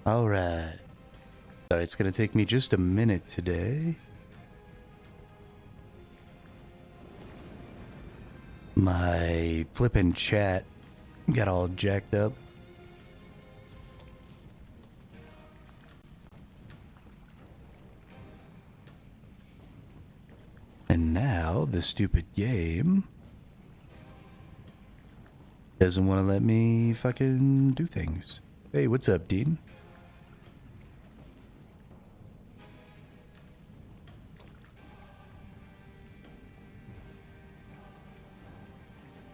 Alright. Sorry, it's gonna take me just a minute today. My flippin' chat got all jacked up. And now the stupid game doesn't want to let me fucking do things. Hey, what's up, Dean?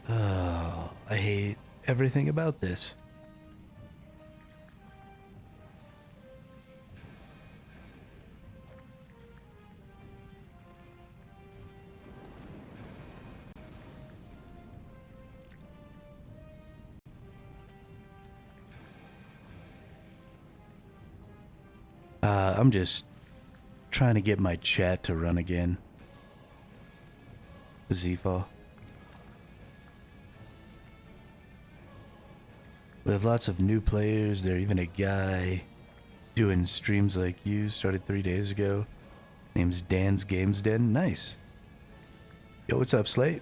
Oh, I hate everything about this. I'm just trying to get my chat to run again. Zifa. We have lots of new players. There's even a guy doing streams like you, started 3 days ago. Name's Dan's Games Den. Nice. Yo, what's up, Slate?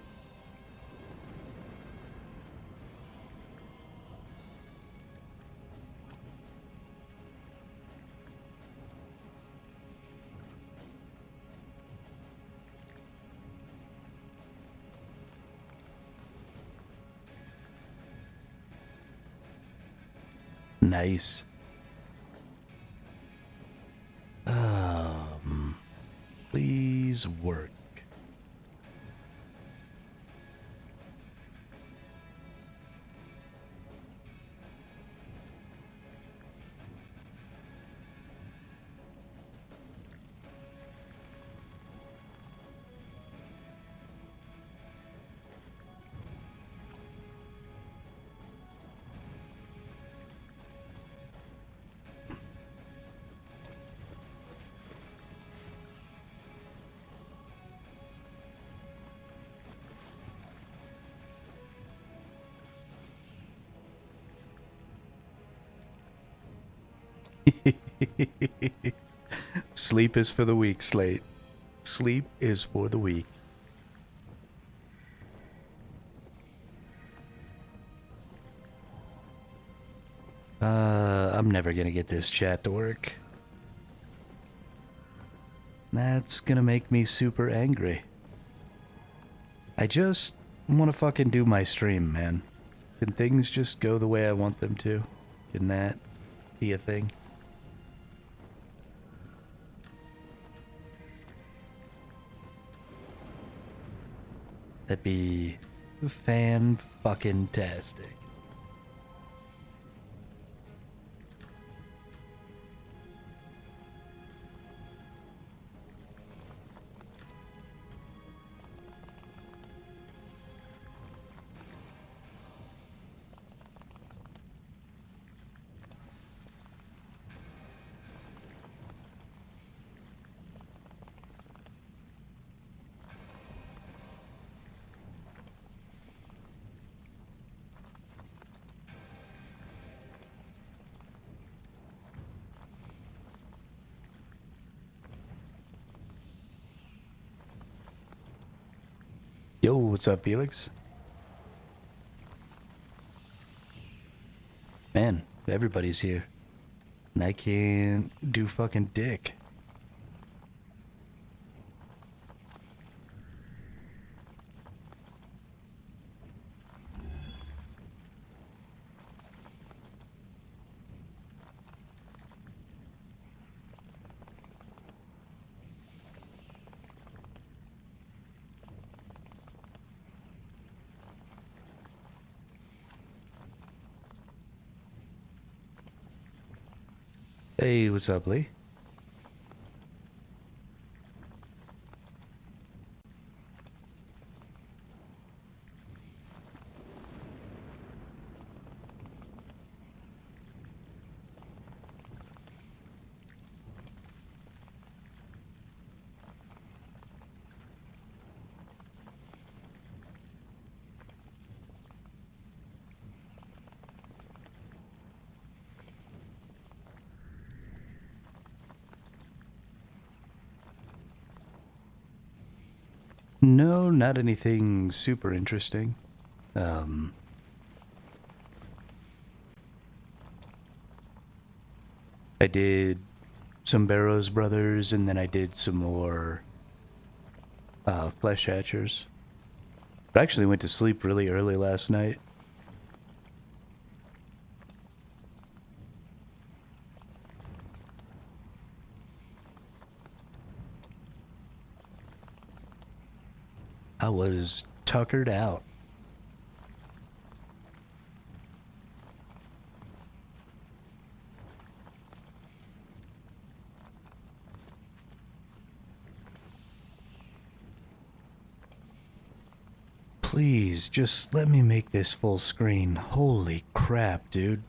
Nice. Please work. Sleep is for the weak, Slate. Sleep is for the weak. I'm never gonna get this chat to work. That's gonna make me super angry. I just want to fucking do my stream, man. Can things just go the way I want them to? Can that be a thing? That'd be fan-fucking-tastic. Yo, what's up, Felix? Man, everybody's here. And I can't do fucking dick. Hey, what's up, Lee? No, not anything super interesting. I did some Barrows Brothers, and then I did some more Flesh Hatchers. But I actually went to sleep really early last night. I was tuckered out. Please, just let me make this full screen. Holy crap, dude.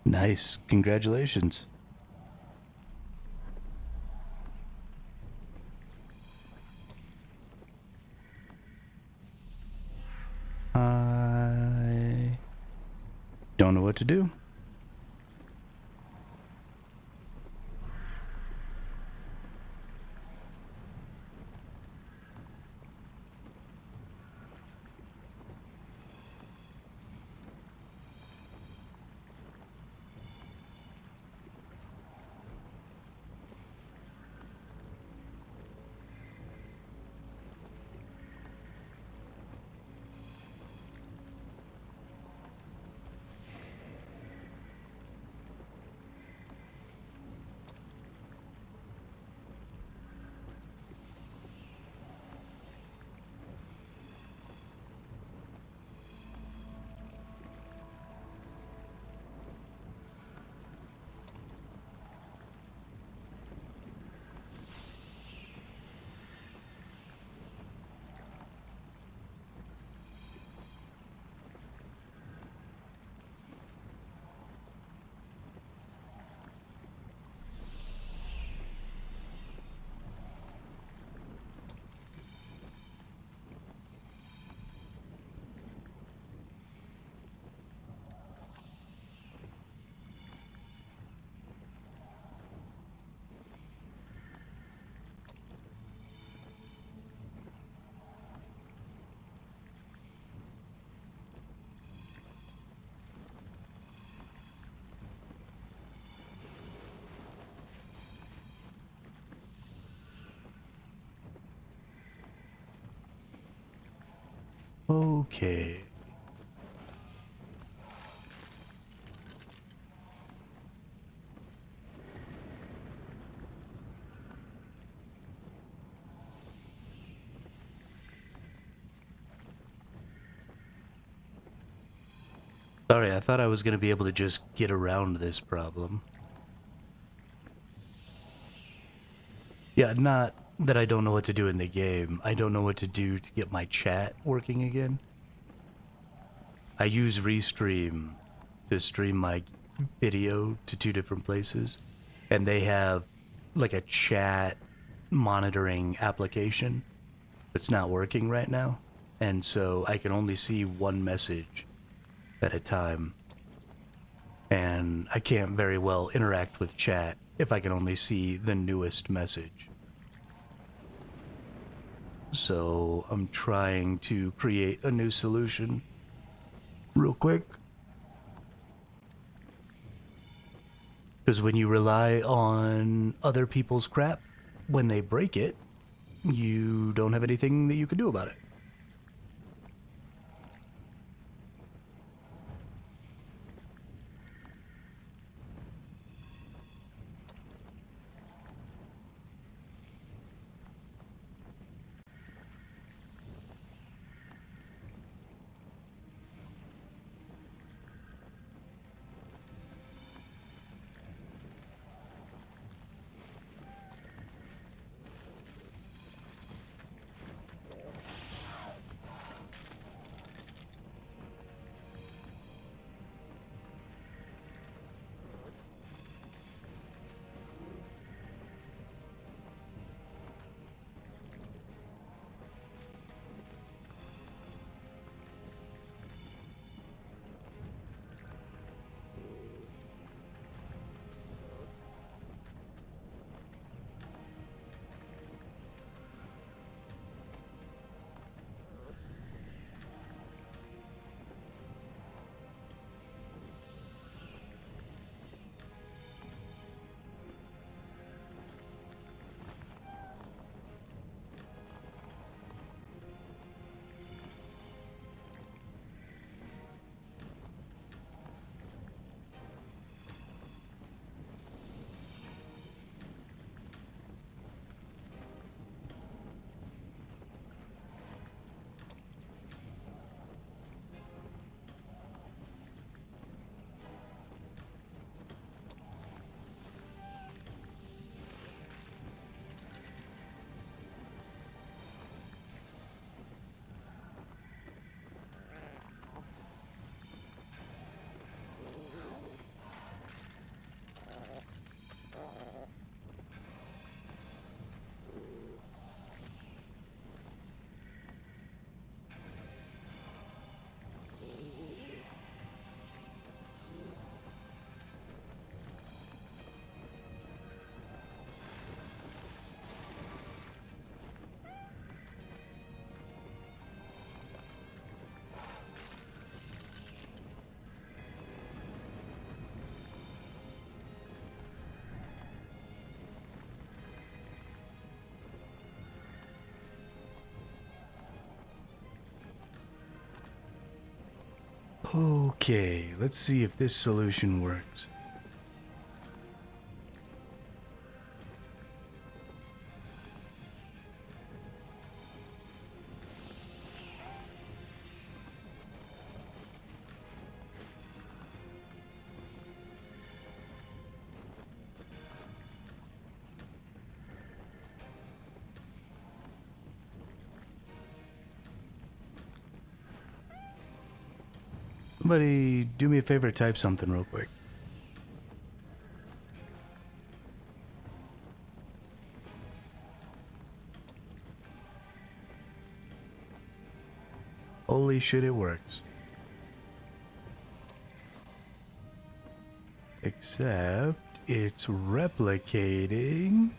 Nice. Congratulations. I don't know what to do. Okay. Sorry, I thought I was going to be able to just get around this problem. Yeah, not that I don't know what to do in the game. I don't know what to do to get my chat working again. I use Restream to stream my video to 2 different places, and they have like a chat monitoring application that's not working right now, and so I can only see one message at a time, and I can't very well interact with chat if I can only see the newest message. So I'm trying to create a new solution real quick. Because when you rely on other people's crap, when they break it, you don't have anything that you can do about it. Okay, let's see if this solution works. Somebody do me a favor, type something real quick. Holy shit, it works. Except it's replicating.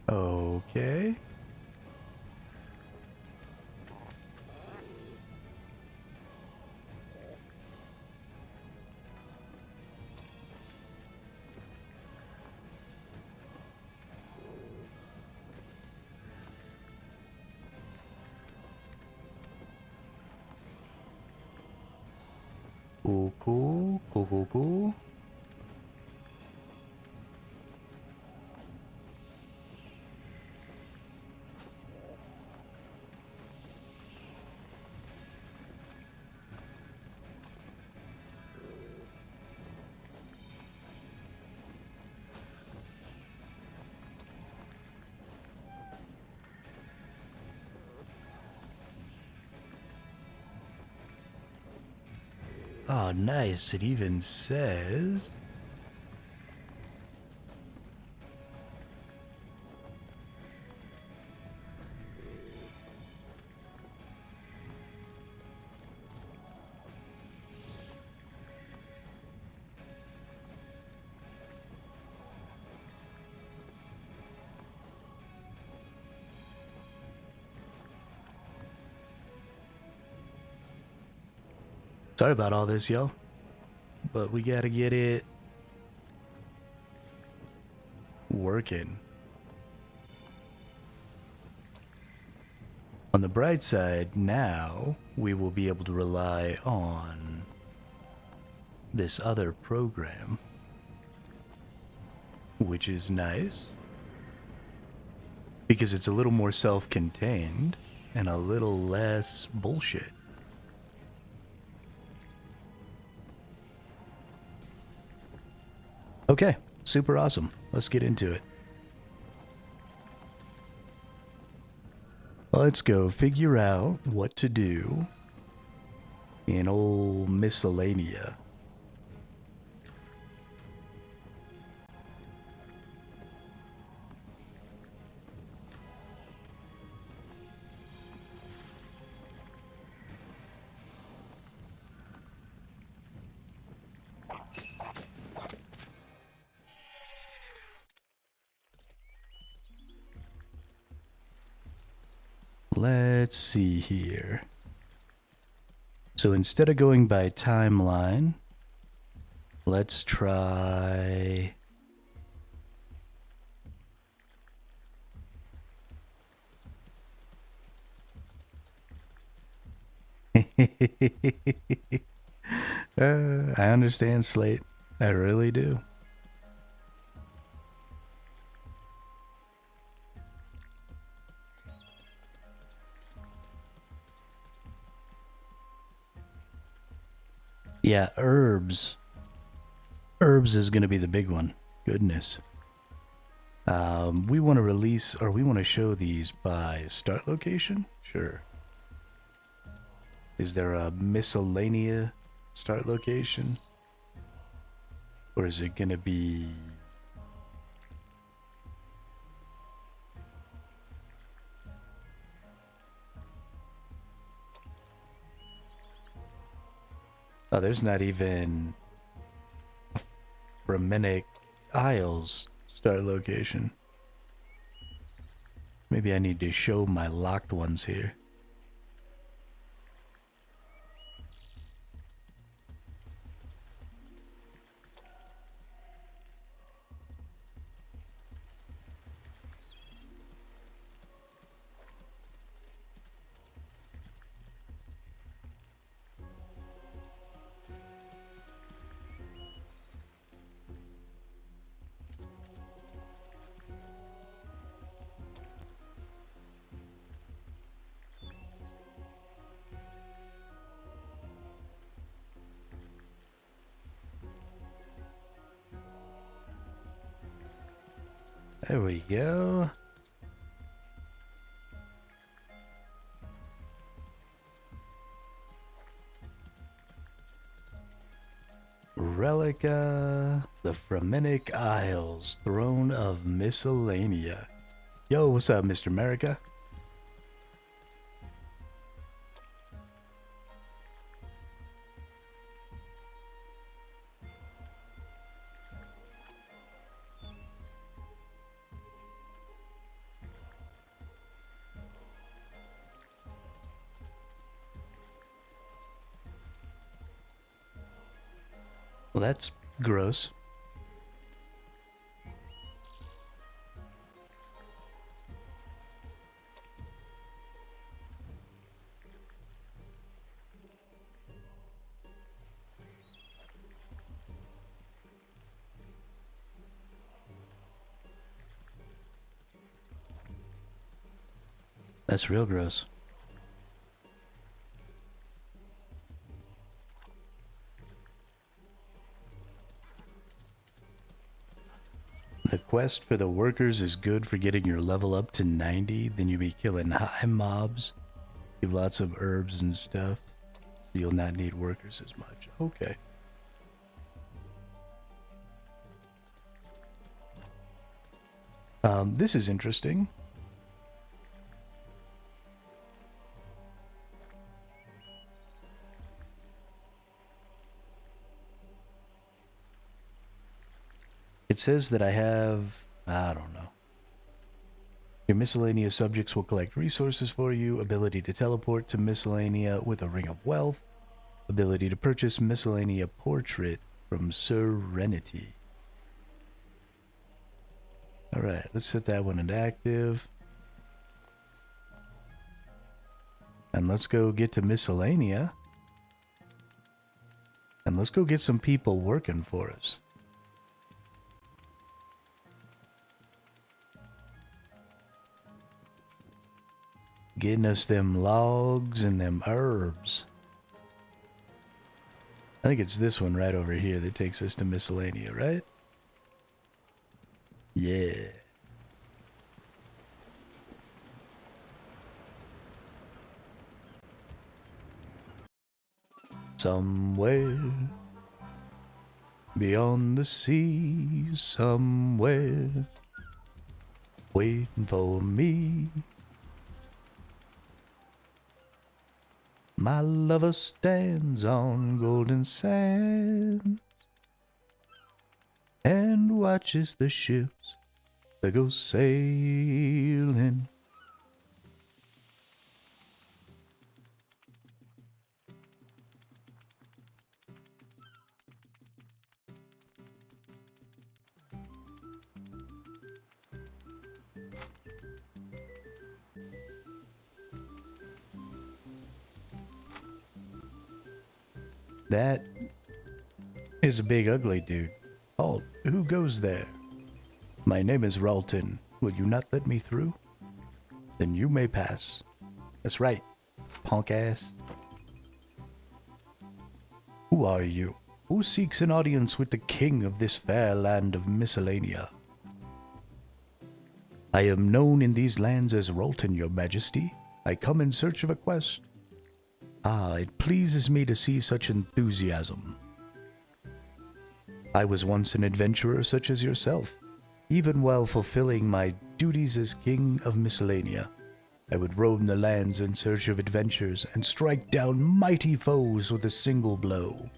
Okay. Cool, cool, cool, cool, cool. Oh, nice. It even says... Sorry about all this, y'all. But we gotta get it working. On the bright side, now we will be able to rely on this other program, which is nice because it's a little more self-contained and a little less bullshit. Okay, super awesome. Let's get into it. Let's go figure out what to do in old miscellanea. Let's see here. So instead of going by timeline, let's try... I understand, Slate. I really do. Yeah, herbs. Herbs is going to be the big one. Goodness. We want to release, or we want to show these by start location? Sure. Is there a miscellanea start location? Or is it going to be... Oh, there's not even Bromenic Isles start location. Maybe I need to show my locked ones here. There we go. Relica, the Bromenic Isles, Throne of Miscellanea. Yo, what's up, Mr. America? Well, that's gross. That's real gross. The quest for the workers is good for getting your level up to 90, then you'll be killing high mobs. Give lots of herbs and stuff, so you'll not need workers as much. Okay. This is interesting. It says that I have, I don't know. Your miscellaneous subjects will collect resources for you, ability to teleport to miscellanea with a ring of wealth, ability to purchase miscellanea portrait from Serenity. Alright, let's set that one into active. And let's go get to miscellanea. And let's go get some people working for us. Getting us them logs and them herbs. I think it's this one right over here that takes us to miscellanea, right? Yeah. Somewhere beyond the sea, somewhere waiting for me. My lover stands on golden sands and watches the ships that go sailing. That is a big ugly dude. Halt, who goes there? My name is Ralton. Will you not let me through? Then you may pass. That's right, punk ass. Who are you? Who seeks an audience with the king of this fair land of Miscellanea? I am known in these lands as Ralton, your majesty. I come in search of a quest. Ah, it pleases me to see such enthusiasm. I was once an adventurer such as yourself. Even while fulfilling my duties as king of Miscellanea, I would roam the lands in search of adventures and strike down mighty foes with a single blow.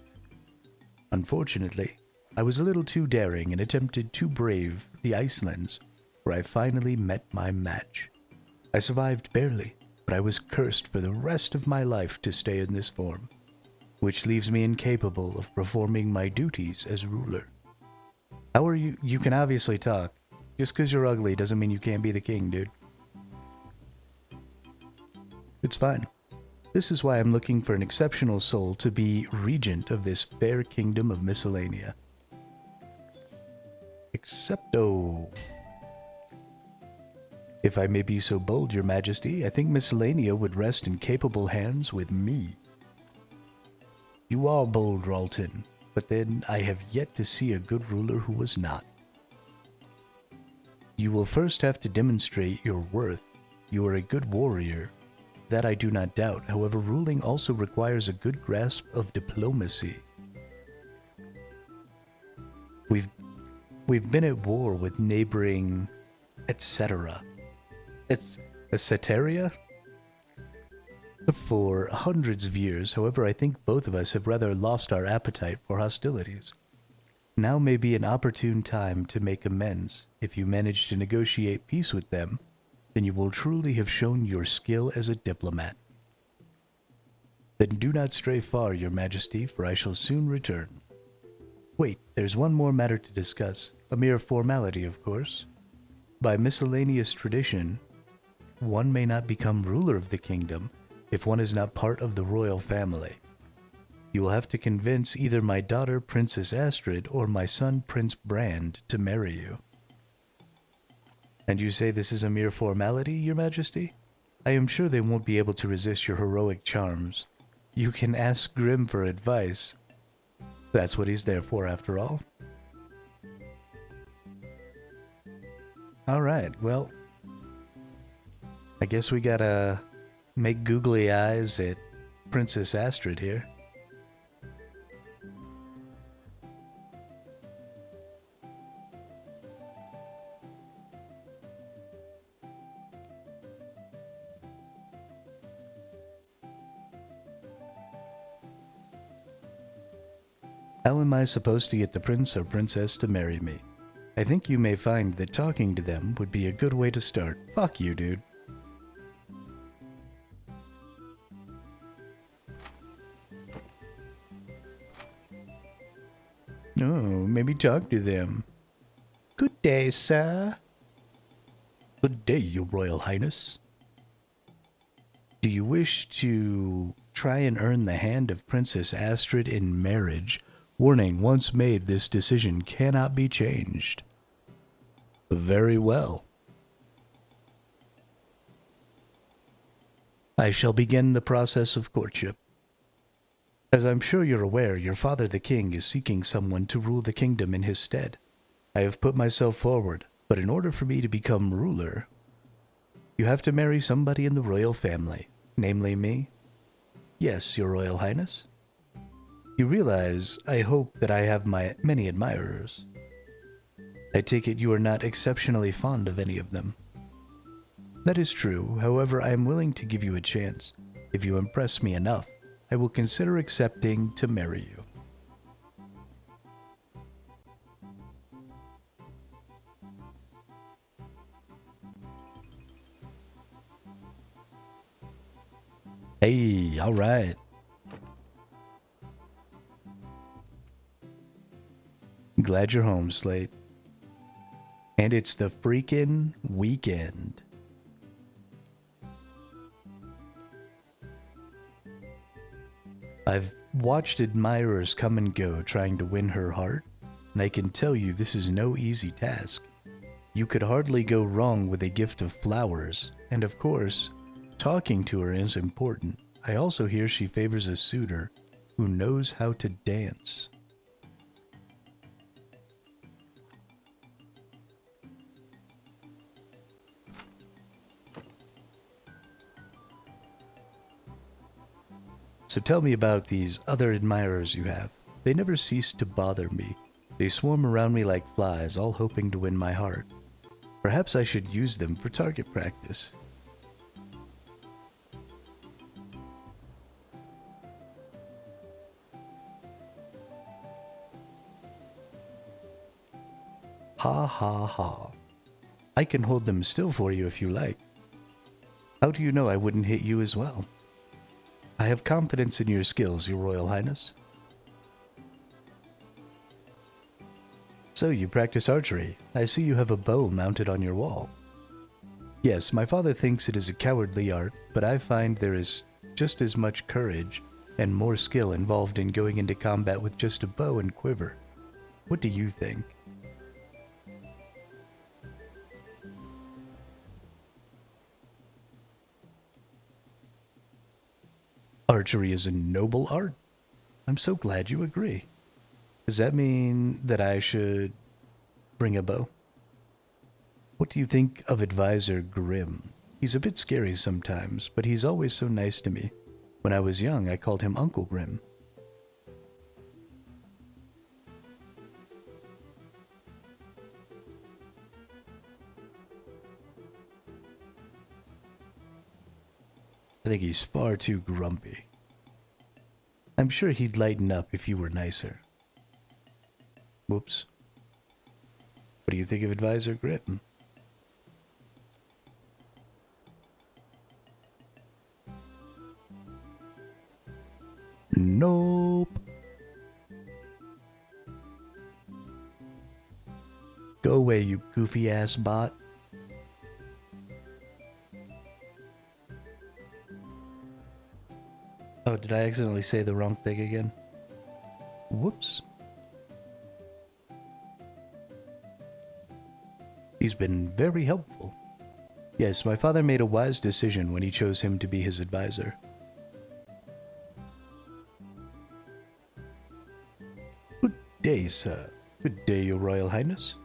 Unfortunately, I was a little too daring and attempted to brave the Icelands, where I finally met my match. I survived barely, but I was cursed for the rest of my life to stay in this form, which leaves me incapable of performing my duties as ruler. How are you? You can obviously talk. Just because you're ugly doesn't mean you can't be the king, dude. It's fine. This is why I'm looking for an exceptional soul to be regent of this fair kingdom of Miscellanea. Excepto. If I may be so bold, your majesty, I think Miscellanea would rest in capable hands with me. You are bold, Ralton, but then I have yet to see a good ruler who was not. You will first have to demonstrate your worth. You are a good warrior. That I do not doubt. However, ruling also requires a good grasp of diplomacy. We've been at war with neighboring, etc. It's a Ceteria? For hundreds of years. However, I think both of us have rather lost our appetite for hostilities. Now may be an opportune time to make amends. If you manage to negotiate peace with them, then you will truly have shown your skill as a diplomat. Then do not stray far, your majesty, for I shall soon return. Wait, there's one more matter to discuss. A mere formality, of course. By miscellaneous tradition, one may not become ruler of the kingdom if one is not part of the royal family. You will have to convince either my daughter, Princess Astrid, or my son, Prince Brand, to marry you. And you say this is a mere formality, your majesty? I am sure they won't be able to resist your heroic charms. You can ask Grim for advice. That's what he's there for, after all. Alright, well, I guess we gotta make googly eyes at Princess Astrid here. How am I supposed to get the prince or princess to marry me? I think you may find that talking to them would be a good way to start. Fuck you, dude. Oh, maybe talk to them. Good day, sir. Good day, your royal highness. Do you wish to try and earn the hand of Princess Astrid in marriage? Warning, once made, this decision cannot be changed. Very well. I shall begin the process of courtship. As I'm sure you're aware, your father the king is seeking someone to rule the kingdom in his stead. I have put myself forward, but in order for me to become ruler, you have to marry somebody in the royal family, namely me. Yes, your royal highness. You realize, I hope, that I have many admirers. I take it you are not exceptionally fond of any of them. That is true, however, I am willing to give you a chance. If you impress me enough, I will consider accepting to marry you. Hey, alright. Glad you're home, Slate. And it's the freaking weekend. I've watched admirers come and go trying to win her heart, and I can tell you this is no easy task. You could hardly go wrong with a gift of flowers, and of course, talking to her is important. I also hear she favors a suitor who knows how to dance. So tell me about these other admirers you have. They never cease to bother me. They swarm around me like flies, all hoping to win my heart. Perhaps I should use them for target practice. Ha ha ha. I can hold them still for you if you like. How do you know I wouldn't hit you as well? I have confidence in your skills, your royal highness. So you practice archery. I see you have a bow mounted on your wall. Yes, my father thinks it is a cowardly art, but I find there is just as much courage and more skill involved in going into combat with just a bow and quiver. What do you think? Archery is a noble art. I'm so glad you agree. Does that mean that I should bring a bow? What do you think of Advisor Grim? He's a bit scary sometimes, but he's always so nice to me. When I was young, I called him Uncle Grim. I think he's far too grumpy. I'm sure he'd lighten up if you were nicer. Whoops. What do you think of Advisor Grim? Nope. Go away, you goofy ass bot. Oh, did I accidentally say the wrong thing again? Whoops. He's been very helpful. Yes, my father made a wise decision when he chose him to be his advisor. Good day, sir. Good day, Your Royal Highness.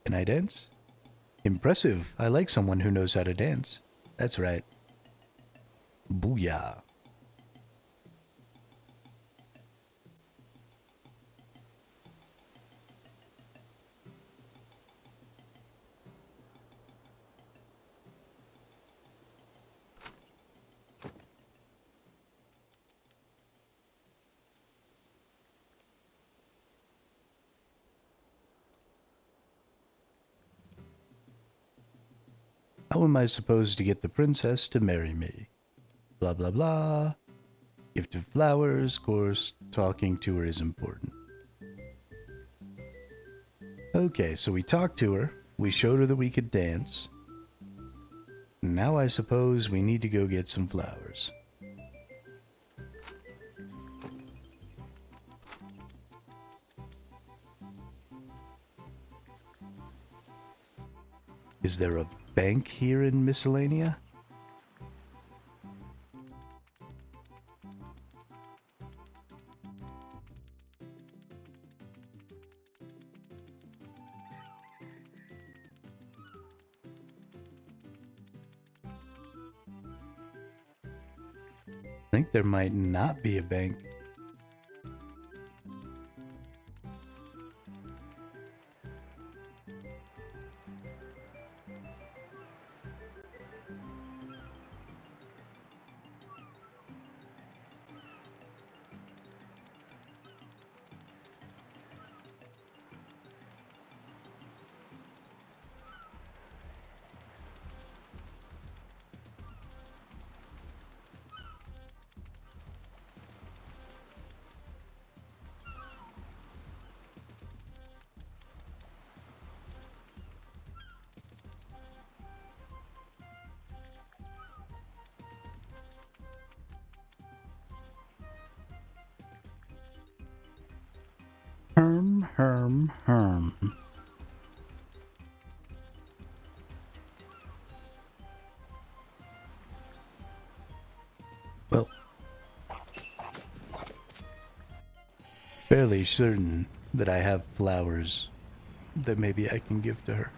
Can I dance? Impressive. I like someone who knows how to dance. That's right. Booyah. How am I supposed to get the princess to marry me? Blah, blah, blah. Gift of flowers, of course, talking to her is important. Okay, so we talked to her, we showed her that we could dance. Now I suppose we need to go get some flowers. Is there a bank here in Miscellanea? I think there might not be a bank. Herm. Well, fairly certain that I have flowers that maybe I can give to her.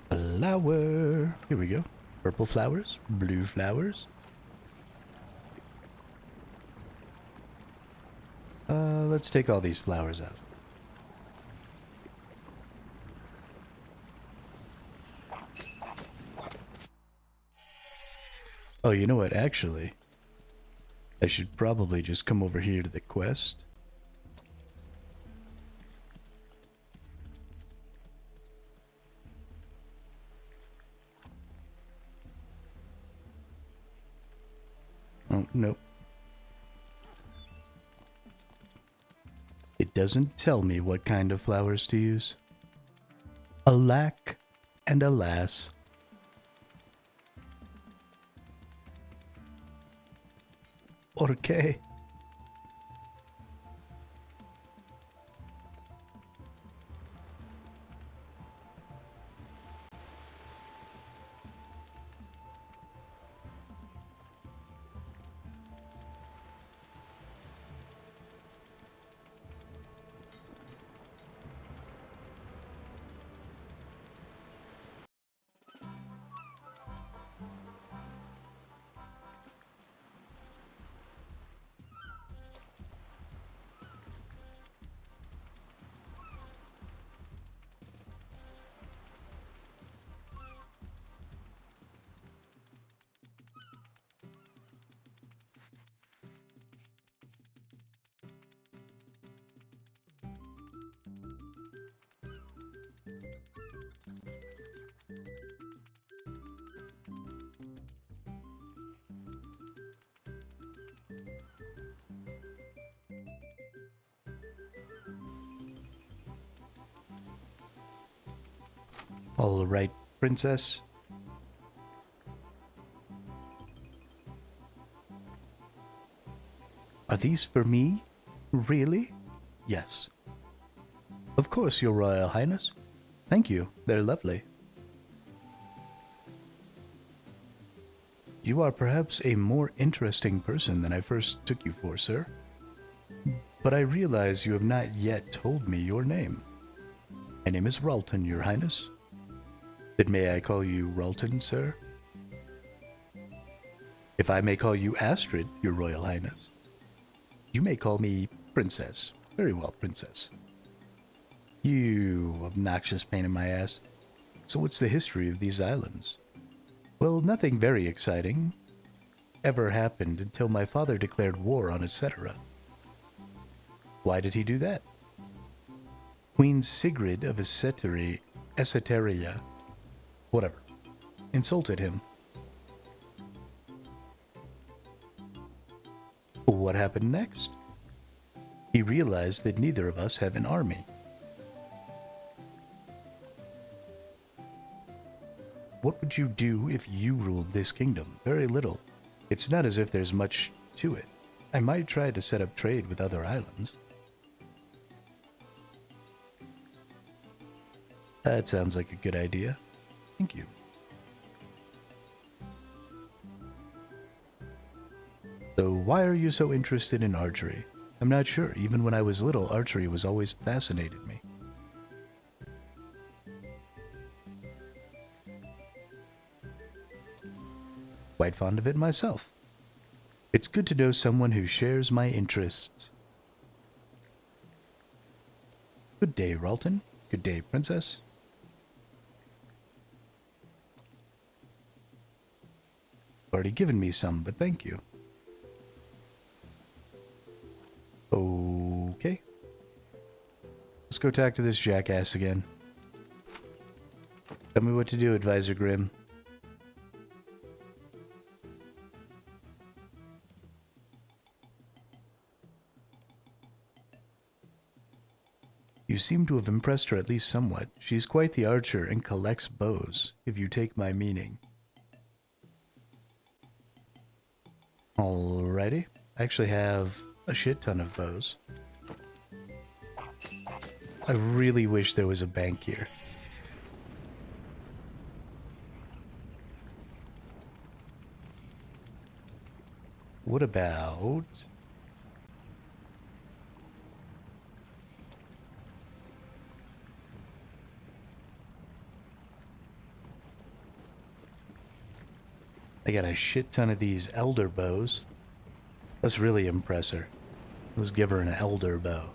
Flower. Here we go. Purple flowers, blue flowers. Let's take all these flowers out. Oh, you know what, actually, I should probably just come over here to the quest. Oh, nope. It doesn't tell me what kind of flowers to use. Alack and alas. Okay. All right, princess. these for me? Really? Yes. Of course, Your Royal Highness. Thank you. They're lovely. You are perhaps a more interesting person than I first took you for, sir. But I realize you have not yet told me your name. My name is Ralton, Your Highness. Then may I call you Ralton, sir? If I may call you Astrid, Your Royal Highness. You may call me Princess. Very well, Princess. You obnoxious pain in my ass. So what's the history of these islands? Well, nothing very exciting ever happened until my father declared war on etc. Why did he do that? Queen Sigrid of Esseteria, whatever, insulted him. What happened next? He realized that neither of us have an army. What would you do if you ruled this kingdom? Very little. It's not as if there's much to it. I might try to set up trade with other islands. That sounds like a good idea. Thank you. So why are you so interested in archery? I'm not sure. Even when I was little, archery was always fascinated me. Quite fond of it myself. It's good to know someone who shares my interests. Good day, Ralton. Good day, Princess. Already given me some, but thank you. Okay. Let's go talk to this jackass again. Tell me what to do, Advisor Grimm. You seem to have impressed her at least somewhat. She's quite the archer and collects bows, if you take my meaning. Alrighty. I actually have a shit ton of bows. I really wish there was a bank here. What about... I got a shit ton of these elder bows. Let's really impress her. Let's give her an elder bow.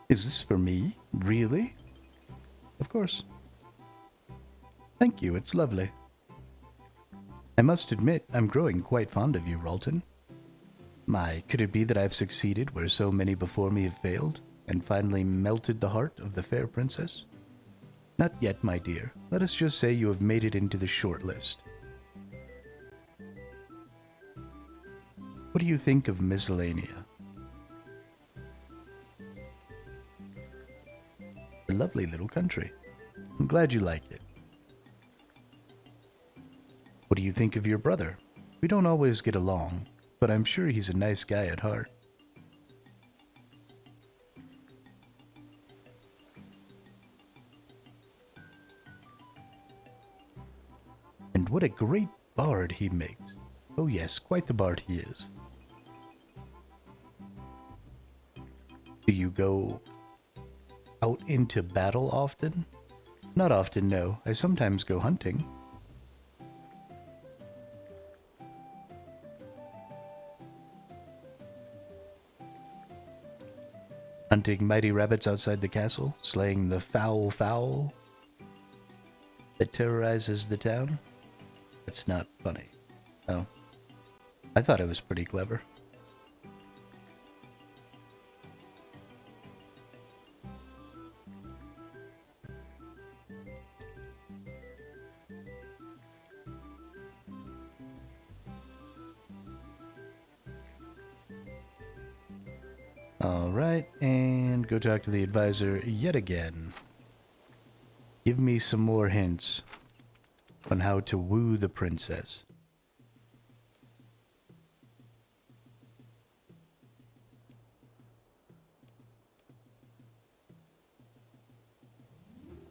Is this for me? Really? Of course. Thank you, it's lovely. I must admit, I'm growing quite fond of you, Ralton. My, could it be that I've succeeded where so many before me have failed, and finally melted the heart of the fair princess? Not yet, my dear. Let us just say you have made it into the short list. What do you think of miscellanea? lovely little country. I'm glad you liked it. What do you think of your brother? We don't always get along, but I'm sure he's a nice guy at heart. And what a great bard he makes. Oh yes, quite the bard he is. Do you go out into battle often? Not often, no. I sometimes go hunting. Hunting mighty rabbits outside the castle, slaying the fowl that terrorizes the town. That's not funny. Oh. I thought it was pretty clever. Alright, and go talk to the advisor yet again. Give me some more hints on how to woo the princess.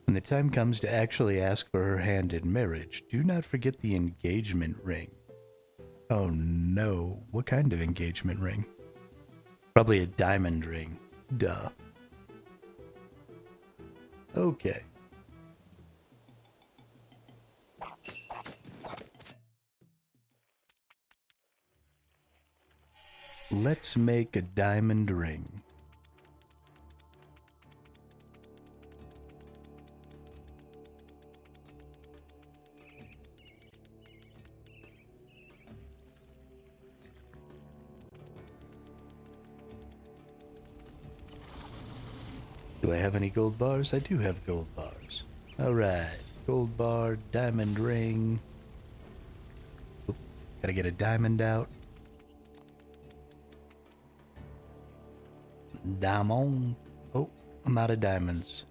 When the time comes to actually ask for her hand in marriage, do not forget the engagement ring. Oh no, what kind of engagement ring? Probably a diamond ring. Duh. Okay. Let's make a diamond ring. Do I have any gold bars? I do have gold bars. Alright. Gold bar, diamond ring. Oop, gotta get a diamond out. Diamond. Oh, I'm out of diamonds.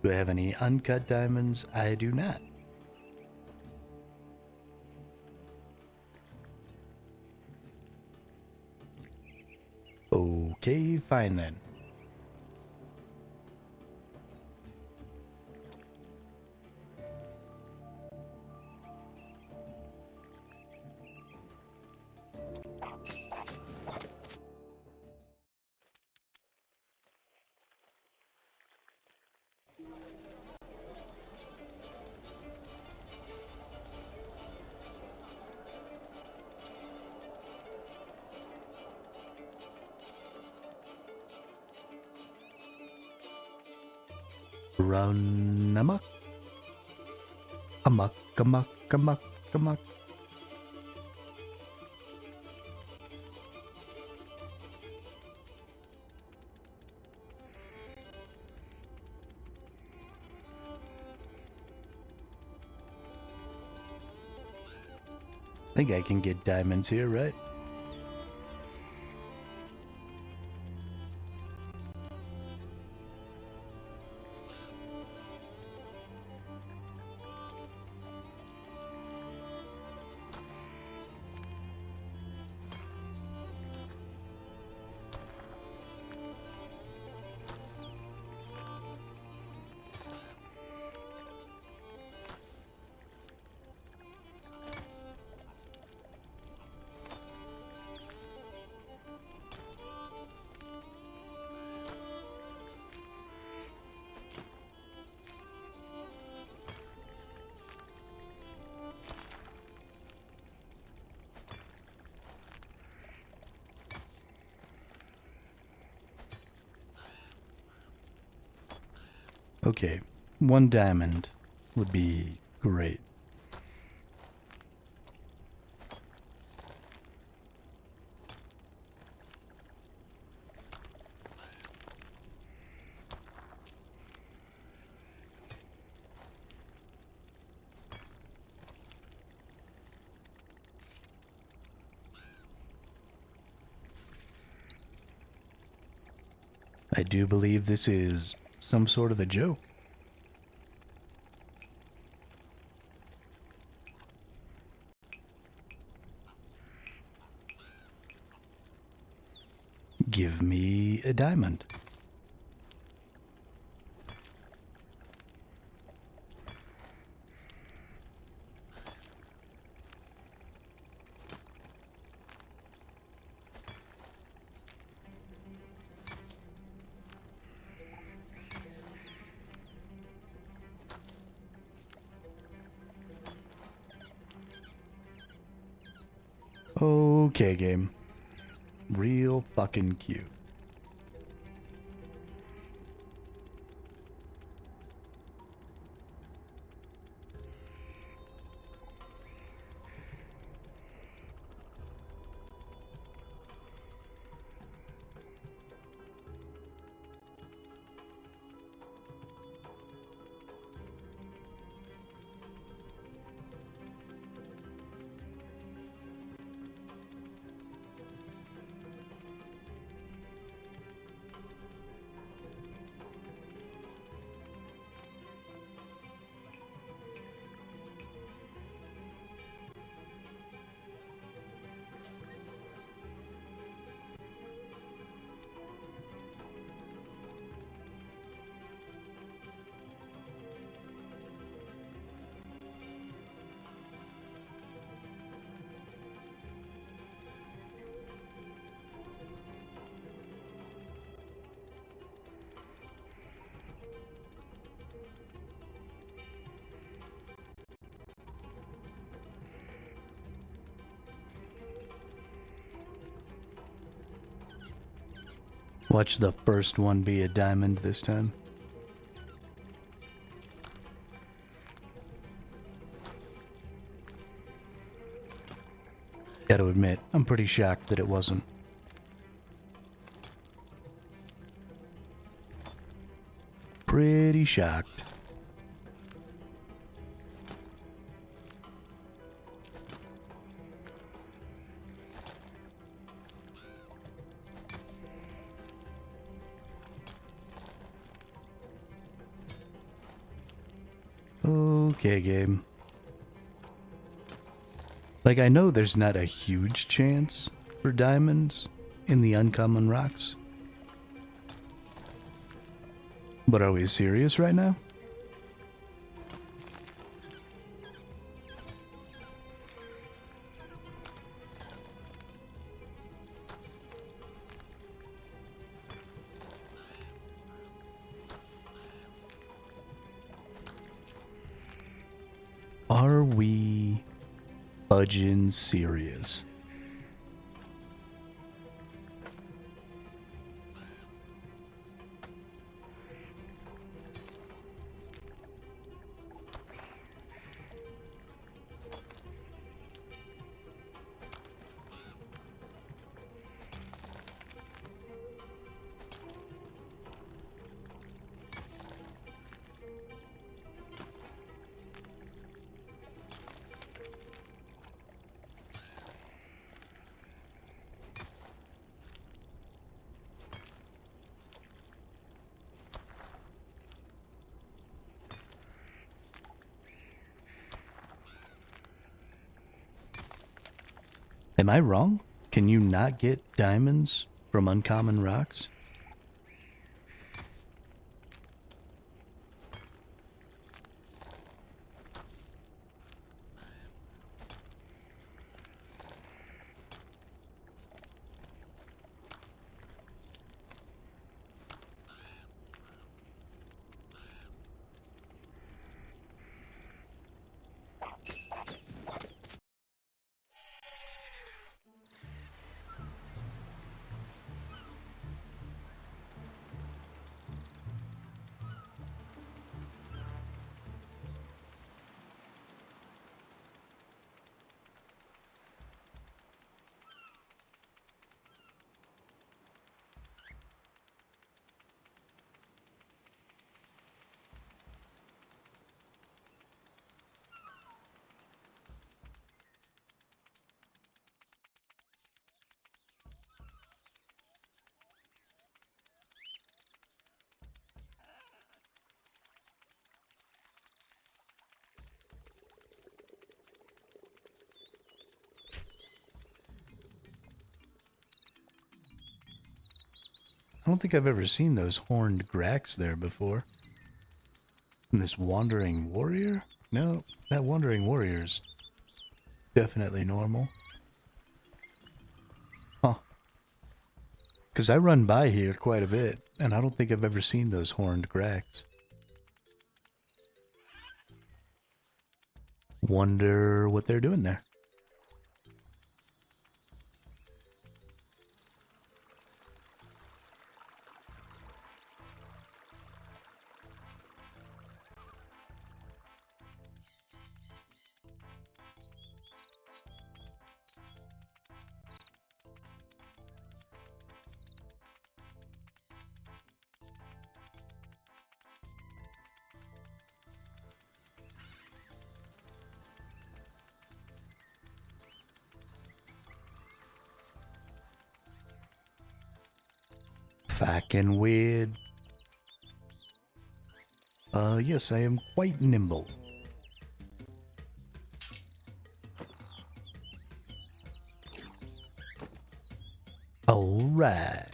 Do I have any uncut diamonds? I do not. Okay, fine then. Run amok. Amok, amok, amok, amok. I think I can get diamonds here, right? Okay, 1 diamond would be great. I do believe this is some sort of a joke. Give me a diamond. Okay, game. Real fucking cute. Watch the first one be a diamond this time. Gotta admit, I'm pretty shocked that it wasn't. Pretty shocked. Okay, game. Like, I know there's not a huge chance for diamonds in the uncommon rocks. But are we serious right now? Are we fudging serious? Am I wrong? Can you not get diamonds from uncommon rocks? I don't think I've ever seen those horned Gracks there before. And this wandering warrior? No, that wandering warrior's definitely normal. Huh. Because I run by here quite a bit, and I don't think I've ever seen those horned Gracks. Wonder what they're doing there. Fucking weird. Yes, I am quite nimble. Alright.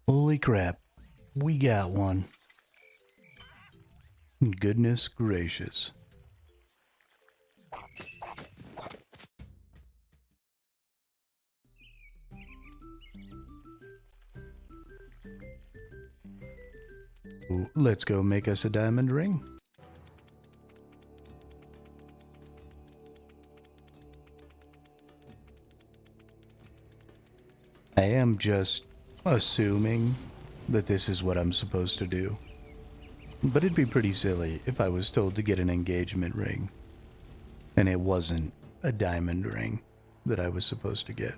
Holy crap, we got one. Goodness gracious. Ooh, let's go make us a diamond ring. I am just assuming that this is what I'm supposed to do. But it'd be pretty silly if I was told to get an engagement ring, and it wasn't a diamond ring that I was supposed to get.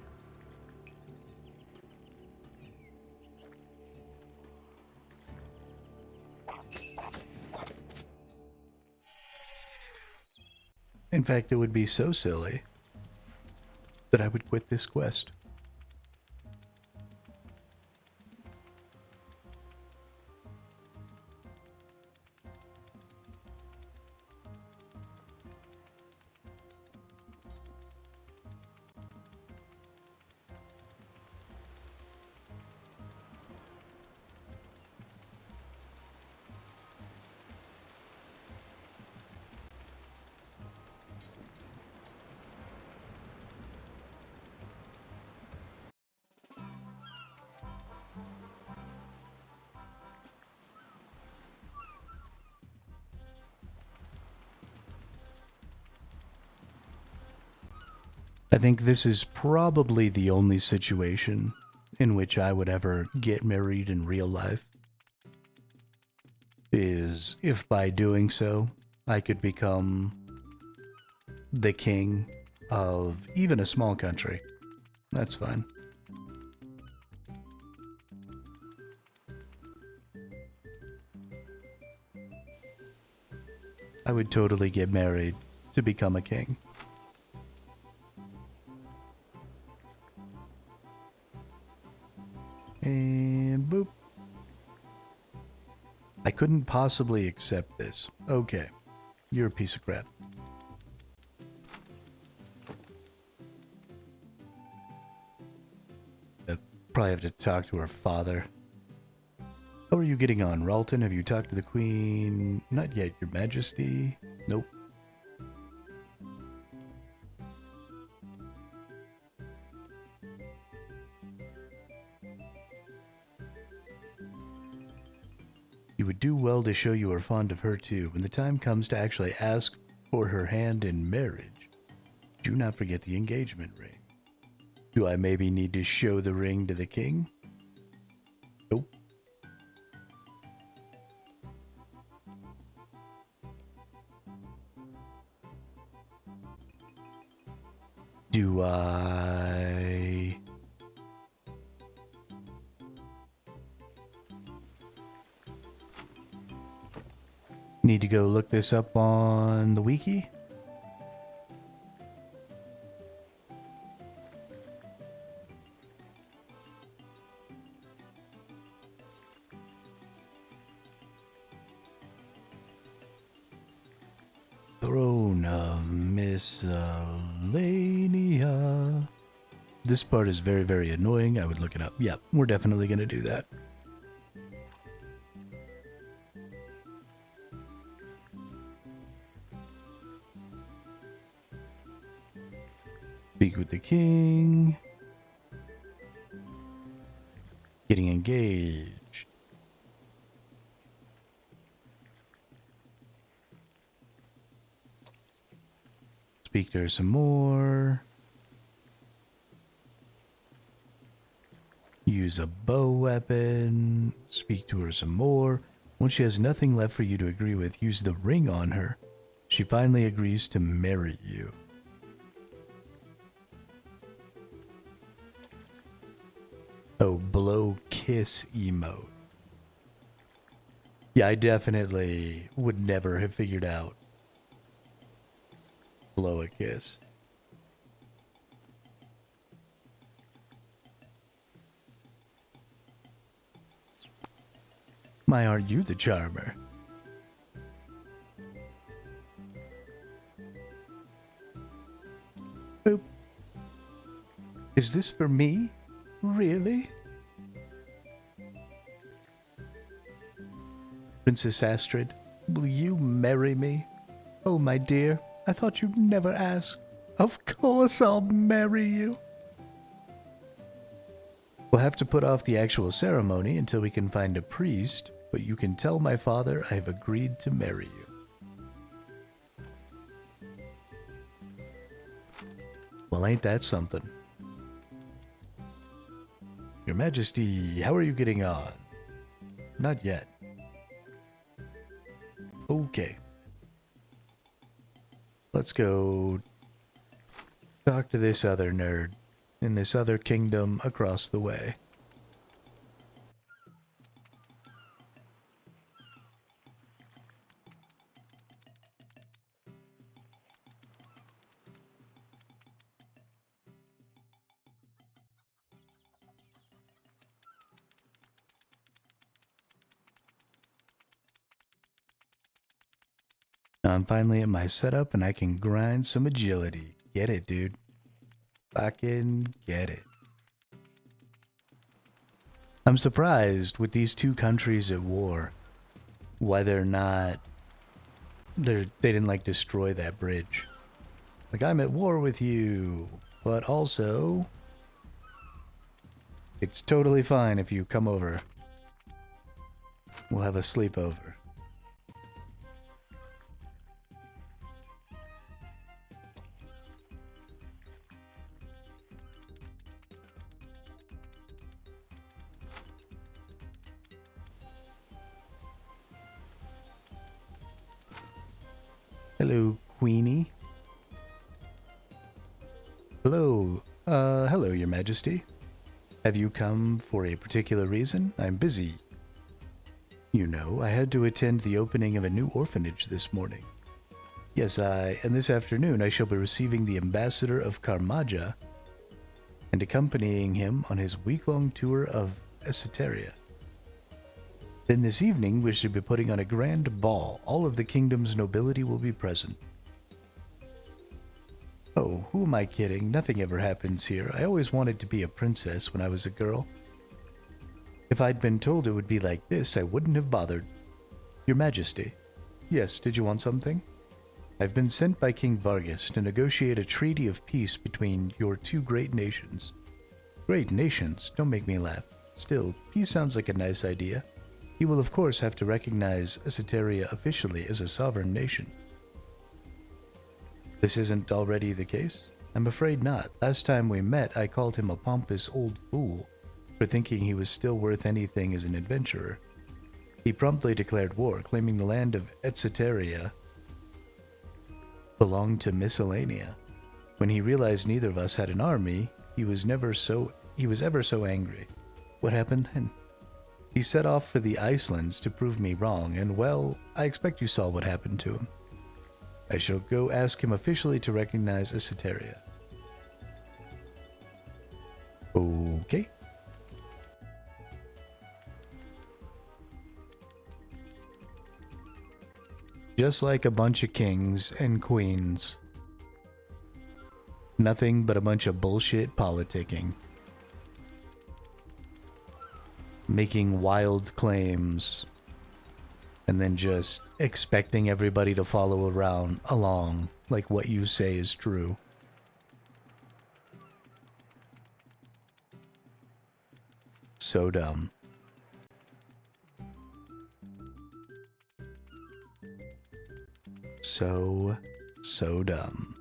In fact, it would be so silly that I would quit this quest. I think this is probably the only situation in which I would ever get married in real life, is if by doing so I could become the king of even a small country. That's fine. I would totally get married to become a king. And boop. I couldn't possibly accept this. Okay. You're a piece of crap. I'd probably have to talk to her father. How are you getting on, Ralton? Have you talked to the Queen? Not yet, Your Majesty. Nope. You would do well to show you are fond of her too. When the time comes to actually ask for her hand in marriage, do not forget the engagement ring. Do I maybe need to show the ring to the king? Nope. Do I... need to go look this up on the wiki? Throne of Miscellanea. This part is very, very annoying. I would look it up. Yep, we're definitely going to do that. Speak with the king. Getting engaged. Speak to her some more. Use a bow weapon. Speak to her some more. Once she has nothing left for you to agree with, use the ring on her. She finally agrees to marry you. Oh, blow kiss emote. Yeah, I definitely would never have figured out blow a kiss. My, aren't you the charmer? Boop. Is this for me? Really? Princess Astrid, will you marry me? Oh, my dear, I thought you'd never ask. Of course I'll marry you. We'll have to put off the actual ceremony until we can find a priest, but you can tell my father I have agreed to marry you. Well, ain't that something? Your Majesty, how are you getting on? Not yet. Okay. Let's go talk to this other nerd in this other kingdom across the way. Now I'm finally at my setup and I can grind some agility. Get it, dude. Fucking get it. I'm surprised with these two countries at war why they didn't like destroy that bridge. Like, I'm at war with you, but also it's totally fine if you come over. We'll have a sleepover. Hello, Queenie. Hello. Hello, Your Majesty. Have you come for a particular reason? I'm busy. You know, I had to attend the opening of a new orphanage this morning. Yes, and this afternoon I shall be receiving the ambassador of Karmaja and accompanying him on his week-long tour of Esoteria. Then this evening we should be putting on a grand ball. All of the kingdom's nobility will be present. Oh, who am I kidding? Nothing ever happens here. I always wanted to be a princess when I was a girl. If I'd been told it would be like this, I wouldn't have bothered. Your Majesty. Yes, did you want something? I've been sent by King Vargas to negotiate a treaty of peace between your two great nations. Great nations? Don't make me laugh. Still, peace sounds like a nice idea. he will of course have to recognize Esoteria officially as a sovereign nation. This isn't already the case? I'm afraid not. Last time we met, I called him a pompous old fool for thinking he was still worth anything as an adventurer. He promptly declared war, claiming the land of Esoteria belonged to Miscellanea. When he realized neither of us had an army, he was ever so angry. What happened then? He set off for the Icelands to prove me wrong, and well, I expect you saw what happened to him. I shall go ask him officially to recognize Esoteria. Okay. Just like a bunch of kings and queens. Nothing but a bunch of bullshit politicking. Making wild claims. And then just expecting everybody to follow along like what you say is true. So dumb. So dumb.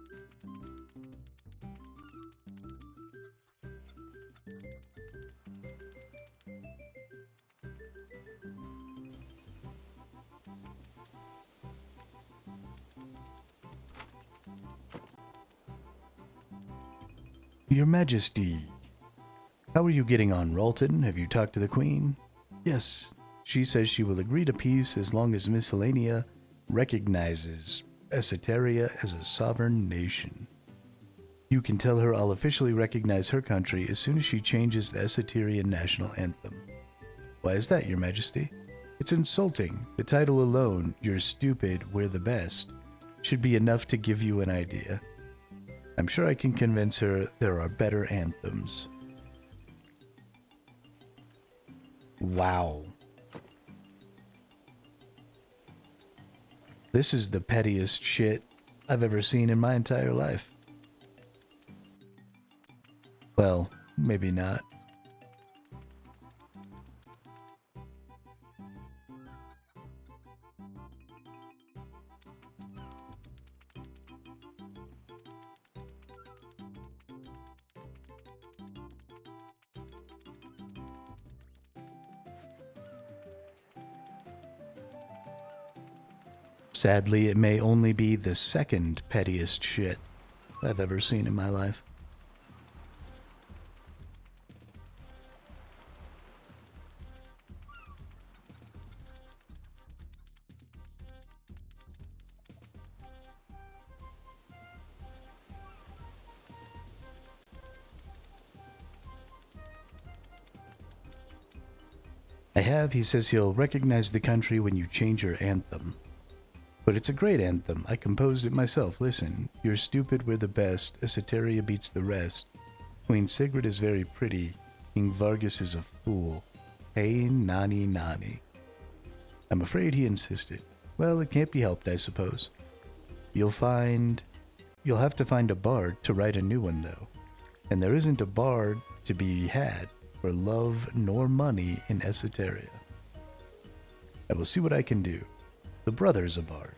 Your Majesty, how are you getting on, Ralton? Have you talked to the Queen? Yes, she says she will agree to peace as long as Miscellanea recognizes Esoteria as a sovereign nation. You can tell her I'll officially recognize her country as soon as she changes the Esoterian national anthem. Why is that, Your Majesty? It's insulting. The title alone, You're Stupid, We're the Best, should be enough to give you an idea. I'm sure I can convince her there are better anthems. Wow. This is the pettiest shit I've ever seen in my entire life. Well, maybe not. Sadly, it may only be the second pettiest shit I've ever seen in my life. He says he'll recognize the country when you change your anthem. But it's a great anthem. I composed it myself. Listen, you're stupid, we're the best. Esoteria beats the rest. Queen Sigrid is very pretty. King Vargas is a fool. Hey, nani nani. I'm afraid he insisted. Well, it can't be helped, I suppose. You'll have to find a bard to write a new one, though. And there isn't a bard to be had for love nor money in Esoteria. I will see what I can do. The brother's a bard.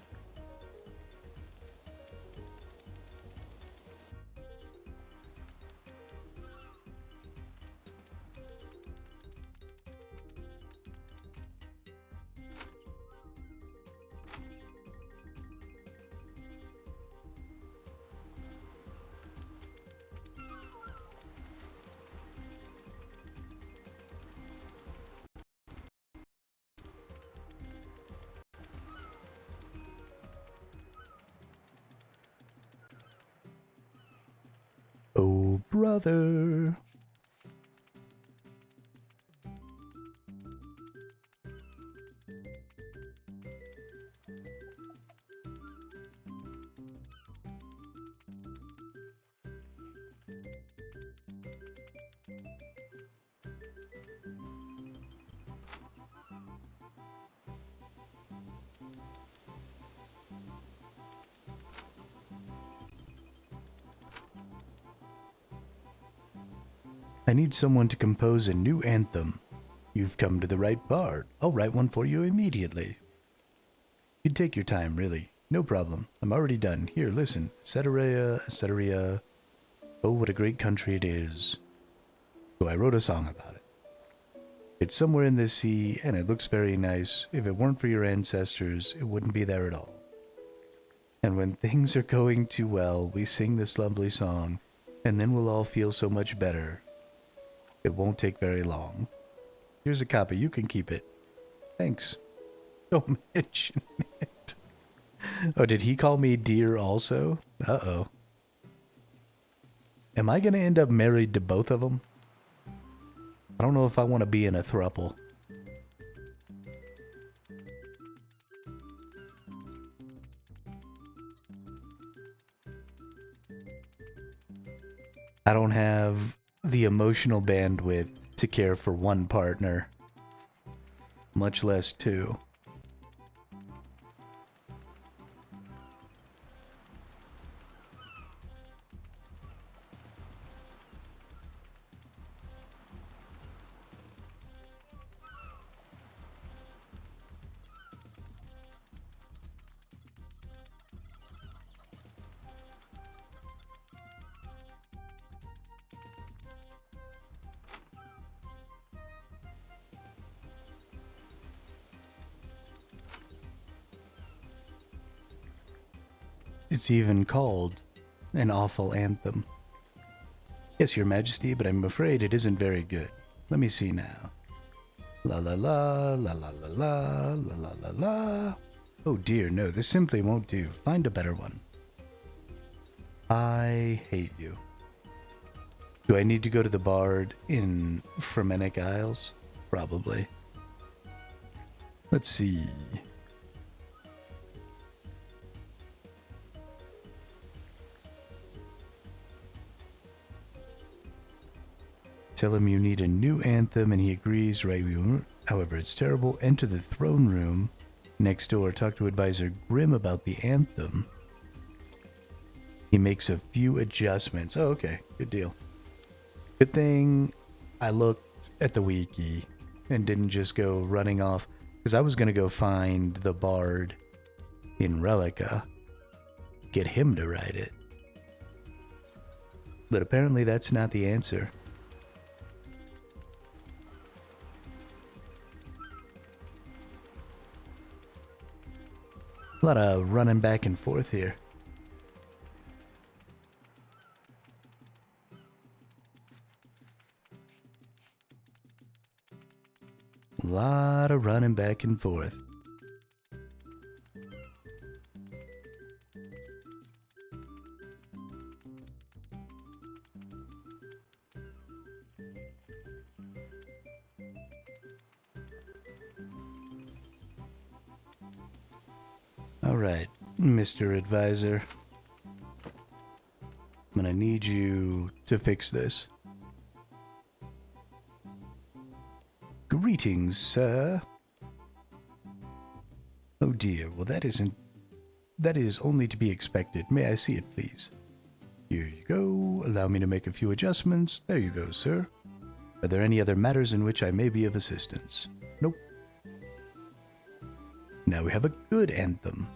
Oh, brother. I need someone to compose a new anthem You've come to the right bard. I'll write one for you immediately. You can take your time, really. No problem. I'm already done. Here, listen. Ceteria. Oh, what a great country it is. So I wrote a song about it. It's somewhere in the sea, and it looks very nice. If it weren't for your ancestors, it wouldn't be there at all. And when things are going too well, we sing this lovely song, and then we'll all feel so much better. It won't take very long. Here's a copy. You can keep it. Thanks. Don't mention it. Oh, did he call me dear also? Uh-oh. Am I going to end up married to both of them? I don't know if I want to be in a throuple. I don't have the emotional bandwidth to care for one partner, much less two. It's even called an awful anthem. Yes, Your Majesty, but I'm afraid it isn't very good. Let me see now. La la la, la la la la, la la la la. Oh dear, no, this simply won't do. Find a better one. I hate you. Do I need to go to the bard in Fremennik Isles? Probably. Let's see. Tell him you need a new anthem and he agrees, right? However, it's terrible. Enter the throne room next door. Talk to Advisor Grimm about the anthem. He makes a few adjustments. Oh, okay. Good deal. Good thing I looked at the wiki and didn't just go running off, because I was going to go find the bard in Relica, get him to write it. But apparently that's not the answer. A lot of running back and forth here. A lot of running back and forth. All right, Mr. Advisor. I'm gonna need you to fix this. Greetings, sir. Oh dear, well that is only to be expected. May I see it, please? Here you go. Allow me to make a few adjustments. There you go, sir. Are there any other matters in which I may be of assistance? Nope. Now we have a good anthem.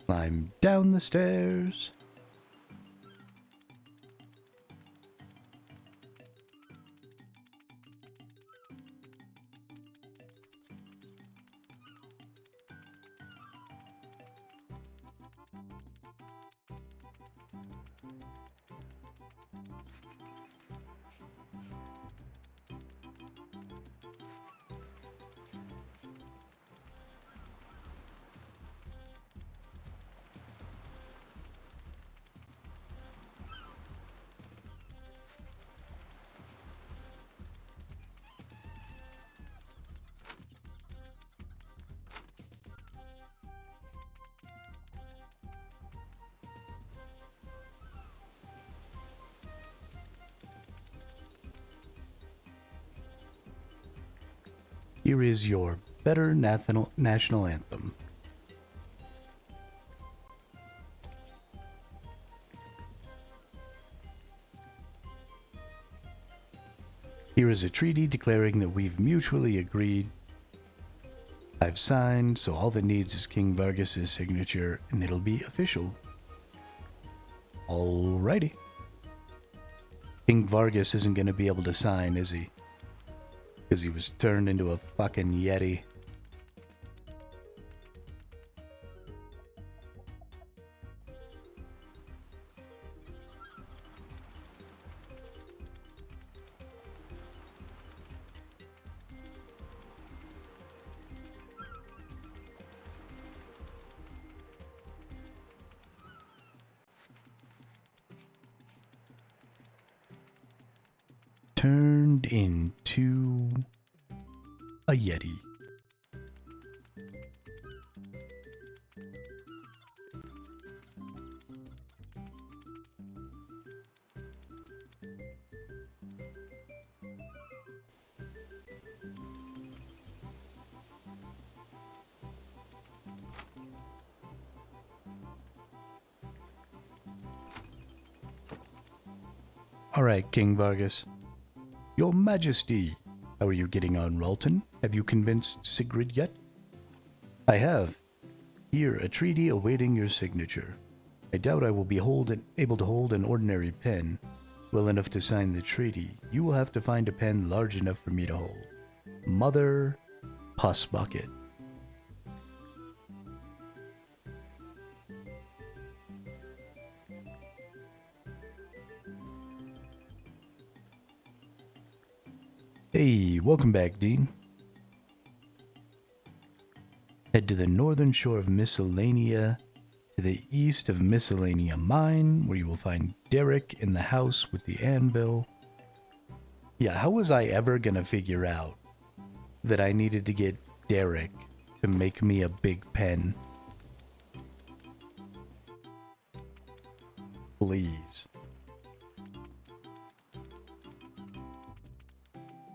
Climb down the stairs. Here is your better national anthem. Here is a treaty declaring that we've mutually agreed. I've signed, so all that needs is King Vargas's signature, and it'll be official. Alrighty. King Vargas isn't going to be able to sign, is he? Because he was turned into a fucking yeti. Turned into a yeti. All right, King Vargas. Your Majesty, how are you getting on, Ralton? Have you convinced Sigrid yet? I have. Here, a treaty awaiting your signature. I doubt I will be able to hold an ordinary pen well enough to sign the treaty. You will have to find a pen large enough for me to hold. Mother Puss Bucket. Hey, welcome back, Dean. Head to the northern shore of Miscellanea, to the east of Miscellanea Mine, where you will find Derek in the house with the anvil. Yeah, how was I ever gonna figure out that I needed to get Derek to make me a big pen? Please.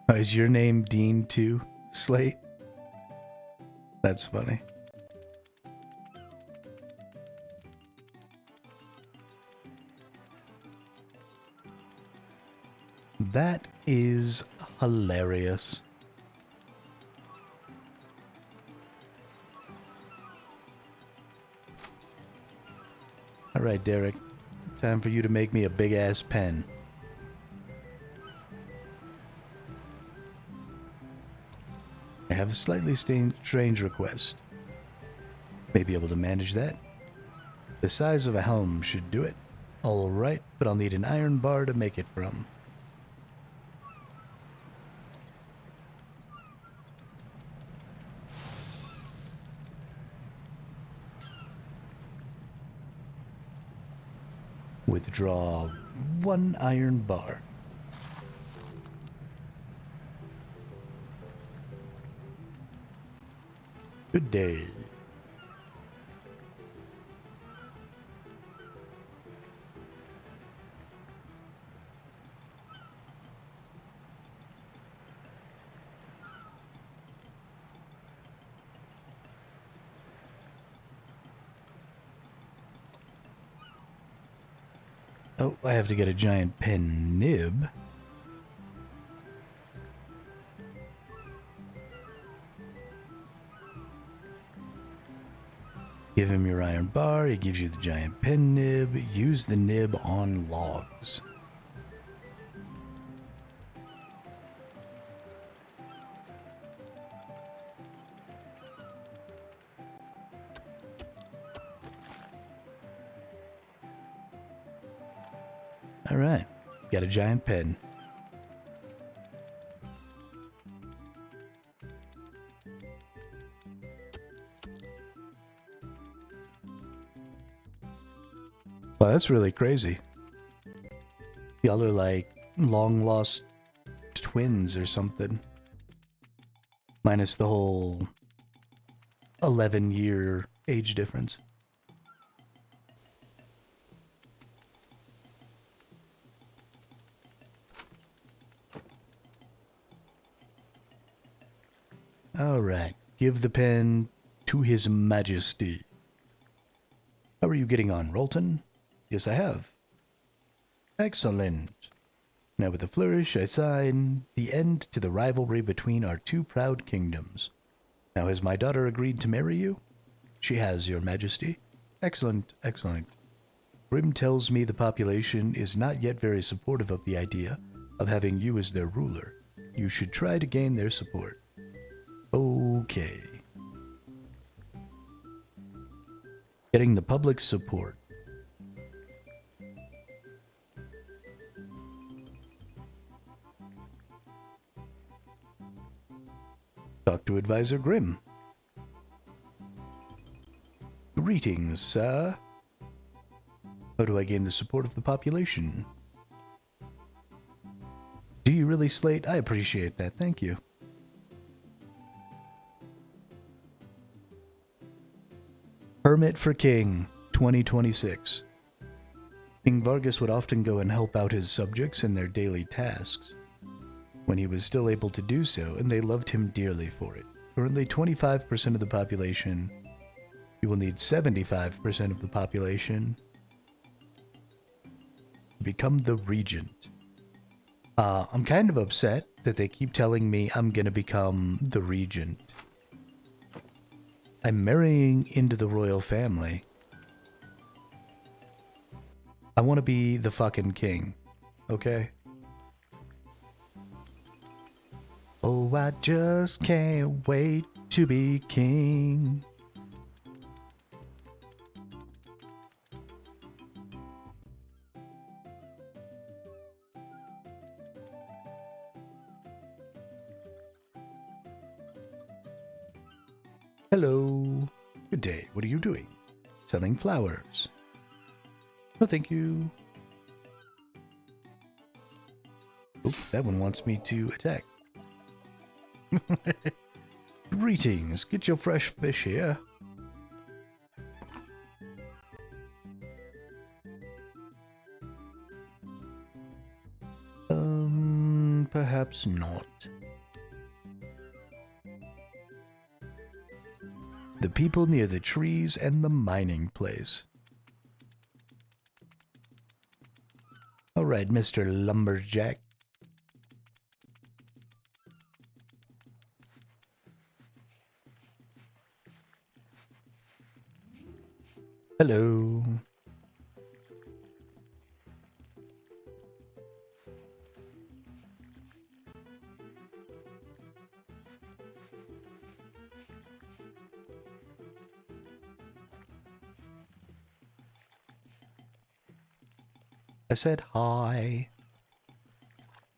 Is your name Dean too, Slate? That's funny. That is hilarious. All right, Derek. Time for you to make me a big-ass pen. I have a slightly strange request. May be able to manage that. The size of a helm should do it. All right, but I'll need an iron bar to make it from. Withdraw 1 iron bar. Good day. Oh, I have to get a giant pen nib. Give him your iron bar, he gives you the giant pen nib. Use the nib on logs. Alright, got a giant pen. Wow, that's really crazy. Y'all are like long lost twins or something. Minus the whole 11-year age difference. Alright, give the pen to His Majesty. How are you getting on, Rolton? Yes, I have. Excellent. Now with a flourish, I sign the end to the rivalry between our two proud kingdoms. Now has my daughter agreed to marry you? She has, your majesty. Excellent, excellent. Grim tells me the population is not yet very supportive of the idea of having you as their ruler. You should try to gain their support. Okay. Getting the public support. Talk to Advisor Grim. Greetings, sir. How do I gain the support of the population? Do you really, Slate? I appreciate that, thank you. Hermit for King, 2026. King Vargas would often go and help out his subjects in their daily tasks, when he was still able to do so, and they loved him dearly for it. Currently 25% of the population. You will need 75% of the population to become the regent. I'm kind of upset that they keep telling me I'm gonna become the regent. I'm marrying into the royal family. I want to be the fucking king, okay? Oh, I just can't wait to be king. Hello. Good day. What are you doing? Selling flowers. No, thank you. Oh, that one wants me to attack. Greetings. Get your fresh fish here. Perhaps not. The people near the trees and the mining place. All right, Mr. Lumberjack. Hello. I said hi.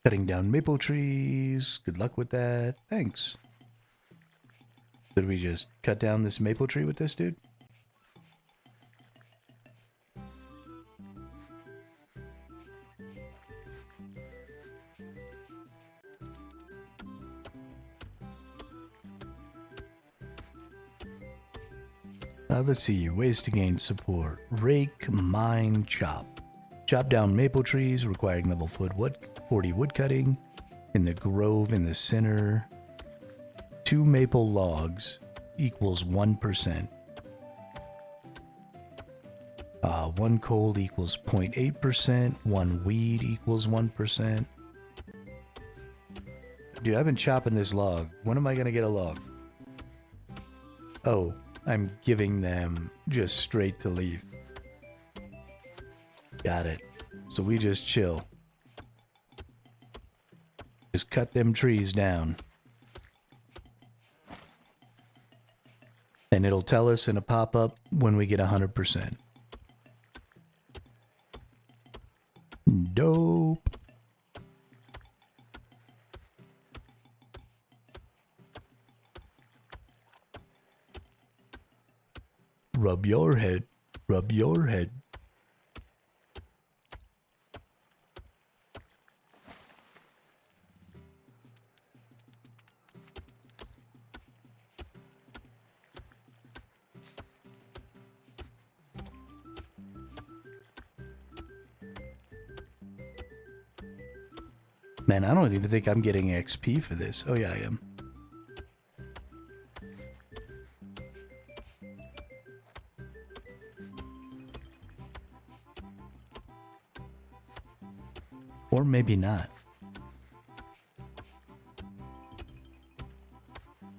Cutting down maple trees. Good luck with that. Thanks. Did we just cut down this maple tree with this dude? Let's see. Ways to gain support. Rake, mine, chop. Chop down maple trees requiring level 40 wood cutting. In the grove in the center. 2 maple logs equals 1%. 1 coal equals 0.8%. 1 weed equals 1%. Dude, I've been chopping this log. When am I gonna get a log? Oh, I'm giving them just straight to leave. Got it. So we just chill. Just cut them trees down. And it'll tell us in a pop-up when we get 100%. Dope. Rub your head. Rub your head. Man, I don't even think I'm getting XP for this. Oh yeah, I am. Or maybe not.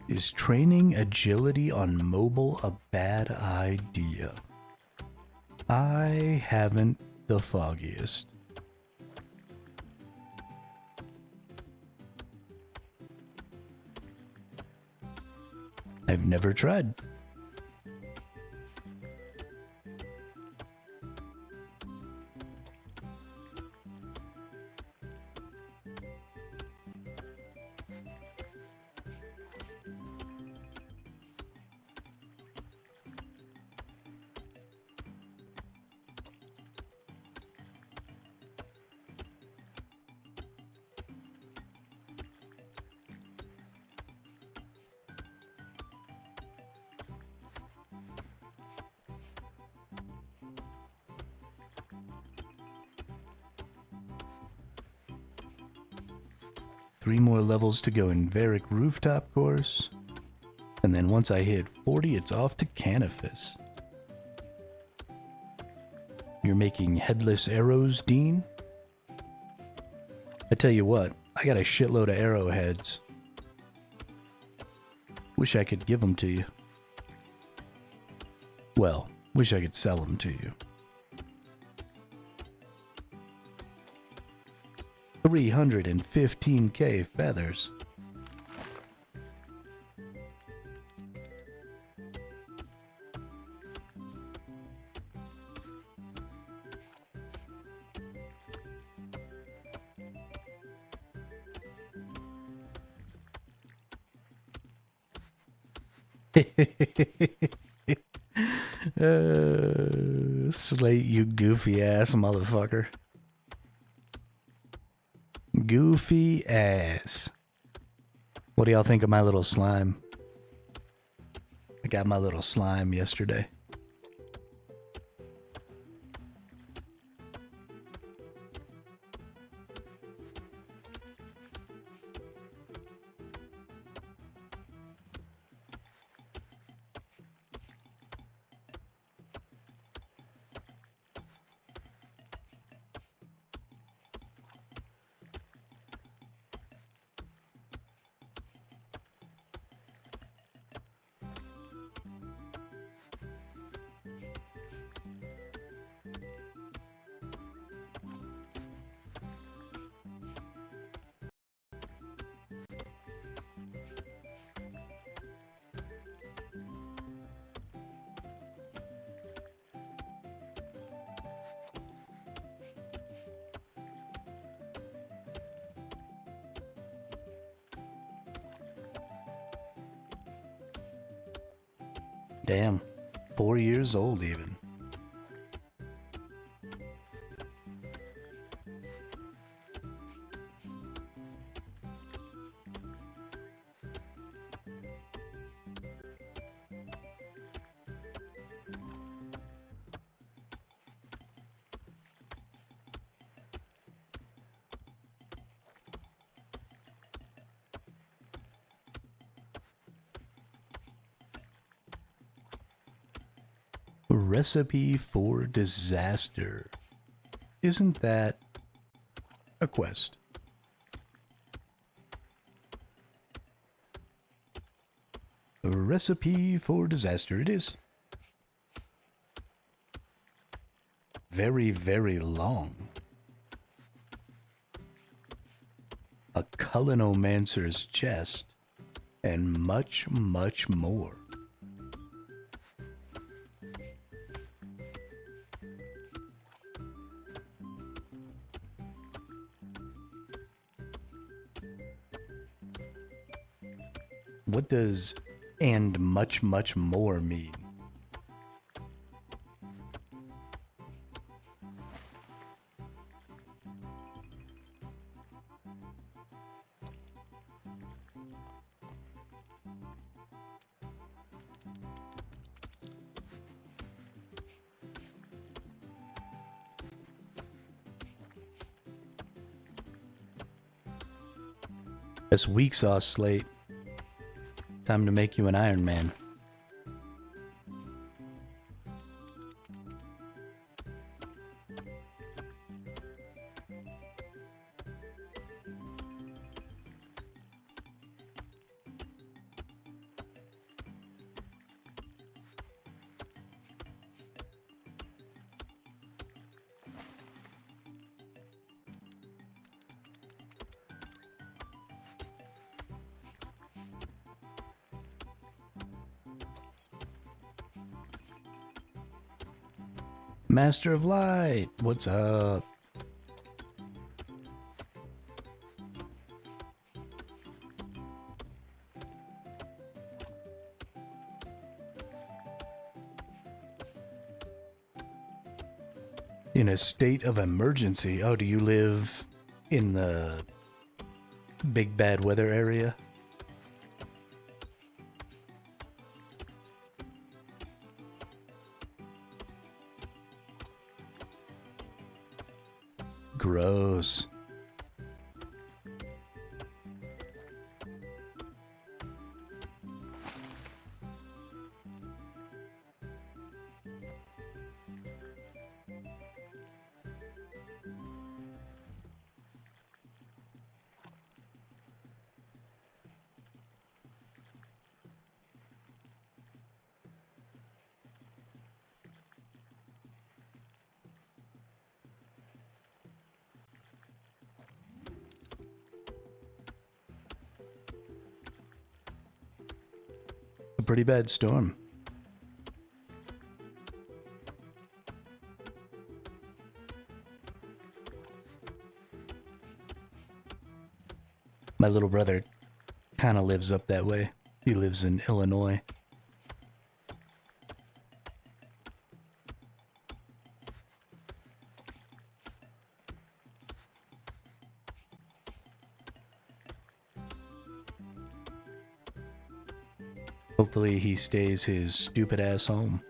Is training agility on mobile a bad idea? I haven't the foggiest. I've never tried. Three more levels to go in Varric Rooftop Course. And then once I hit 40, it's off to Canifis. You're making headless arrows, Dean? I tell you what, I got a shitload of arrowheads. Wish I could give them to you. Well, wish I could sell them to you. 315k feathers. Slate, you goofy ass motherfucker. Goofy ass. What do y'all think of my little slime? I got my little slime yesterday. Damn, 4 years old even. Recipe for disaster. Isn't that a quest? A recipe for disaster it is. Very, very long. A culinomancer's chest, and much, much more. What does "and much, much more" mean? That's weak sauce, Slate. Time to make you an Ironman. Master of Light, what's up? In a state of emergency. Oh, do you live in the big bad weather area? Gross. A pretty bad storm. My little brother kind of lives up that way. He lives in Illinois. Hopefully he stays his stupid ass home.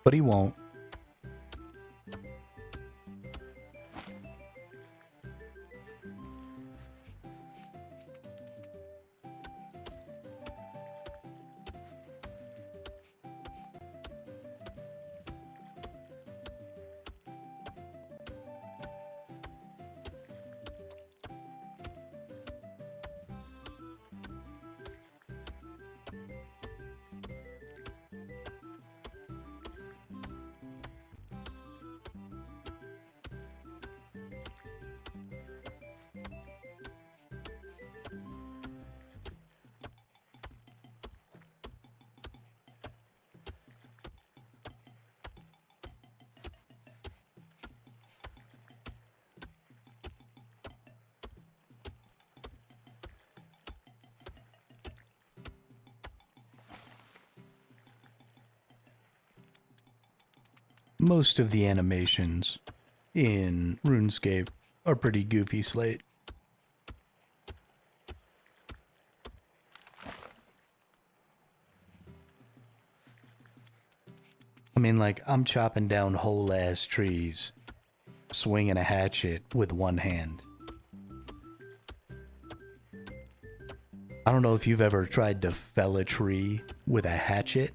But he won't. Most of the animations in RuneScape are pretty goofy slate. I mean, like, I'm chopping down whole ass trees, swinging a hatchet with one hand. I don't know if you've ever tried to fell a tree with a hatchet.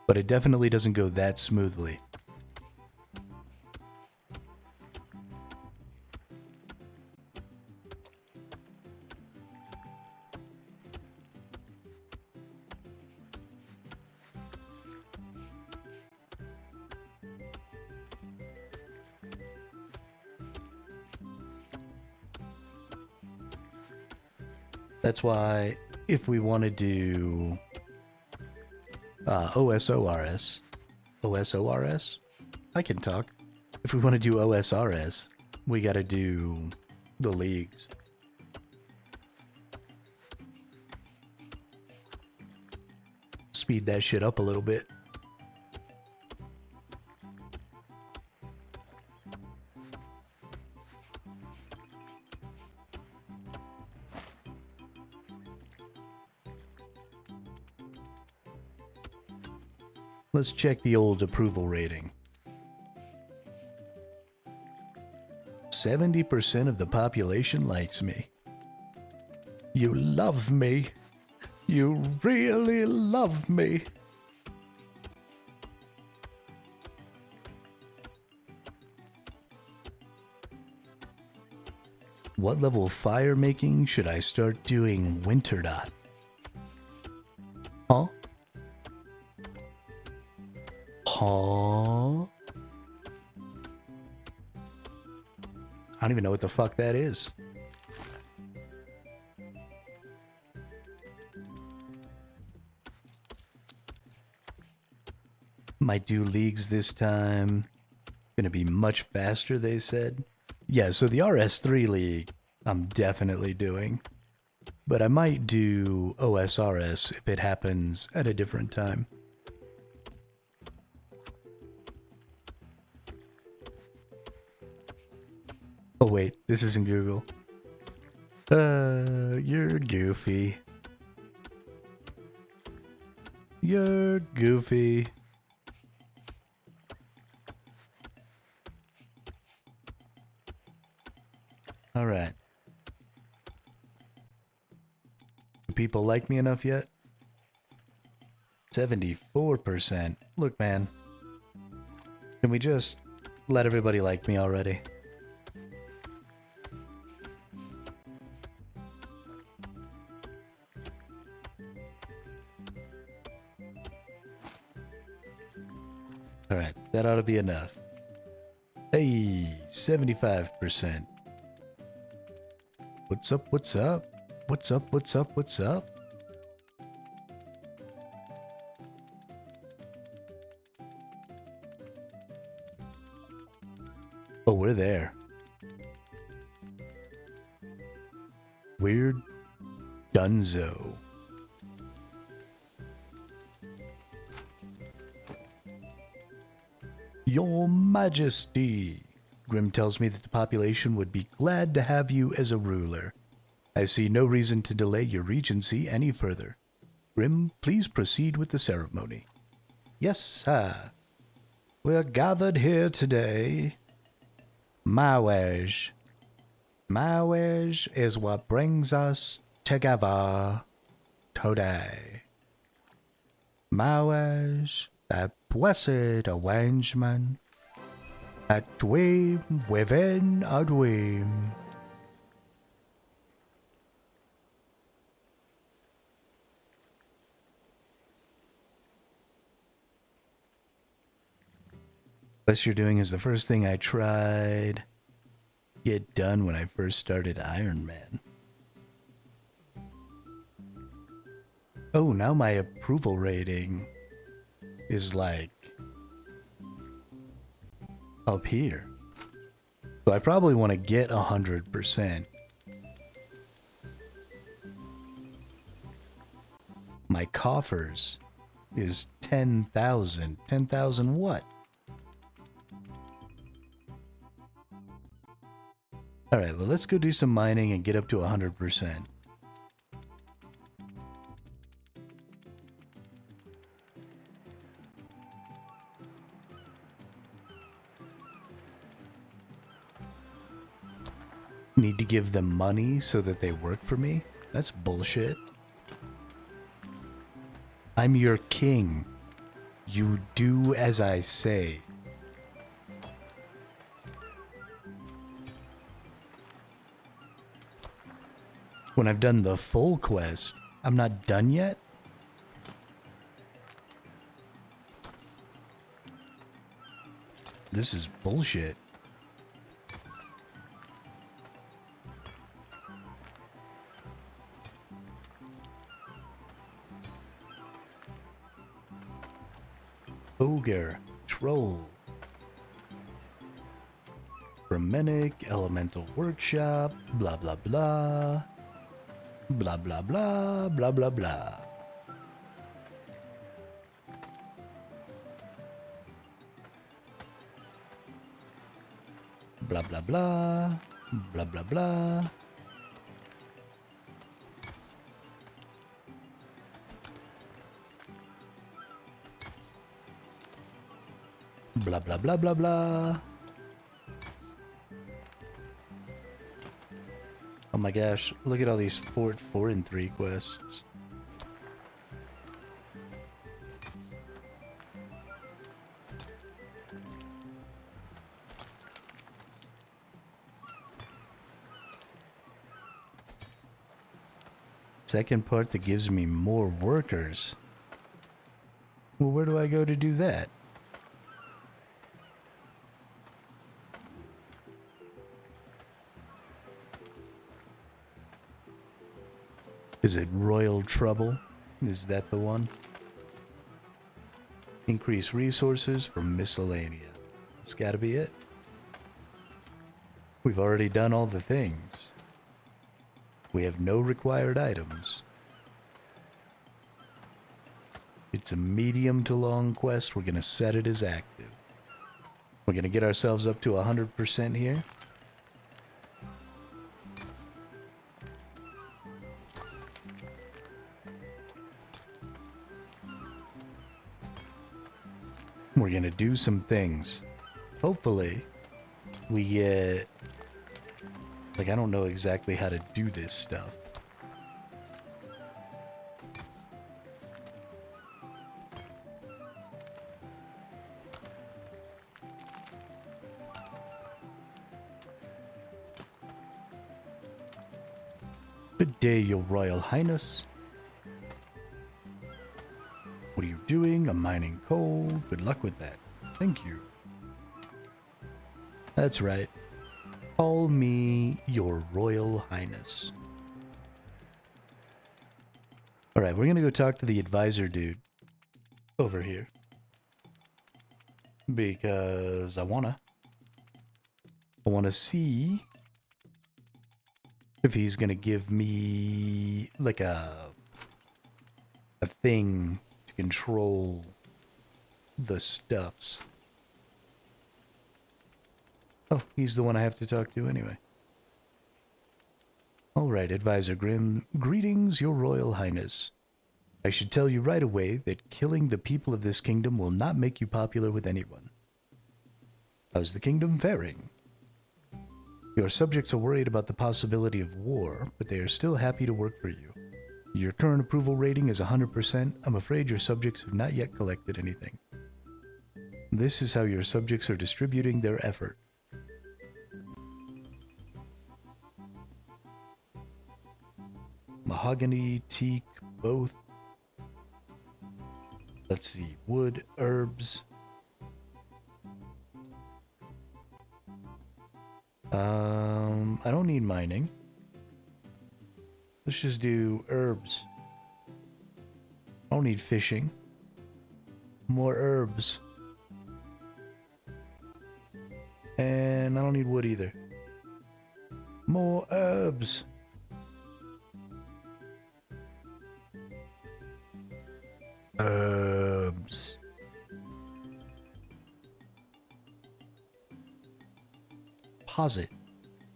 But it definitely doesn't go that smoothly. That's why if we want to do OSORS, I can talk. If we want to do OSRS, we got to do the leagues. Speed that shit up a little bit. Let's check the old approval rating. 70% of the population likes me. You love me. You really love me. What level of fire making should I start doing winter dot? Huh? Huh? I don't even know what the fuck that is. Might do leagues this time. Gonna be much faster, they said. Yeah, so the RS3 league, I'm definitely doing. But I might do OSRS if it happens at a different time. Oh wait, this isn't Google. You're goofy. You're goofy. Alright. Do people like me enough yet? 74%. Look, man. Can we just let everybody like me already? Alright, that ought to be enough. Hey, 75%. What's up, what's up? What's up, what's up, what's up? Oh, we're there. We're Dunzo. Your Majesty. Grim tells me that the population would be glad to have you as a ruler. I see no reason to delay your regency any further. Grim, please proceed with the ceremony. Yes, sir. We're gathered here today. Marriage. Marriage is what brings us together today. Marriage, that blessed arrangement, a dream within a dream. What you're doing is the first thing I tried to get done when I first started Ironman. Oh, now my approval rating is like up here. So I probably want to get 100%. My coffers is 10,000. 10,000 what? Alright, well let's go do some mining and get up to 100%. Need to give them money so that they work for me? That's bullshit. I'm your king. You do as I say. When I've done the full quest, I'm not done yet? This is bullshit. Ogre, Troll, Brahminic, Elemental Workshop, blah blah blah, blah blah blah, blah blah blah. Blah blah blah, blah blah blah. Blah blah blah blah blah. Oh my gosh, look at all these 4 and 3 quests. Second part that gives me more workers. Well, where do I go to do that? Is it Royal Trouble? Is that the one? Increase resources from miscellanea. That's gotta be it. We've already done all the things. We have no required items. It's a medium to long quest. We're gonna set it as active. We're gonna get ourselves up to 100% here. We're gonna do some things. Hopefully, we get... Like, I don't know exactly how to do this stuff. Good day, Your Royal Highness. What are you doing? I'm mining coal. Good luck with that. Thank you. That's right. Call me Your Royal Highness. Alright, we're gonna go talk to the advisor dude over here. Because I wanna see if he's gonna give me like a thing to control the stuffs. Oh, he's the one I have to talk to anyway. Alright, Advisor Grimm. Greetings, Your Royal Highness. I should tell you right away that killing the people of this kingdom will not make you popular with anyone. How's the kingdom faring? Your subjects are worried about the possibility of war, but they are still happy to work for you. Your current approval rating is 100%. I'm afraid your subjects have not yet collected anything. This is how your subjects are distributing their effort. Mahogany, teak, both. Let's see, wood, herbs. I don't need mining. Let's just do herbs. I don't need fishing. More herbs. And I don't need wood either. More herbs. Herbs. Deposit.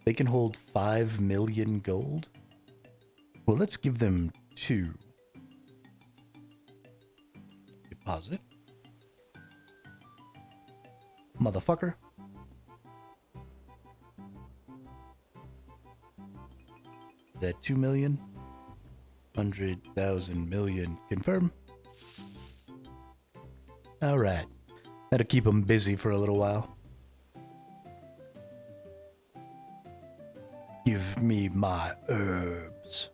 They can hold 5 million gold? Well, let's give them 2. Deposit. Motherfucker. Is that 2 million? 100,000 million. Confirm. Alright. That'll keep them busy for a little while. Give me my herbs.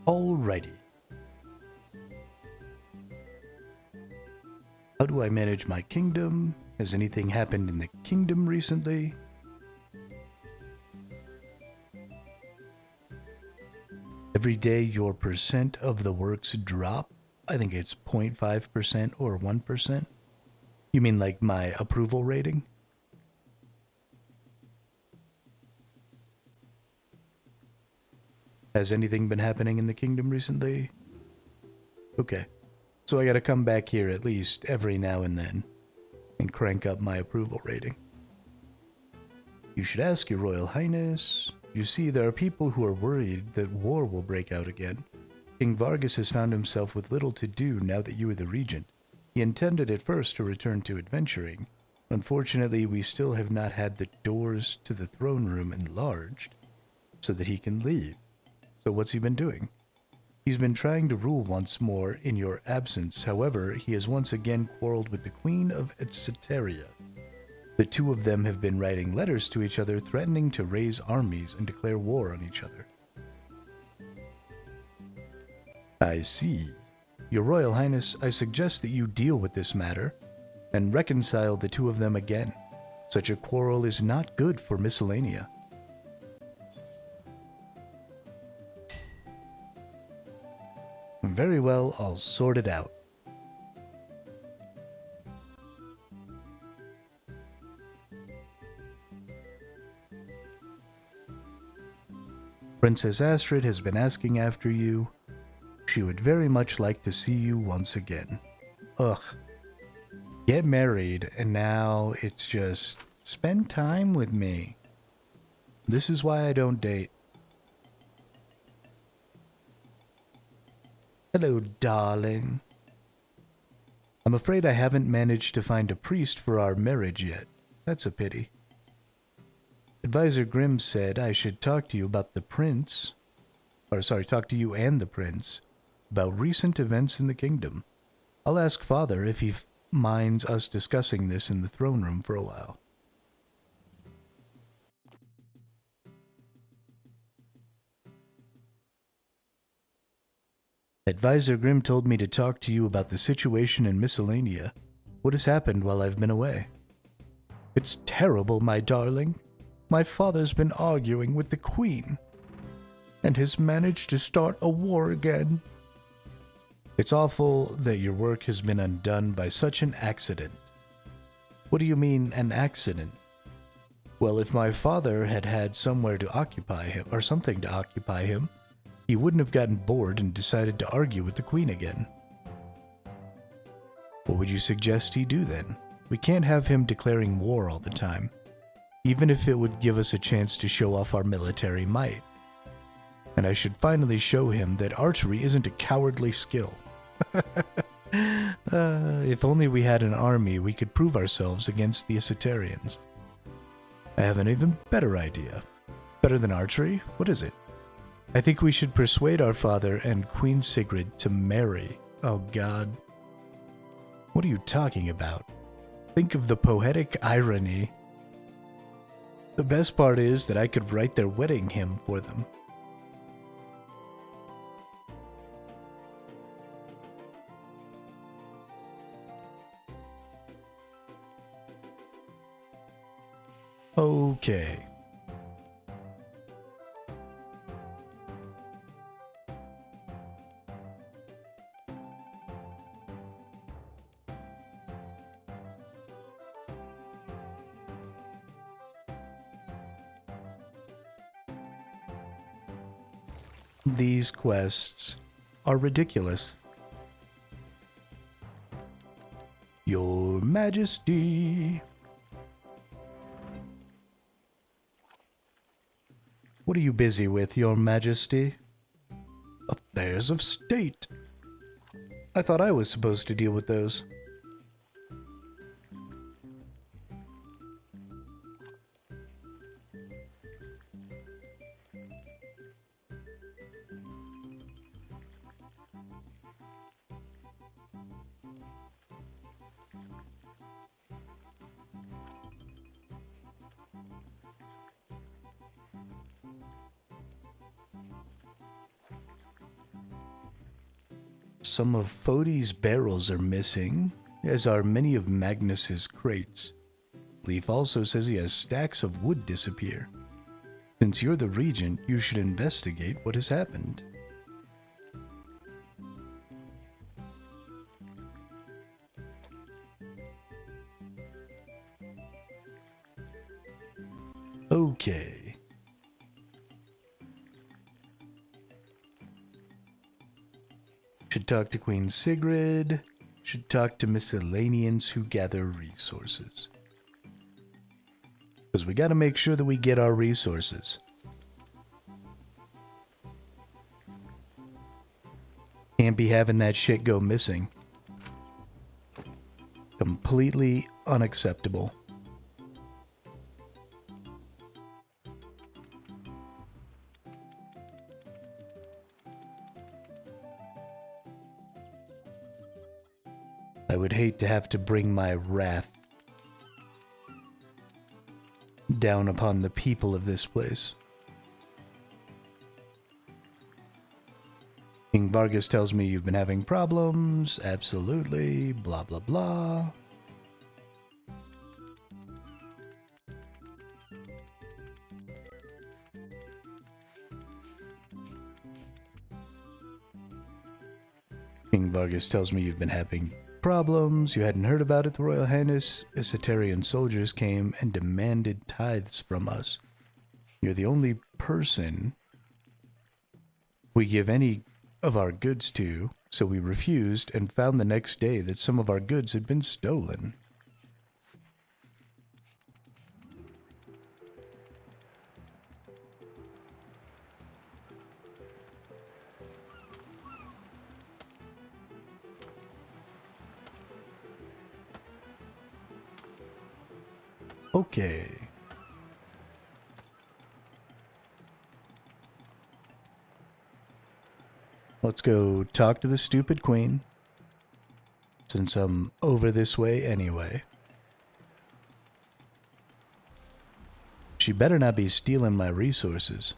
Alrighty. How do I manage my kingdom? Has anything happened in the kingdom recently? Every day your percent of the works drop. I think it's 0.5% or 1%. You mean like my approval rating? Has anything been happening in the kingdom recently? Okay. So I gotta come back here at least every now and then and crank up my approval rating. You should ask Your Royal Highness. You see, there are people who are worried that war will break out again. King Vargas has found himself with little to do now that you are the regent. He intended at first to return to adventuring. Unfortunately, we still have not had the doors to the throne room enlarged so that he can leave. So what's he been doing? He's been trying to rule once more in your absence. However, he has once again quarreled with the Queen of Etceteria. The two of them have been writing letters to each other threatening to raise armies and declare war on each other. I see. Your Royal Highness, I suggest that you deal with this matter and reconcile the two of them again. Such a quarrel is not good for Miscellanea. Very well, I'll sort it out. Princess Astrid has been asking after you. She would very much like to see you once again. Ugh. Get married, and now it's just spend time with me. This is why I don't date. Hello, darling. I'm afraid I haven't managed to find a priest for our marriage yet. That's a pity. Advisor Grimm said I should talk to you about the prince. Talk to you and the prince about recent events in the kingdom. I'll ask Father if he minds us discussing this in the throne room for a while. Advisor Grimm told me to talk to you about the situation in Miscellanea. What has happened while I've been away? It's terrible, my darling. My father's been arguing with the Queen and has managed to start a war again. It's awful that your work has been undone by such an accident. What do you mean, an accident? Well, if my father had had somewhere to occupy him, or something to occupy him, he wouldn't have gotten bored and decided to argue with the Queen again. What would you suggest he do then? We can't have him declaring war all the time, even if it would give us a chance to show off our military might. And I should finally show him that archery isn't a cowardly skill. If only we had an army, we could prove ourselves against the Isitarians. I have an even better idea. Better than archery? What is it? I think we should persuade our father and Queen Sigrid to marry. Oh God. What are you talking about? Think of the poetic irony. The best part is that I could write their wedding hymn for them. Okay. These quests are ridiculous. Your Majesty. What are you busy with, Your Majesty? Affairs of state. I thought I was supposed to deal with those. Some of Fodi's barrels are missing, as are many of Magnus's crates. Leaf also says he has stacks of wood disappear. Since you're the regent, you should investigate what has happened. Okay. Should talk to Queen Sigrid. Should talk to Miscellaneans who gather resources. Because we gotta make sure that we get our resources. Can't be having that shit go missing. Completely unacceptable. I would hate to have to bring my wrath down upon the people of this place. King Vargas tells me you've been having problems. Absolutely. Blah, blah, blah. King Vargas tells me you've been having problems. You hadn't heard about it, the Royal Highness. Esoterian soldiers came and demanded tithes from us. You're the only person we give any of our goods to, so we refused and found the next day that some of our goods had been stolen. Okay. Let's go talk to the stupid queen, since I'm over this way anyway. She better not be stealing my resources.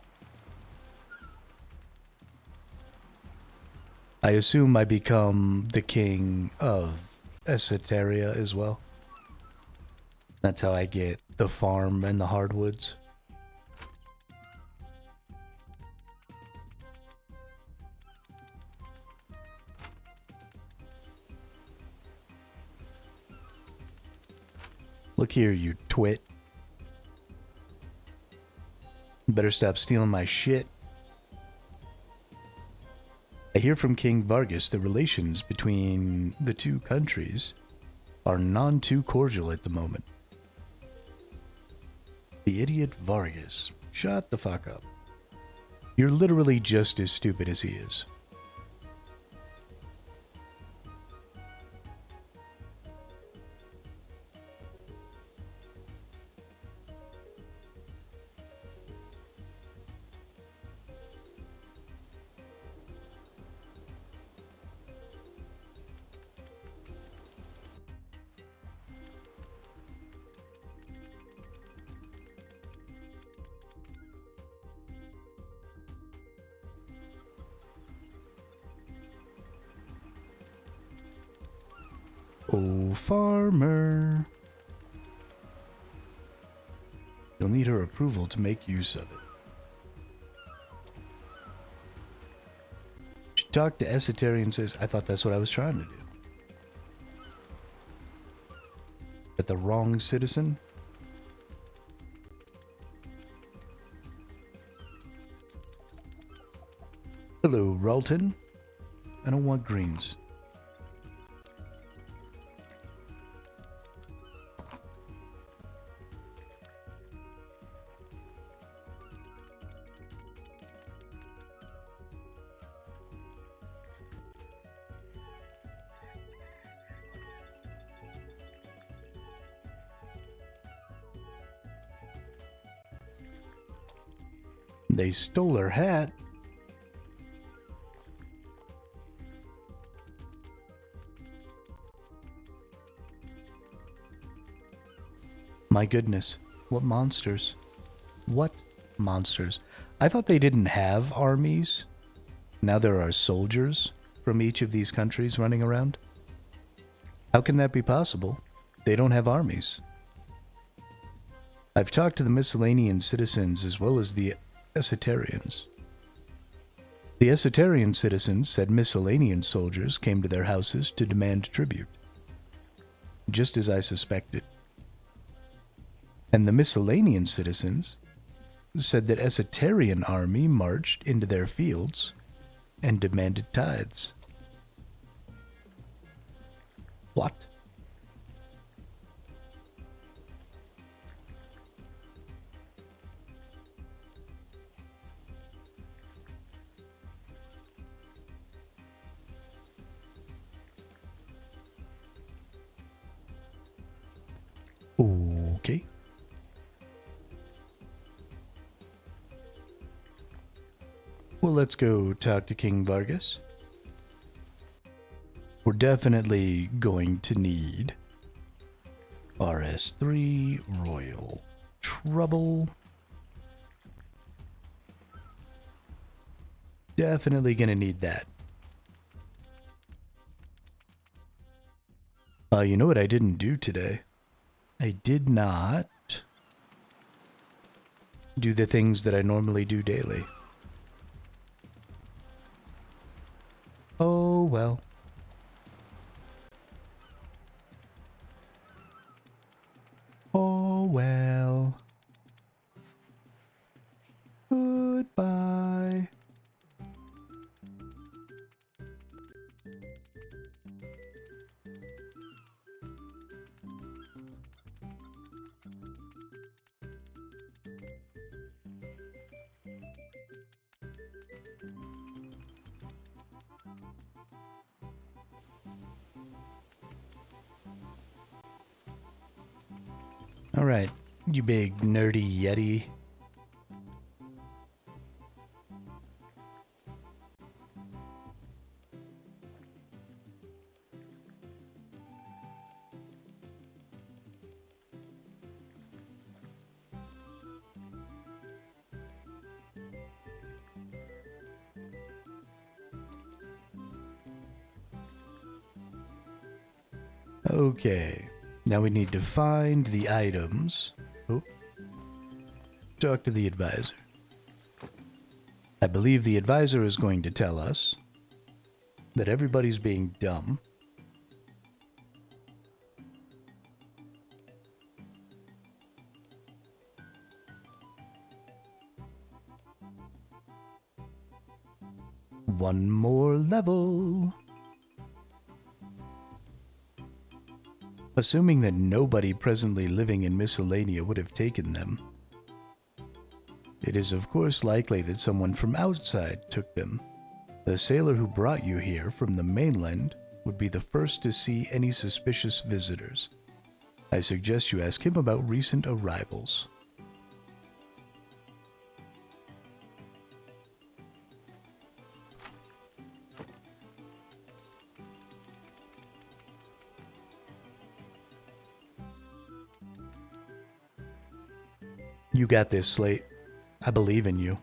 I assume I become the king of Esoteria as well. That's how I get the farm and the hardwoods. Look here, you twit. You better stop stealing my shit. I hear from King Vargas the relations between the two countries are none too cordial at the moment. The idiot Vargas. Shut the fuck up. You're literally just as stupid as he is. Oh, farmer. You'll need her approval to make use of it. She talked to Esoterian and says, I thought that's what I was trying to do. But the wrong citizen? Hello, Ralton. I don't want greens. They stole her hat. My goodness, what monsters. What monsters. I thought they didn't have armies. Now there are soldiers from each of these countries running around. How can that be possible? They don't have armies. I've talked to the miscellaneous citizens as well as the Esoterians. The Esoterian citizens said miscellaneous soldiers came to their houses to demand tribute, just as I suspected. And the miscellaneous citizens said that Esoterian army marched into their fields and demanded tithes. What? Okay. Well, let's go talk to King Vargas. We're definitely going to need RS3 Royal trouble. Definitely gonna need that. You know what I didn't do today? I did not do the things that I normally do daily. Oh, well. Oh, well. Goodbye. All right, you big nerdy yeti. Okay, now we need to find the items. Oh, talk to the advisor. I believe the advisor is going to tell us that everybody's being dumb. One more level. Assuming that nobody presently living in Miscellanea would have taken them, it is of course likely that someone from outside took them. The sailor who brought you here from the mainland would be the first to see any suspicious visitors. I suggest you ask him about recent arrivals. You got this, Slate. I believe in you.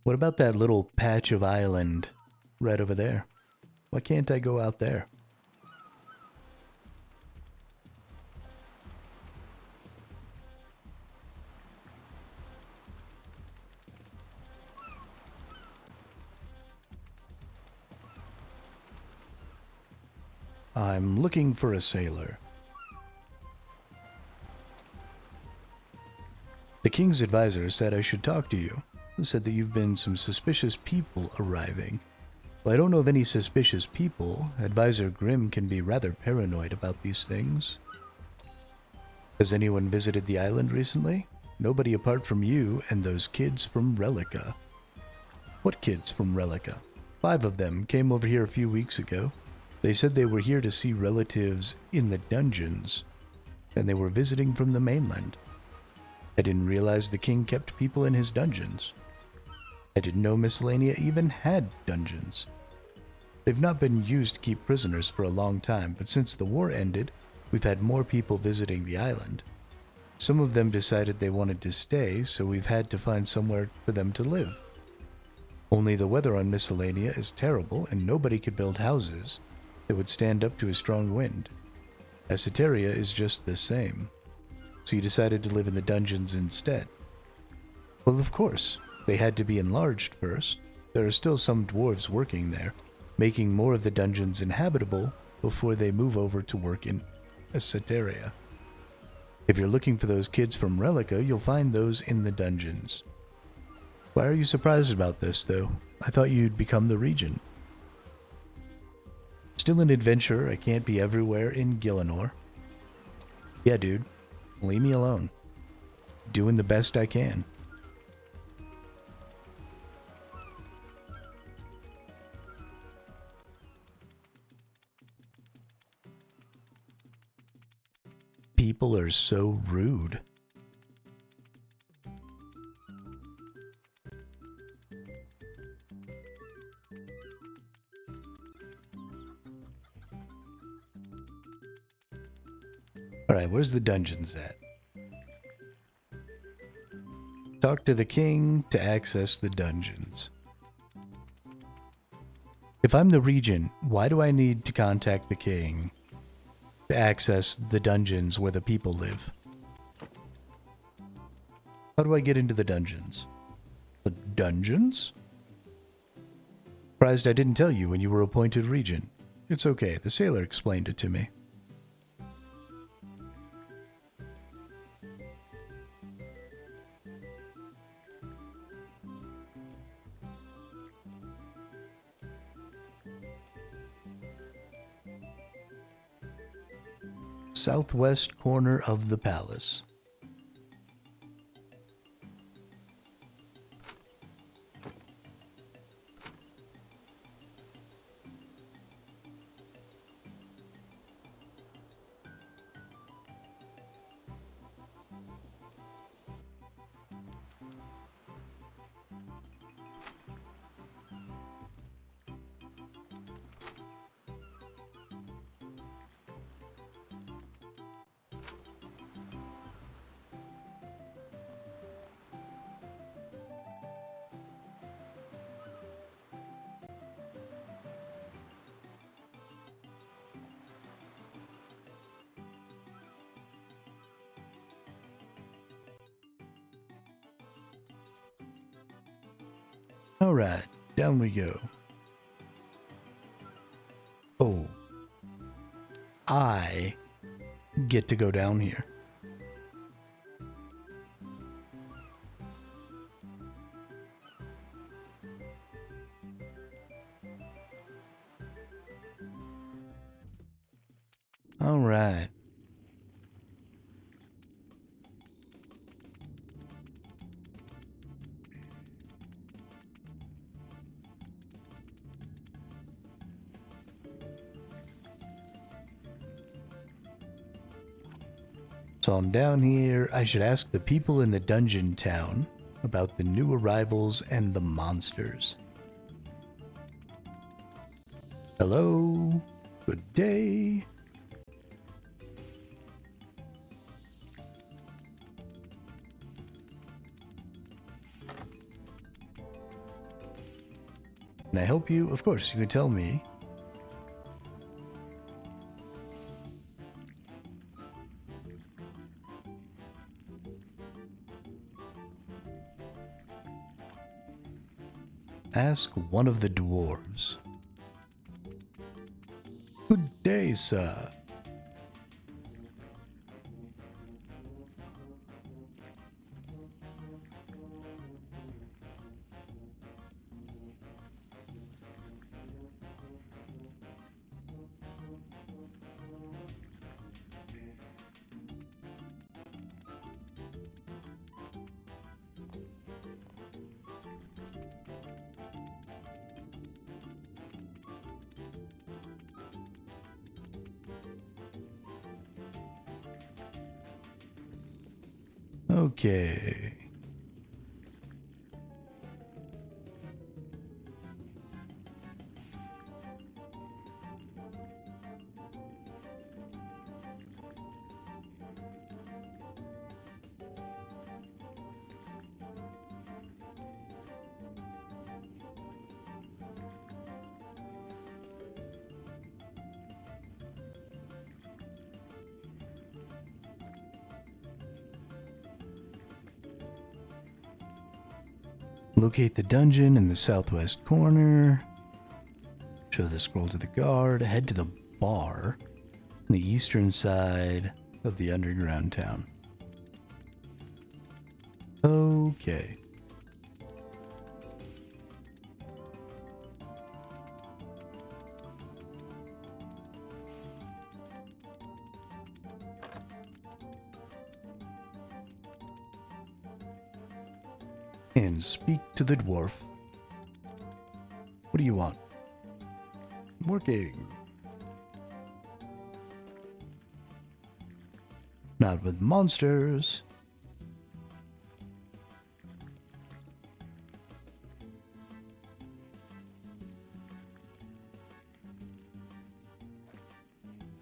What about that little patch of island right over there? Why can't I go out there? I'm looking for a sailor. The king's advisor said I should talk to you. He said that you've been some suspicious people arriving. Well, I don't know of any suspicious people. Advisor Grimm can be rather paranoid about these things. Has anyone visited the island recently? Nobody apart from you and those kids from Relica. What kids from Relica? 5 of them came over here a few weeks ago. They said they were here to see relatives in the dungeons, and they were visiting from the mainland. I didn't realize the king kept people in his dungeons. I didn't know Miscellanea even had dungeons. They've not been used to keep prisoners for a long time, but since the war ended, we've had more people visiting the island. Some of them decided they wanted to stay, so we've had to find somewhere for them to live. Only the weather on Miscellanea is terrible, and nobody could build houses that would stand up to a strong wind. Asceteria is just the same, so you decided to live in the dungeons instead. Well, of course, they had to be enlarged first. There are still some dwarves working there, making more of the dungeons inhabitable before they move over to work in Asceteria. If you're looking for those kids from Relica, you'll find those in the dungeons. Why are you surprised about this, though? I thought you'd become the regent. Still an adventurer, I can't be everywhere in Gielinor. Yeah, dude. Leave me alone. Doing the best I can. People are so rude. Alright, where's the dungeons at? Talk to the king to access the dungeons. If I'm the regent, why do I need to contact the king to access the dungeons where the people live? How do I get into the dungeons? The dungeons? Surprised I didn't tell you when you were appointed regent. It's okay, the sailor explained it to me. Southwest corner of the palace. Alright, down we go. Oh. I get to go down here. Alright. So I'm down here. I should ask the people in the dungeon town about the new arrivals and the monsters. Hello? Good day. Can I help you? Of course, you can tell me. Ask one of the dwarves. Good day, sir. Okay. Locate the dungeon in the southwest corner. Show the scroll to the guard. Head to the bar on the eastern side of the underground town. Okay. And speak to the dwarf. What do you want? Working. Not with monsters.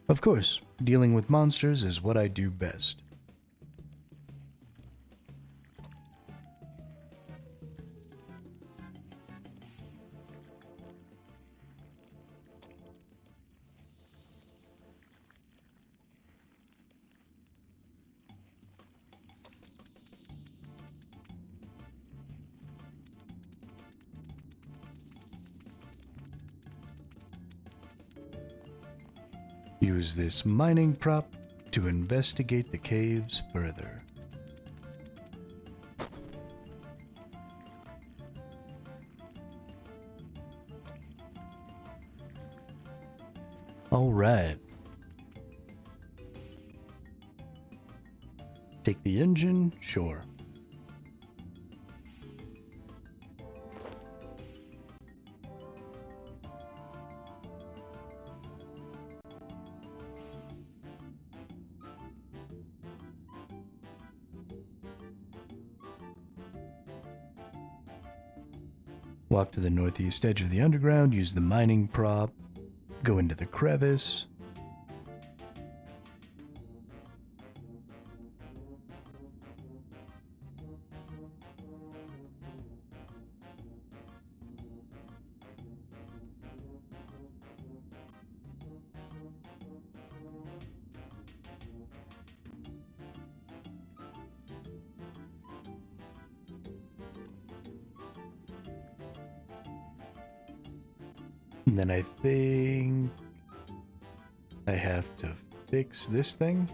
Of course, dealing with monsters is what I do best. Use this mining prop to investigate the caves further. All right. Take the engine, sure. Walk to the northeast edge of the underground, use the mining prop, go into the crevice. And then I think I have to fix this thing.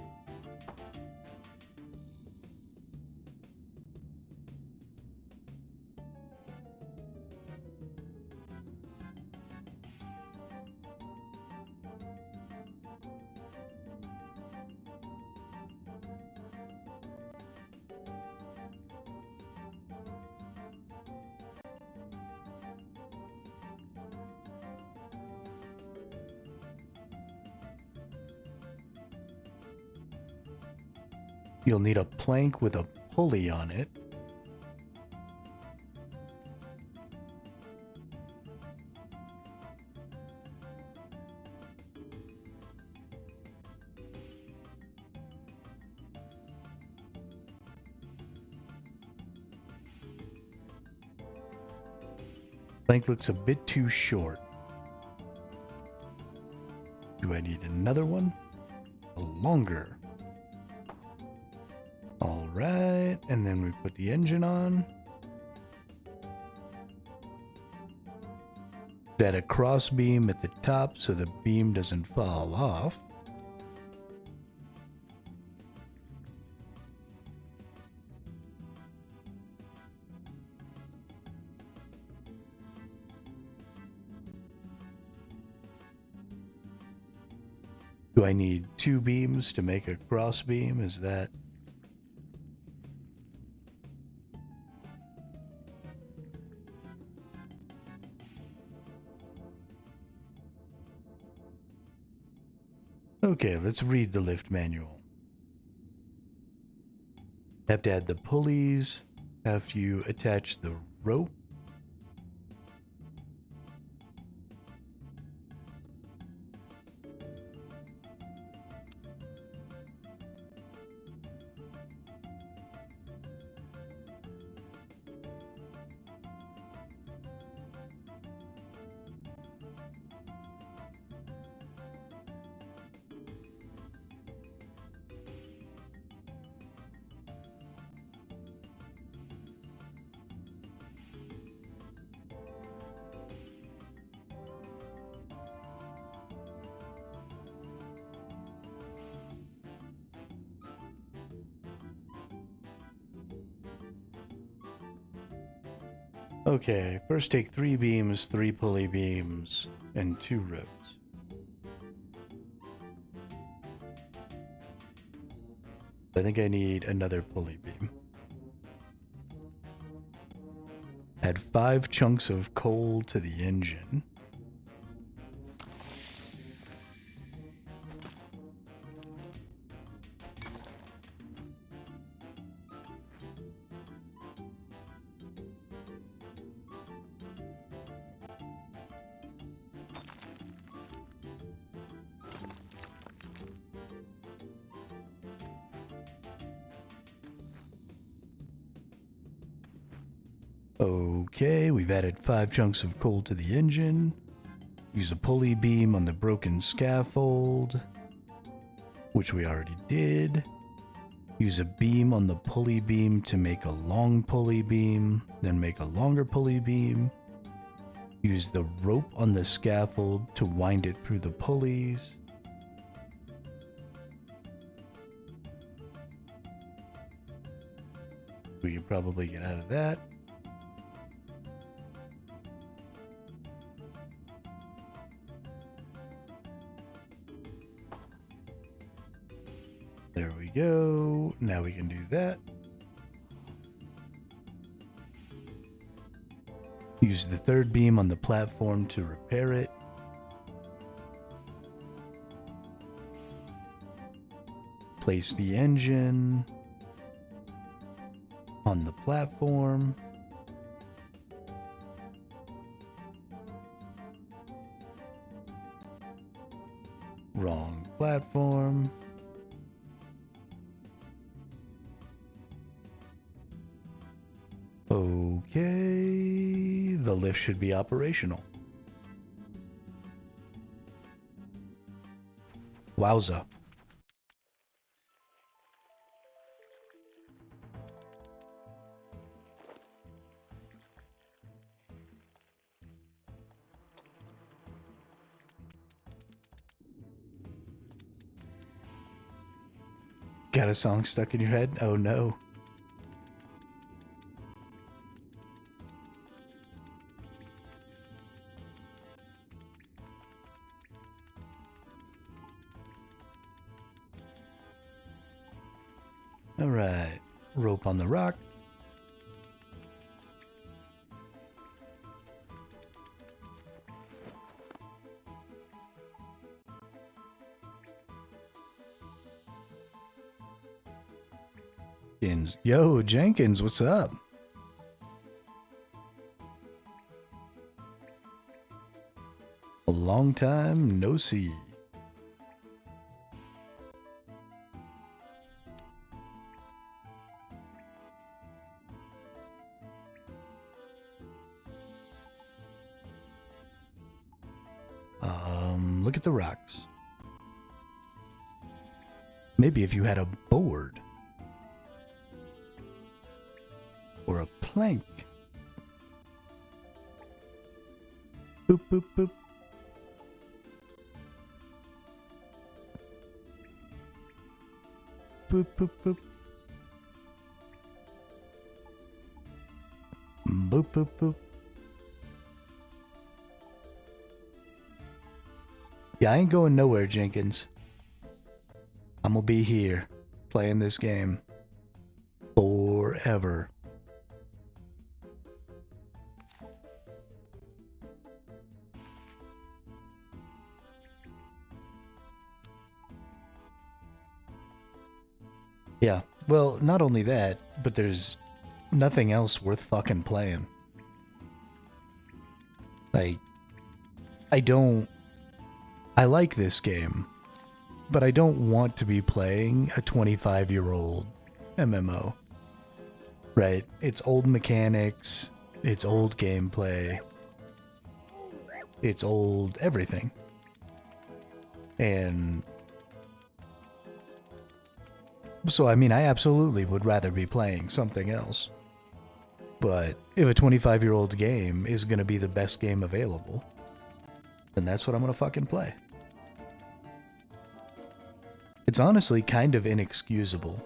You'll need a plank with a pulley on it. Plank looks a bit too short. Do I need another one? A longer. All right, and then we put the engine on. Add a cross beam at the top so the beam doesn't fall off. Do I need 2 beams to make a cross beam? Is that... Okay, let's read the lift manual. Have to add the pulleys. Have you attach the rope? Okay, first take 3 beams, 3 pulley beams, and 2 ropes. I think I need another pulley beam. Add 5 chunks of coal to the engine. Okay, we've added 5 chunks of coal to the engine. Use a pulley beam on the broken scaffold, which we already did. Use a beam on the pulley beam to make a long pulley beam, then make a longer pulley beam. Use the rope on the scaffold to wind it through the pulleys. We can probably get out of that. There we go. Now we can do that. Use the third beam on the platform to repair it. Place the engine on the platform. Wrong platform. Okay, the lift should be operational. Wowza. Got a song stuck in your head? Oh no. Alright, rope on the rock. Yo, Jenkins, what's up? A long time no see. Look at the rocks. Maybe if you had a board. Or a plank. Boop, boop, boop. Boop, boop, boop. Boop, boop, boop. Yeah, I ain't going nowhere, Jenkins. I'm gonna be here, playing this game. Forever. Yeah, well, not only that, but there's nothing else worth fucking playing. Like, I like this game, but I don't want to be playing a 25-year-old MMO. Right? It's old mechanics, it's old gameplay, it's old everything. And so, I mean, I absolutely would rather be playing something else. But if a 25-year-old game is going to be the best game available, then that's what I'm going to fucking play. It's honestly kind of inexcusable.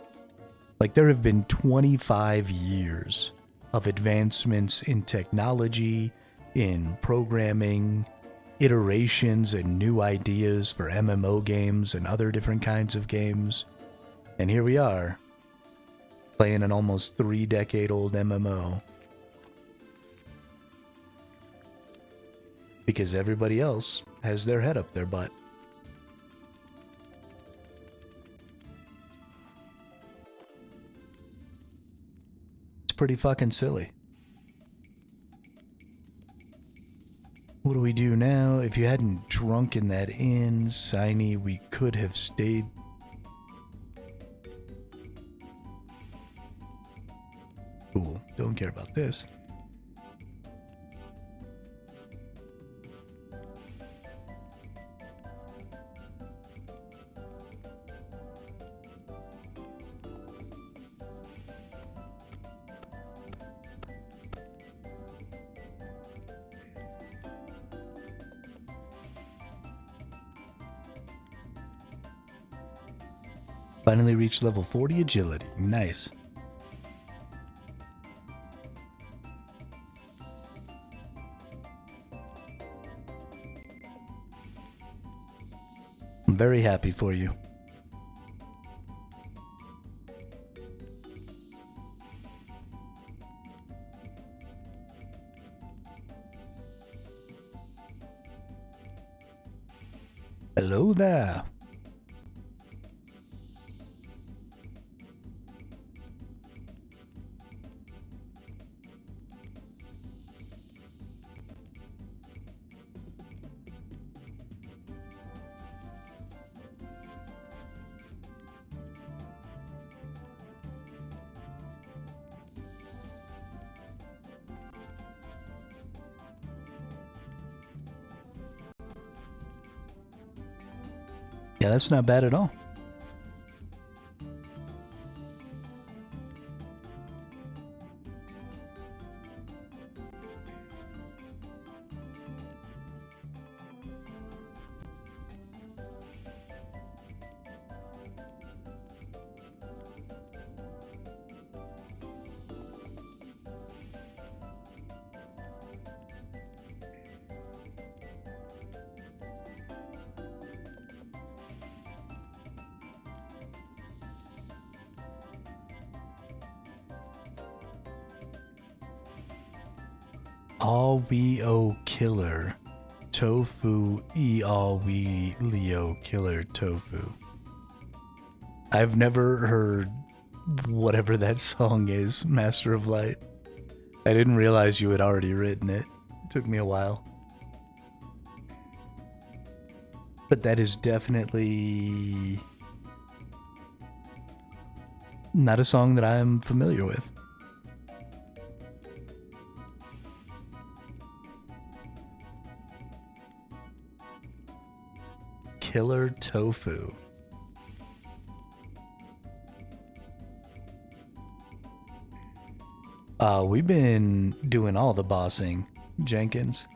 Like, there have been 25 years of advancements in technology, in programming, iterations and new ideas for MMO games and other different kinds of games. And here we are, playing an almost 3-decade-old MMO. Because everybody else has their head up their butt. It's pretty fucking silly. What do we do now? If you hadn't drunk in that inn, Signy, we could have stayed. Cool, don't care about this. Finally reached level 40 agility. Nice. I'm very happy for you. Hello there. Yeah, that's not bad at all. All we o killer tofu all we leo killer tofu. I've never heard whatever that song is, Master of Light. I didn't realize you had already written it. It took me a while. But that is definitely not a song that I'm familiar with. Killer Tofu. We've been doing all the bossing, Jenkins.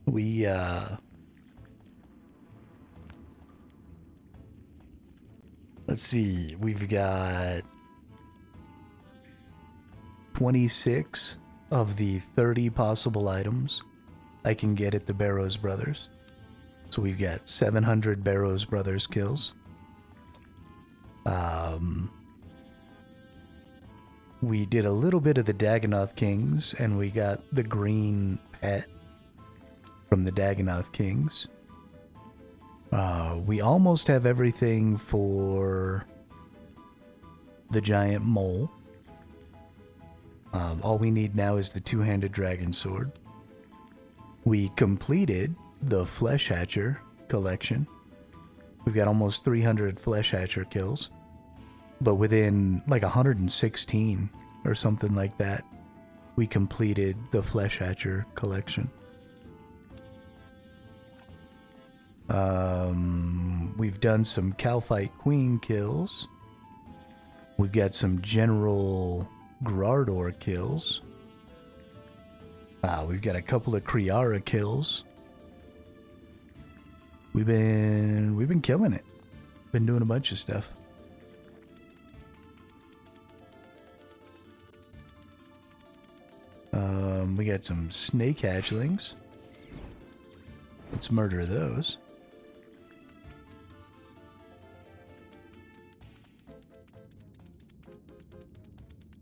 We, let's see, we've got 26 of the 30 possible items I can get at the Barrows Brothers. So we've got 700 Barrows Brothers kills. We did a little bit of the Dagonoth Kings, and we got the green pet from the Dagonoth Kings. We almost have everything for the giant mole. All we need now is the two-handed dragon sword. We completed the Flesh Hatcher collection. We've got almost 300 Flesh Hatcher kills. But within like 116 or something like that, we completed the Flesh Hatcher collection. We've done some Calphite Queen kills. We've got some General Grardor kills. We've got a couple of Kriara kills. We've been killing it. Been doing a bunch of stuff. We got some snake hatchlings. Let's murder those.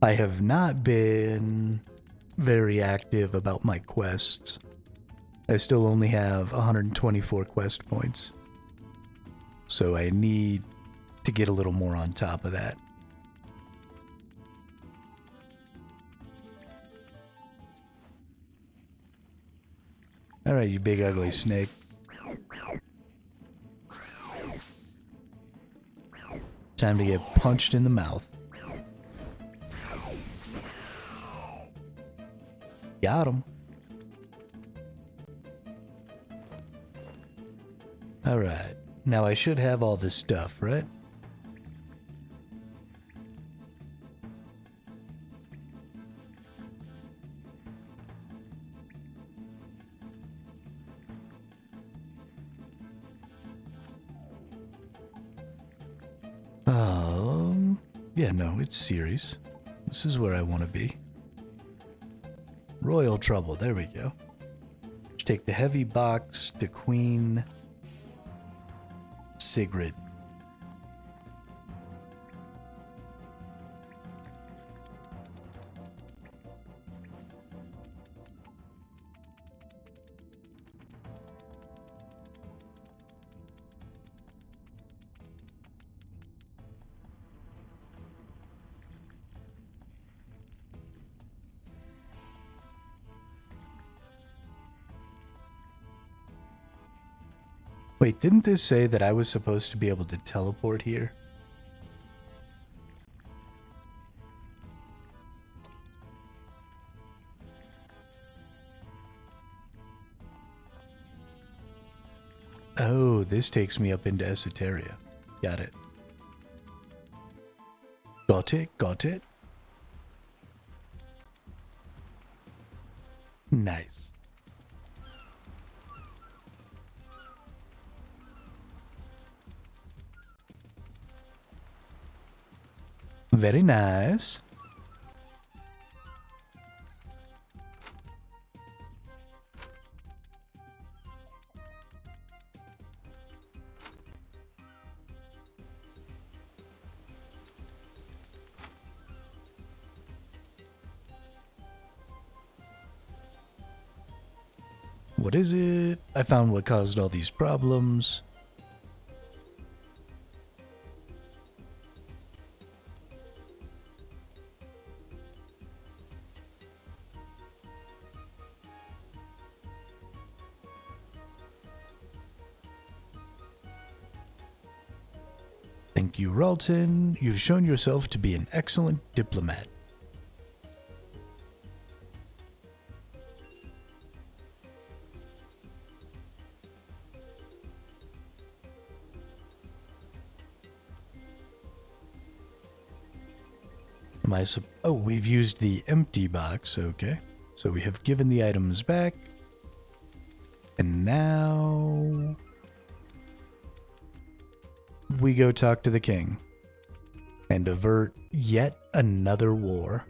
I have not been very active about my quests. I still only have 124 quest points. So I need to get a little more on top of that. Alright, you big ugly snake. Time to get punched in the mouth. Got him. Alright, now I should have all this stuff, right? Yeah, no, it's Ceres. This is where I want to be. Royal trouble, there we go. Take the heavy box to Queen Sigrid. Wait, didn't this say that I was supposed to be able to teleport here? Oh, this takes me up into Esoteria. Got it. Got it, got it. Nice. Very nice. What is it? I found what caused all these problems. Thank you, Ralton. You've shown yourself to be an excellent diplomat. Oh, we've used the empty box, okay. So we have given the items back. And now we go talk to the king and avert yet another war.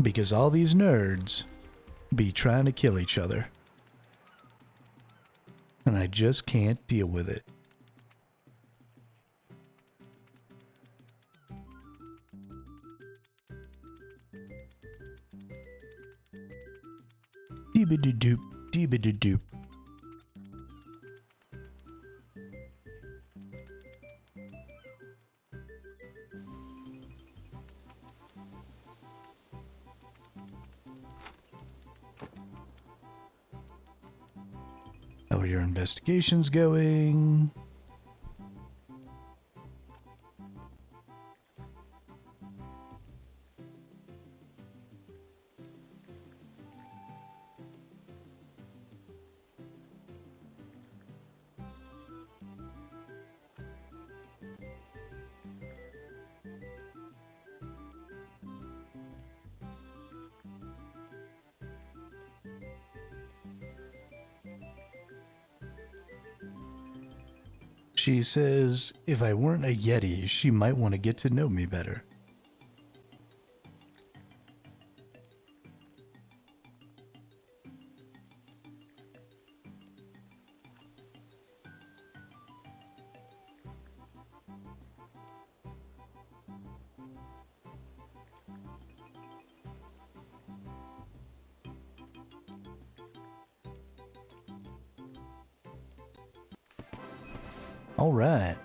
Because all these nerds be trying to kill each other. And I just can't deal with it. Dee-ba-dee-doop, dee-ba-dee-doop. How are your investigations going? She says if I weren't a Yeti, she might want to get to know me better. All right.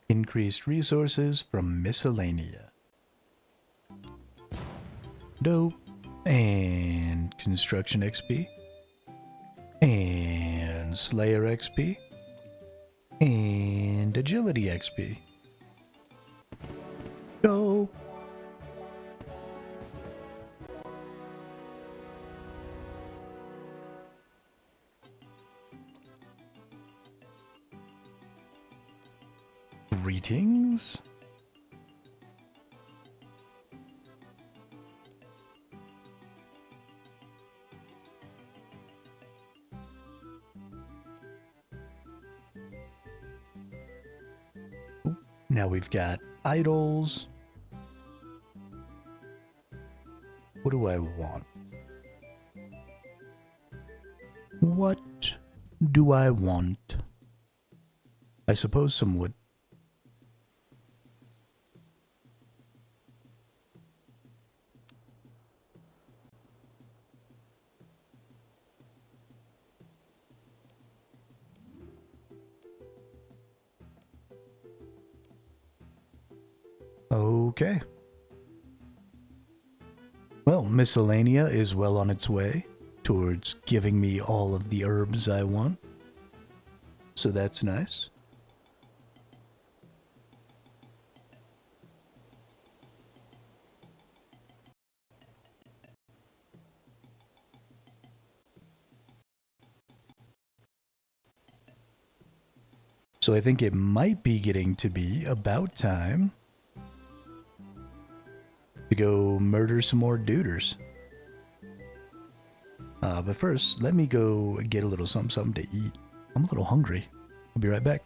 Increased resources from miscellanea. Dope. And construction XP. And Slayer XP. And agility XP. Dope. Greetings. Now we've got idols. What do I want? What do I want? I suppose some wood. Okay. Well, Miscellanea is well on its way towards giving me all of the herbs I want. So that's nice. So I think it might be getting to be about time to go murder some more duders. But first, let me go get a little something to eat. I'm a little hungry. I'll be right back.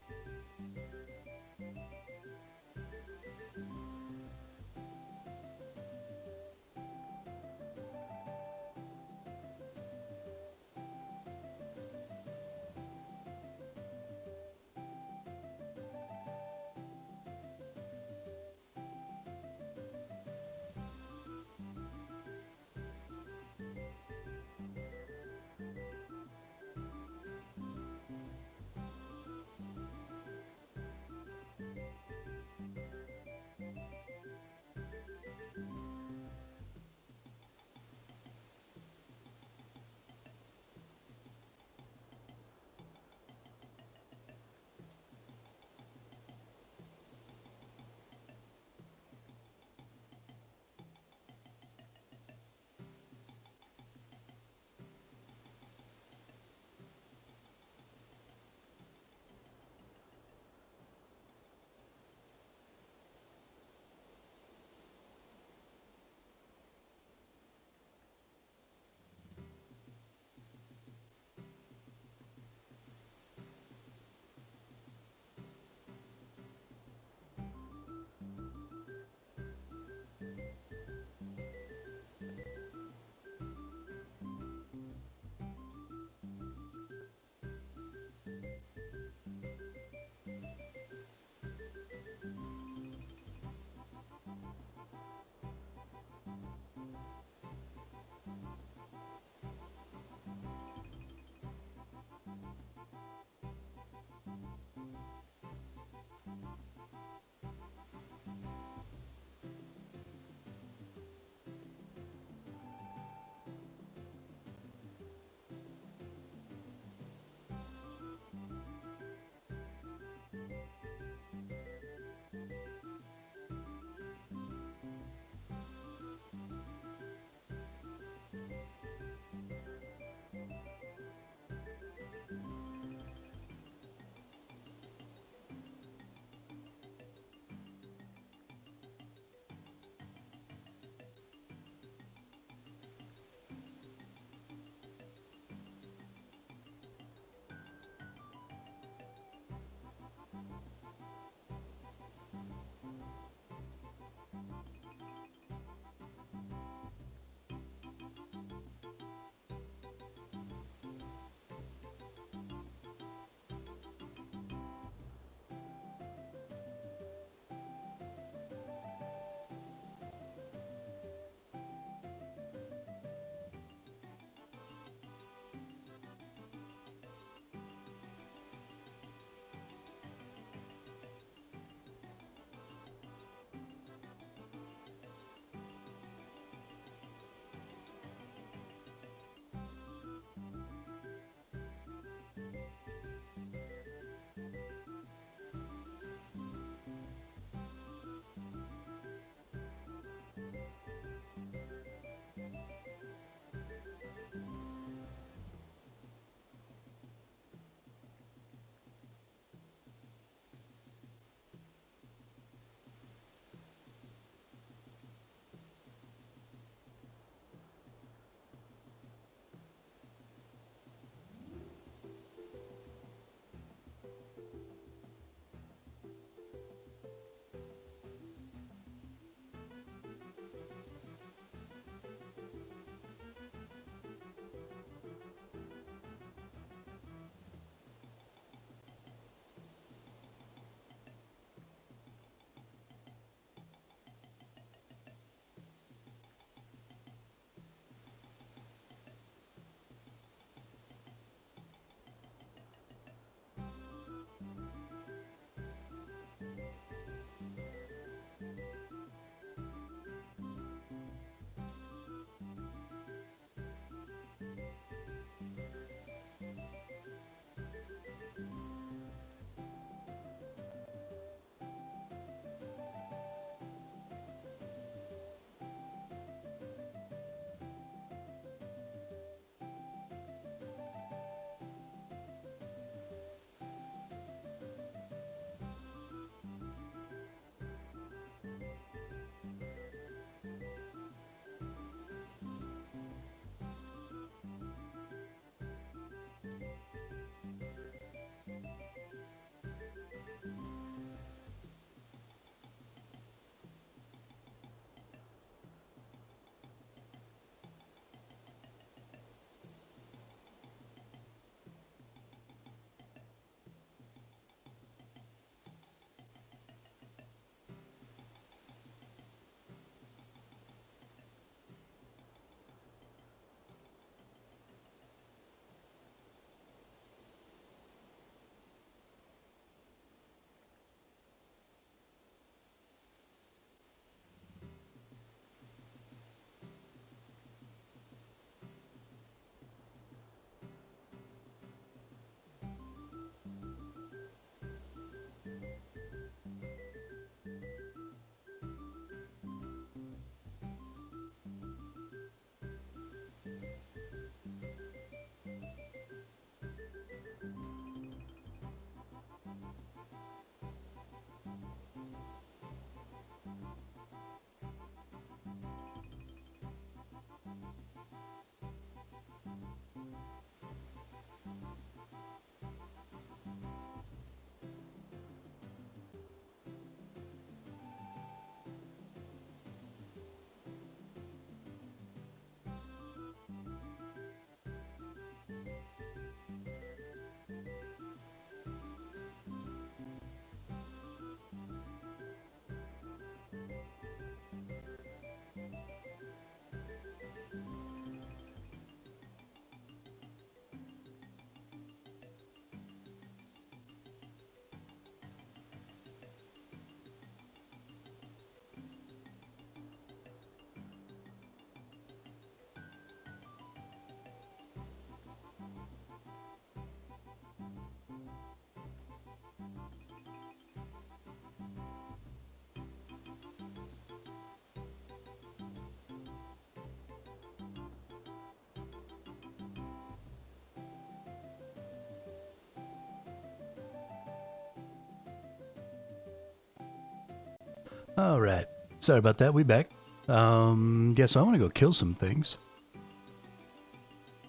Alright. Sorry about that, we back. Yeah, so I want to go kill some things.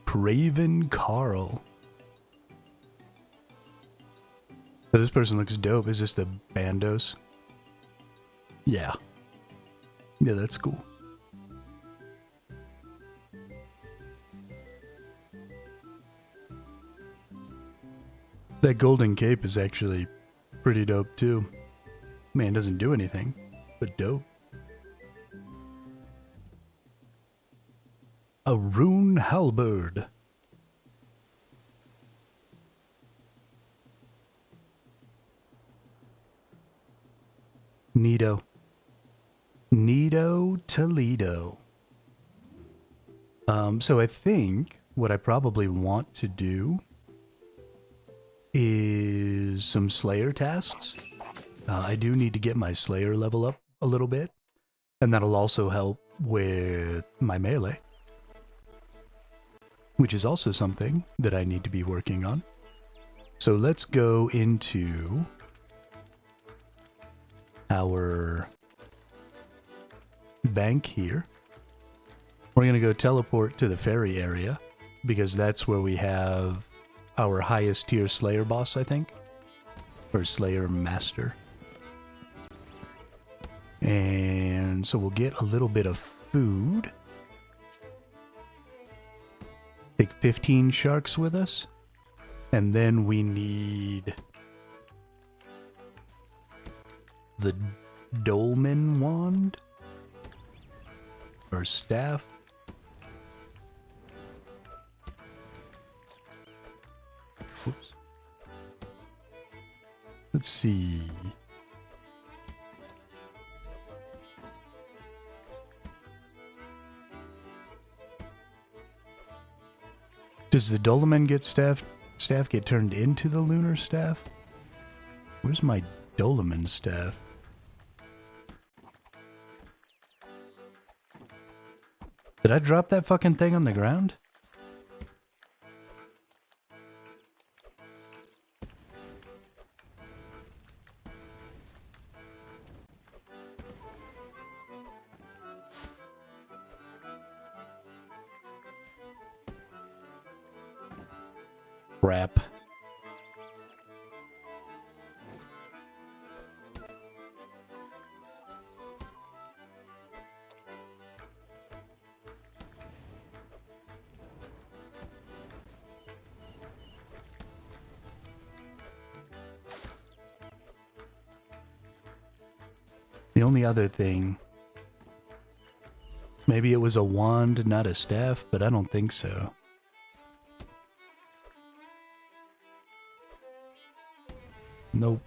Craven Carl. So this person looks dope. Is this the Bandos? Yeah. Yeah, that's cool. That golden cape is actually pretty dope too. Man, doesn't do anything, but dope. A rune halberd. Neato. Neato Toledo. So I think what I probably want to do is some Slayer tasks. I do need to get my Slayer level up a little bit, and that'll also help with my melee, which is also something that I need to be working on. So let's go into our bank here. We're going to go teleport to the ferry area, because that's where we have our highest tier Slayer boss, I think. Or Slayer Master. And so we'll get a little bit of food. Take 15 sharks with us. And then we need the dolmen wand or staff. Oops. Let's see. Does the dolmen get staff get turned into the lunar staff? Where's my dolmen staff? Did I drop that fucking thing on the ground? Crap. The only other thing, maybe it was a wand, not a staff, but I don't think so. Nope.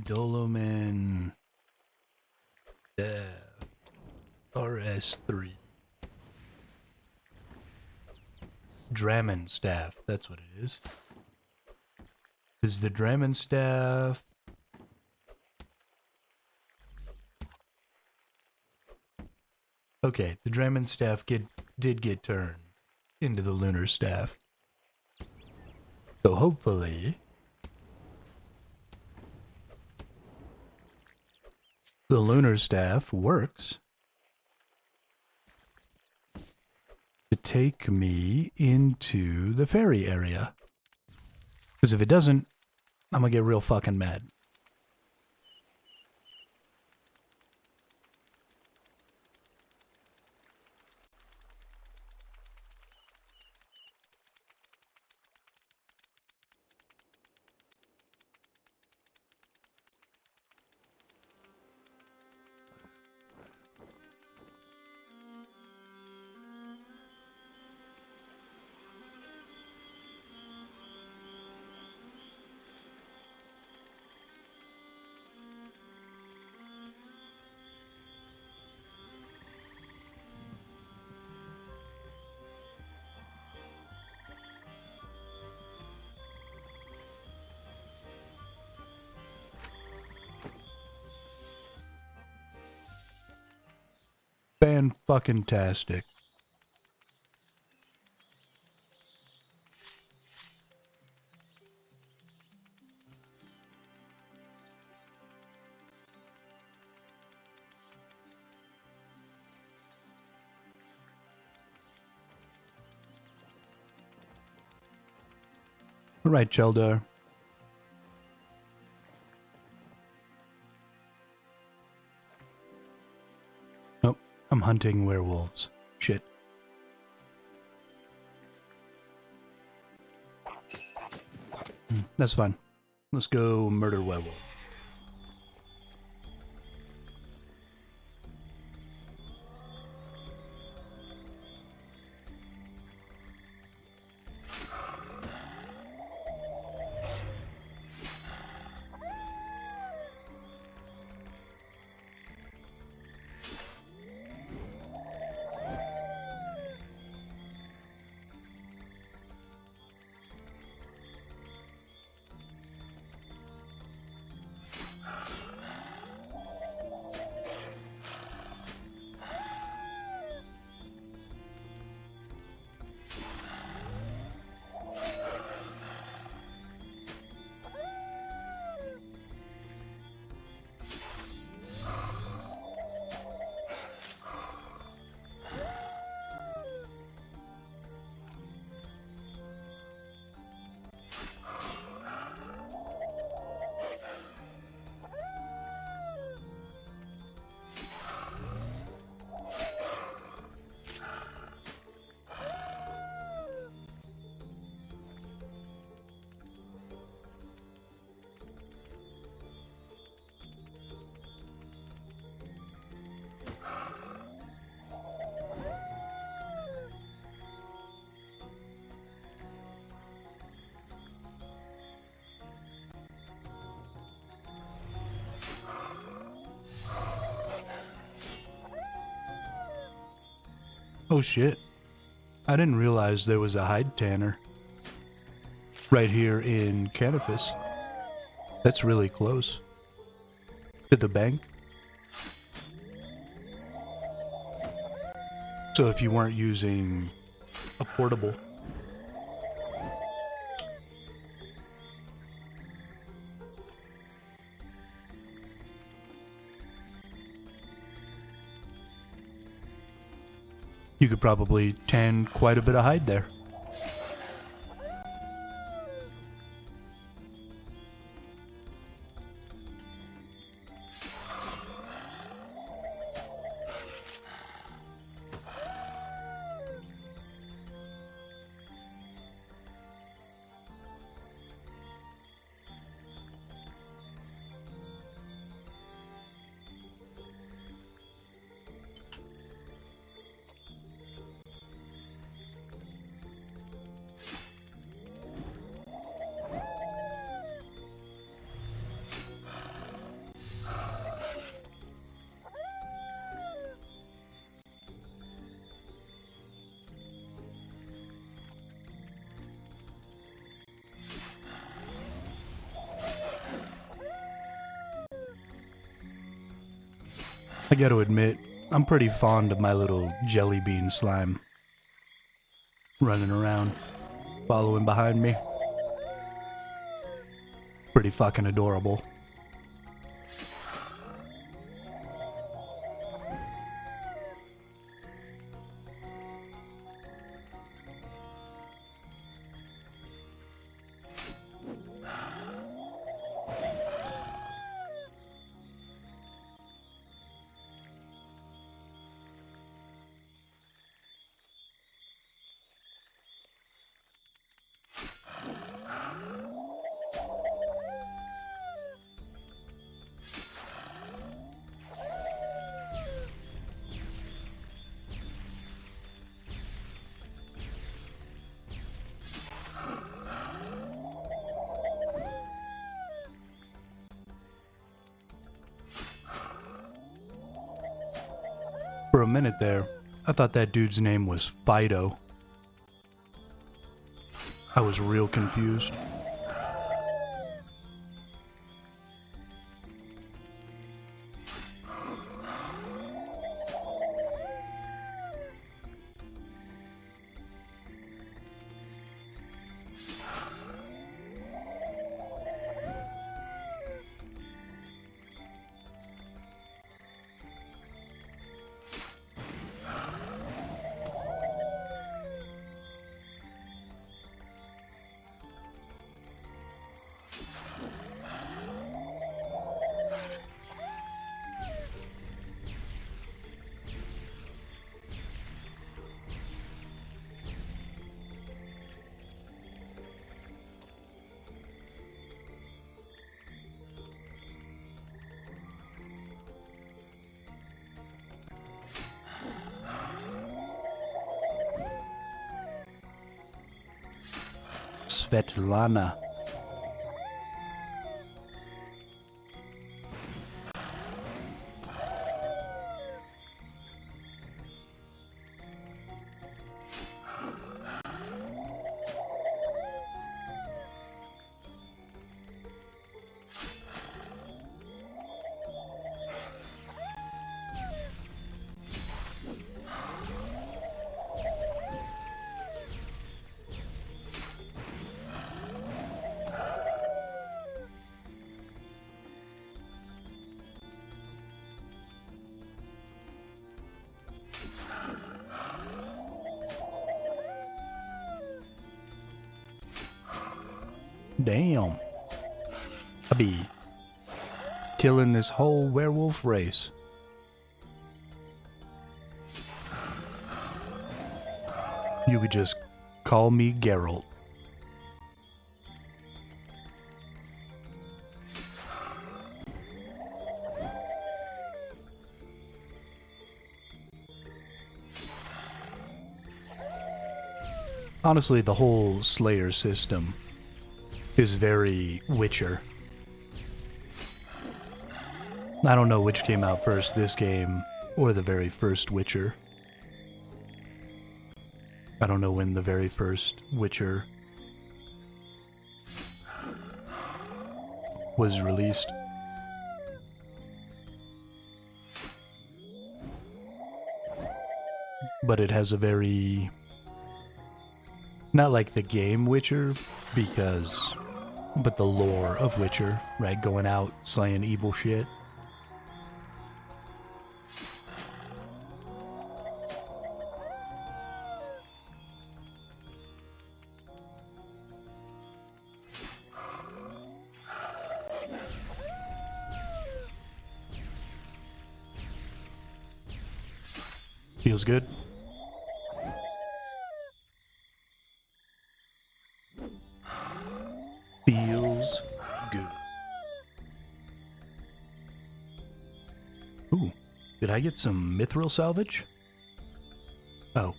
Dolmen staff RS3. Dramen staff, that's what it is. Is the Dramen staff... Okay, the Dramen staff did get turned into the lunar staff. So hopefully the lunar staff works to take me into the ferry area. Because if it doesn't, I'm gonna get real fucking mad. Fan-fucking-tastic. All right, Cheldar. Oh, I'm hunting werewolves. Shit. That's fine. Let's go murder werewolf. Oh shit. I didn't realize there was a hide tanner right here in Canifis. That's really close to the bank. So if you weren't using a portable, you could probably tan quite a bit of hide there. I gotta admit, I'm pretty fond of my little jelly bean slime running around, following behind me. Pretty fucking adorable. For a minute there, I thought that dude's name was Fido. I was real confused. Svetlana. Damn. I be killing this whole werewolf race. You could just call me Geralt. Honestly, the whole Slayer system is very Witcher. I don't know which came out first, this game or the very first Witcher. I don't know when the very first Witcher was released. But it has a very... not like the game Witcher, but the lore of Witcher, right? Going out, slaying evil shit. Feels good. Feels good. Ooh, did I get some mithril salvage? Oh,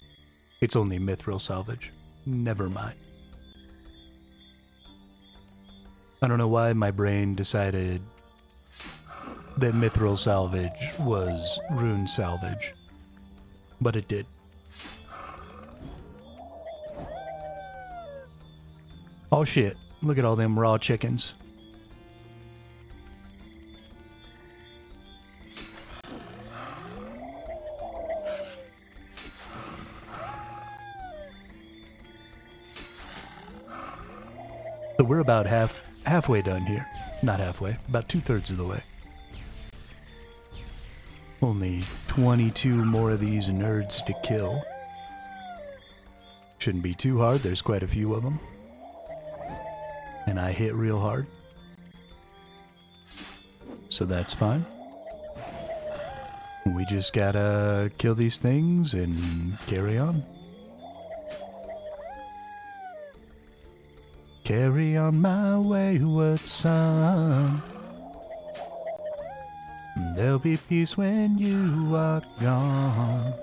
it's only mithril salvage. Never mind. I don't know why my brain decided that mithril salvage was rune salvage, but it did. Oh shit, look at all them raw chickens. So we're about halfway done here. Not halfway, about 2/3 of the way. Only 22 more of these nerds to kill. Shouldn't be too hard, there's quite a few of them. And I hit real hard. So that's fine. We just gotta kill these things and carry on. Carry on my wayward son. There'll be peace when you are gone.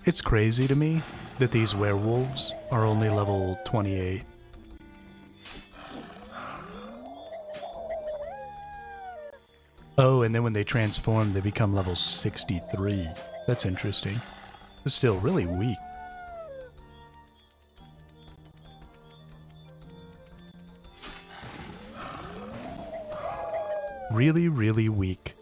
It's crazy to me that these werewolves are only level 28. Oh, and then when they transform, they become level 63. That's interesting. It's still really weak. Really, really weak.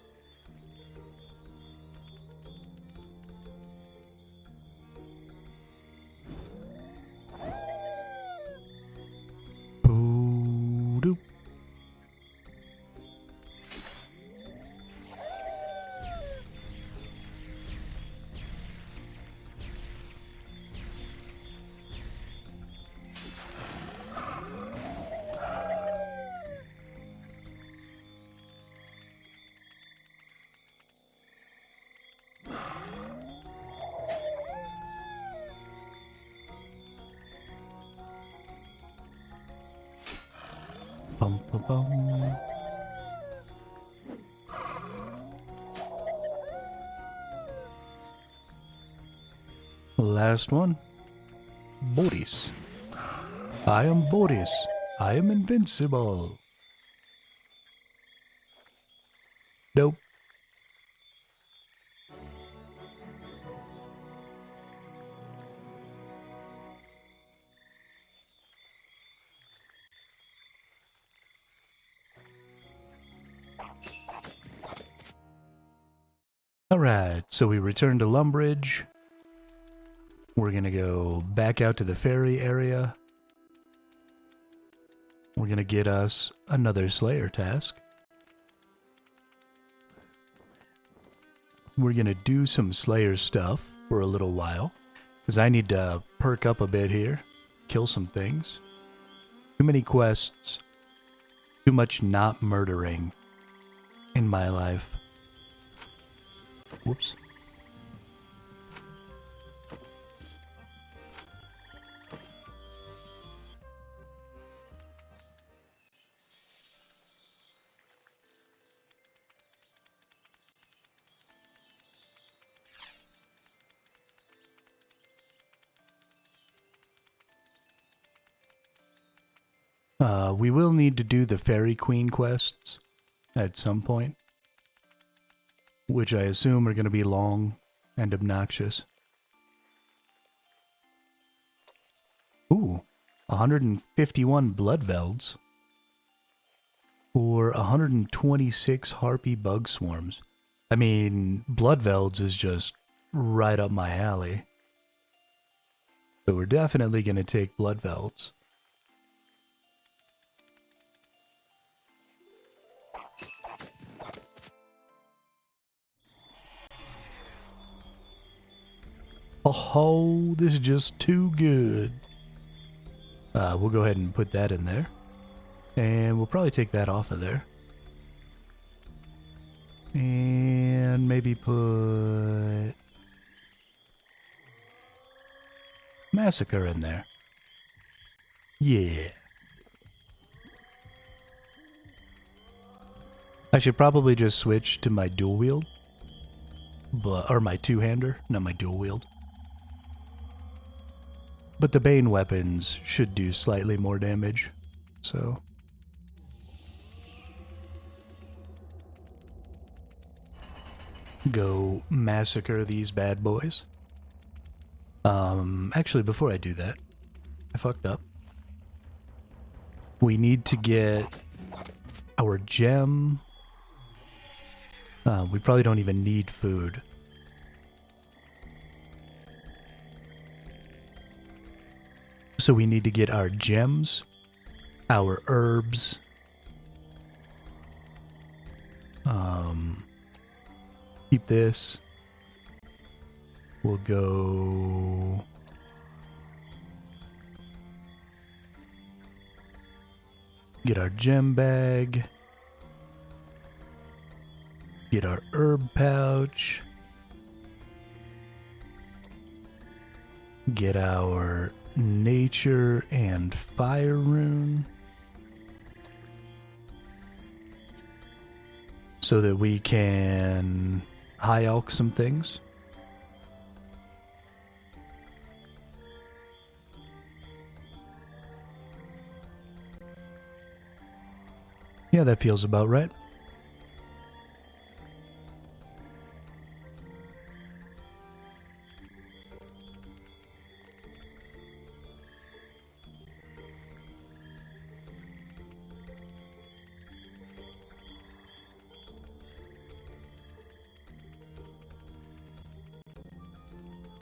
Bum, bum, bum. Last one. Boris. I am Boris. I am invincible. Nope. Alright, so we return to Lumbridge. We're gonna go back out to the ferry area. We're gonna get us another Slayer task. We're gonna do some Slayer stuff for a little while, because I need to perk up a bit here, kill some things. Too many quests, too much not murdering in my life. Whoops. We will need to do the Fairy Queen quests at some point, which I assume are going to be long and obnoxious. Ooh, 151 Bloodvelds for 126 Harpy Bug Swarms. I mean, Bloodvelds is just right up my alley. So we're definitely going to take Bloodvelds. Oh, this is just too good. We'll go ahead and put that in there. And we'll probably take that off of there. And maybe put Massacre in there. Yeah. I should probably just switch to my dual wield. Or my two-hander, not my dual wield. But the Bane weapons should do slightly more damage, so... Go massacre these bad boys. Actually, before I do that, I fucked up. We need to get our gem. We probably don't even need food. So we need to get our gems, our herbs, keep this. We'll go get our gem bag, get our herb pouch, get our nature and fire rune so that we can high alch some things. Yeah, that feels about right.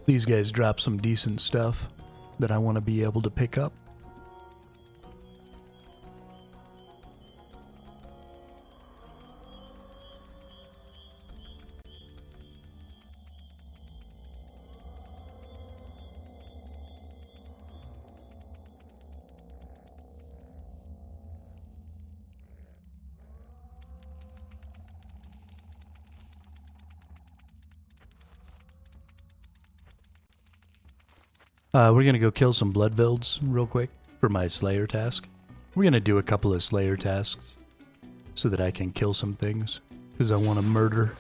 These guys drop some decent stuff that I want to be able to pick up. We're gonna go kill some Bloodvilds real quick for my Slayer task. We're gonna do a couple of Slayer tasks so that I can kill some things, because I want to murder.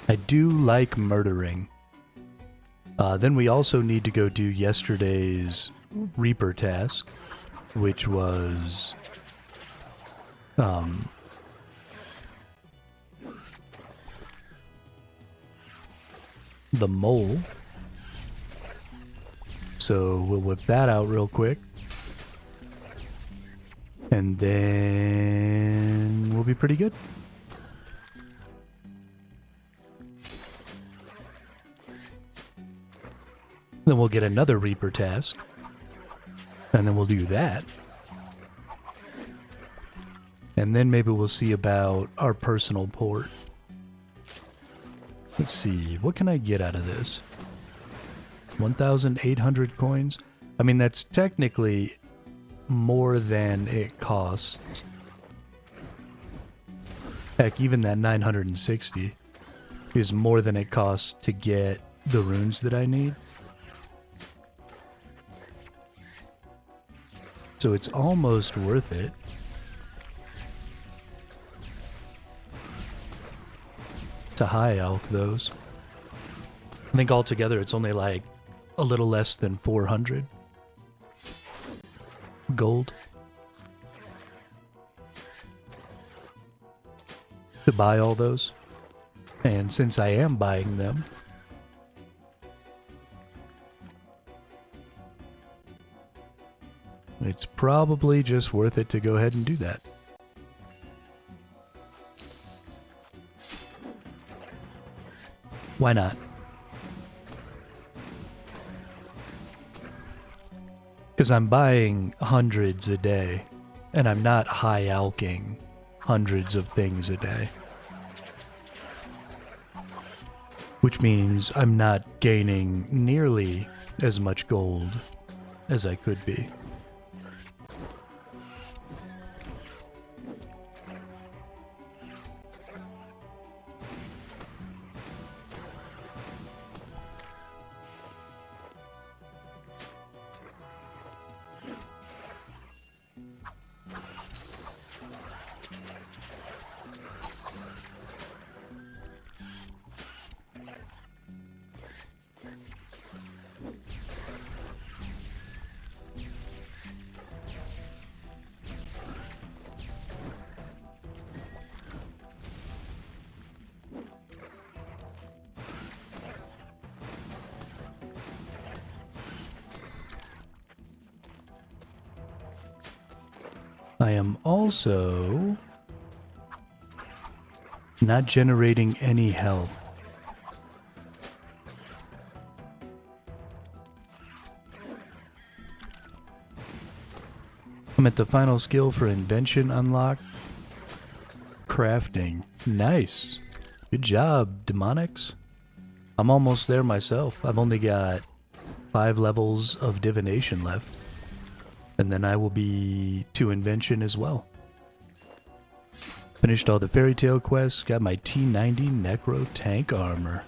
I do like murdering. Then we also need to go do yesterday's Reaper task, which was the mole. So we'll whip that out real quick. And then we'll be pretty good. Then we'll get another Reaper task. And then we'll do that. And then maybe we'll see about our personal port. Let's see, what can I get out of this? 1,800 coins? I mean, that's technically more than it costs. Heck, even that 960 is more than it costs to get the runes that I need. So it's almost worth it. To high elk those. I think altogether it's only like a little less than 400 gold to buy all those. And since I am buying them, it's probably just worth it to go ahead and do that. Why not? Because I'm buying hundreds a day, and I'm not high alking hundreds of things a day. Which means I'm not gaining nearly as much gold as I could be. I am also not generating any health. I'm at the final skill for invention unlocked. Crafting. Nice. Good job, Demonics. I'm almost there myself. I've only got 5 levels of divination left. And then I will be to invention as well. Finished all the fairy tale quests. Got my T90 Necro tank armor.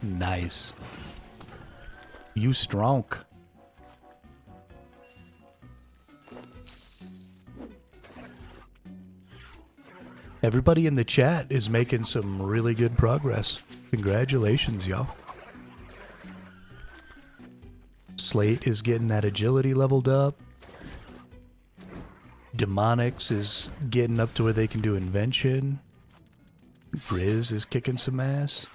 Nice. You strong. Everybody in the chat is making some really good progress. Congratulations, y'all. Slate is getting that agility leveled up. Demonics is getting up to where they can do invention. Grizz is kicking some ass.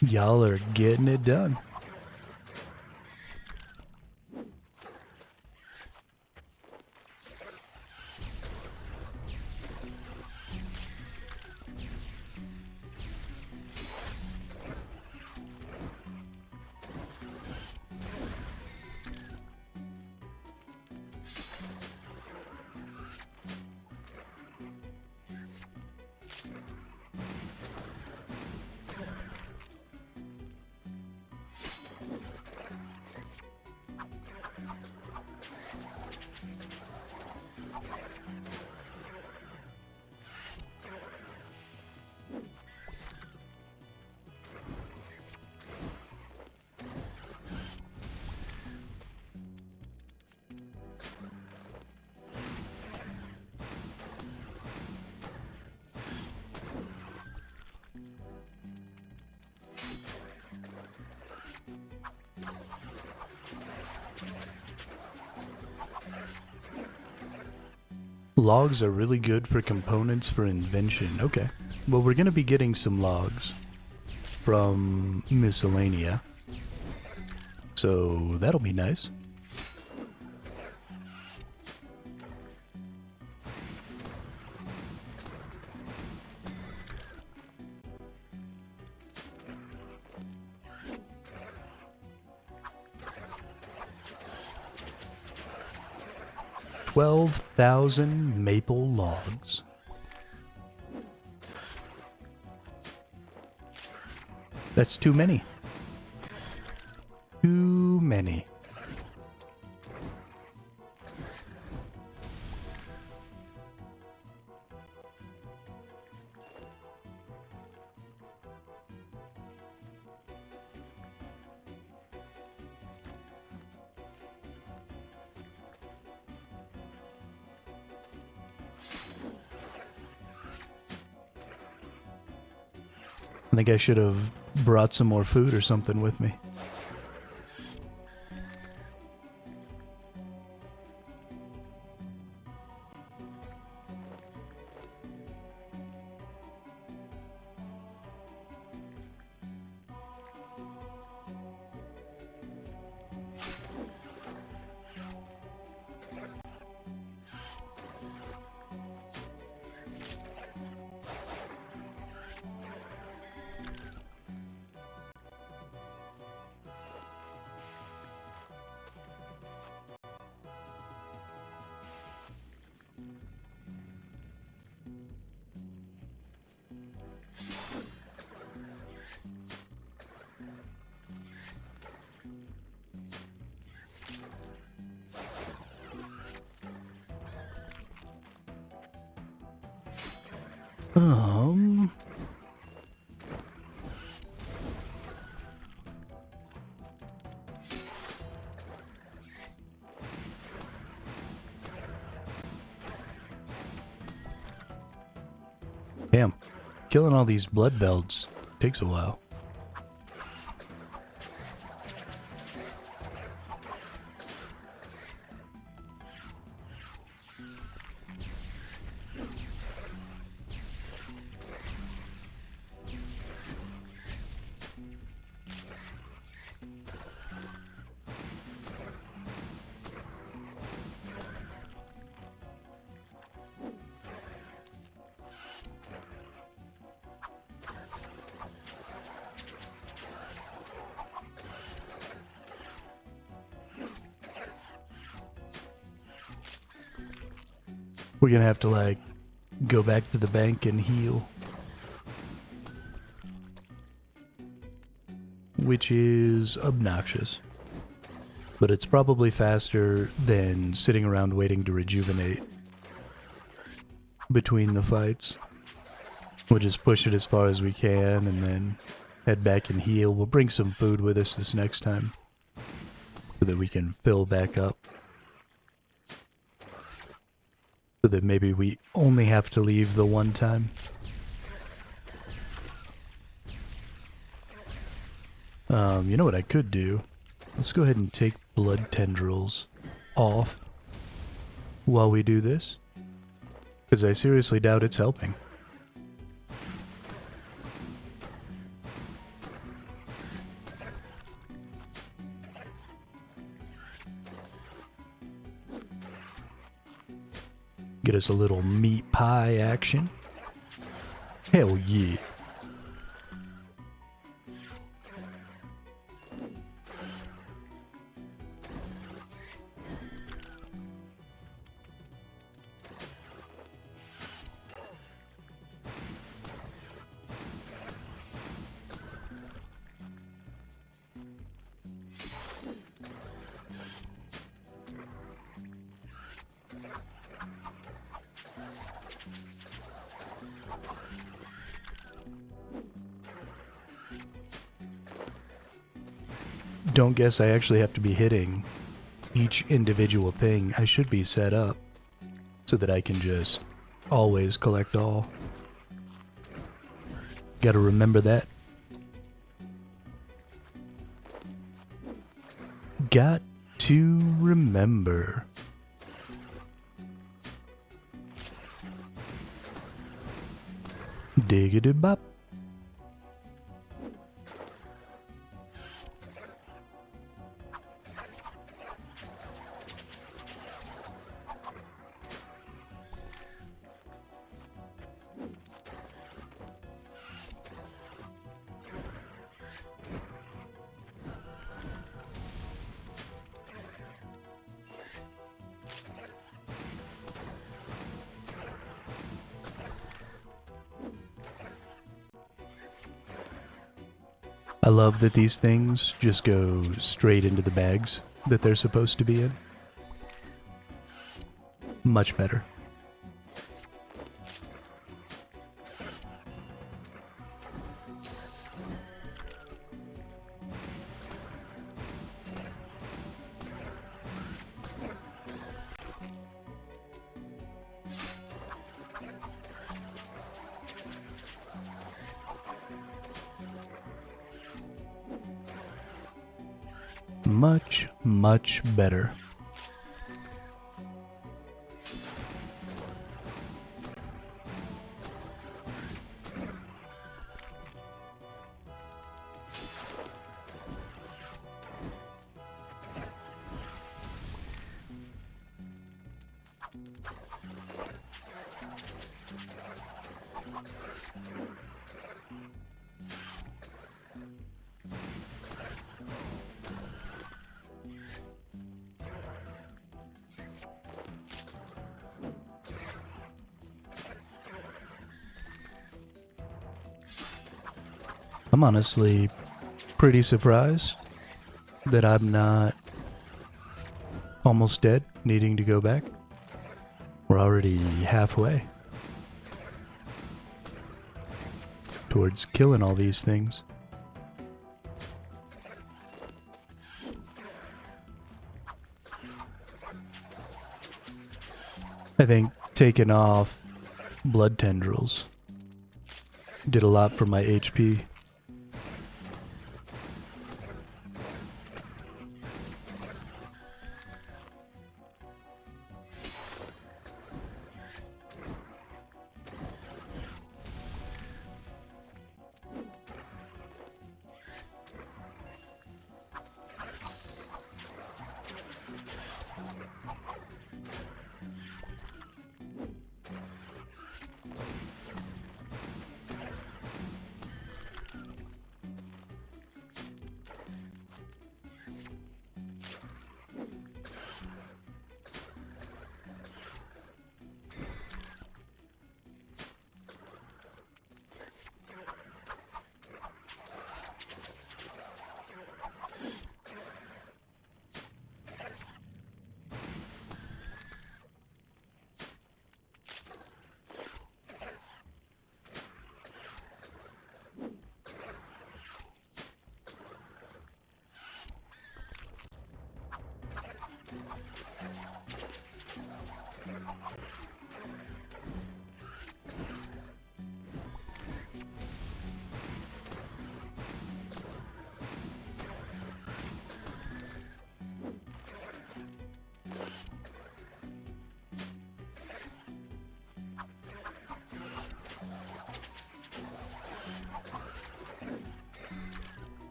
Y'all are getting it done. Logs are really good for components for invention. Okay. Well, we're going to be getting some logs from Miscellanea. So that'll be nice. $12,000 maple logs. That's too many. Too many. I think I should have brought some more food or something with me. Damn, killing all these blood belts takes a while. We're gonna have to, like, go back to the bank and heal. Which is obnoxious. But it's probably faster than sitting around waiting to rejuvenate between the fights. We'll just push it as far as we can and then head back and heal. We'll bring some food with us this next time so that we can fill back up. So that maybe we only have to leave the one time. You know what I could do? Let's go ahead and take blood tendrils off while we do this. Because I seriously doubt it's helping. Get us a little meat pie action. Hell yeah. Don't guess I actually have to be hitting each individual thing. I should be set up so that I can just always collect all. Gotta remember that. Got to remember. Diggity bop. I love that these things just go straight into the bags that they're supposed to be in. Much better. Much, much better. I'm honestly pretty surprised that I'm not almost dead, needing to go back. We're already halfway towards killing all these things. I think taking off blood tendrils did a lot for my HP.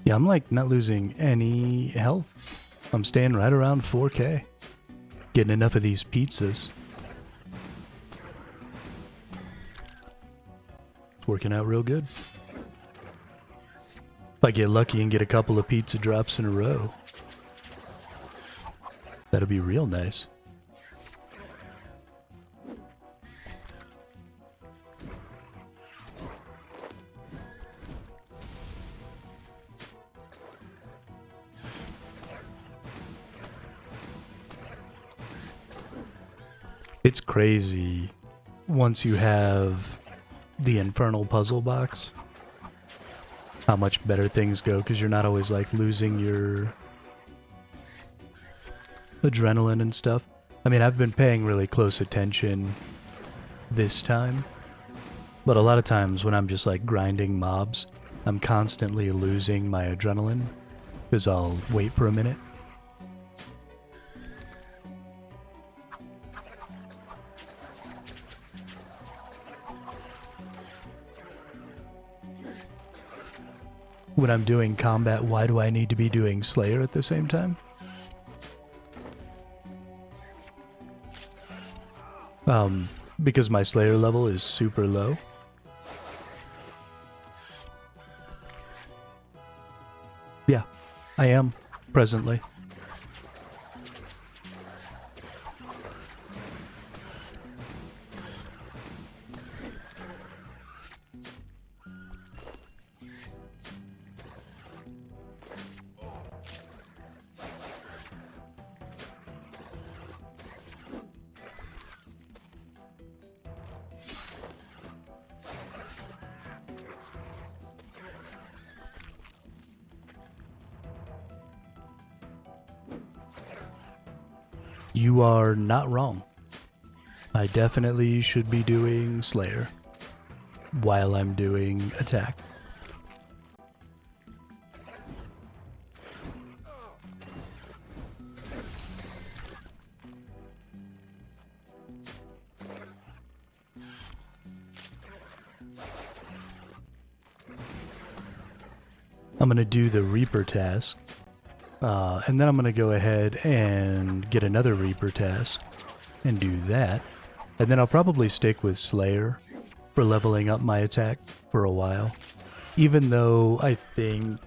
Yeah, I'm like not losing any health. I'm staying right around 4K. Getting enough of these pizzas. It's working out real good. If I get lucky and get a couple of pizza drops in a row, that'll be real nice. It's crazy once you have the infernal puzzle box, how much better things go, because you're not always like losing your adrenaline and stuff. I mean, I've been paying really close attention this time, but a lot of times when I'm just like grinding mobs, I'm constantly losing my adrenaline because I'll wait for a minute. When I'm doing combat, why do I need to be doing Slayer at the same time? Because my Slayer level is super low. Yeah, I am, presently. You are not wrong. I definitely should be doing Slayer while I'm doing attack. I'm going to do the Reaper task. And then I'm going to go ahead and get another Reaper task and do that. And then I'll probably stick with Slayer for leveling up my attack for a while. Even though I think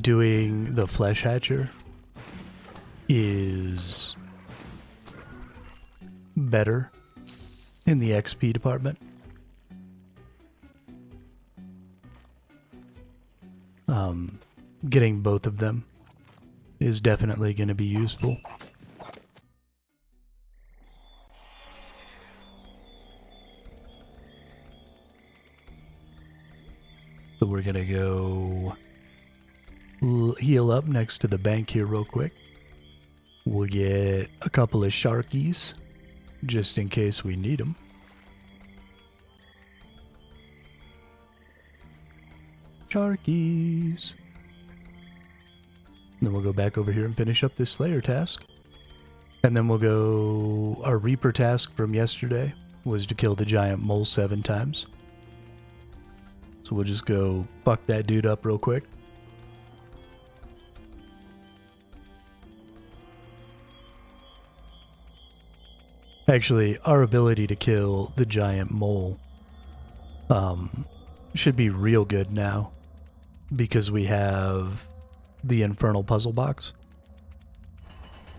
doing the Flesh Hatcher is better in the XP department. Getting both of them is definitely going to be useful. So we're going to go heal up next to the bank here real quick. We'll get a couple of Sharkies just in case we need them. Sharkies. Then we'll go back over here and finish up this Slayer task. And then we'll go... Our Reaper task from yesterday was to kill the giant mole 7 times. So we'll just go fuck that dude up real quick. Actually, our ability to kill the giant mole should be real good now, because we have the infernal puzzle box.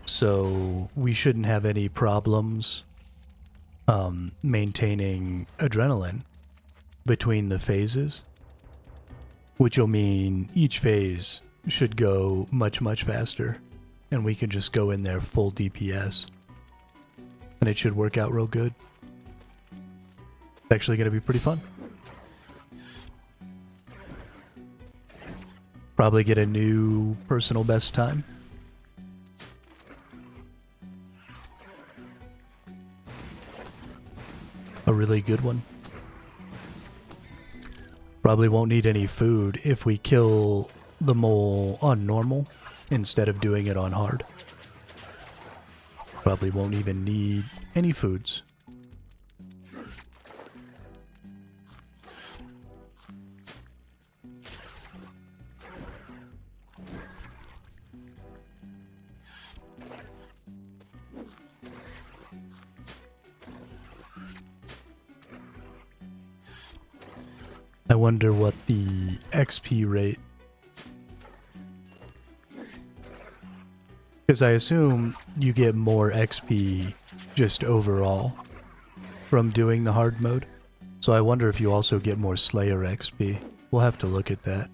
So we shouldn't have any problems maintaining adrenaline between the phases, which will mean each phase should go much, much faster, and we can just go in there full DPS. And it should work out real good. It's actually going to be pretty fun. Probably get a new personal best time. A really good one. Probably won't need any food if we kill the mole on normal instead of doing it on hard. Probably won't even need any foods. I wonder what the XP rate... Because I assume you get more XP just overall from doing the hard mode. So I wonder if you also get more Slayer XP. We'll have to look at that.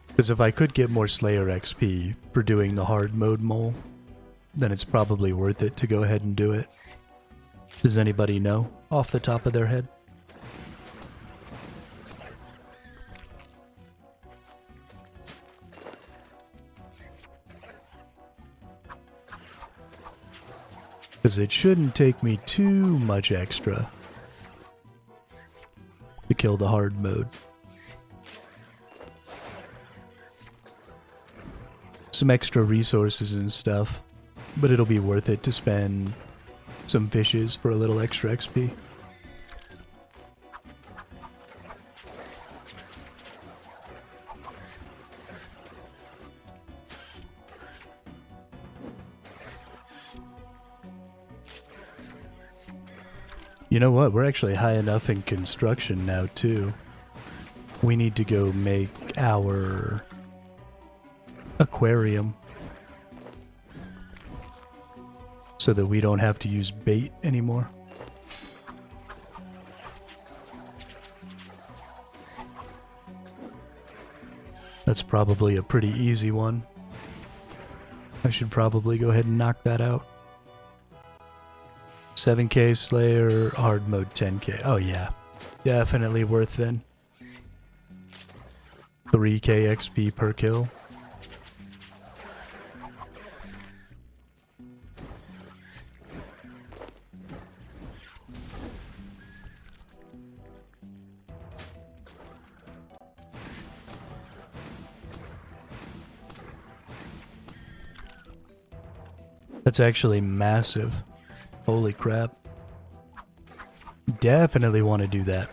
Because if I could get more Slayer XP for doing the hard mode mole, then it's probably worth it to go ahead and do it. Does anybody know off the top of their head? Because it shouldn't take me too much extra to kill the hard mode. Some extra resources and stuff, but it'll be worth it to spend some fishes for a little extra XP. You know what? We're actually high enough in construction now, too. We need to go make our aquarium so that we don't have to use bait anymore. That's probably a pretty easy one. I should probably go ahead and knock that out. 7k Slayer, hard mode 10k. Oh yeah, definitely worth then. 3k XP per kill. That's actually massive. Holy crap. Definitely want to do that.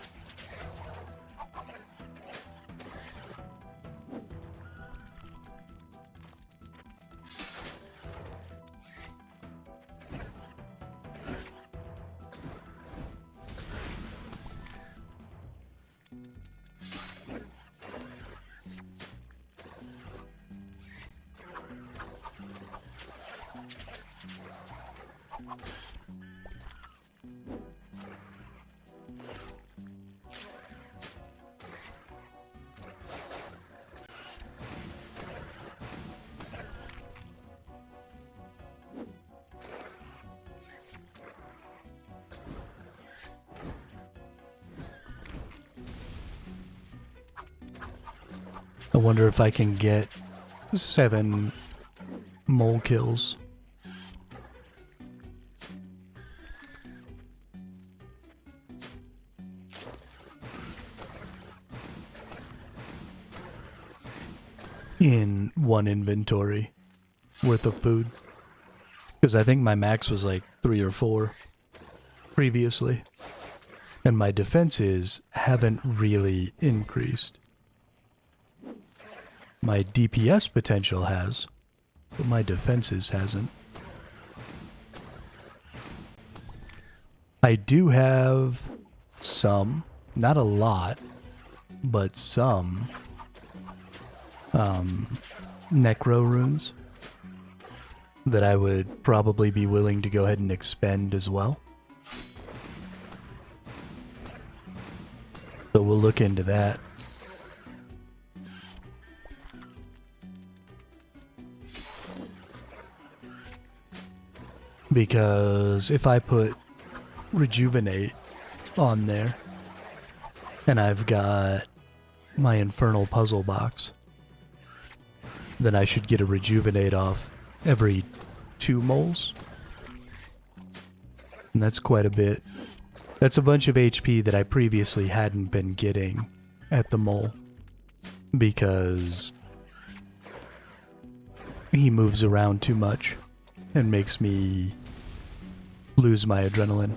I wonder if I can get 7 mole kills. In one inventory worth of food. Because I think my max was like 3 or 4 previously. And my defenses haven't really increased. My DPS potential has, but my defenses hasn't. I do have some, not a lot, but some necro runes that I would probably be willing to go ahead and expend as well. So we'll look into that. Because if I put rejuvenate on there, and I've got my infernal puzzle box, then I should get a rejuvenate off every 2 moles. And that's quite a bit. That's a bunch of HP that I previously hadn't been getting at the mole. Because he moves around too much and makes me lose my adrenaline.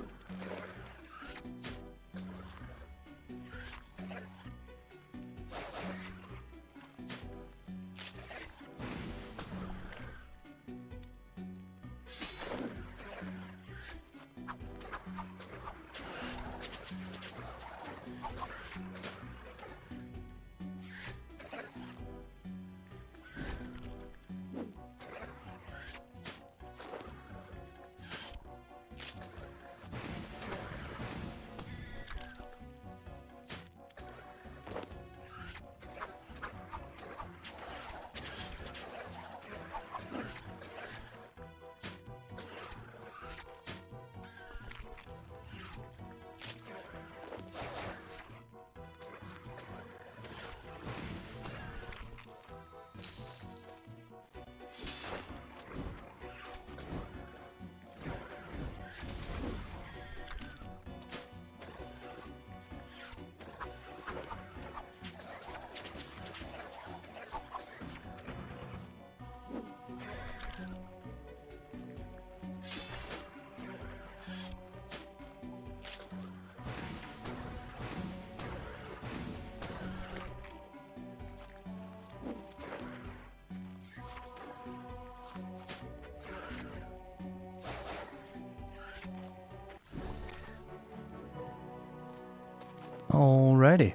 Alrighty.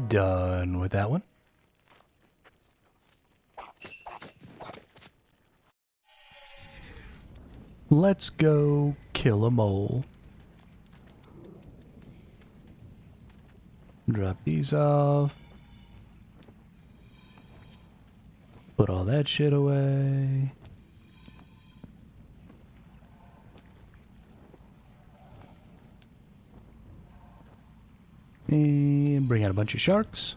Done with that one. Let's go kill a mole. Drop these off. Put all that shit away. And bring out a bunch of sharks.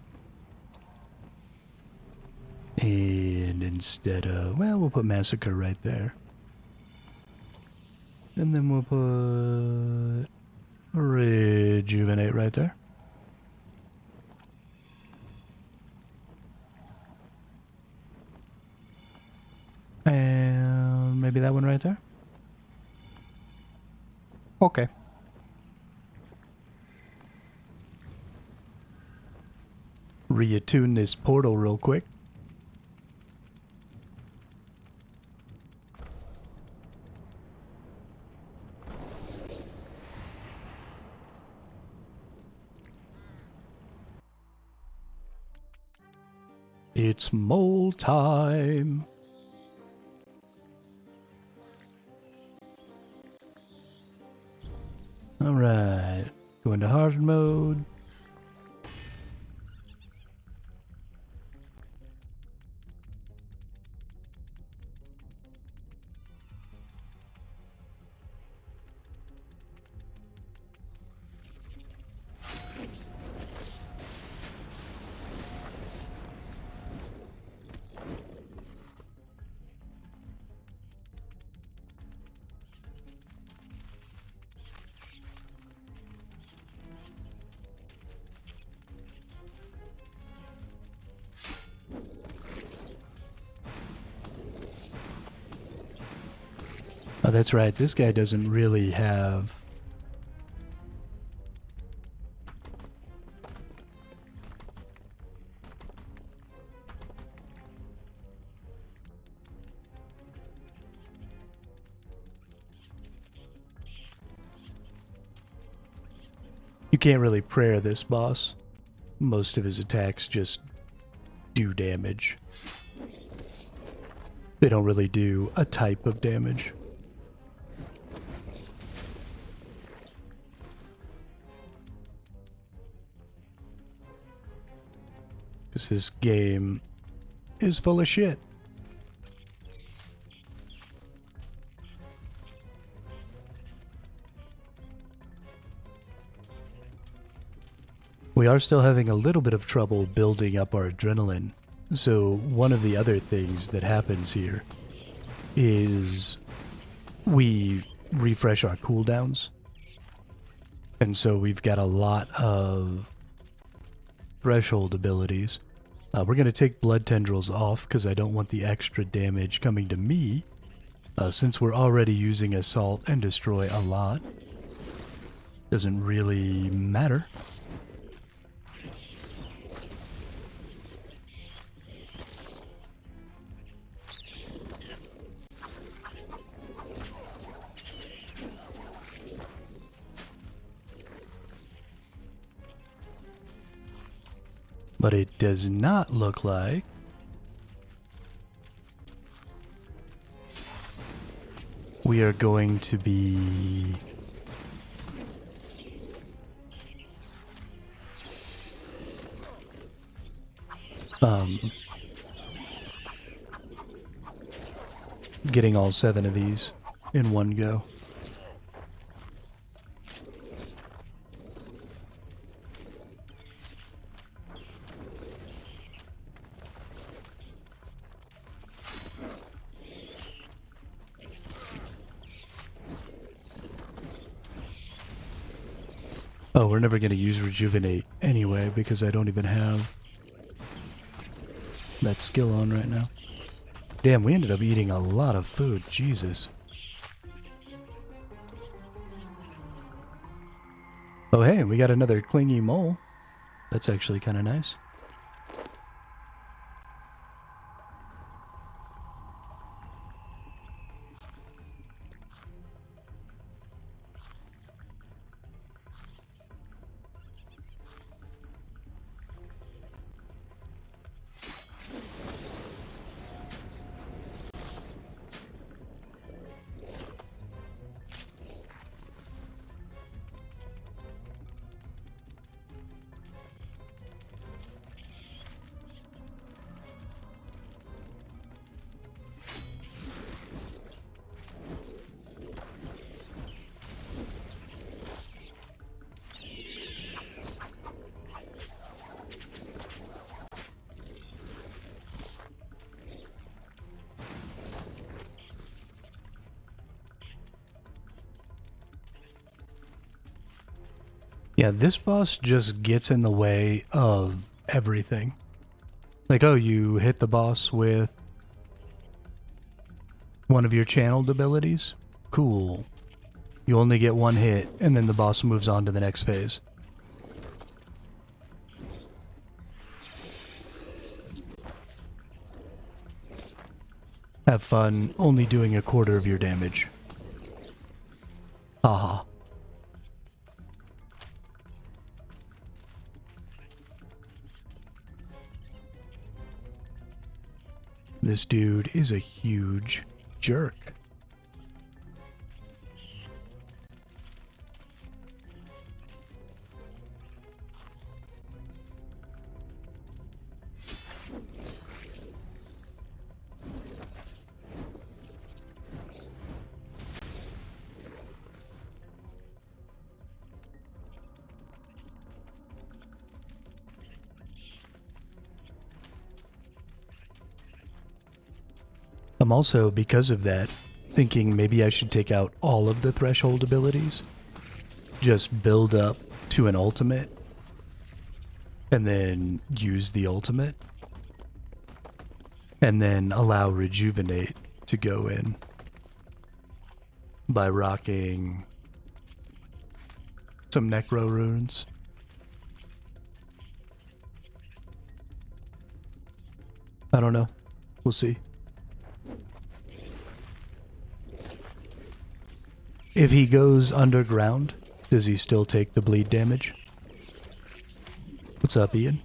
And instead of, well, we'll put massacre right there. And then we'll put rejuvenate right there. And maybe that one right there. Okay. Reattune this portal real quick. It's mole time. Alright. Go into hard mode. Oh, that's right. This guy doesn't really have... You can't really prayer this boss. Most of his attacks just do damage. They don't really do a type of damage. Because this game is full of shit. We are still having a little bit of trouble building up our adrenaline. So one of the other things that happens here is we refresh our cooldowns. And so we've got a lot of threshold abilities. We're going to take blood tendrils off because I don't want the extra damage coming to me. Since we're already using assault and destroy a lot. Doesn't really matter. But it does not look like we are going to be getting all 7 of these in one go. Oh, we're never going to use Rejuvenate anyway, because I don't even have that skill on right now. Damn, we ended up eating a lot of food. Jesus. Oh, hey, we got another clingy mole. That's actually kind of nice. Yeah, this boss just gets in the way of everything. Like, oh, you hit the boss with one of your channeled abilities? Cool. You only get one hit, and then the boss moves on to the next phase. Have fun only doing a quarter of your damage. Haha. This dude is a huge jerk. I'm also, because of that, thinking maybe I should take out all of the threshold abilities. Just build up to an ultimate. And then use the ultimate. And then allow Rejuvenate to go in. By rocking some Necro runes. I don't know. We'll see. If he goes underground, does he still take the bleed damage? What's up, Ian?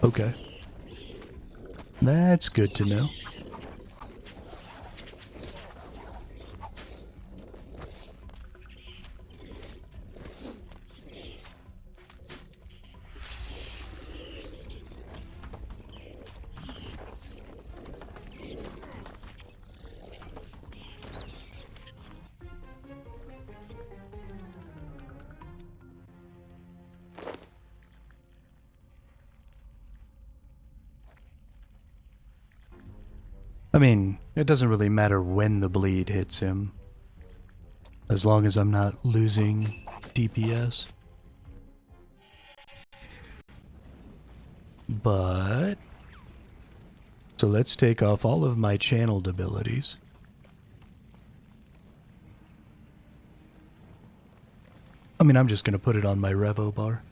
Okay. That's good to know. I mean, it doesn't really matter when the bleed hits him, as long as I'm not losing DPS. But, so let's take off all of my channeled abilities. I mean, I'm just going to put it on my Revo bar.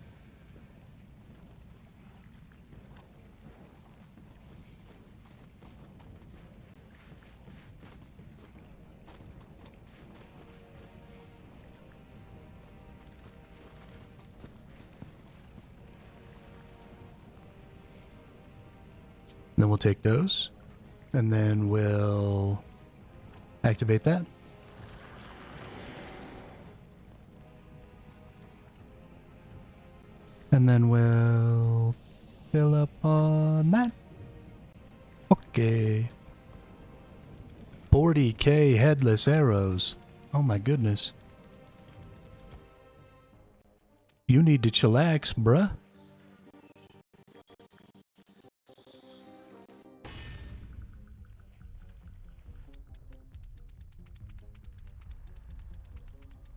Then we'll take those, and then we'll activate that. And then we'll fill up on that. Okay. 40k headless arrows. Oh my goodness. You need to chillax, bruh.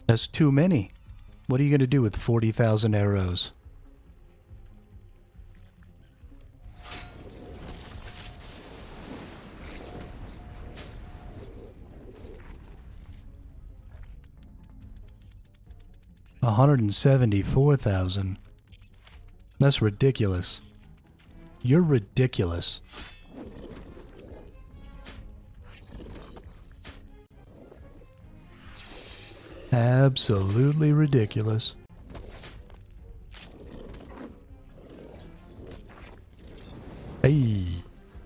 That's too many. What are you going to do with 40,000 arrows? $174,000. That's ridiculous. You're ridiculous. Absolutely ridiculous. Hey,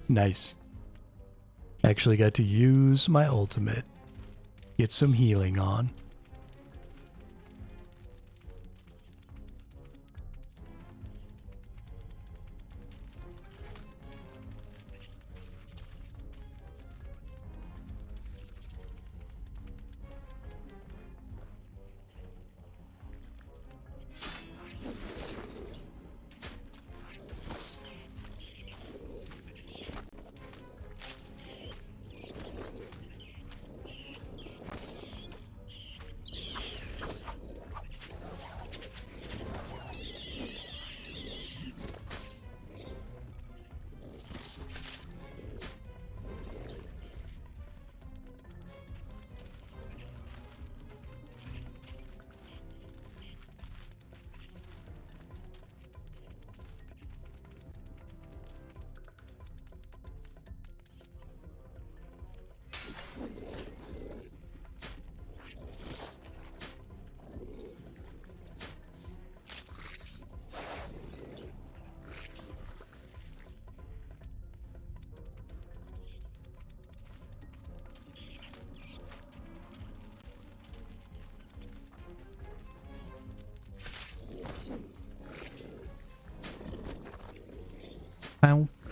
nice. Actually got to use my ultimate. Get some healing on.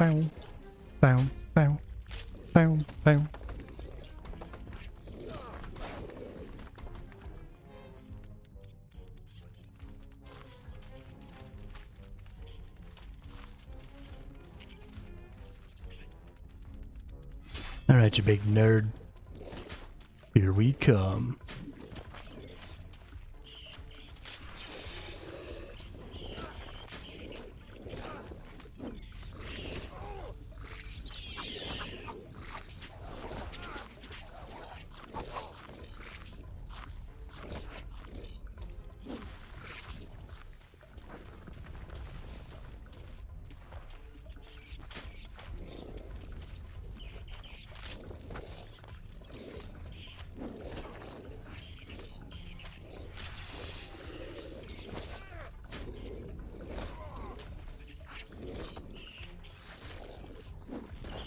bow, bow, bow, bow, bow. Alright, you big nerd. Here we come.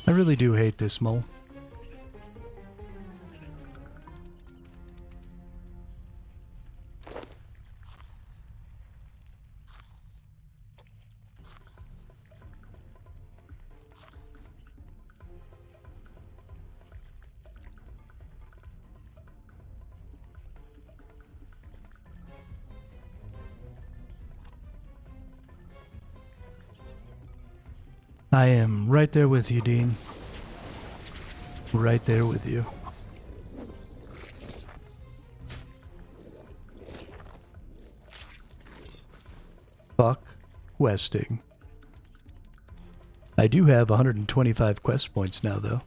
I really do hate this mole. I am right there with you, Dean. Right there with you. Fuck questing. I do have 125 quest points now, though.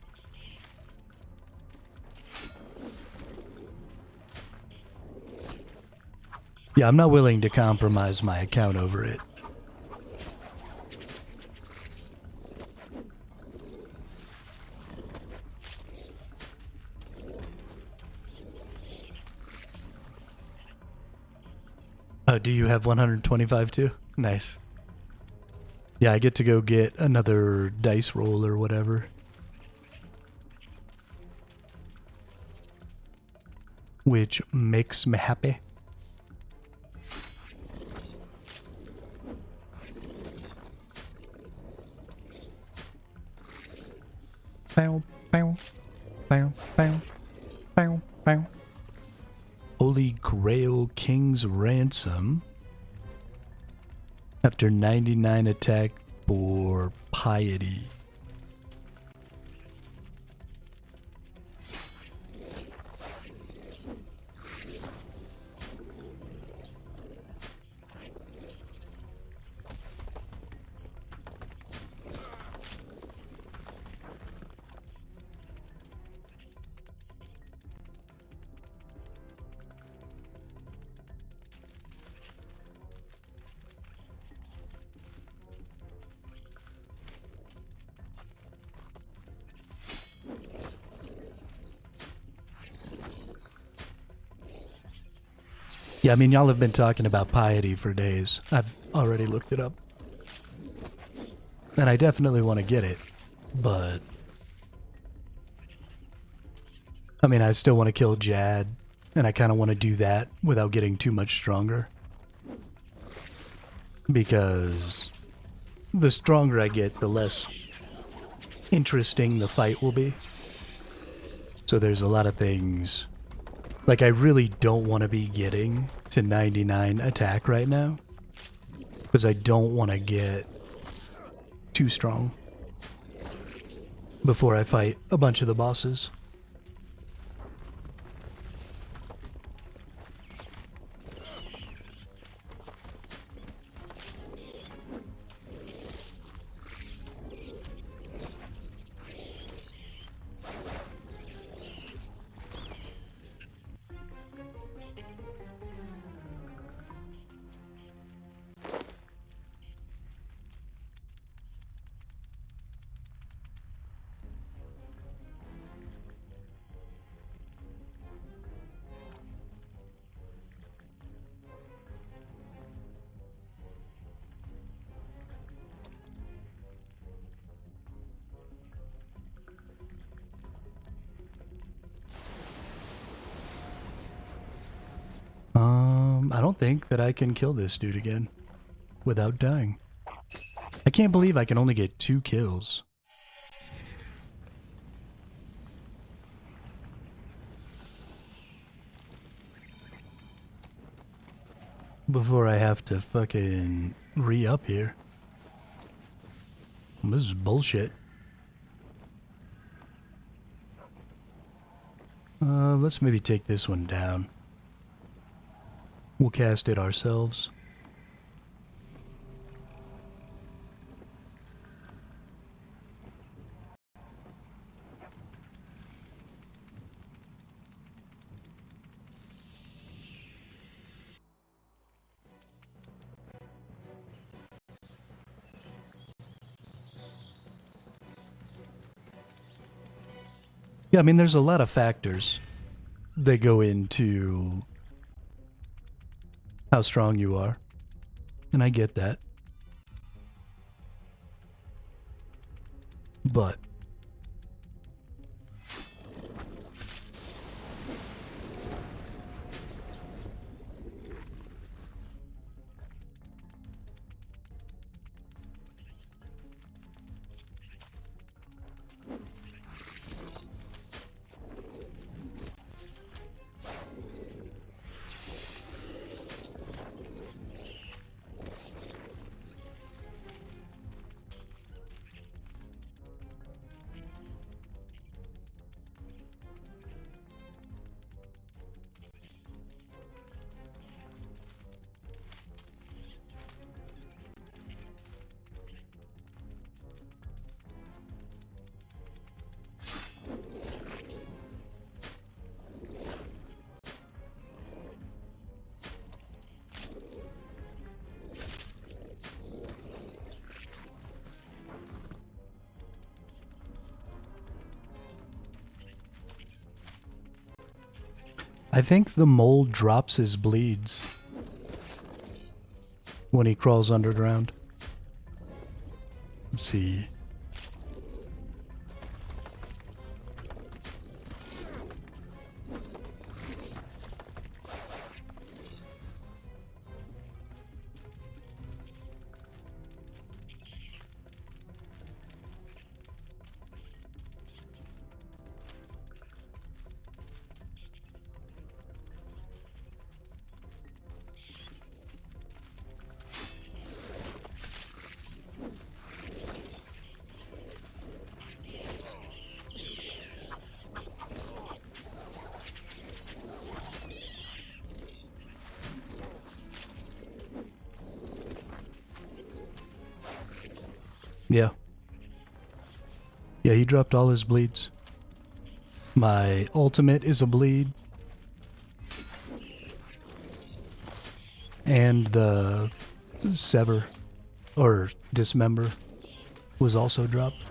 Yeah, I'm not willing to compromise my account over it. Oh, do you have 125 too? Nice. Yeah, I get to go get another dice roll or whatever. Which makes me happy. Bow, bow, bow, bow, bow, bow. Holy Grail King's Ransom. After 99 attack for piety. Yeah, I mean, y'all have been talking about piety for days. I've already looked it up. And I definitely want to get it, but... I mean, I still want to kill Jad, and I kind of want to do that without getting too much stronger. Because the stronger I get, the less interesting the fight will be. So there's a lot of things... Like, I really don't want to be getting to 99 attack right now. Because I don't want to get too strong before I fight a bunch of the bosses. I don't think that I can kill this dude again without dying. I can't believe I can only get 2 kills. Before I have to fucking re-up here. This is bullshit. Let's maybe take this one down. We'll cast it ourselves. Yeah, I mean, there's a lot of factors that go into how strong you are. And I get that. But I think the mole drops his bleeds when he crawls underground. Let's see. Yeah. Yeah, he dropped all his bleeds. My ultimate is a bleed. And the sever, or dismember, was also dropped.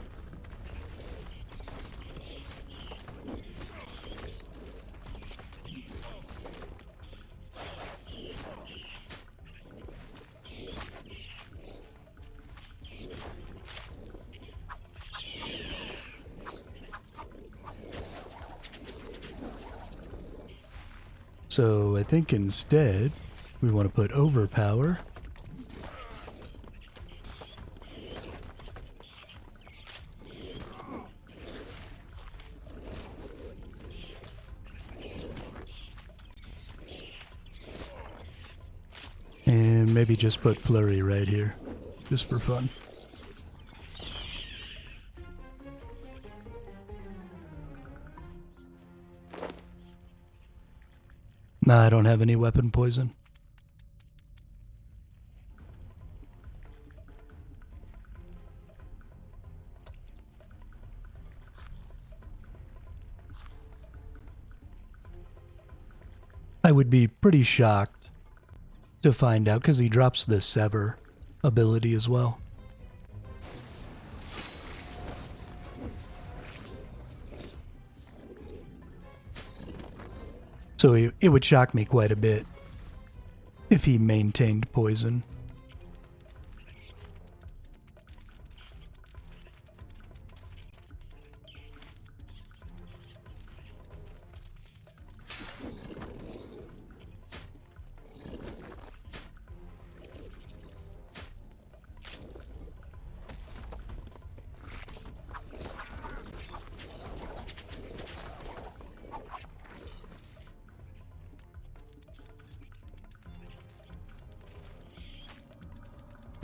So I think instead we want to put overpower. And maybe just put flurry right here, just for fun. Nah, I don't have any weapon poison. I would be pretty shocked to find out, because he drops the sever ability as well. So it would shock me quite a bit if he maintained poison.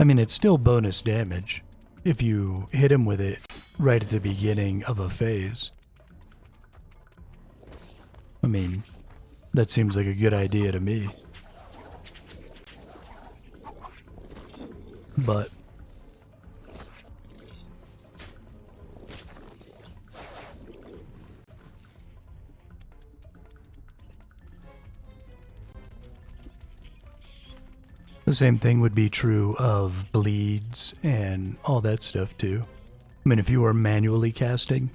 I mean, it's still bonus damage if you hit him with it right at the beginning of a phase. I mean, that seems like a good idea to me. But the same thing would be true of bleeds and all that stuff too. I mean, if you were manually casting,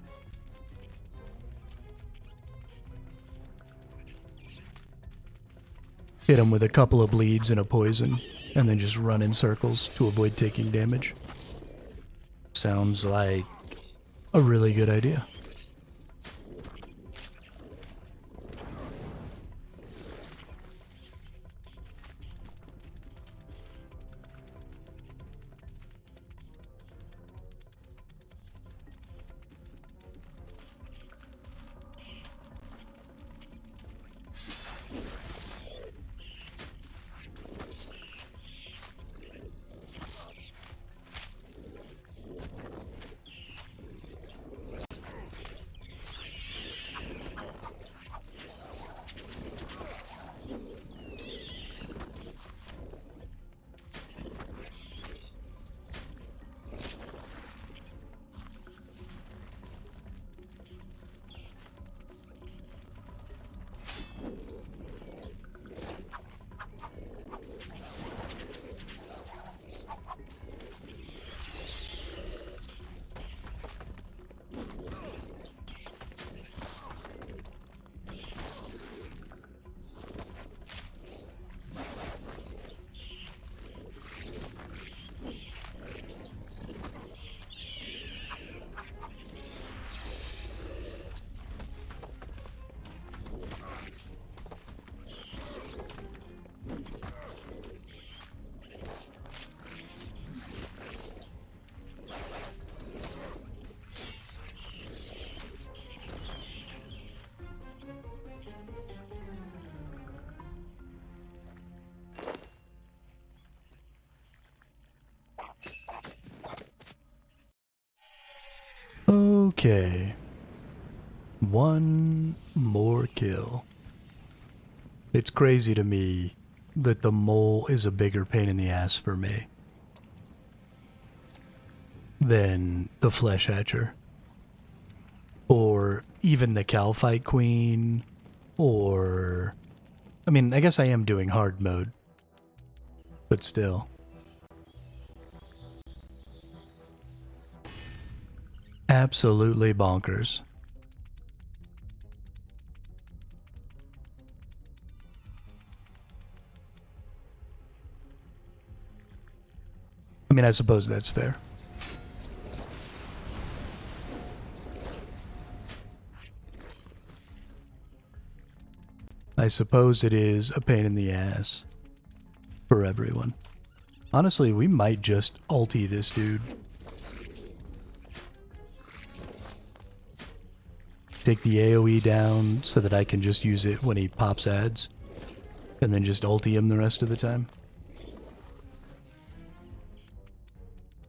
hit him with a couple of bleeds and a poison, and then just run in circles to avoid taking damage. Sounds like a really good idea. Okay. One more kill. It's crazy to me that the mole is a bigger pain in the ass for me than the flesh hatcher. Or even the Calphite Queen. Or... I mean, I guess I am doing hard mode. But still. Absolutely bonkers. I mean, I suppose that's fair. I suppose it is a pain in the ass for everyone. Honestly, we might just ulti this dude. Take the AoE down so that I can just use it when he pops ads. And then just ulti him the rest of the time.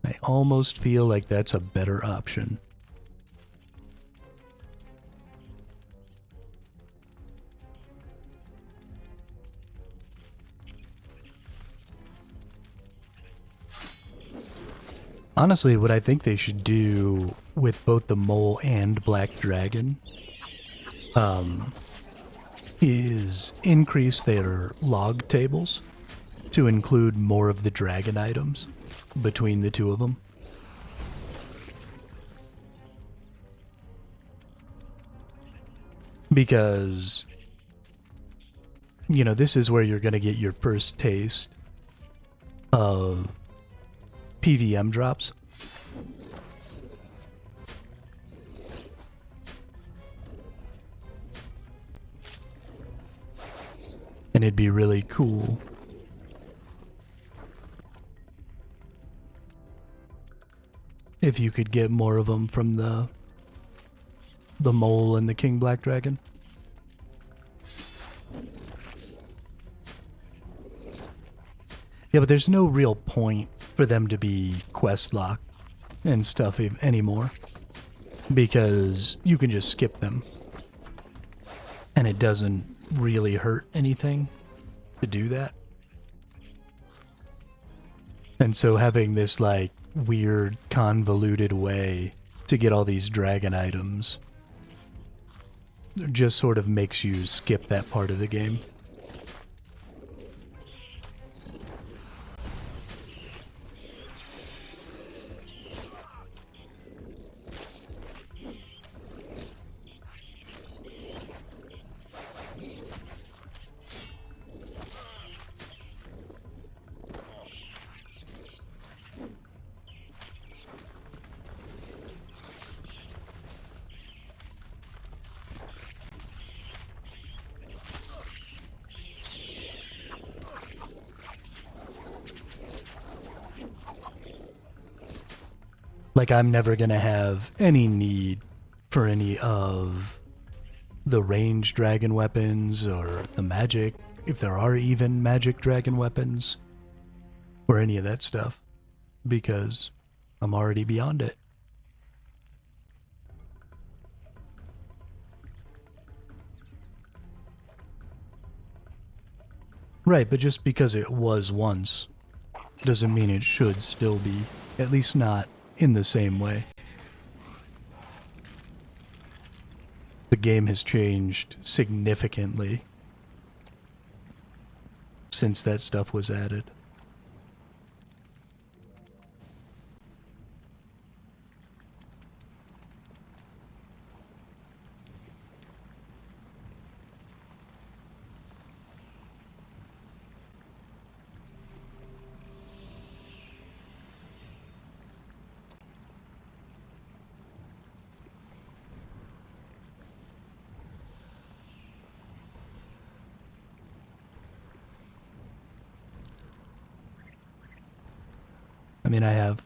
I almost feel like that's a better option. Honestly, what I think they should do with both the mole and black dragon is increase their log tables to include more of the dragon items between the two of them. Because, you know, this is where you're going to get your first taste of PVM drops. And it'd be really cool if you could get more of them from the mole and the king black dragon. Yeah, but there's no real point for them to be quest locked and stuff anymore, because you can just skip them and it doesn't really hurt anything to do that. And so having this like weird convoluted way to get all these dragon items just sort of makes you skip that part of the game. Like, I'm never gonna have any need for any of the ranged dragon weapons or the magic, if there are even magic dragon weapons, or any of that stuff, because I'm already beyond it. Right, but just because it was once doesn't mean it should still be, at least not in the same way. The game has changed significantly since that stuff was added. I mean, I have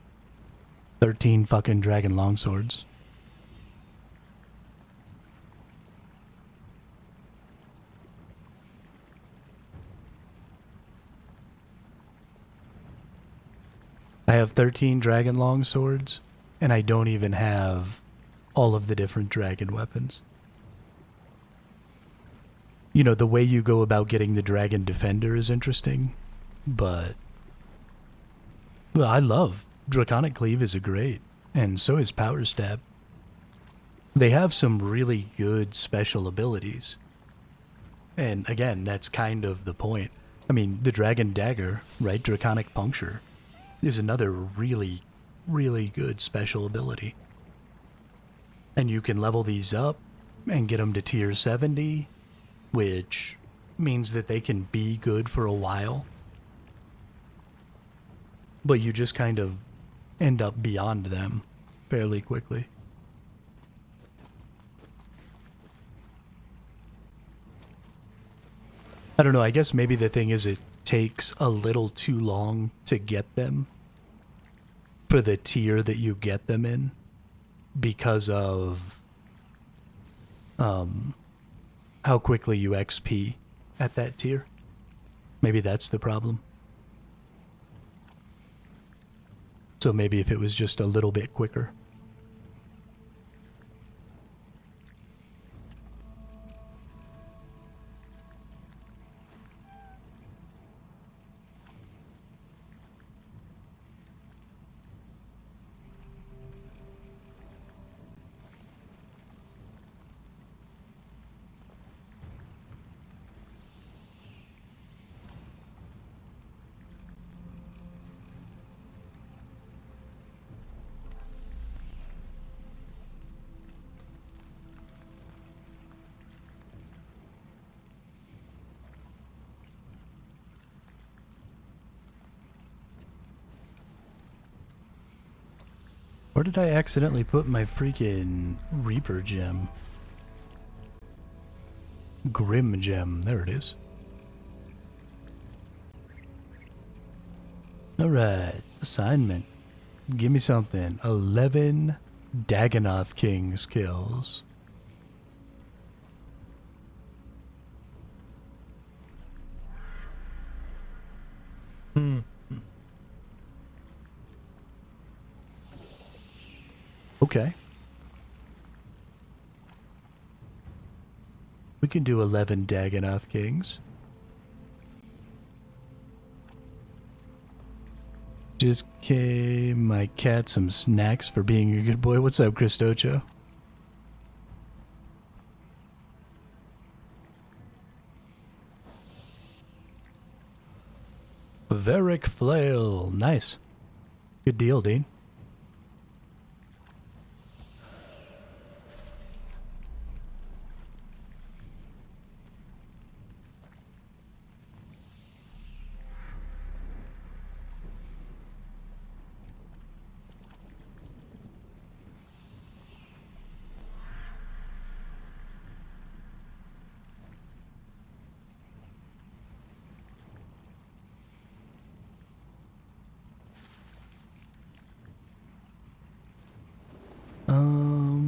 13 fucking dragon longswords. I have 13 dragon longswords, and I don't even have all of the different dragon weapons. You know, the way you go about getting the dragon defender is interesting, but well, I love Draconic Cleave is a great, and so is Power Stab. They have some really good special abilities. And again, that's kind of the point. I mean, the Dragon Dagger, right? Draconic Puncture is another really, really good special ability. And you can level these up and get them to tier 70, which means that they can be good for a while. But you just kind of end up beyond them fairly quickly. I don't know, I guess maybe the thing is it takes a little too long to get them for the tier that you get them in because of how quickly you XP at that tier. Maybe that's the problem. So maybe if it was just a little bit quicker. Where did I accidentally put my freaking Reaper gem? Grim gem, there it is. Alright, assignment. Give me something. 11 Dagonoth King skills. Okay. We can do 11 Dagannoth Kings. Just gave my cat some snacks for being a good boy. What's up, Christocho? Varick Flail. Nice. Good deal, Dean.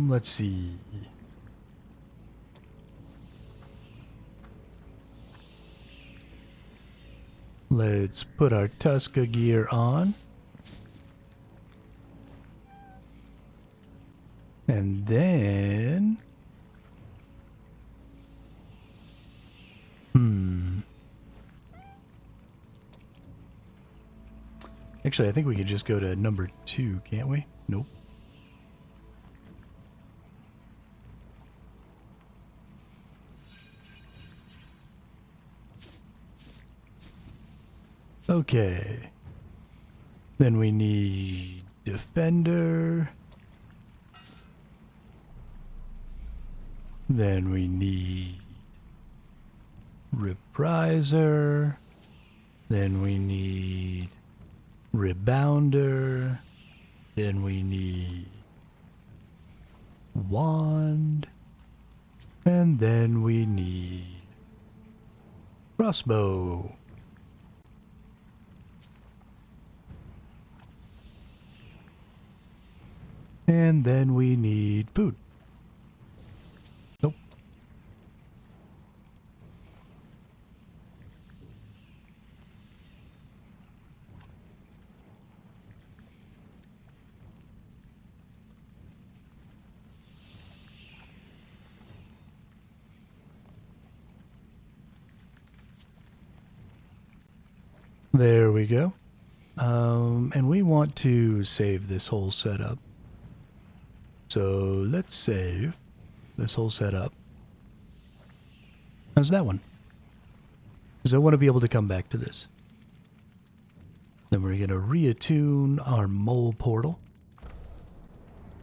Let's see. Let's put our Tuska gear on. And then... Actually, I think we could just go to number 2, can't we? Nope. Okay. Then we need Defender. Then we need Repriser. Then we need Rebounder. Then we need Wand. And then we need Crossbow. And then we need food. Nope. There we go. And we want to save this whole setup. So let's save this whole setup. How's that one? Because I want to be able to come back to this. Then we're going to reattune our mole portal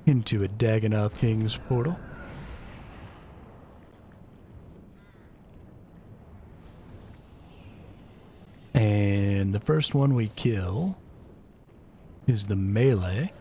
into a Dagannoth King's portal. And the first one we kill is the melee.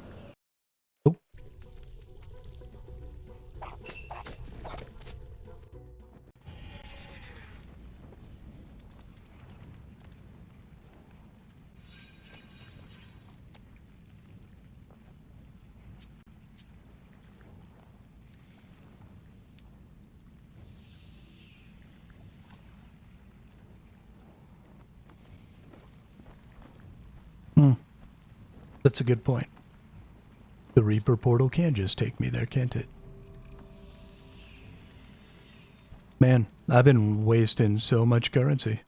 Oh. That's a good point. The Reaper portal can just take me there, can't it? Man, I've been wasting so much currency.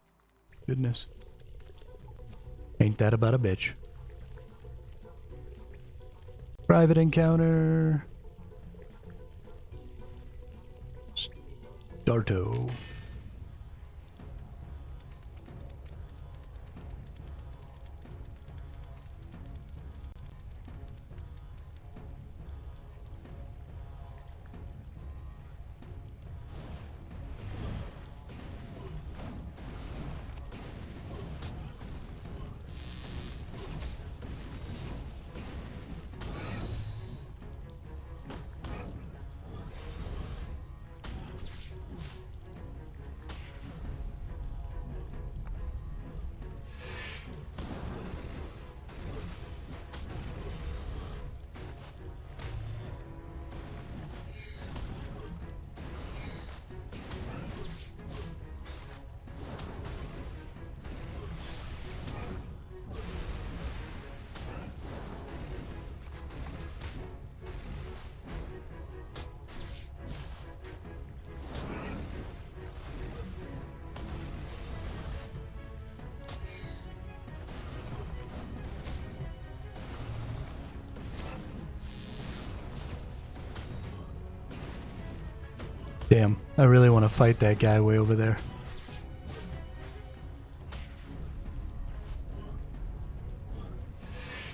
Goodness. Ain't that about a bitch. Private encounter. Starto. Damn, I really want to fight that guy way over there.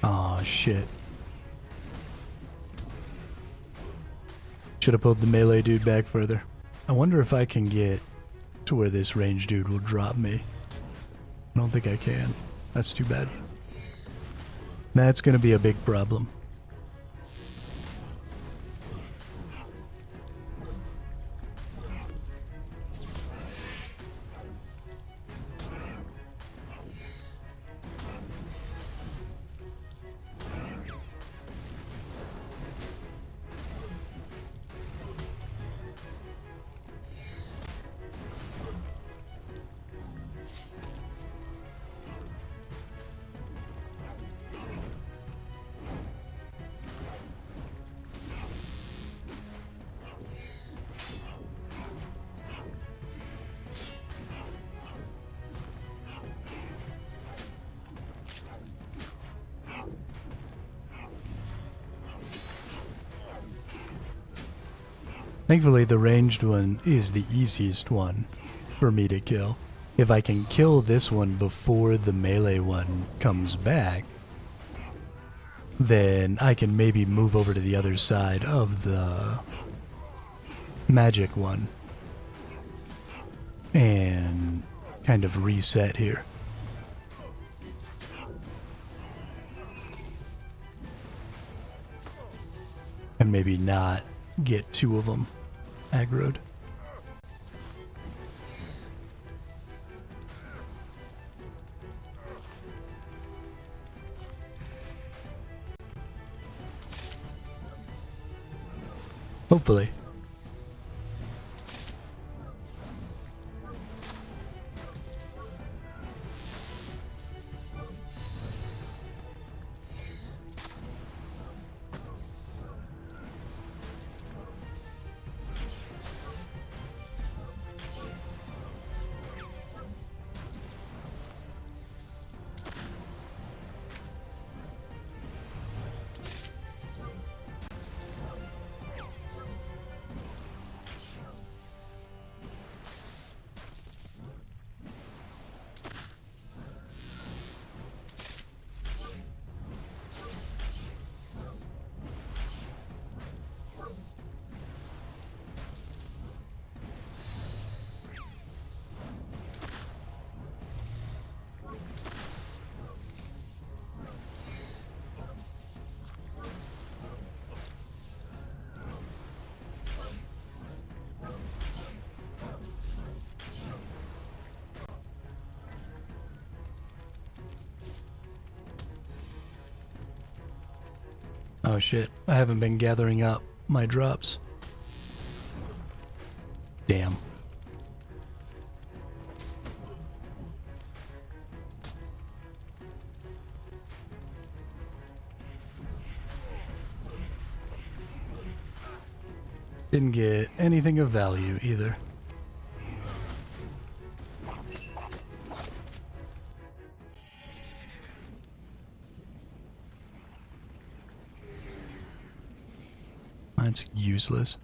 Aw, shit. Should have pulled the melee dude back further. I wonder if I can get to where this range dude will drop me. I don't think I can. That's too bad. That's gonna be a big problem. Thankfully, the ranged one is the easiest one for me to kill. If I can kill this one before the melee one comes back, then I can maybe move over to the other side of the magic one and kind of reset here. And maybe not get two of them aggroed. Hopefully. Oh shit, I haven't been gathering up my drops. Damn. Didn't get anything of value either. That's useless.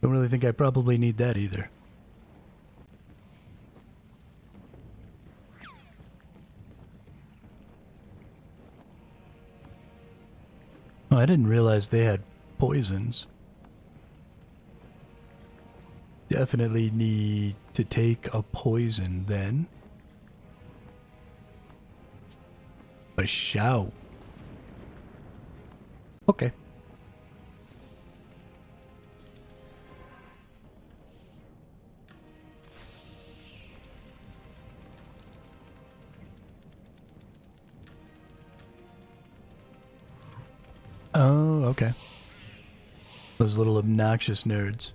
Don't really think I probably need that either. Oh, I didn't realize they had poisons. Definitely need to take a poison then. A shout. Okay. Oh, okay. Those little obnoxious nerds.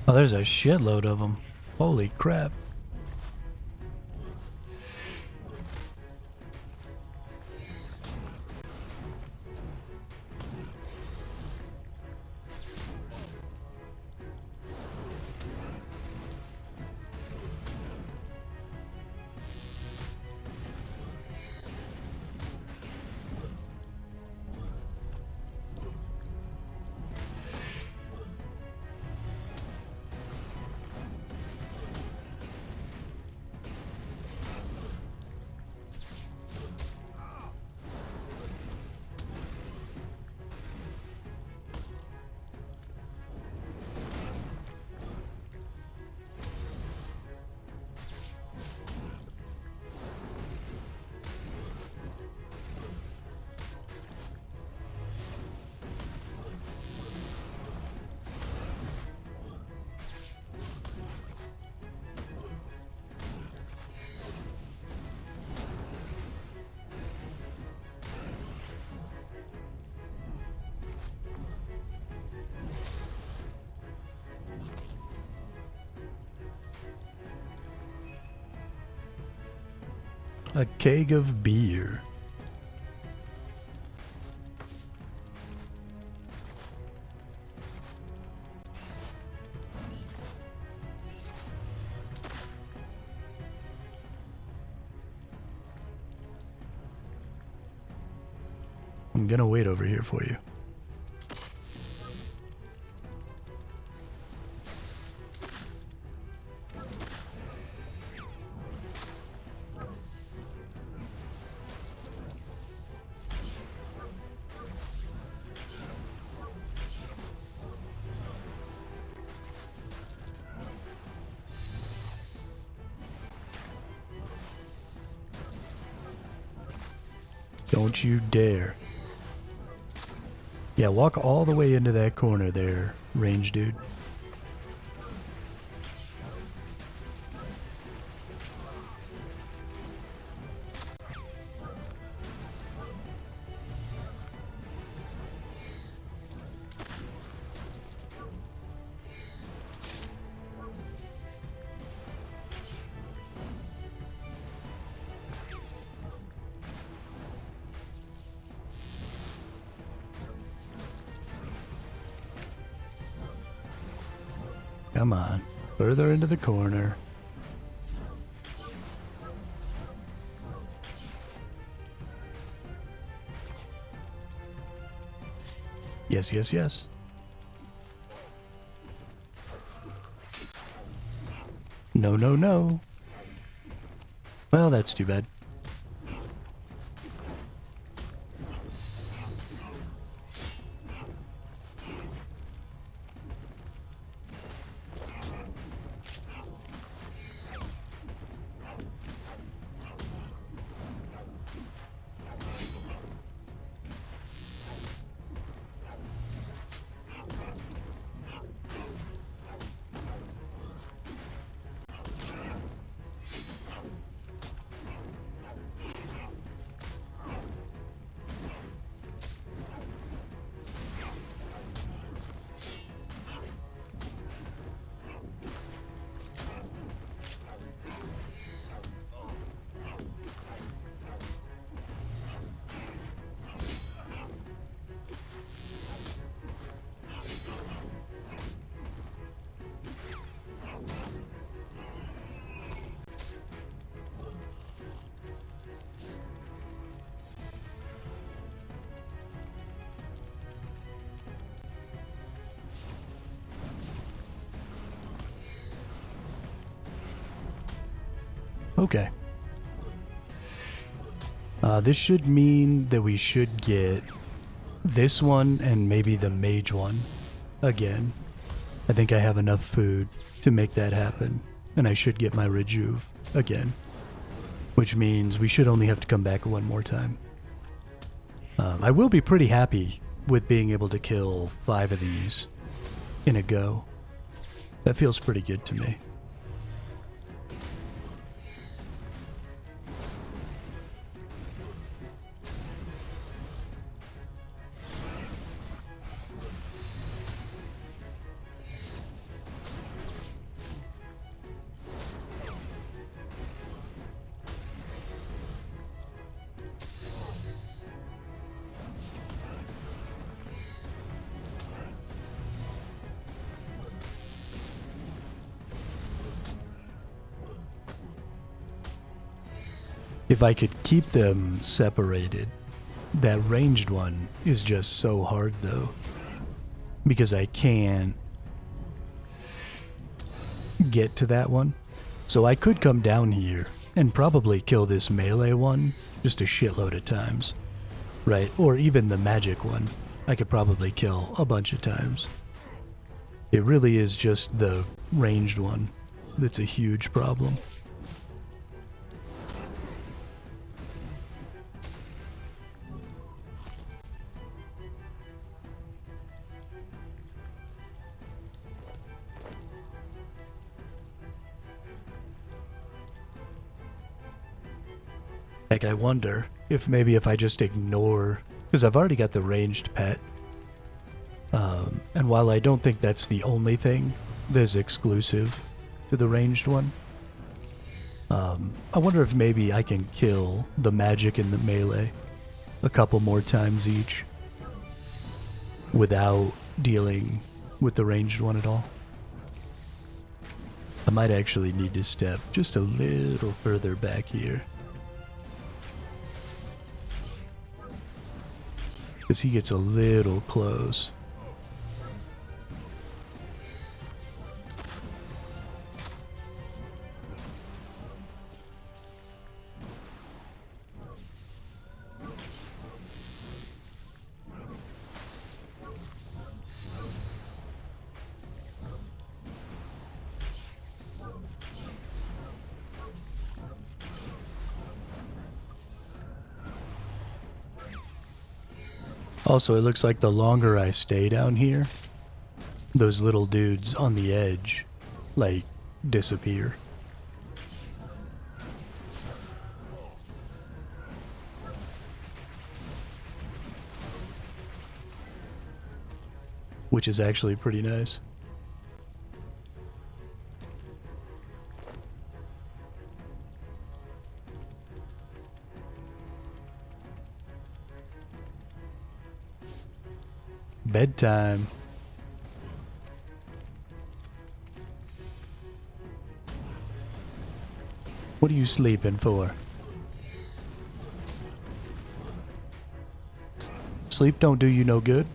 Oh, there's a shitload of them. Holy crap. A keg of beer. I'm gonna wait over here for you. Don't you dare. Yeah, walk all the way into that corner there, range dude. Come on, further into the corner. Yes, yes, yes. No, no, no. Well, that's too bad. Okay. This should mean that we should get this one and maybe the mage one again. I think I have enough food to make that happen, and I should get my rejuve again, which means we should only have to come back one more time. I will be pretty happy with being able to kill 5 of these in a go. That feels pretty good to me. If I could keep them separated, that ranged one is just so hard though. Because I can't get to that one. So I could come down here and probably kill this melee one just a shitload of times. Right? Or even the magic one. I could probably kill a bunch of times. It really is just the ranged one that's a huge problem. Like, I wonder if maybe if I just ignore, because I've already got the ranged pet, and while I don't think that's the only thing that's exclusive to the ranged one, I wonder if maybe I can kill the magic and the melee a couple more times each without dealing with the ranged one at all. I might actually need to step just a little further back here, because he gets a little close. Also, it looks like the longer I stay down here, those little dudes on the edge, like, disappear. Which is actually pretty nice. Bedtime. What are you sleeping for? Sleep don't do you no good.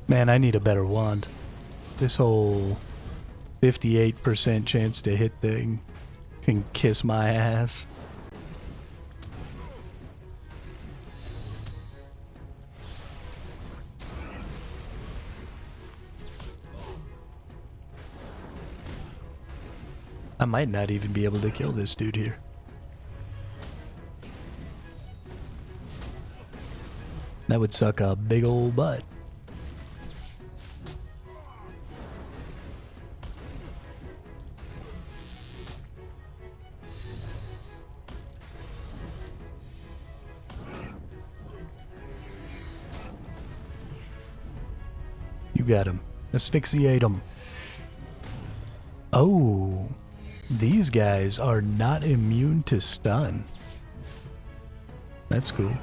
Man, I need a better wand. This whole 58% chance to hit thing can kiss my ass. I might not even be able to kill this dude here. That would suck a big old butt. You got him. Asphyxiate him. Oh, these guys are not immune to stun. That's cool.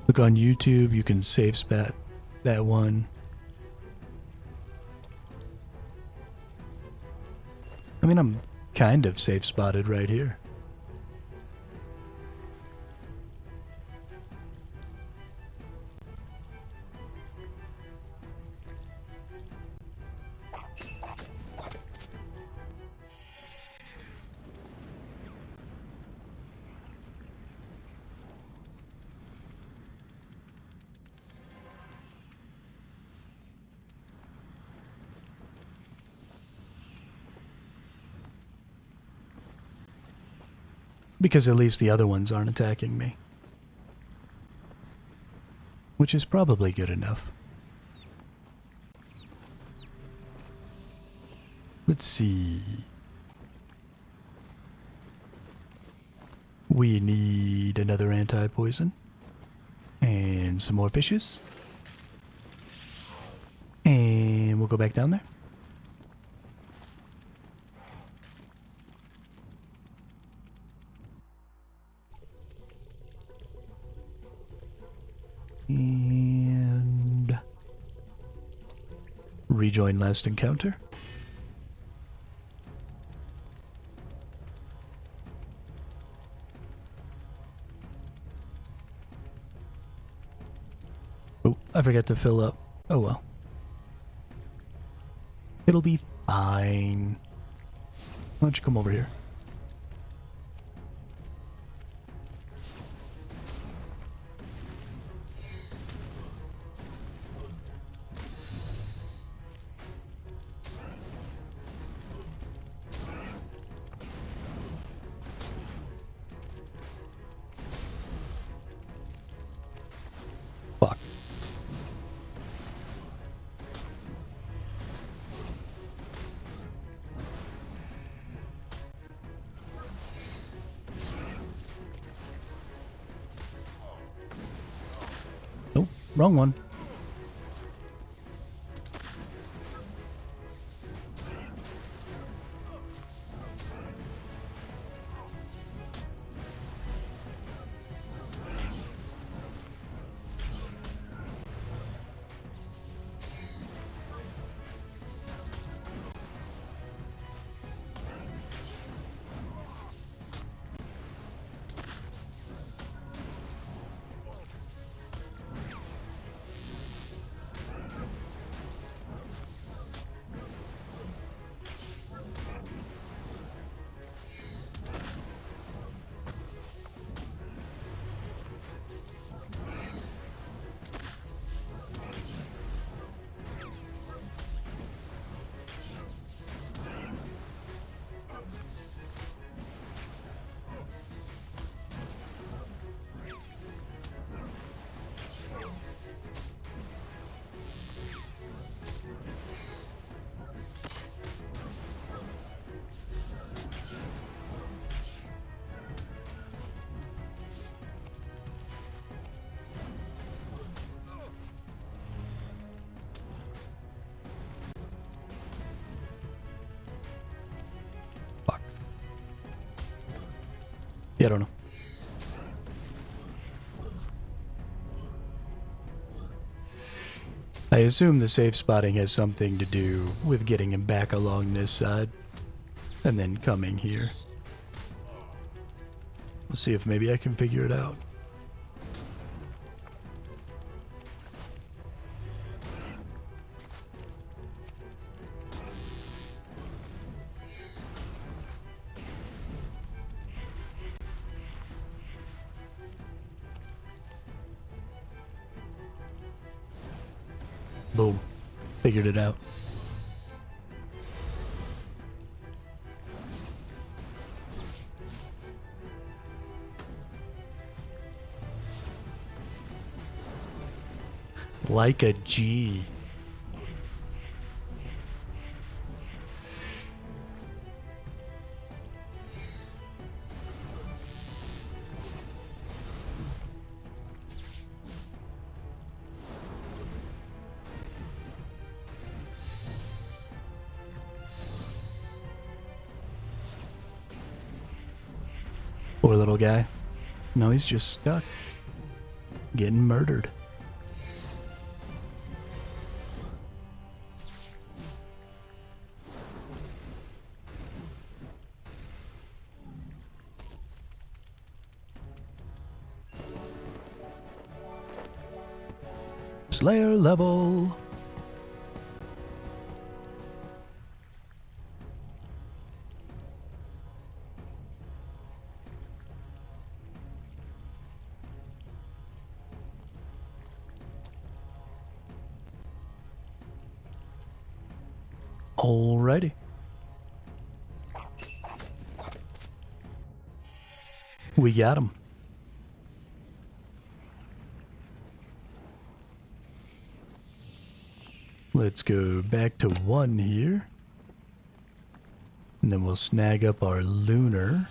Look on YouTube, you can save spat that one. I mean, I'm kind of safe spotted right here. Because at least the other ones aren't attacking me. Which is probably good enough. Let's see. We need another anti-poison. And some more fishes. And we'll go back down there. And rejoin last encounter. Oh, I forgot to fill up. Oh well. It'll be fine. Why don't you come over here? Fuck. Nope, wrong one. Yeah, I don't know. I assume the safe spotting has something to do with getting him back along this side and then coming here. Let's see if maybe I can figure it out. Boom. Figured it out. Like a G. Poor little guy. No, he's just stuck. Getting murdered. Slayer level. Alrighty. We got him. Let's go back to 1 here. And then we'll snag up our lunar.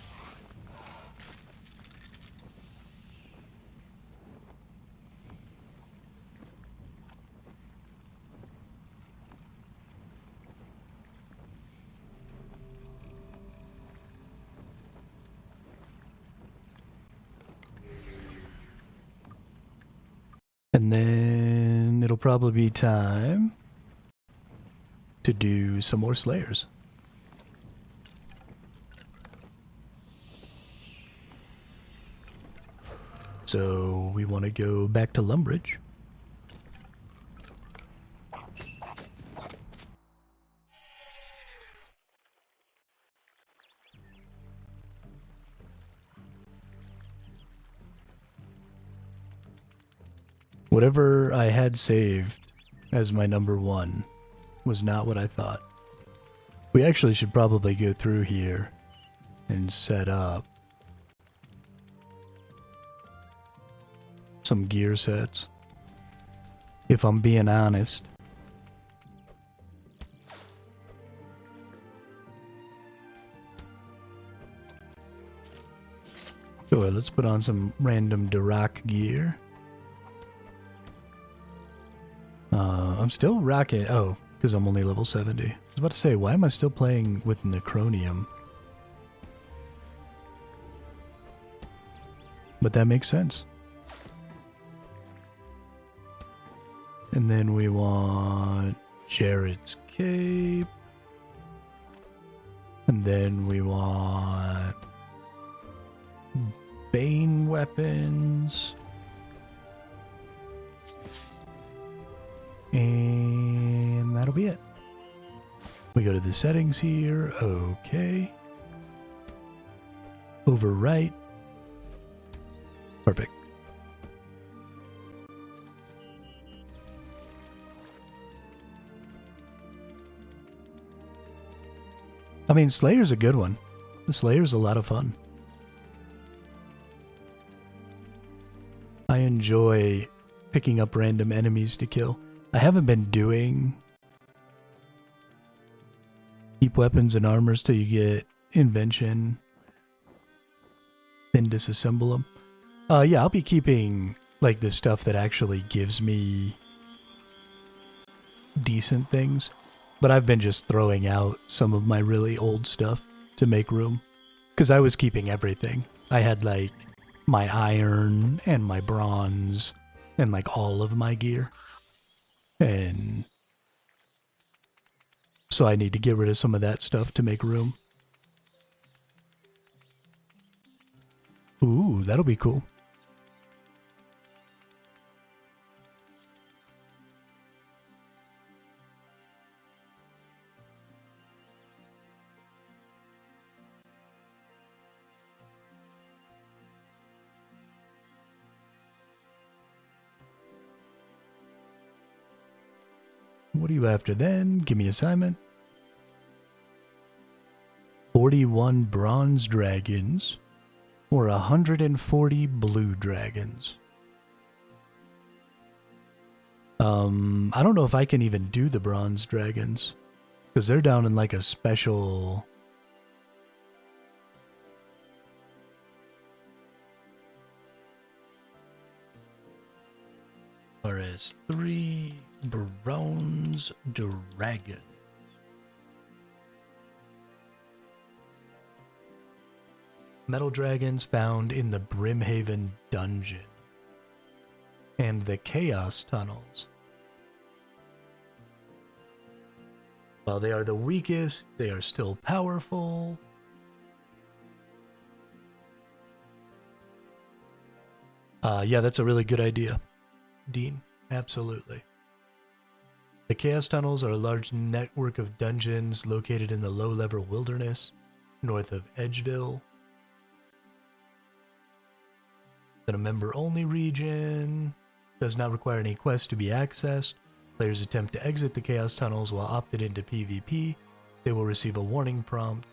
And then it'll probably be time to do some more slayers. So we want to go back to Lumbridge. Whatever I had saved as my number 1 was not what I thought. We actually should probably go through here and set up some gear sets, if I'm being honest. Sure, let's put on some random Dirac gear. I'm still rocking. Oh, because I'm only level 70. I was about to say, why am I still playing with Necronium? But that makes sense. And then we want Jared's cape. And then we want Bane weapons. And that'll be it. We go to the settings here. Okay. Overwrite. Perfect. I mean, Slayer's a good one. The Slayer's a lot of fun. I enjoy picking up random enemies to kill. I haven't been doing keep weapons and armors till you get invention, then disassemble them. Yeah, I'll be keeping like the stuff that actually gives me decent things, but I've been just throwing out some of my really old stuff to make room, because I was keeping everything. I had like my iron and my bronze and like all of my gear. And so I need to get rid of some of that stuff to make room. Ooh, that'll be cool. What are you after then? Give me assignment. 41 bronze dragons or 140 blue dragons. I don't know if I can even do the bronze dragons, because they're down in like a special... Whereas 3 bronze dragon. Metal dragons found in the Brimhaven dungeon and the Chaos tunnels. While they are the weakest, they are still powerful. Yeah, that's a really good idea, Dean. Absolutely. The Chaos Tunnels are a large network of dungeons located in the low-level wilderness north of Edgeville. In a member-only region, does not require any quests to be accessed. Players attempt to exit the Chaos Tunnels while opted into PvP. They will receive a warning prompt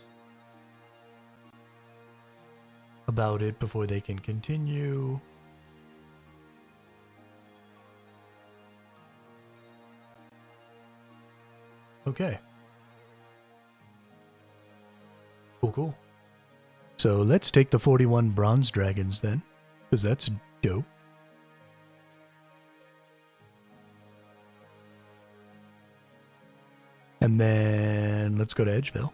about it before they can continue. Okay. Cool, cool. So let's take the 41 bronze dragons then, because that's dope. And then let's go to Edgeville.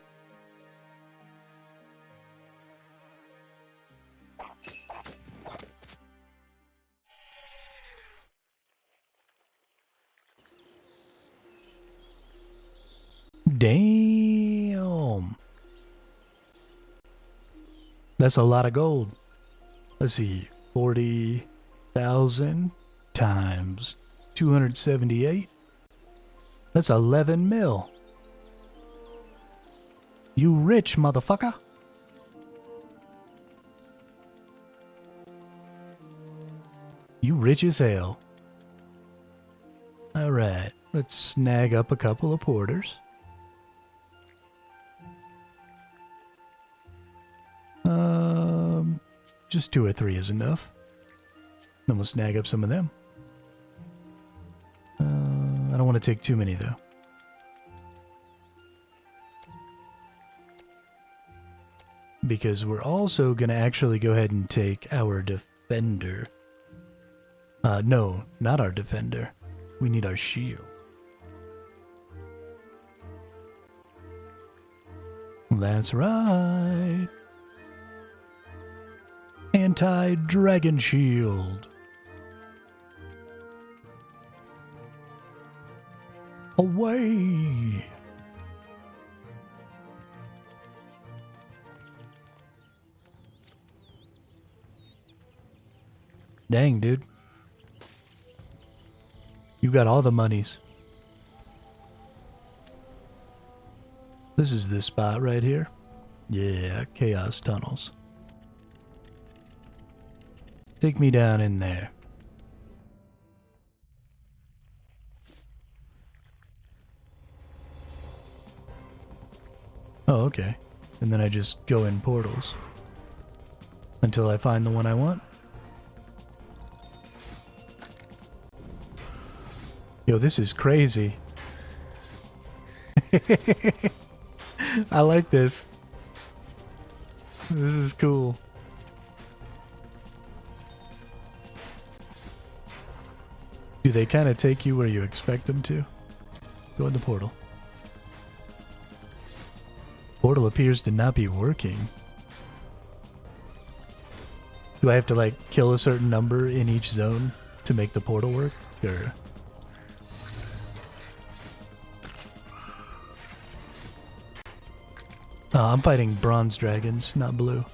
Damn. That's a lot of gold. Let's see. 40,000 times 278. That's 11 mil. You rich, motherfucker. You rich as hell. Alright, let's snag up a couple of porters. Just 2 or 3 is enough. Then we'll snag up some of them. I don't want to take too many though. Because we're also going to actually go ahead and take our defender. No, not our defender. We need our shield. That's right. Anti-dragon shield. Away. Dang, dude. You got all the monies. This is this spot right here. Yeah, Chaos Tunnels. Take me down in there. Oh, okay. And then I just go in portals. Until I find the one I want. Yo, this is crazy. I like this. This is cool. Do they kind of take you where you expect them to? Go in the portal. Portal appears to not be working. Do I have to like kill a certain number in each zone to make the portal work? Or... I'm fighting bronze dragons, not blue.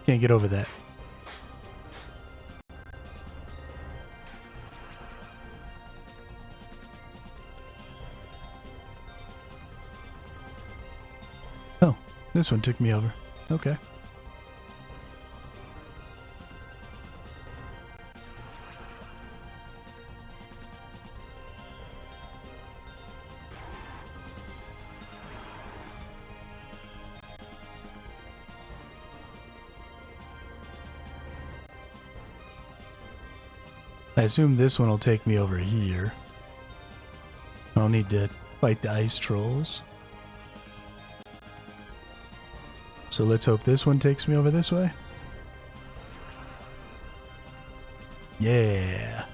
Can't get over that. Oh, this one took me over. Okay. I assume this one will take me over here. I don't need to fight the ice trolls. So let's hope this one takes me over this way. Yeah.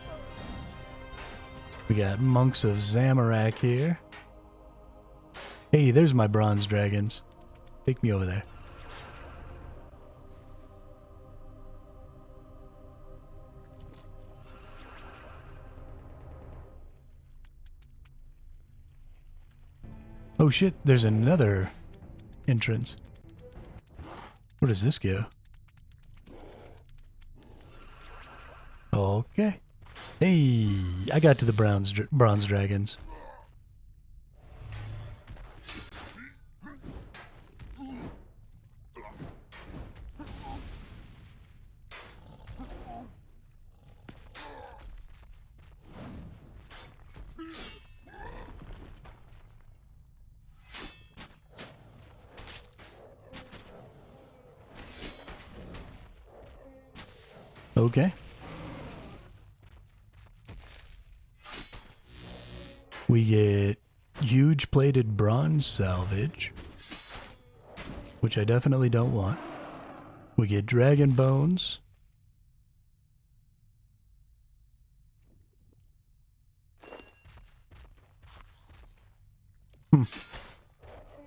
We got monks of Zamorak here. Hey, there's my bronze dragons. Take me over there. Oh shit, there's another entrance. Where does this go? Okay. Hey, I got to the bronze dragons. Okay. We get huge plated bronze salvage, which I definitely don't want. We get dragon bones.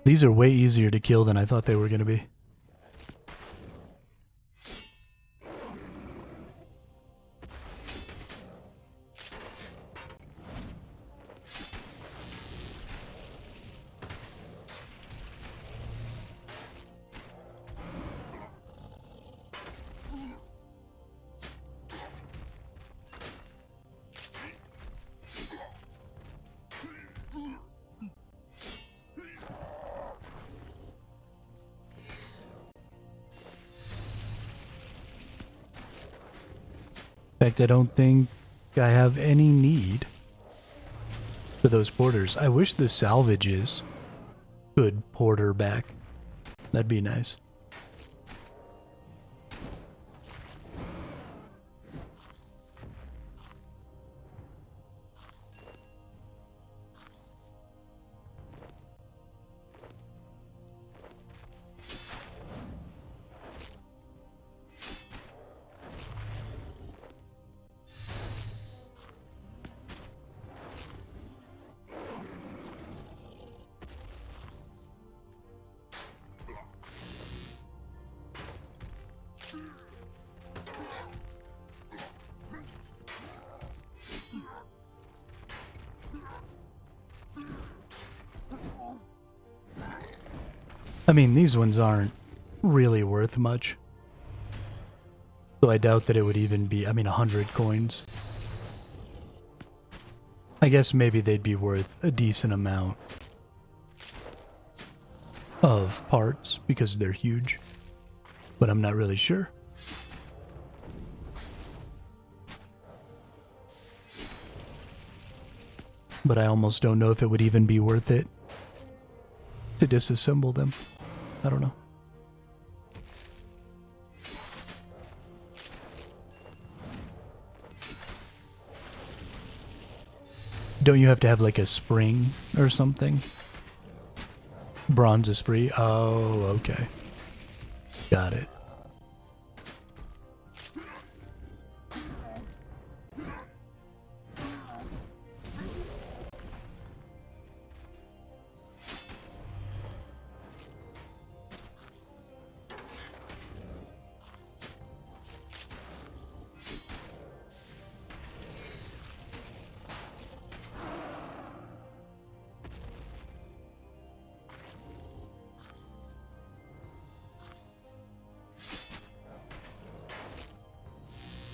These are way easier to kill than I thought they were going to be. In fact, I don't think I have any need for those porters. I wish the salvages could porter back. That'd be nice. I mean, these ones aren't really worth much. So I doubt that it would even be, 100 coins. I guess maybe they'd be worth a decent amount of parts because they're huge. But I'm not really sure. But I almost don't know if it would even be worth it to disassemble them. I don't know. Don't you have to have like a spring or something? Bronze is free? Oh, okay. Got it.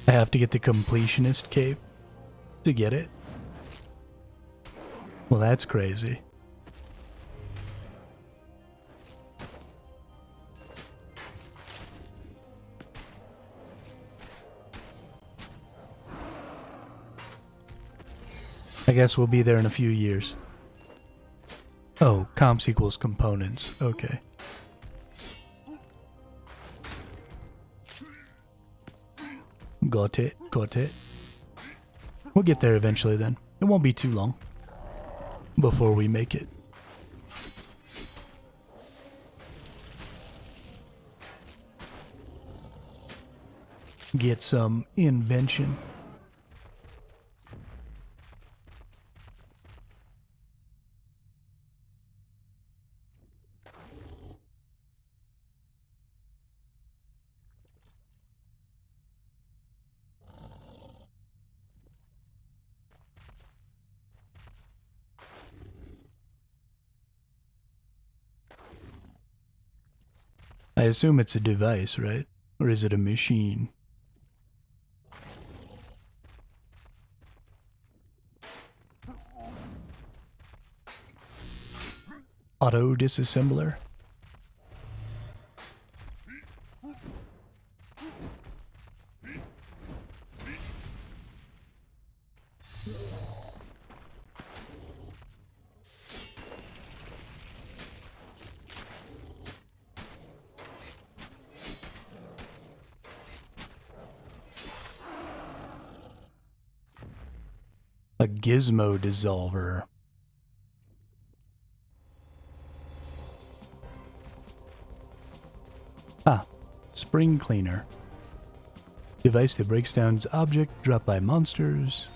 I have to get the completionist cape to get it. Well, that's crazy. I guess we'll be there in a few years. Oh, comps equals components. Okay. Got it, got it. We'll get there eventually then. It won't be too long before we make it. Get some invention. I assume it's a device, right? Or is it a machine? Auto disassembler? A gizmo dissolver. Ah, spring cleaner. Device that breaks down object dropped by monsters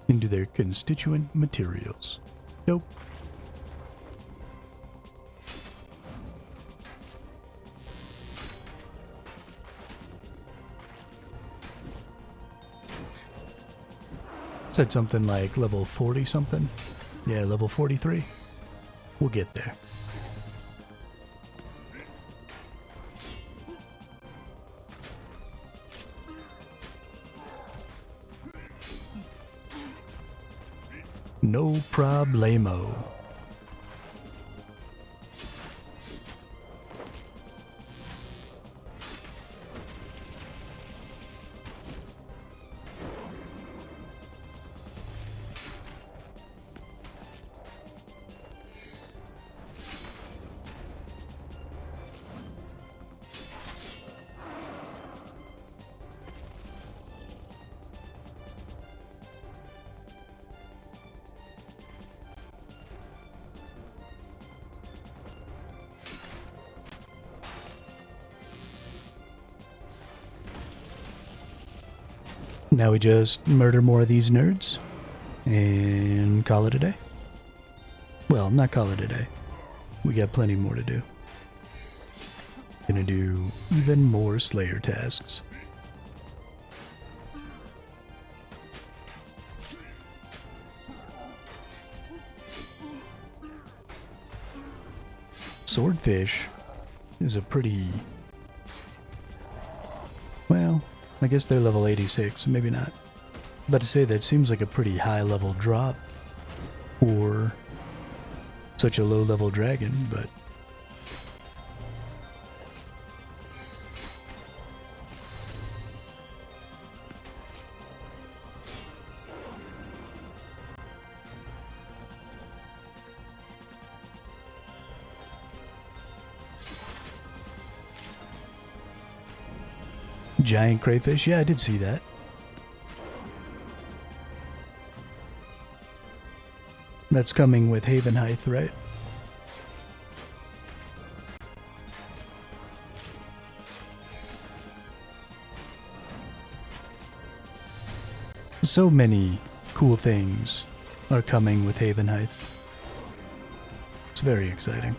into their constituent materials. Nope. Said something like level 40 something. Yeah, level 43. We'll get there. No problemo. Now we just murder more of these nerds and call it a day. Well, not call it a day. We got plenty more to do. Gonna do even more Slayer tasks. Swordfish is a pretty... well, I guess they're level 86, maybe not. But to say that seems like a pretty high level drop for such a low level dragon, but... giant crayfish, yeah, I did see that. That's coming with Haven Height, right? So many cool things are coming with Haven Height. It's very exciting.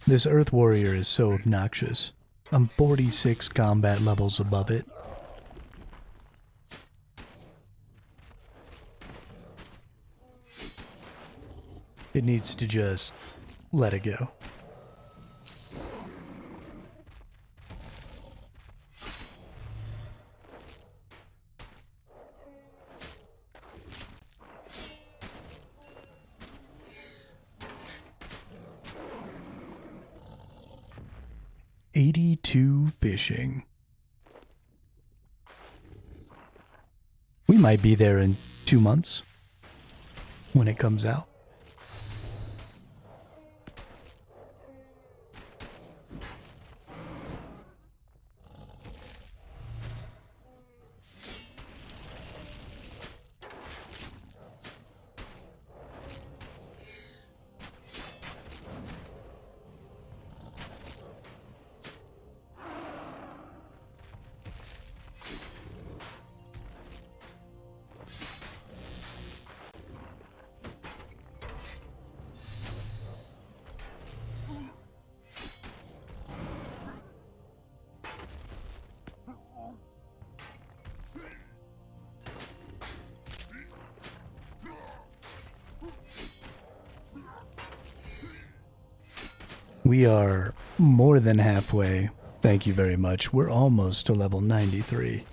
This Earth Warrior is so obnoxious. I'm 46 combat levels above it. It needs to just let it go. .82 fishing. We might be there in 2 months when it comes out. We are more than halfway. Thank you very much. We're almost to level 93.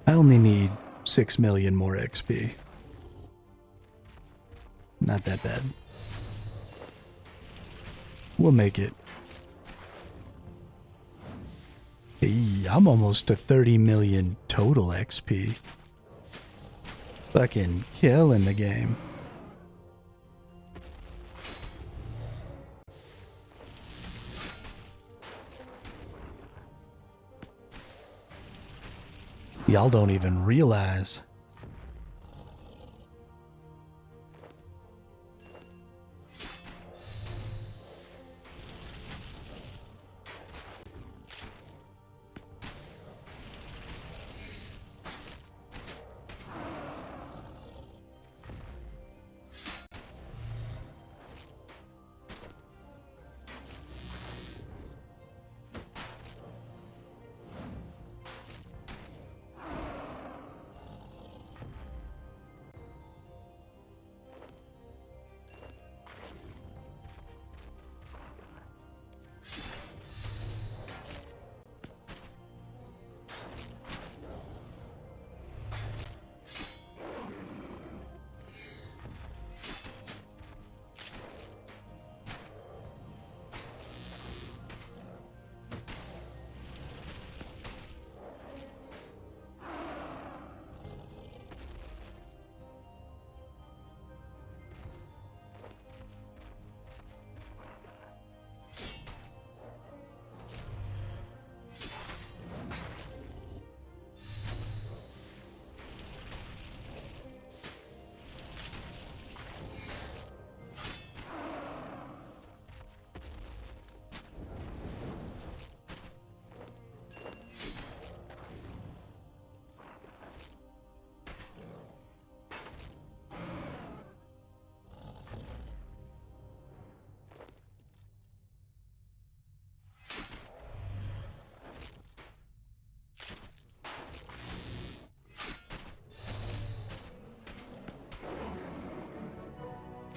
I only need 6 million more XP. Not that bad. We'll make it. Hey, I'm almost to 30 million total XP. Fucking killing the game. Y'all don't even realize.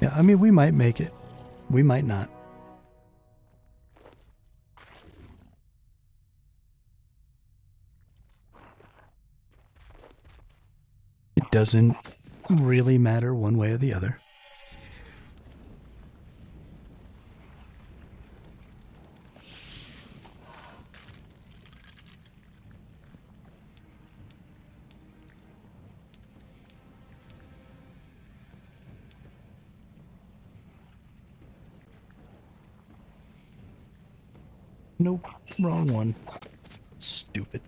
Yeah, I mean, we might make it. We might not. It doesn't really matter one way or the other. Nope, wrong one. Stupid.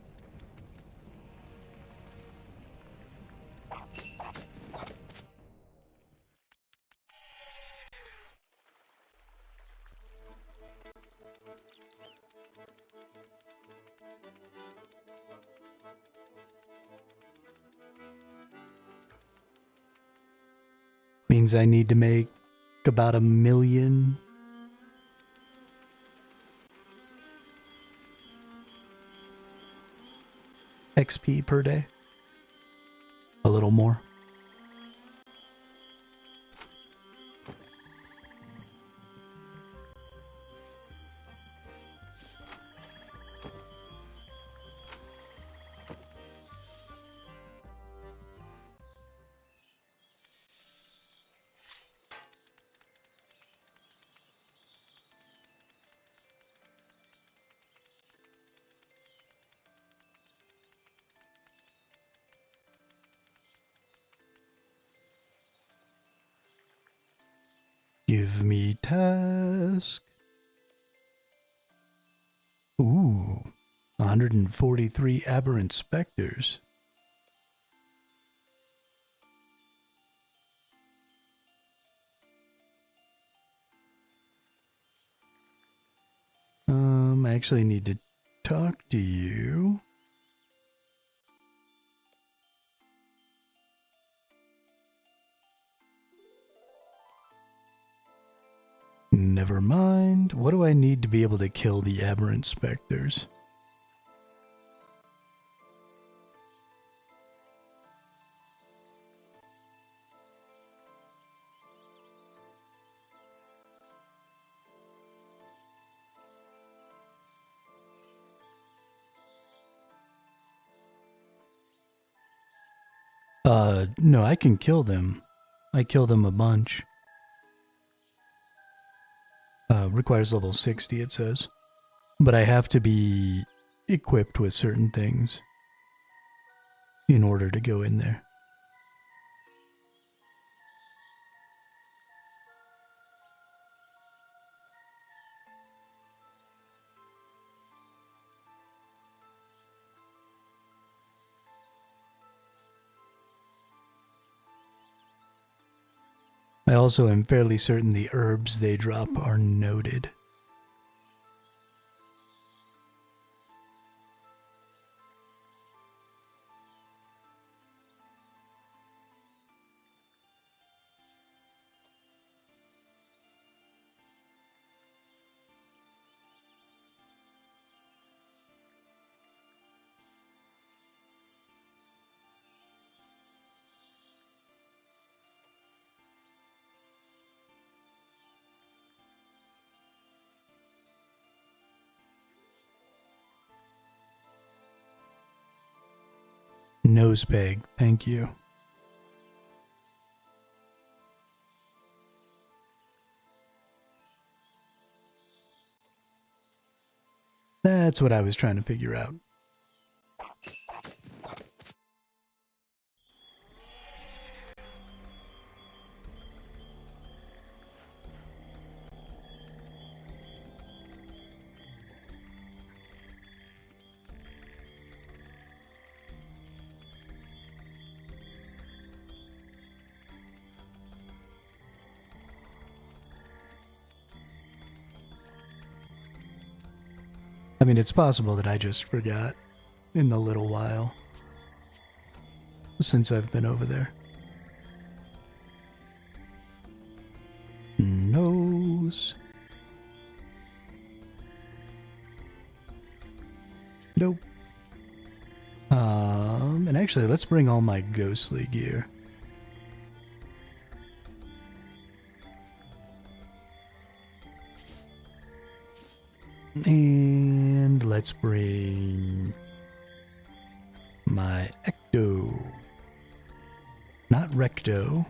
Means I need to make about 1 million XP per day. A little more. Give me task. Ooh, 143 aberrant specters. I actually need to talk to you. Never mind. What do I need to be able to kill the aberrant specters? No, I can kill them. I kill them a bunch. Requires level 60, it says. But I have to be equipped with certain things in order to go in there. I also am fairly certain the herbs they drop are noted. Nose peg, thank you. That's what I was trying to figure out. I mean, it's possible that I just forgot in the little while since I've been over there. Nose. Nope. And actually, let's bring all my ghostly gear. And let's bring my ecto. Not recto.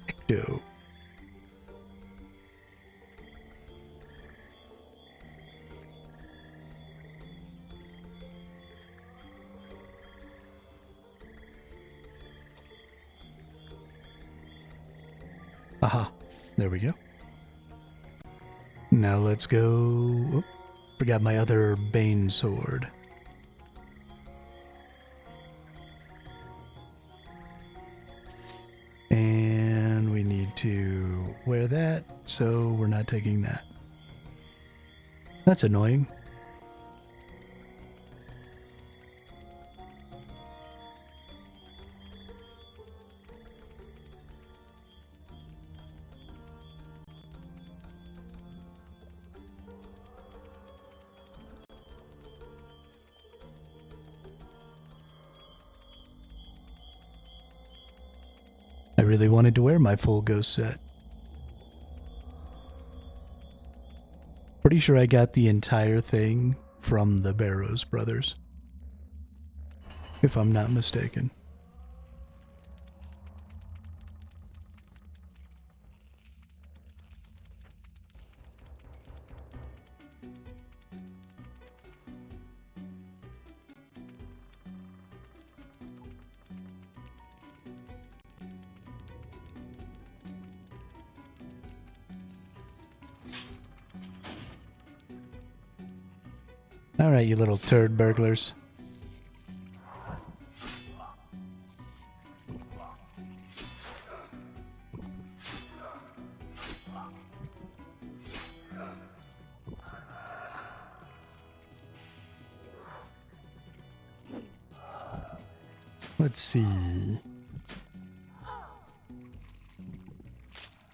Ecto. Aha. There we go. Now let's go... Oh, forgot my other Bane sword. And we need to wear that, so we're not taking that. That's annoying. I really wanted to wear my full ghost set. Pretty sure I got the entire thing from the Barrows brothers, if I'm not mistaken. Alright, you little turd burglars. Let's see.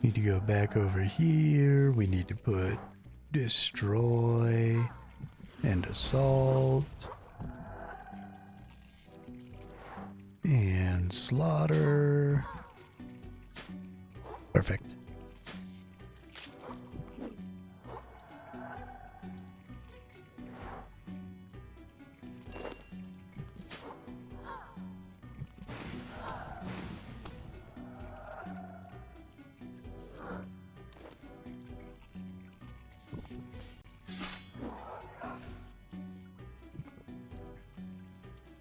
Need to go back over here. We need to put destroy and assault and slaughter. Perfect.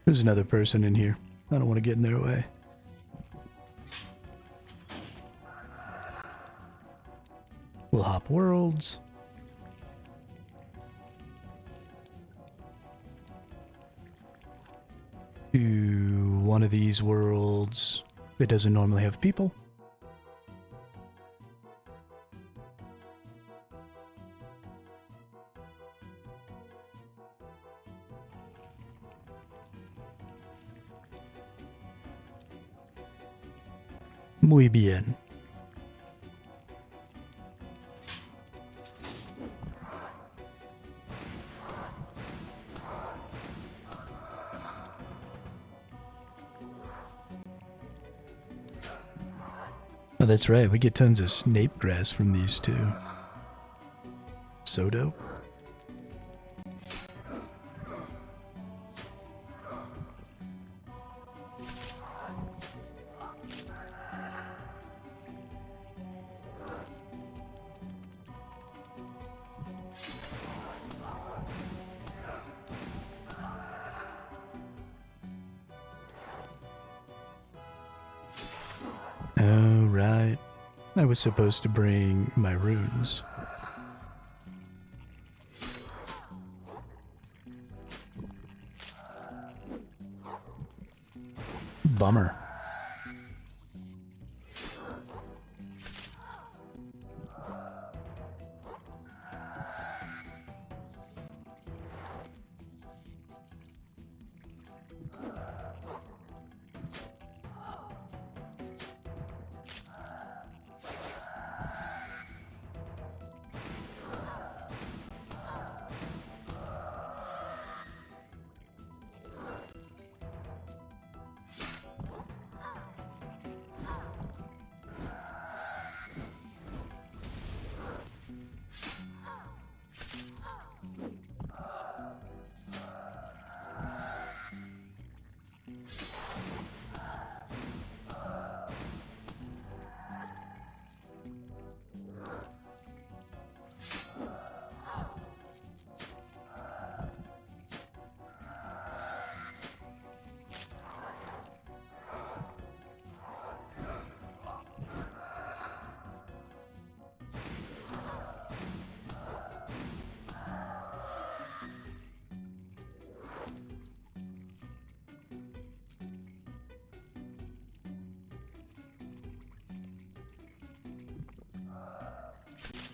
There's another person in here. I don't want to get in their way. We'll hop worlds. To one of these worlds. It doesn't normally have people. Muy bien. Oh, that's right. We get tons of snape grass from these too. So dope. Oh, right. I was supposed to bring my runes. Bummer.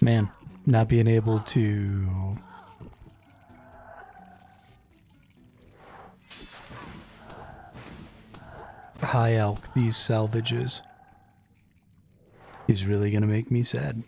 Man, not being able to high elk these salvages is really gonna make me sad.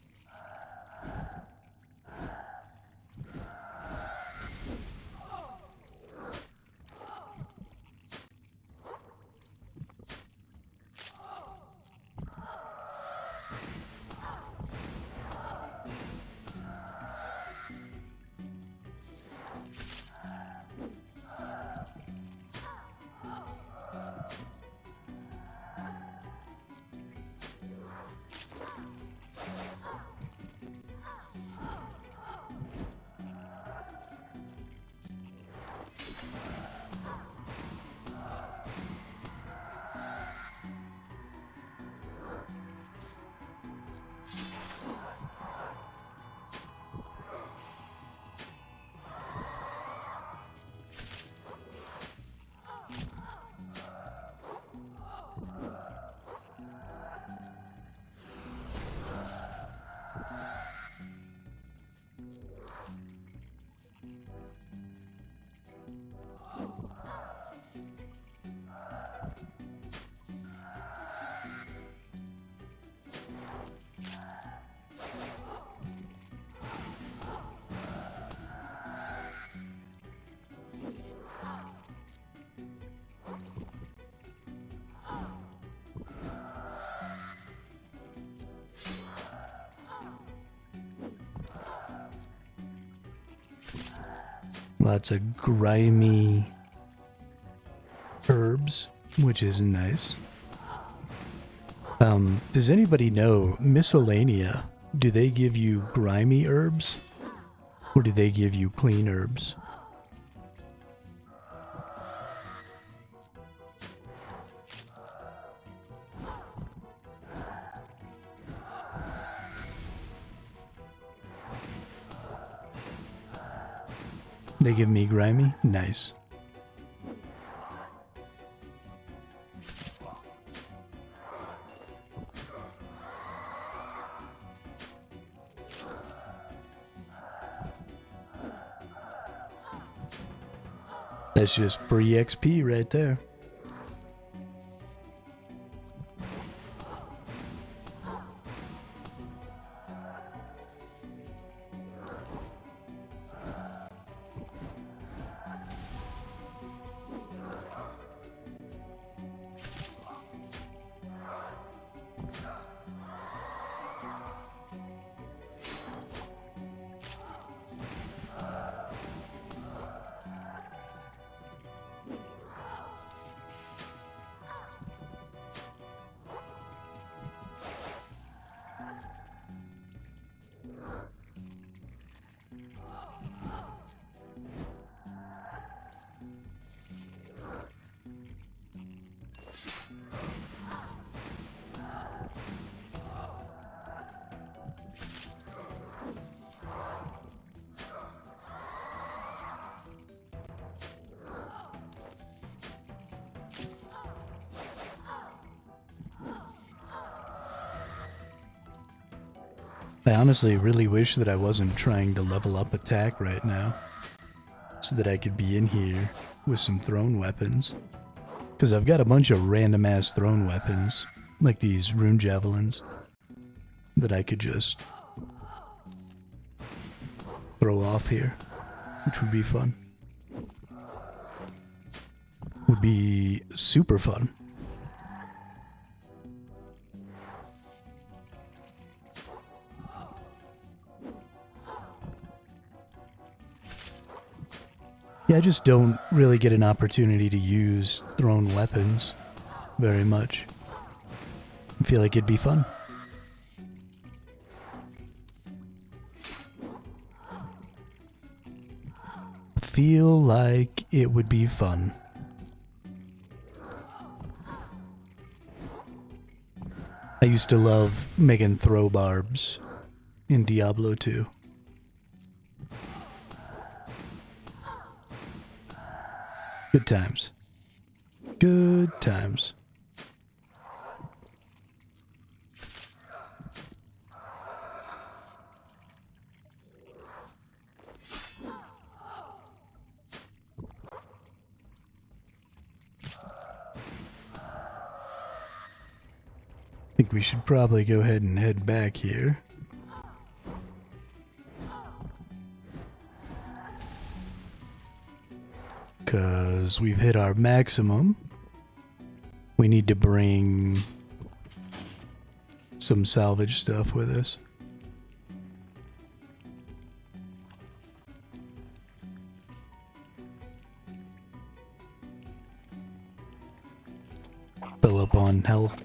Lots of grimy herbs, which is nice. Does anybody know miscellanea? Do they give you grimy herbs? Or do they give you clean herbs? They give me grimy? Nice. That's just free XP right there. I honestly really wish that I wasn't trying to level up attack right now, so that I could be in here with some thrown weapons. Because I've got a bunch of random ass thrown weapons, like these rune javelins, that I could just throw off here, which would be fun. Would be super fun. Yeah, I just don't really get an opportunity to use thrown weapons very much. I feel like it'd be fun. Feel like it would be fun. I used to love making throw barbs in Diablo 2. Good times. Good times. I think we should probably go ahead and head back here. Because we've hit our maximum. We need to bring some salvage stuff with us. Fill up on health.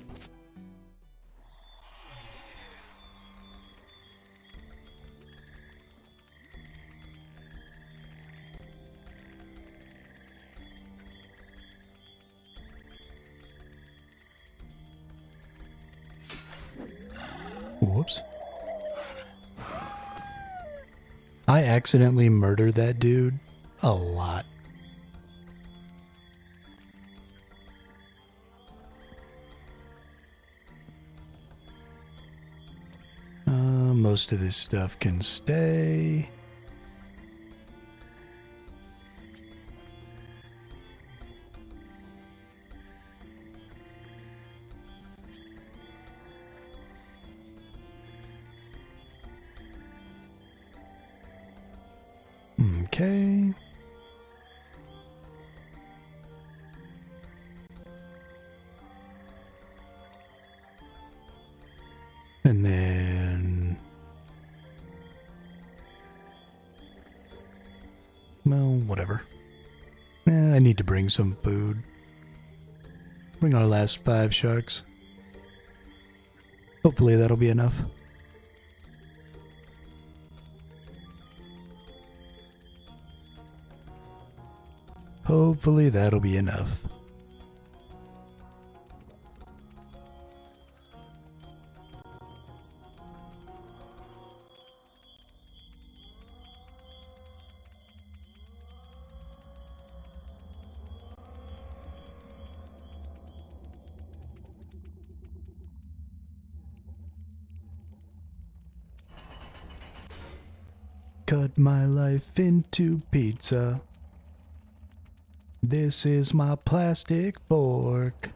Whoops. I accidentally murdered that dude a lot. Most of this stuff can stay. Okay. And then Well, whatever. I need to bring some food. Bring our last 5 sharks. Hopefully that'll be enough. Hopefully that'll be enough. Cut my life into pizza. This is my plastic fork.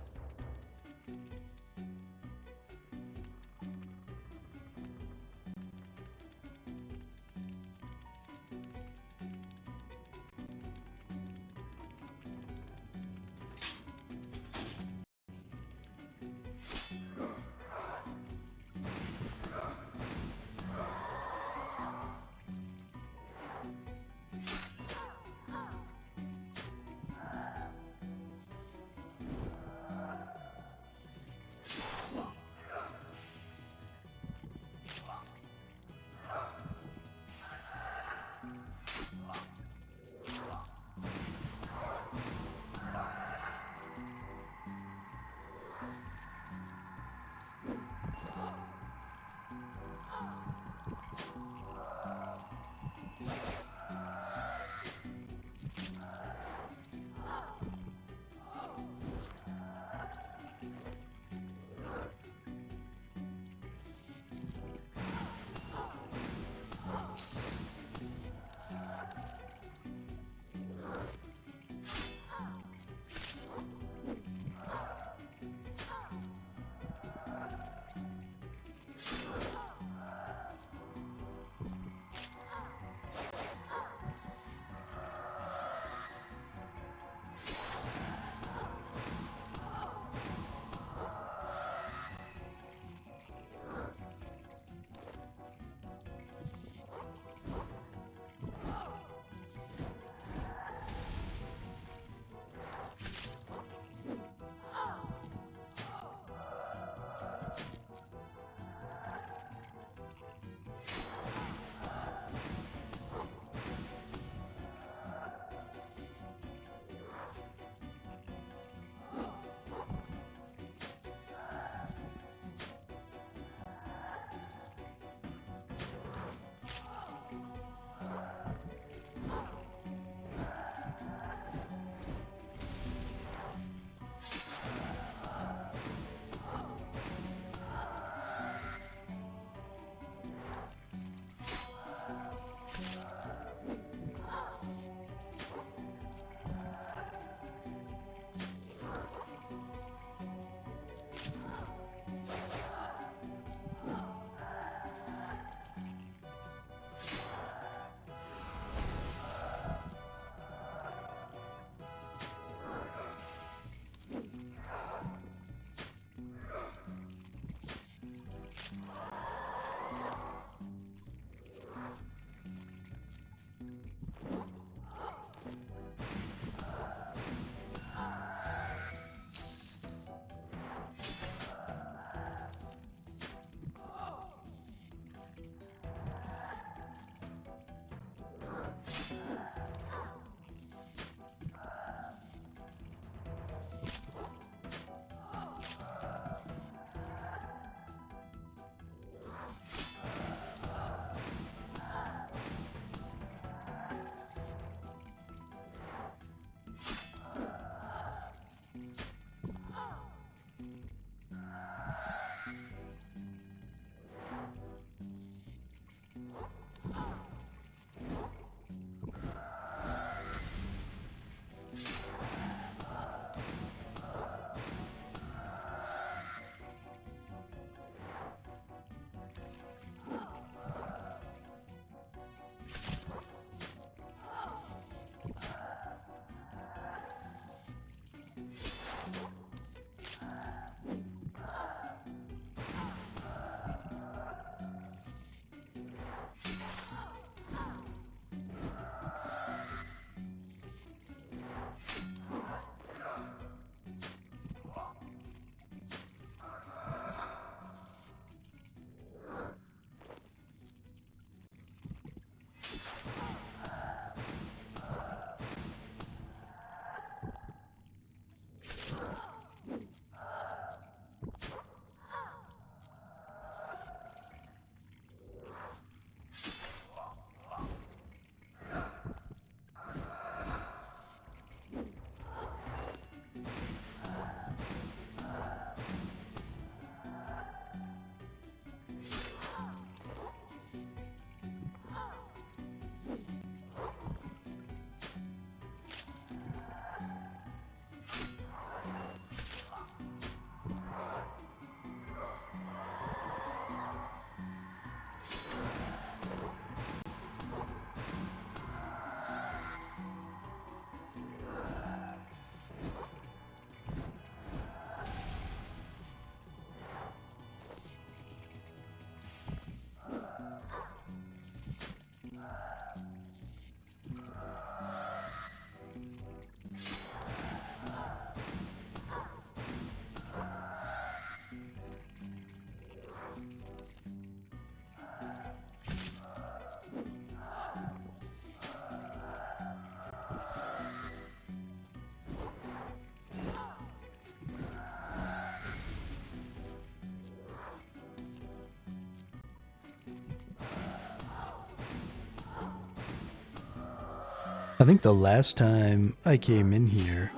I think the last time I came in here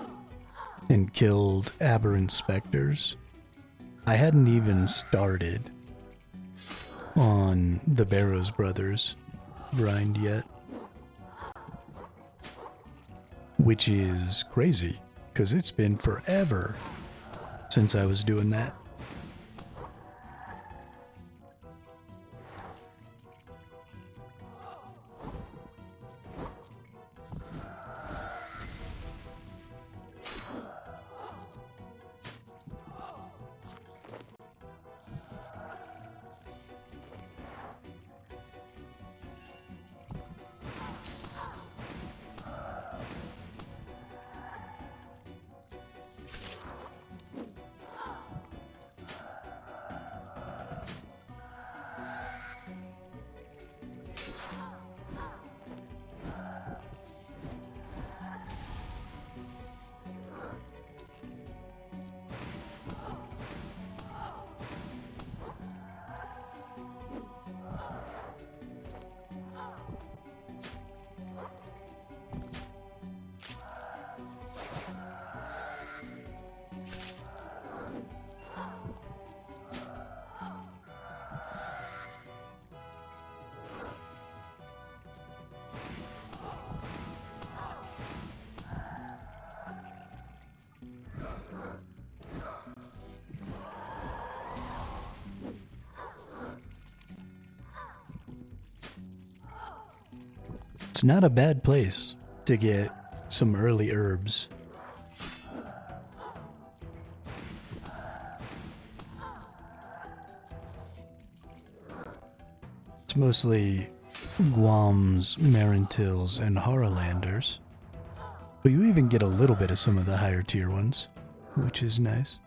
and killed aberrant specters, I hadn't even started on the Barrows Brothers grind yet. Which is crazy, because it's been forever since I was doing that. It's not a bad place to get some early herbs. It's mostly Guams, Marintils, and Haralanders. But you even get a little bit of some of the higher tier ones, which is nice.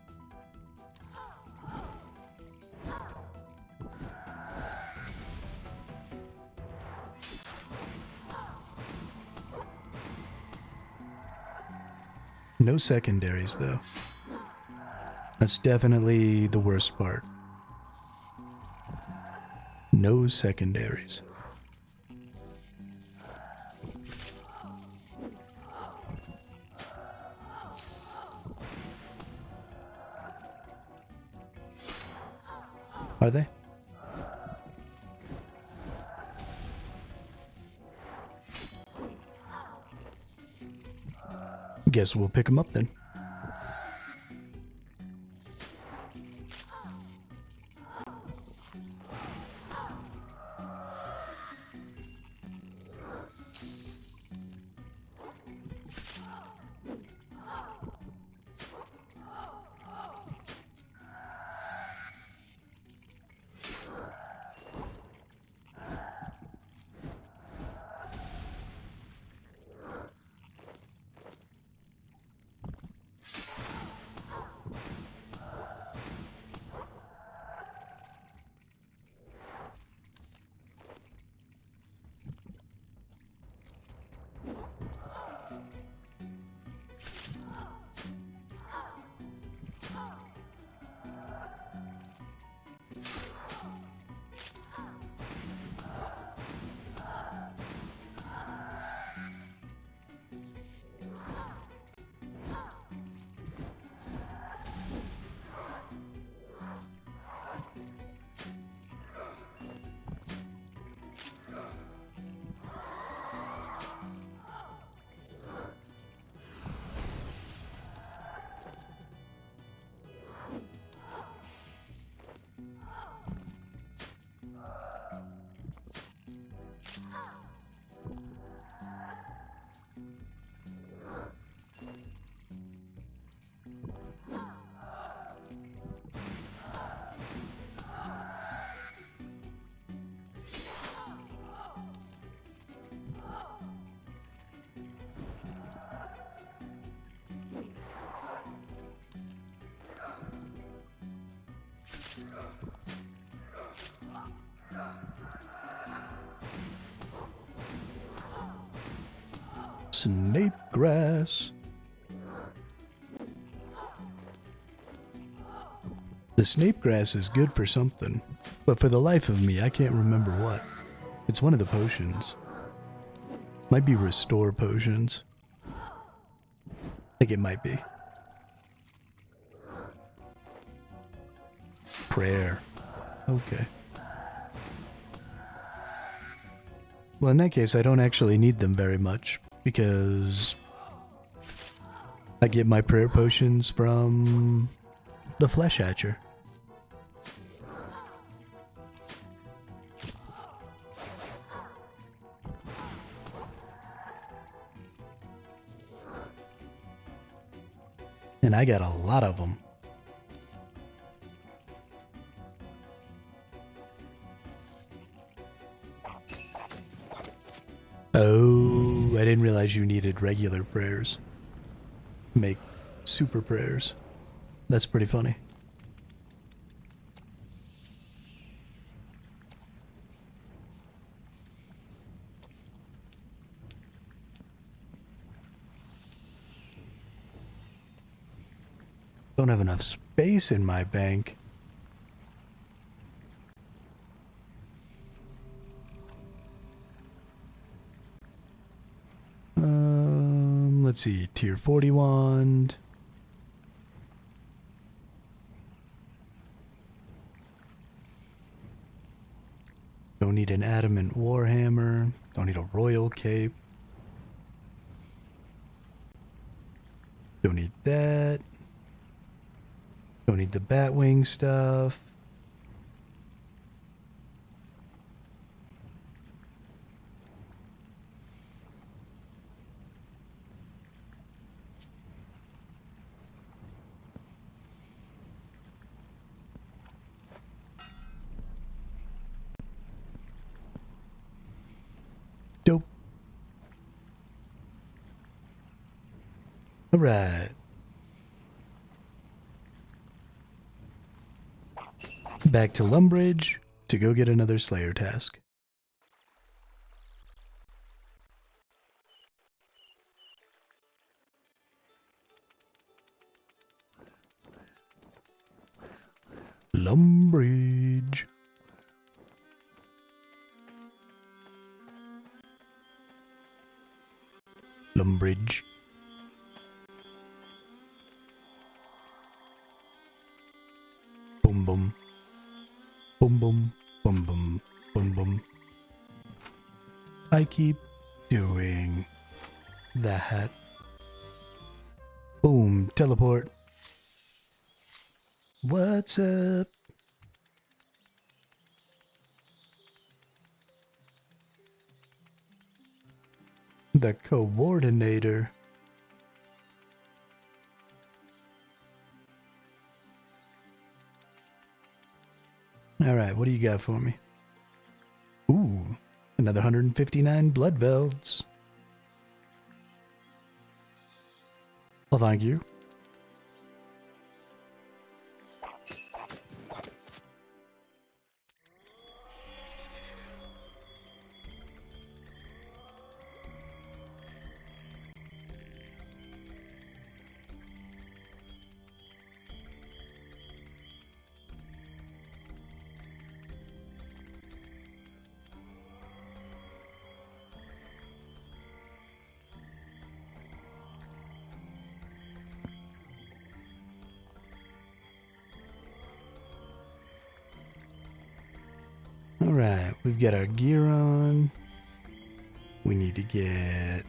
No secondaries, though. That's definitely the worst part. No secondaries. Are they? Guess we'll pick them up then. Snape grass. The snape grass is good for something, but for the life of me, I can't remember what. It's one of the potions. Might be restore potions. I think it might be. Prayer. Okay. Well, in that case, I don't actually need them very much, because I get my prayer potions from the Flesh Hatcher. And I got a lot of them. Oh, I didn't realize you needed regular prayers. Make super prayers. That's pretty funny. Don't have enough space in my bank. Let's see, tier 40 wand. Don't need an adamant warhammer. Don't need a royal cape. Don't need that. Don't need the batwing stuff. Dope. All right. Back to Lumbridge to go get another Slayer task. Lumbridge. Lumbridge. Boom boom. Boom boom. Boom boom. Boom boom. I keep doing that. Boom. Teleport. What's up? The coordinator. Alright, what do you got for me? Ooh, another 159 blood velds. Well, thank you. Alright, we've got our gear on. We need to get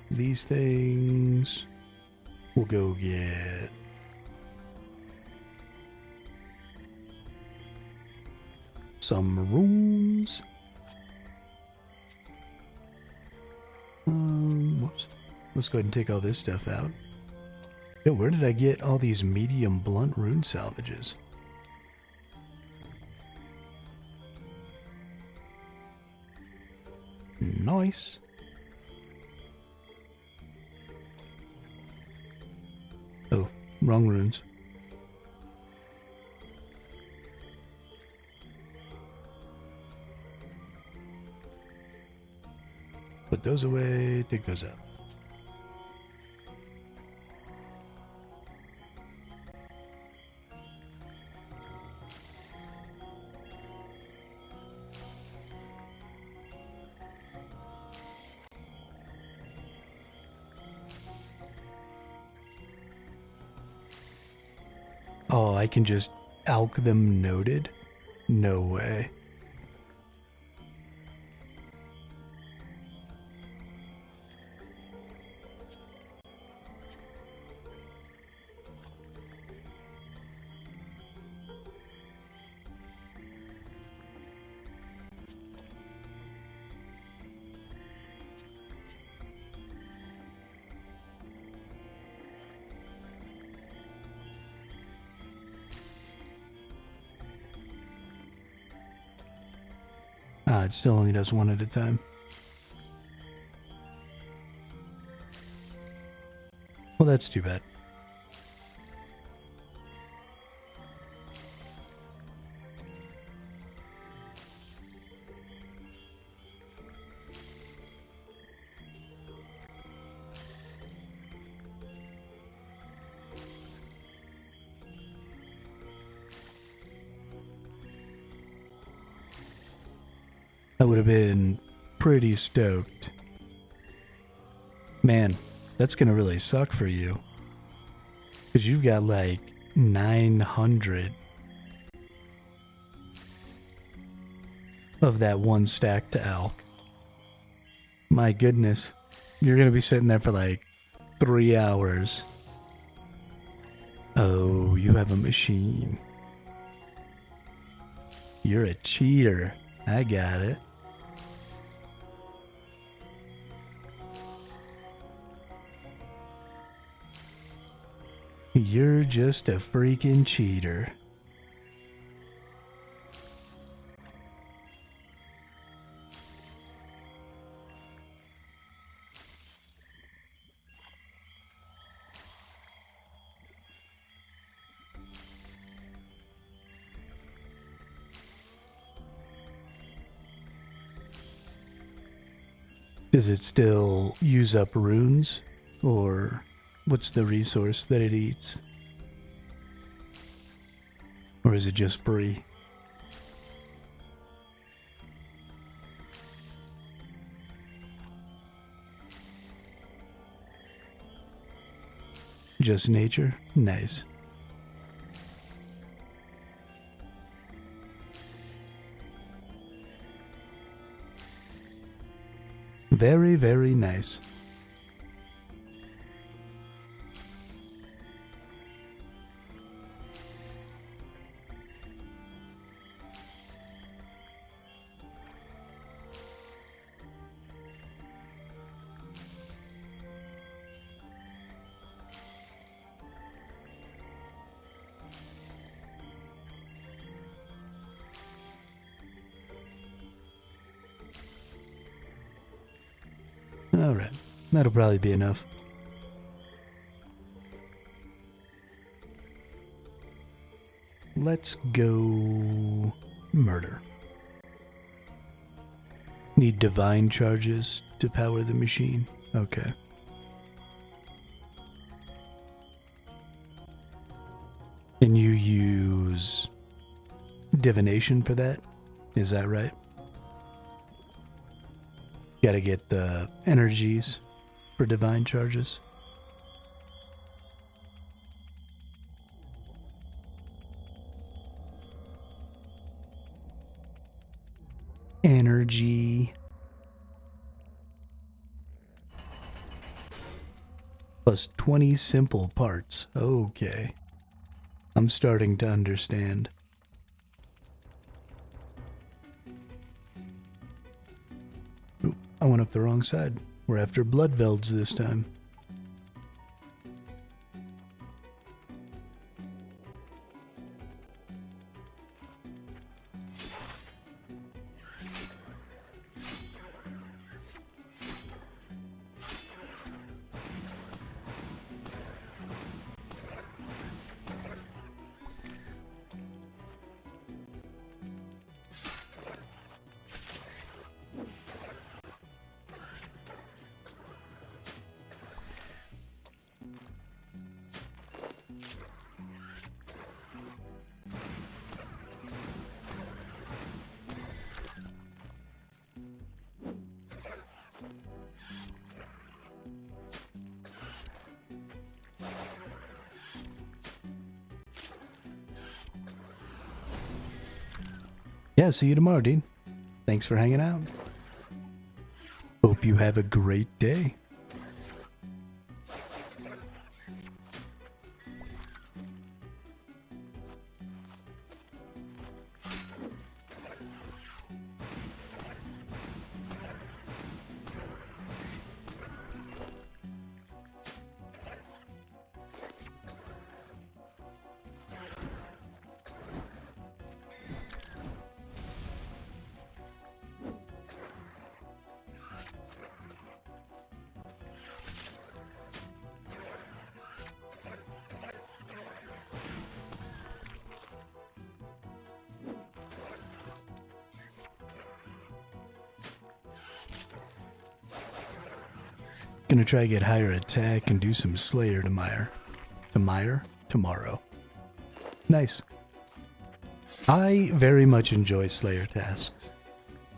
these things. We'll go get some runes. Whoops. Let's go ahead and take all this stuff out. Yo, where did I get all these medium blunt rune salvages? Nice. Oh, wrong runes. Put those away, take those out. Oh, I can just alch them noted? No way. Ah, it still only does one at a time. Well, that's too bad. I would have been pretty stoked. Man, that's gonna really suck for you. Because you've got like 900 of that one stack to alch. My goodness. You're gonna be sitting there for like 3 hours. Oh, you have a machine. You're a cheater. I got it. You're just a freaking cheater. Does it still use up runes? Or what's the resource that it eats? Or is it just free? Just nature? Nice. Very, very nice. Alright, that'll probably be enough. Let's go murder. Need divine charges to power the machine. Okay. And you use divination for that? Is that right? Gotta get the energies for divine charges. Energy. Plus 20 simple parts. Okay. I'm starting to understand. Oop, I went up the wrong side. We're after Bloodvelds this time. Yeah, see you tomorrow, Dean. Thanks for hanging out. Hope you have a great day. Gonna try to get higher attack and do some Slayer tomorrow. Nice. I very much enjoy Slayer tasks.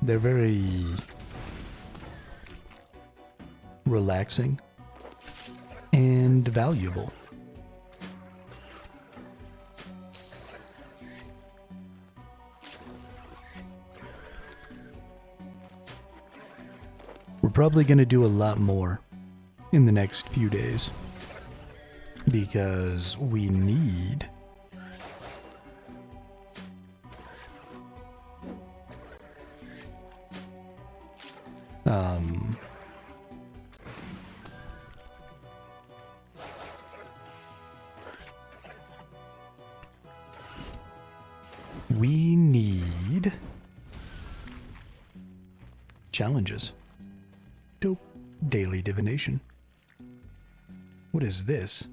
They're very relaxing and valuable. We're probably gonna do a lot more in the next few days because we need challenges. Dope. Daily divination. What is this?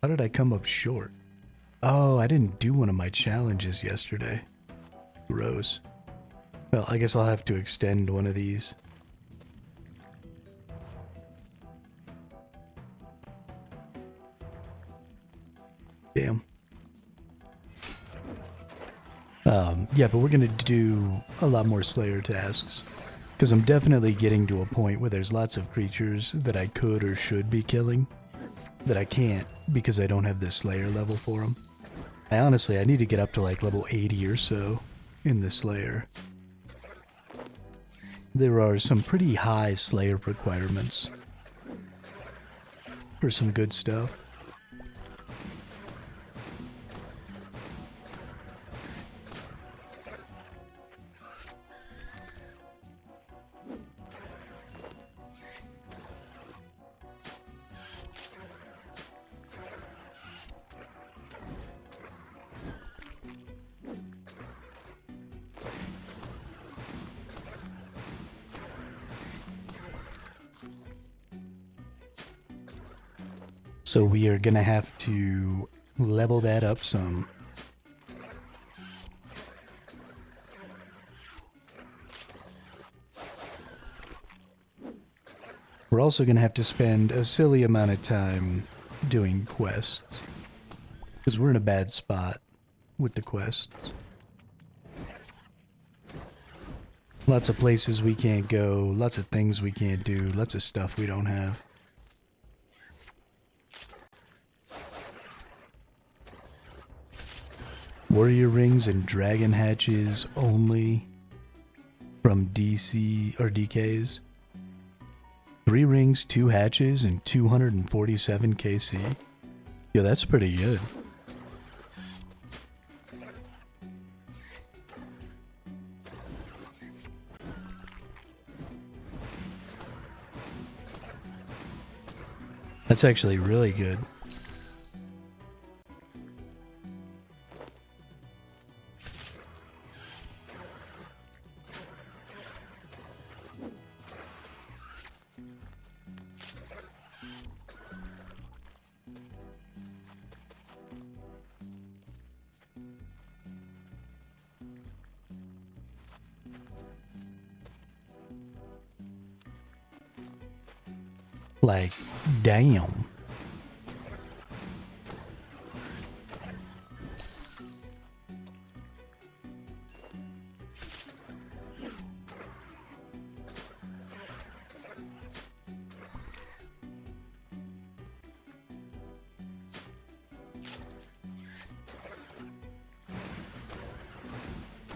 How did I come up short? Oh, I didn't do one of my challenges yesterday. Gross. Well, I guess I'll have to extend one of these. Damn. Yeah, but we're gonna do a lot more Slayer tasks. Because I'm definitely getting to a point where there's lots of creatures that I could or should be killing that I can't because I don't have the Slayer level for them. I need to get up to like level 80 or so in the Slayer. There are some pretty high Slayer requirements for some good stuff. So we are gonna have to level that up some. We're also gonna have to spend a silly amount of time doing quests. Because we're in a bad spot with the quests. Lots of places we can't go, lots of things we can't do, lots of stuff we don't have. Warrior rings and dragon hatches only from DC or DKs. 3 rings, 2 hatches, and 247 KC. Yo, that's pretty good. That's actually really good. Like, damn.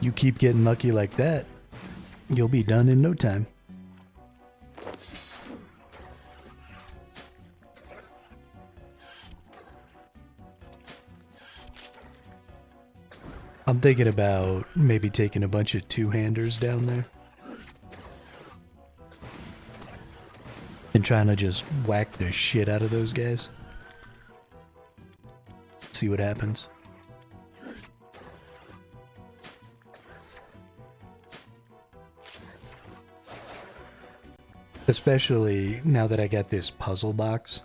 You keep getting lucky like that, you'll be done in no time. I'm thinking about maybe taking a bunch of two-handers down there and trying to just whack the shit out of those guys. See what happens. Especially now that I got this puzzle box.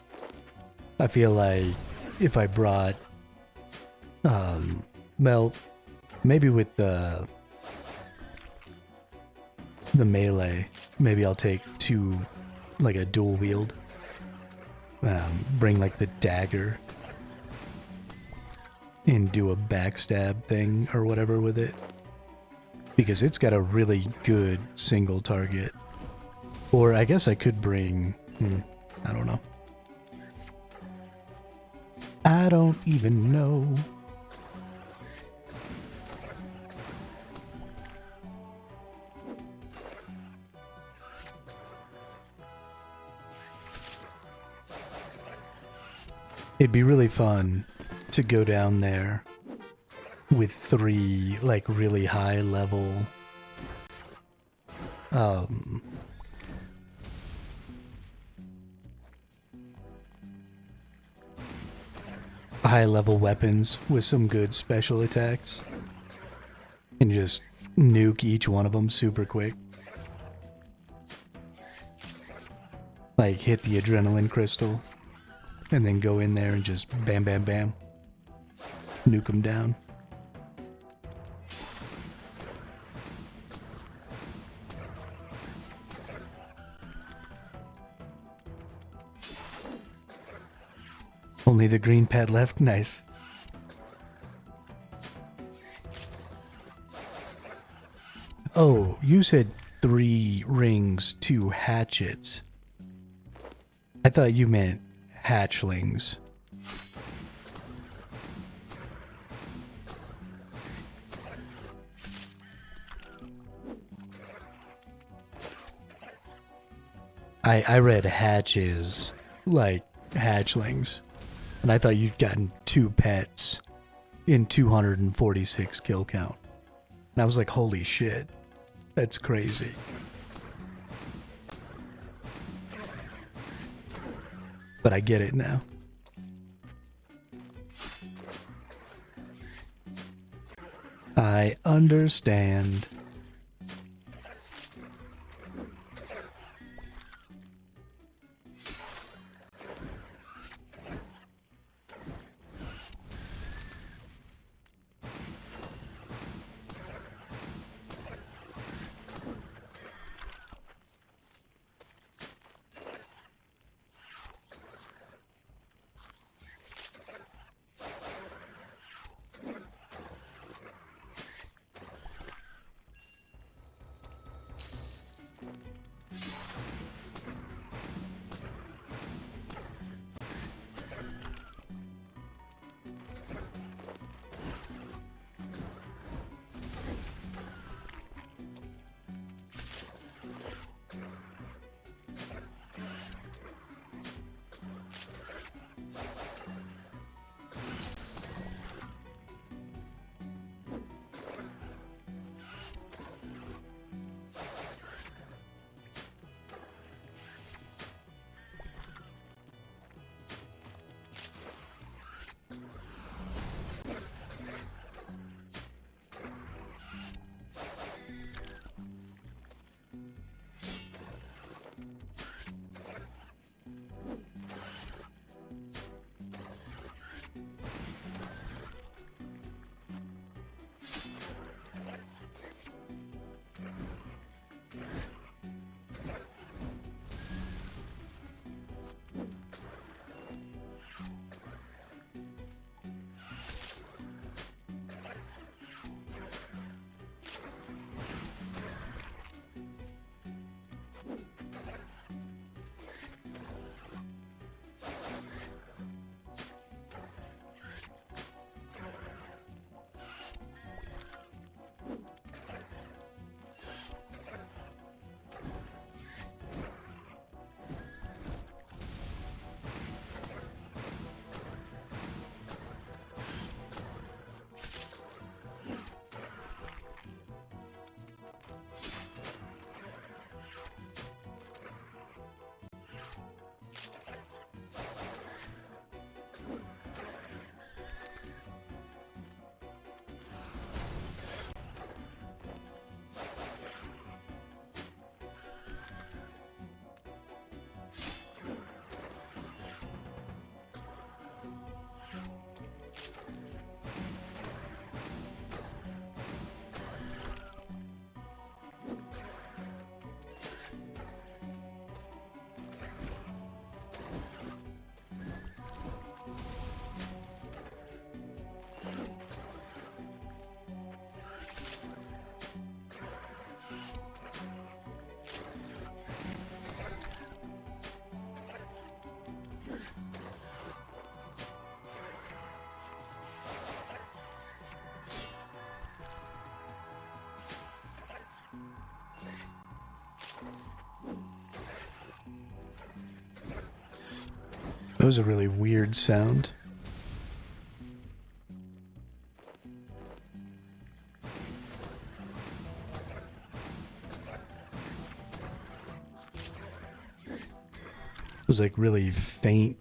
I feel like if I brought, well, maybe with the melee, maybe I'll take two, like a dual wield. Bring like the dagger and do a backstab thing or whatever with it. Because it's got a really good single target. Or I guess I could bring, I don't know. I don't even know. It'd be really fun to go down there with 3, like, really high level, high level weapons with some good special attacks and just nuke each one of them super quick. Like, hit the adrenaline crystal and then go in there and just bam, bam, bam. Nuke them down. Only the green pad left? Nice. Oh, you said 3 rings, 2 hatchets. I thought you meant hatchlings. I read hatches like hatchlings. And I thought you'd gotten 2 pets in 246 kill count. And I was like, holy shit. That's crazy. But I get it now. I understand. That was a really weird sound. It was like really faint.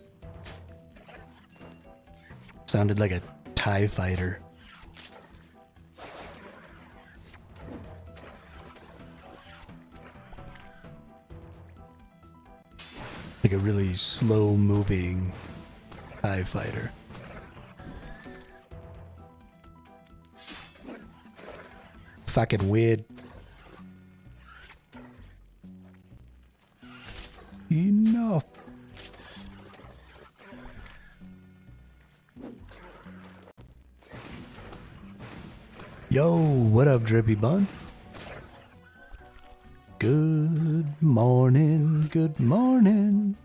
Sounded like a TIE fighter. Like a really slow moving TIE fighter. Fucking weird. Enough. Yo, what up, Drippy Bun? Good morning, good morning.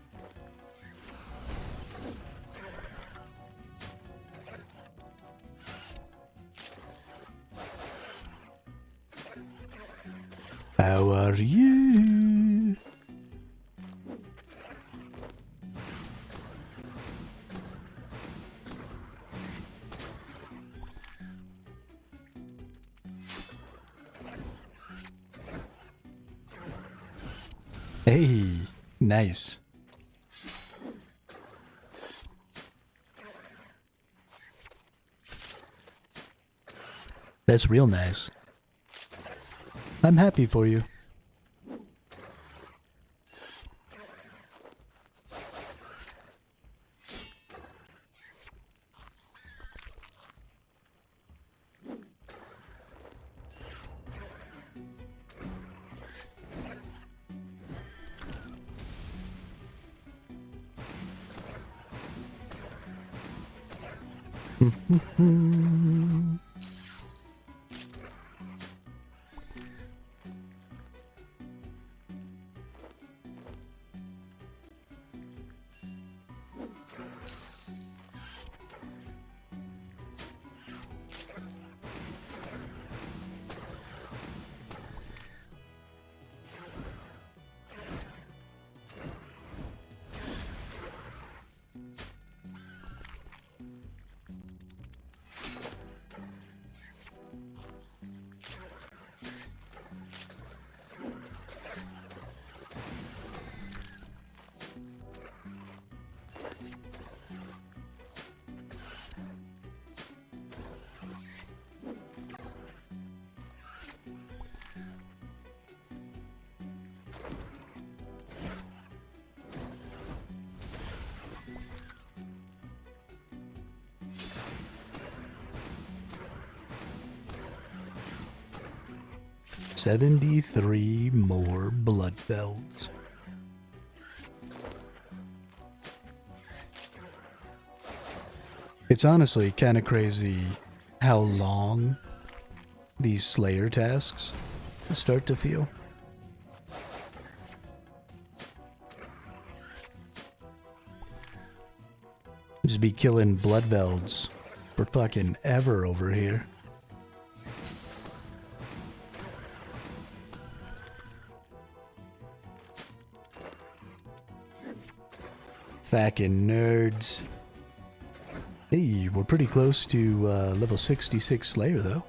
How are you? Hey, nice. That's real nice. I'm happy for you. $73 more blood bells. It's honestly kind of crazy how long these Slayer tasks start to feel. Just be killing blood velds for fucking ever over here. Fucking nerds. Hey, we're pretty close to level 66 Slayer though,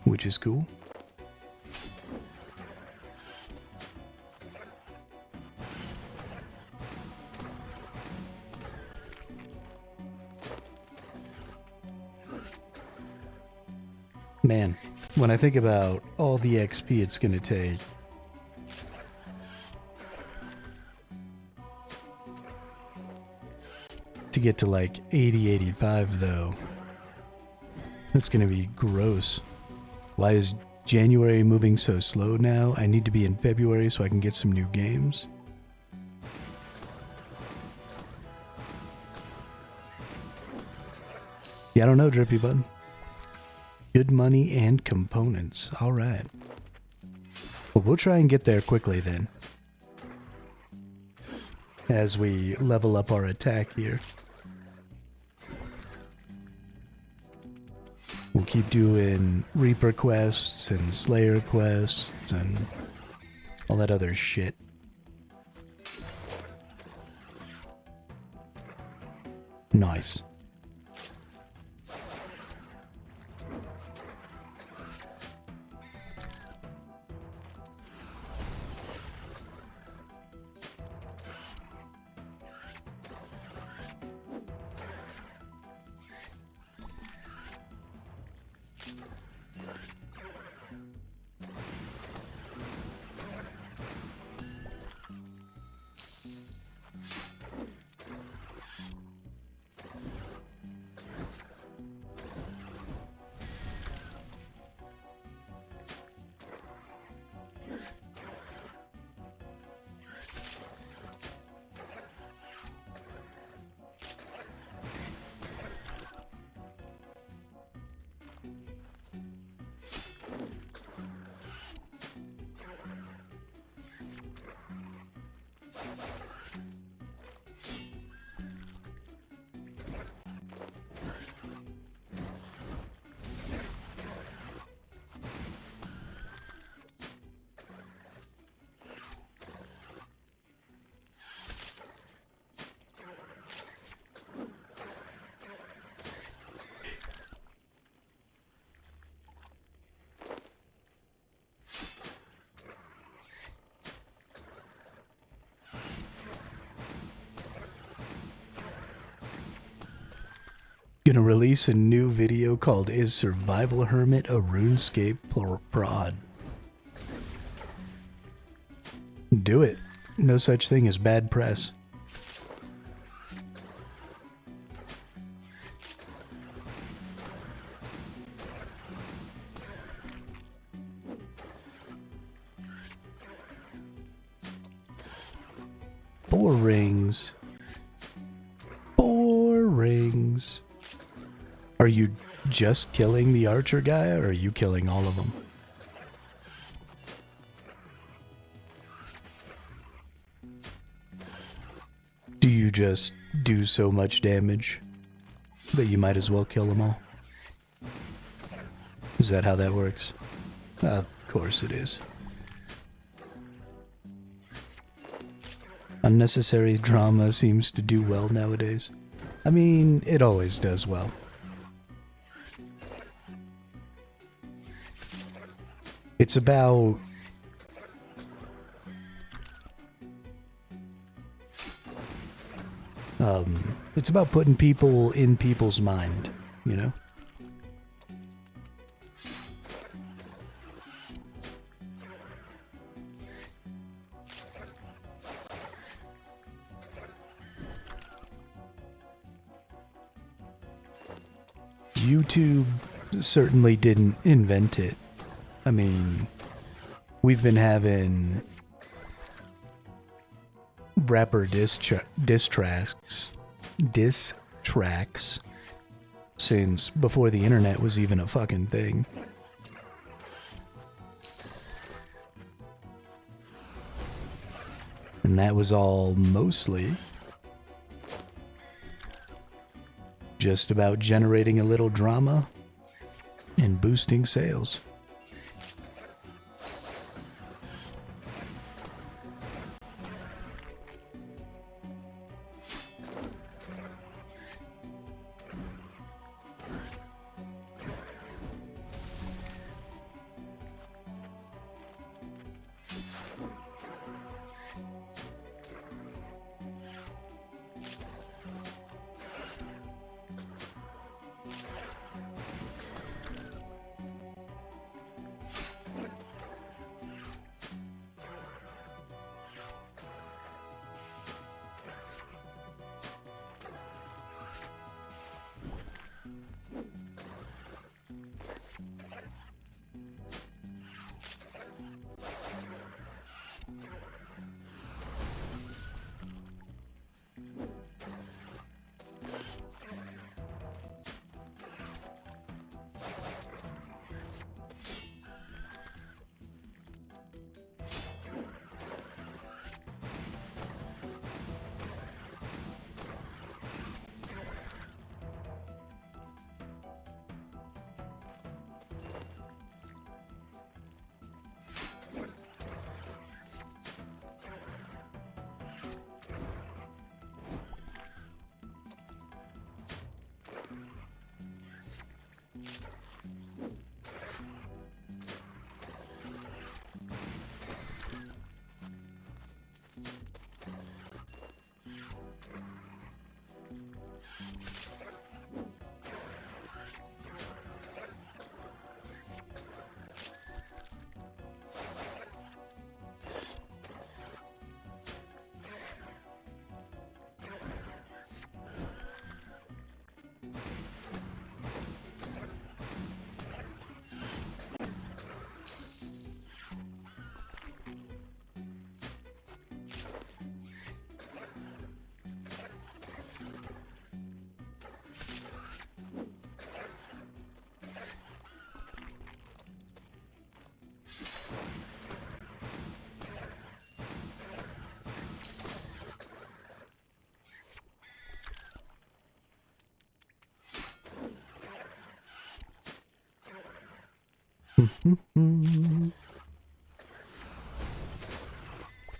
which is cool. Man, when I think about all the XP it's gonna take to get to like 80, 85 though, that's gonna be gross. Why is January moving so slow now? I need to be in February so I can get some new games. Yeah, I don't know, Drippy Button. Good money and components. Alright. Well, we'll try and get there quickly then, as we level up our attack here. We'll keep doing Reaper quests and Slayer quests and all that other shit. Nice. Gonna release a new video called Is Survival Hermit a RuneScape Prod? Do it. No such thing as bad press. Four rings. 4 rings. Are you just killing the archer guy, or are you killing all of them? Do you just do so much damage that you might as well kill them all? Is that how that works? Of course it is. Unnecessary drama seems to do well nowadays. I mean, it always does well. It's about it's about putting people in people's mind, you know? YouTube certainly didn't invent it. I mean, we've been having rapper diss tracks since before the internet was even a fucking thing. And that was all mostly just about generating a little drama and boosting sales.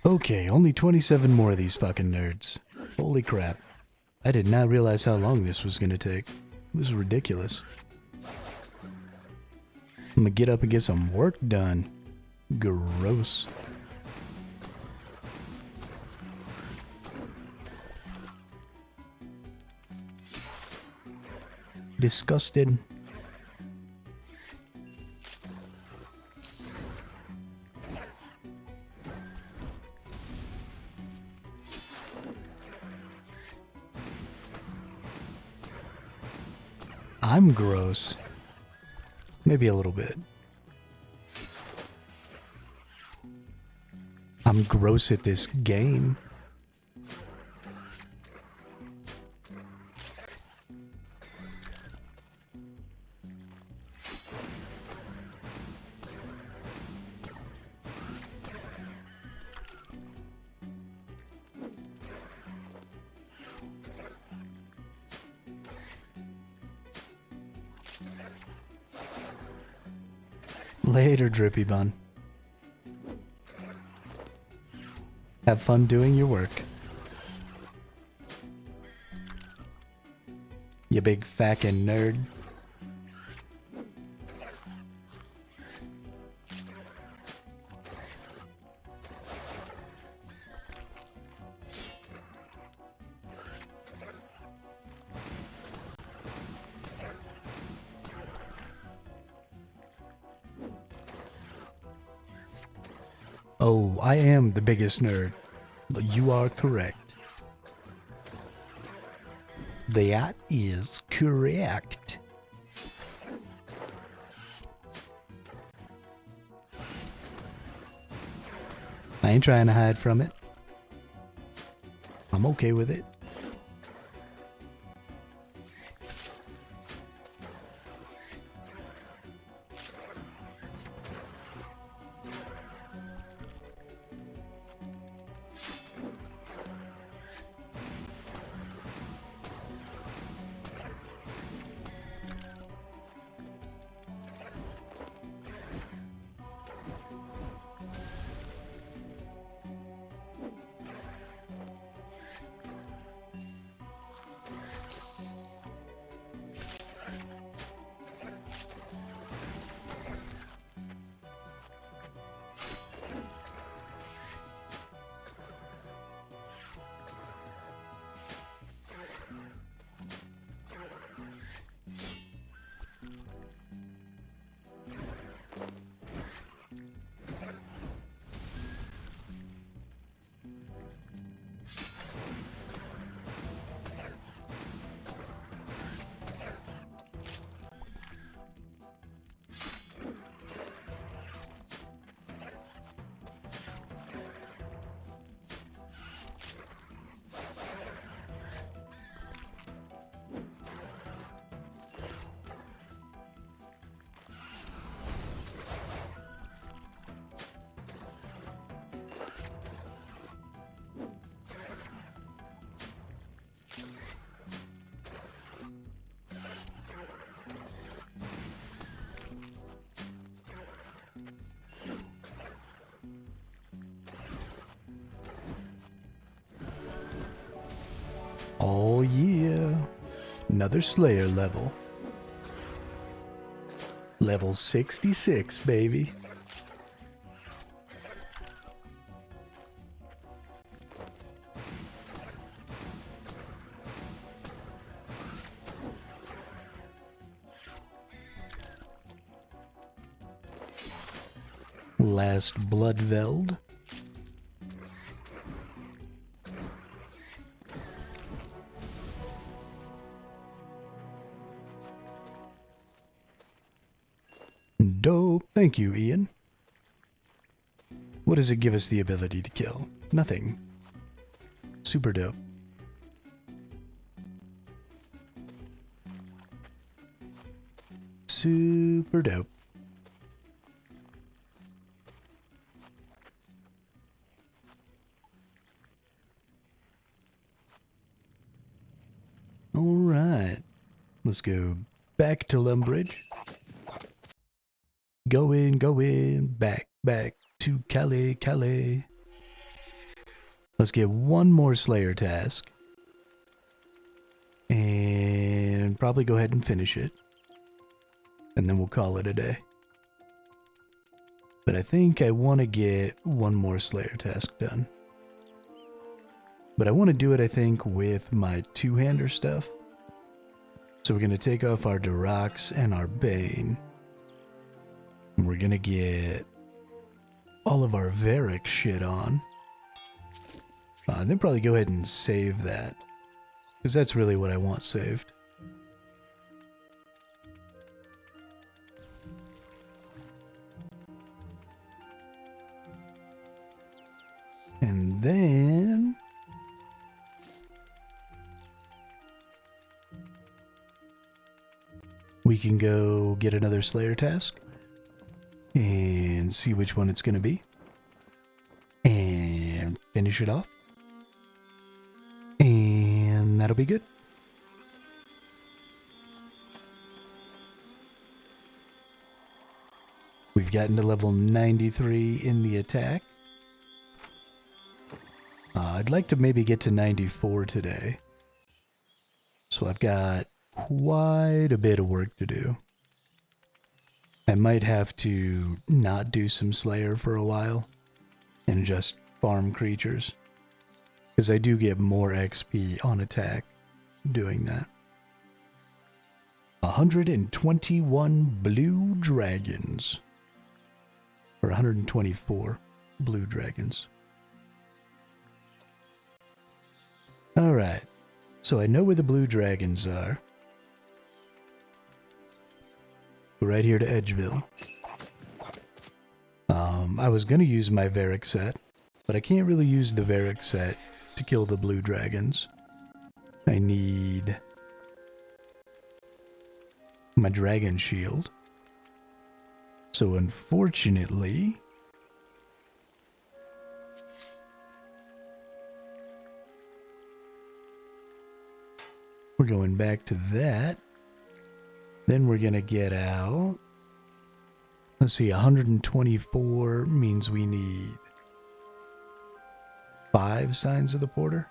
Okay, only 27 more of these fucking nerds. Holy crap. I did not realize how long this was gonna take. This is ridiculous. I'm gonna get up and get some work done. Gross. Disgusted. I'm gross. Maybe a little bit. I'm gross at this game. Later, Drippy Bun. Have fun doing your work. You big fucking nerd. Oh, I am the biggest nerd. You are correct. That is correct. I ain't trying to hide from it. I'm okay with it. Oh yeah. Another Slayer level. Level 66, baby. Last Bloodveld. Dope. Thank you, Ian. What does it give us the ability to kill? Nothing. Super dope. Super dope. Alright. Let's go back to Lumbridge. going, back to Cali. Let's get one more Slayer task. And probably go ahead and finish it. And then we'll call it a day. But I think I want to get one more Slayer task done. But I want to do it, I think, with my two-hander stuff. So we're going to take off our Durax and our Bane. And we're going to get all of our Varric shit on. Then probably go ahead and save that. Because that's really what I want saved. And then we can go get another Slayer task and see which one it's going to be. And finish it off. And that'll be good. We've gotten to level 93 in the attack. I'd like to maybe get to 94 today. So I've got quite a bit of work to do. I might have to not do some Slayer for a while and just farm creatures. Because I do get more XP on attack doing that. 121 blue dragons. Or 124 blue dragons. Alright, so I know where the blue dragons are. Go right here to Edgeville. I was going to use my Varric set, but I can't really use the Varric set to kill the blue dragons. I need my dragon shield. So unfortunately, we're going back to that. Then we're going to get out. Let's see, 124 means we need 5 signs of the porter.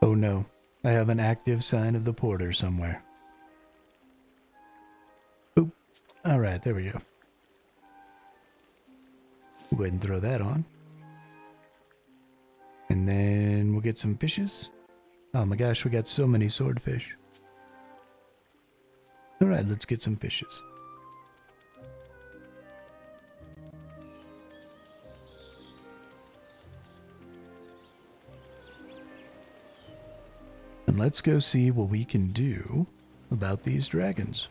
Oh no, I have an active sign of the porter somewhere. Oop. Alright, there we go. Go ahead and throw that on. And then we'll get some fishes. Oh my gosh, we got so many swordfish. Alright, let's get some fishes. And let's go see what we can do about these dragons.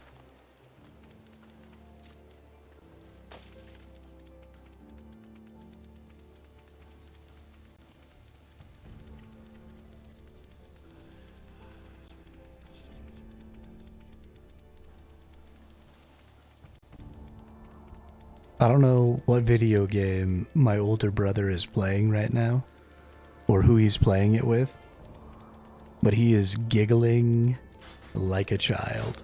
I don't know what video game my older brother is playing right now, or who he's playing it with, but he is giggling like a child.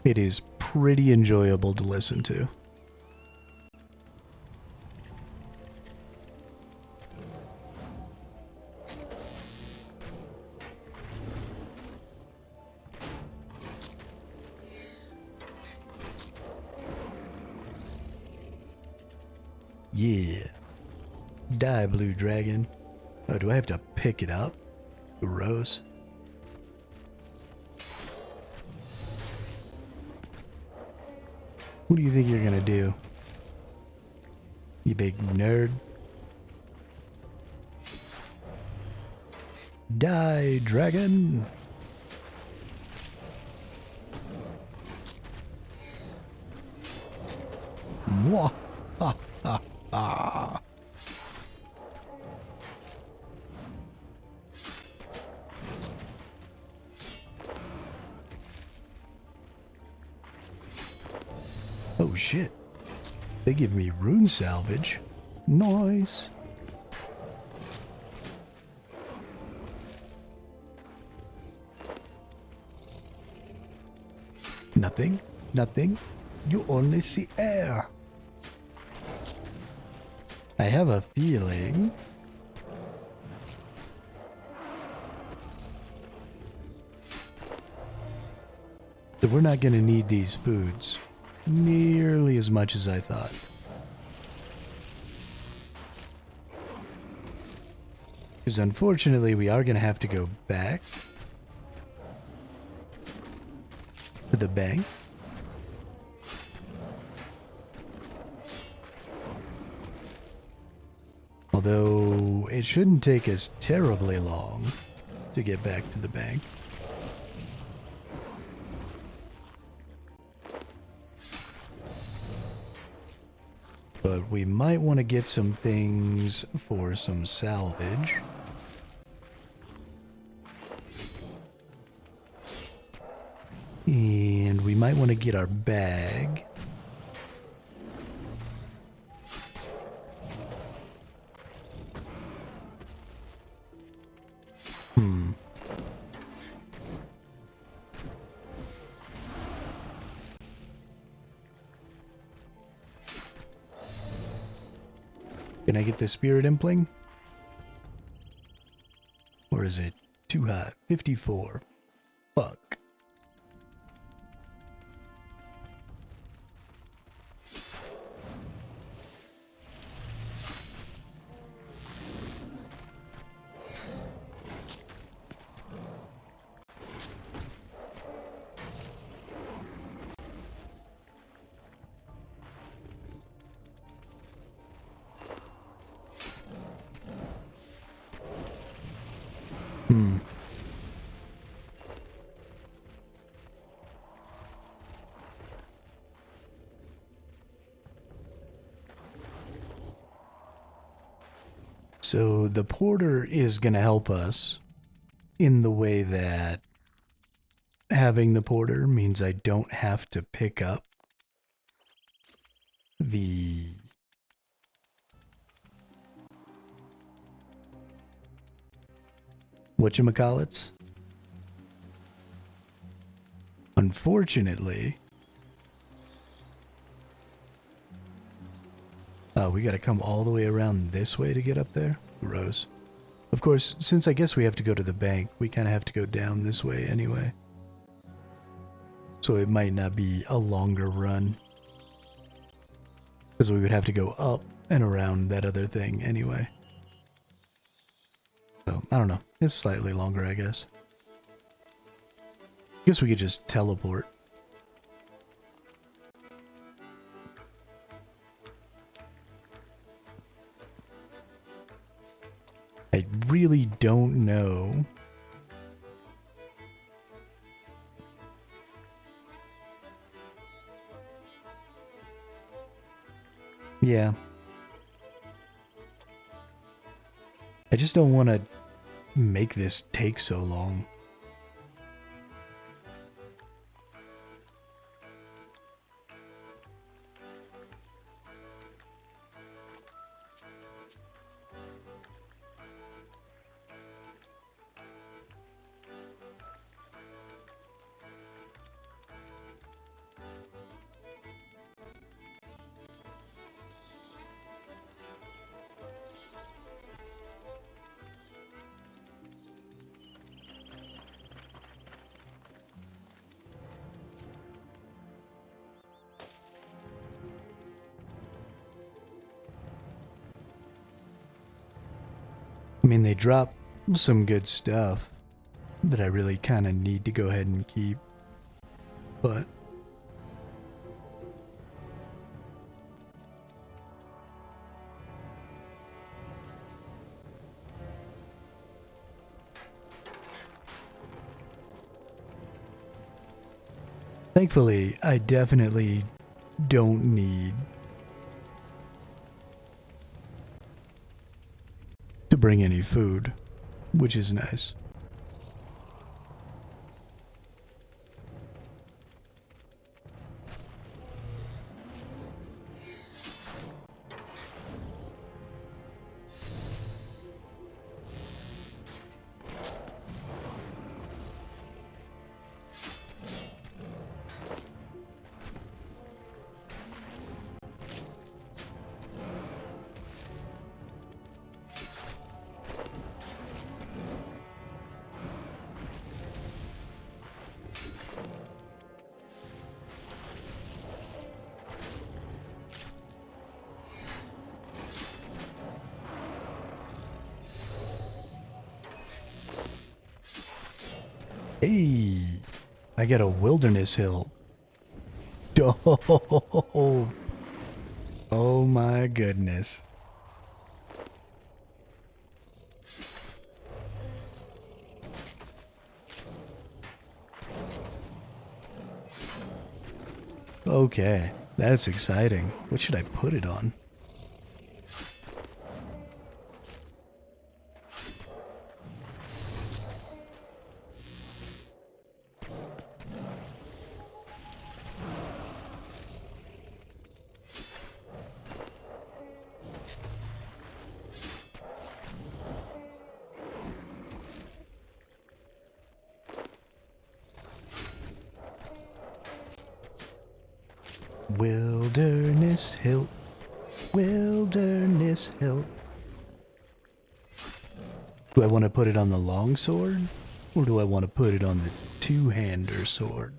It is pretty enjoyable to listen to. Yeah. Die, blue dragon. Oh, do I have to pick it up? Gross. What do you think you're gonna do? You big nerd. Die, dragon. Mwah. Ha, ha, ha. Oh shit. They give me rune salvage. Nice. Nothing. Nothing. You only see air. I have a feeling that we're not going to need these foods nearly as much as I thought. Because unfortunately we are going to have to go back to the bank. Although it shouldn't take us terribly long to get back to the bank. But we might want to get some things for some salvage. And we might want to get our bag. Can I get the spirit impling? Or is it too high? 54. Fuck. So the porter is going to help us in the way that having the porter means I don't have to pick up the whatchamacallits. Unfortunately, oh, we gotta come all the way around this way to get up there? Gross. Of course, since I guess we have to go to the bank, we kind of have to go down this way anyway. So it might not be a longer run. Because we would have to go up and around that other thing anyway. So, I don't know. It's slightly longer, I guess. Guess we could just teleport. I really don't know. Yeah. I just don't want to make this take so long. I mean, they drop some good stuff that I really kind of need to go ahead and keep, but thankfully, I definitely don't need bring any food, which is nice. Hey, I got a wilderness hill. Oh, oh my goodness. Okay, that's exciting. What should I put it on? Wilderness hill, wilderness hill. Do I want to put it on the long sword? Or do I want to put it on the two-hander sword?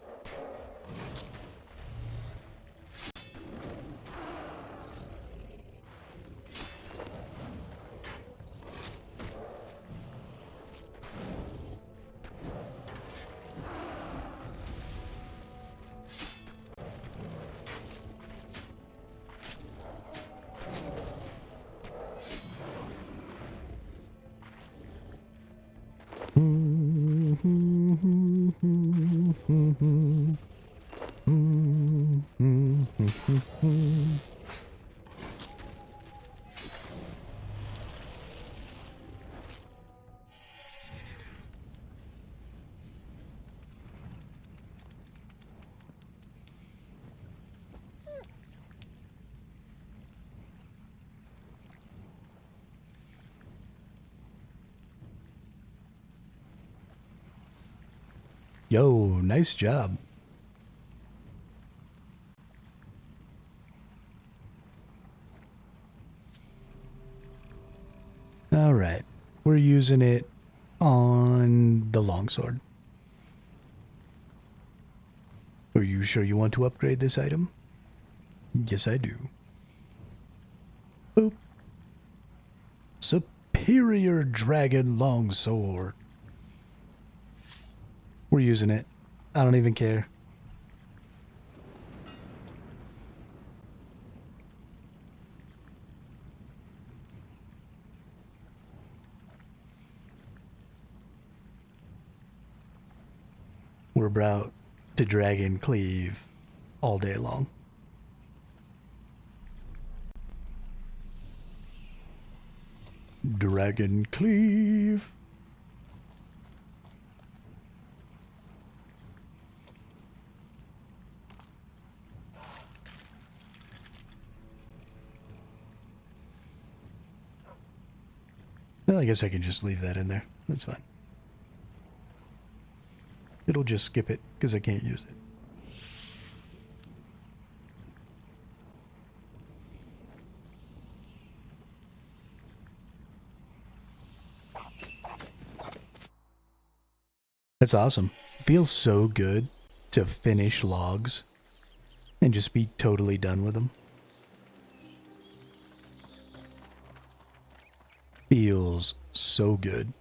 Yo, nice job. Alright, we're using it on the longsword. Are you sure you want to upgrade this item? Yes, I do. Boop. Superior Dragon Longsword. We're using it. I don't even care. We're about to Dragon Cleave all day long. Dragon Cleave. Well, I guess I can just leave that in there. That's fine. It'll just skip it because I can't use it. That's awesome. Feels so good to finish logs and just be totally done with them. Feels so good.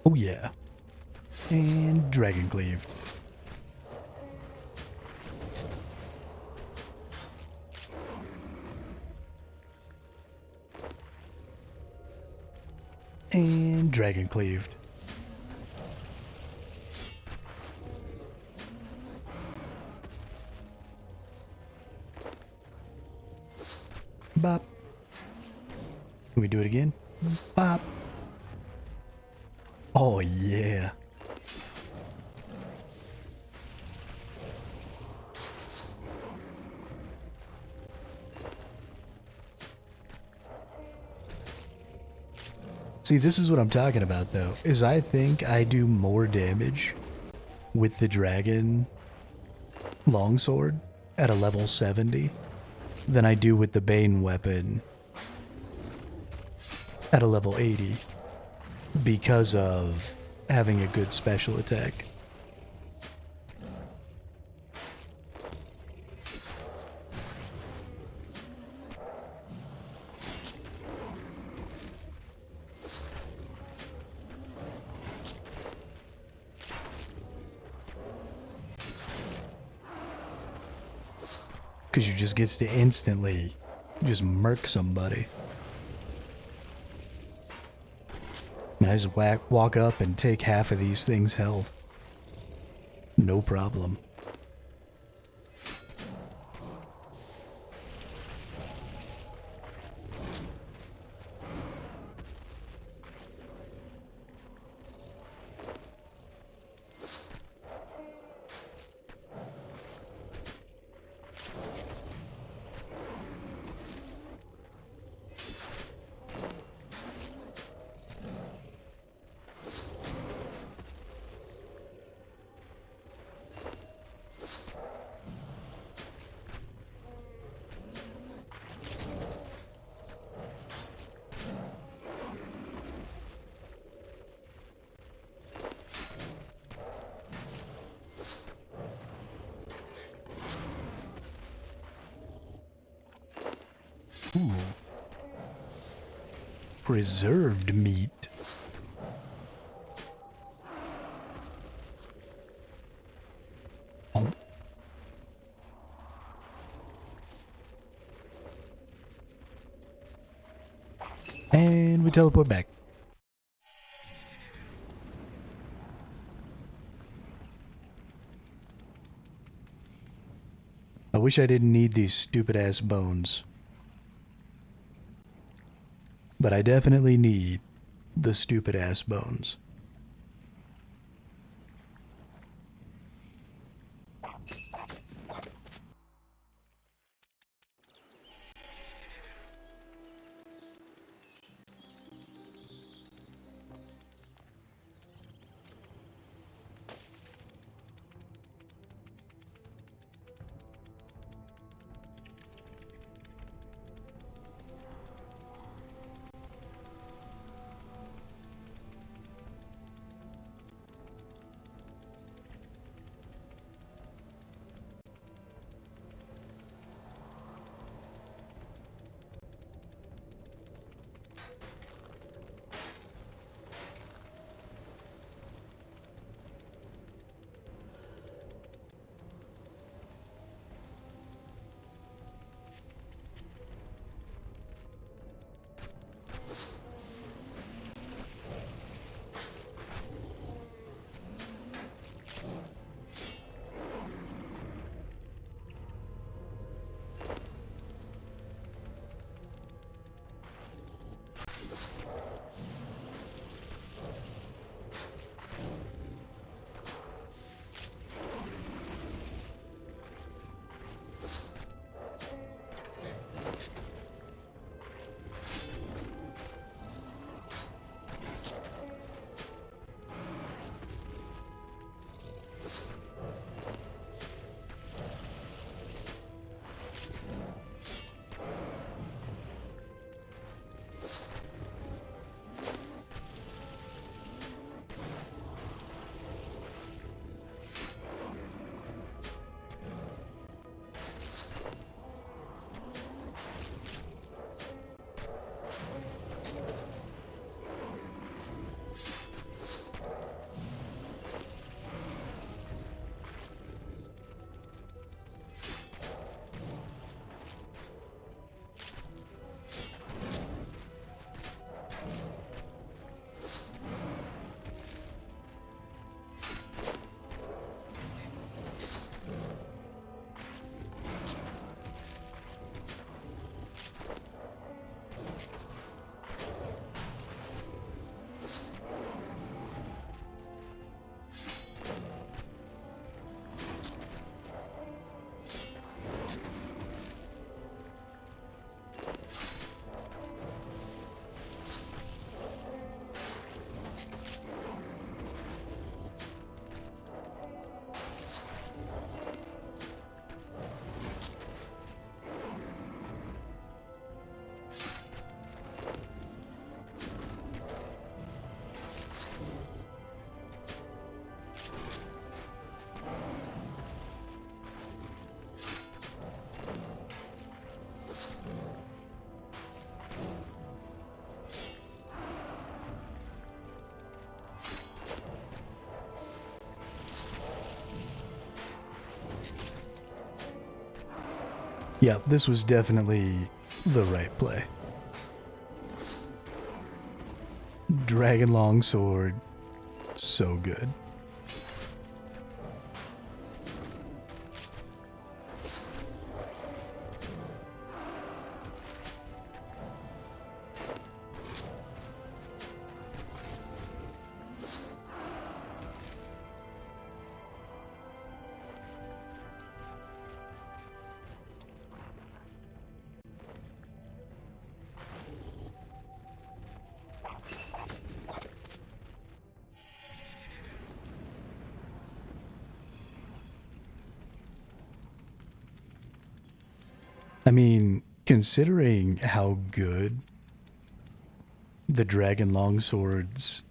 Oh yeah. And dragon cleaved. And dragon cleaved. Bop. Can we do it again? Bop. Oh yeah. See, this is what I'm talking about though, is I think I do more damage with the dragon longsword at a level 70 than I do with the Bane weapon at a level 80 because of having a good special attack. Because you just gets to instantly just murk somebody. And I just walk up and take half of these things' health. No problem. Ooh. Preserved meat. Oh. And we teleport back. I wish I didn't need these stupid ass bones. But I definitely need the stupid ass bones. Yeah, this was definitely the right play. Dragon Longsword, so good. I mean, considering how good the Dragon Longsword's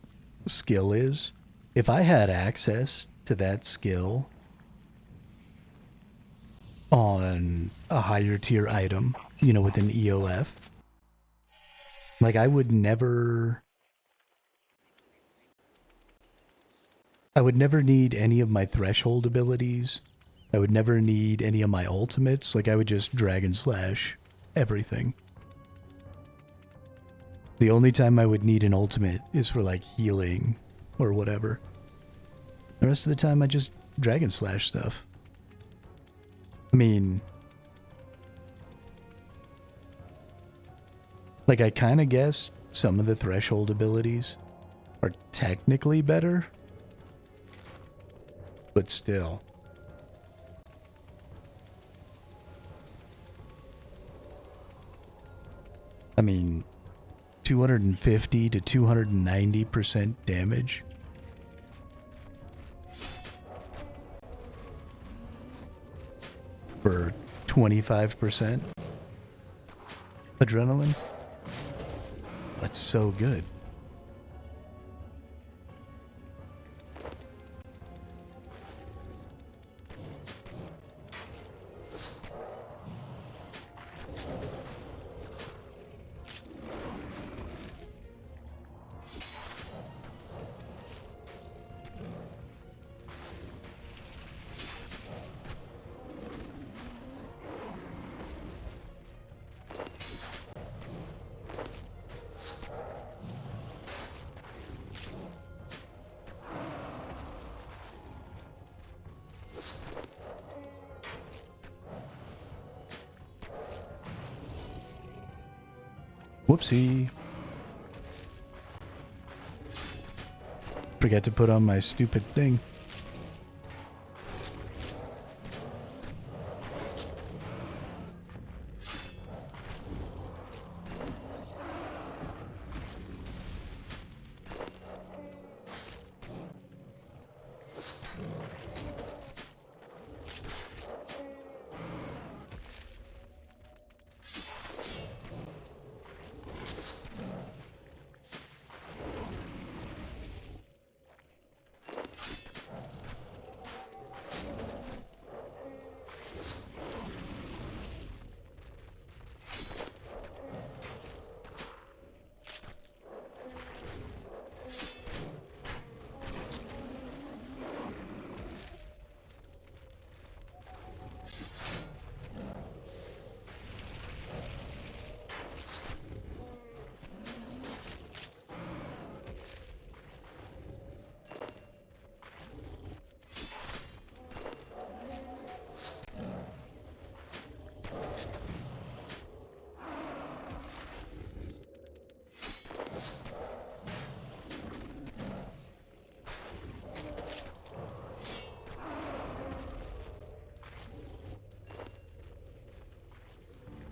skill is, if I had access to that skill on a higher tier item, you know, with an EOF, like I would never need any of my threshold abilities. I would never need any of my ultimates. Like I would just Dragon Slash everything. The only time I would need an ultimate is for like healing or whatever. The rest of the time I just Dragon Slash stuff. I mean, like I kind of guess some of the threshold abilities are technically better, but still. I mean, 250 to 290% damage. For 25% adrenaline. That's so good. Whoopsie. Forgot to put on my stupid thing.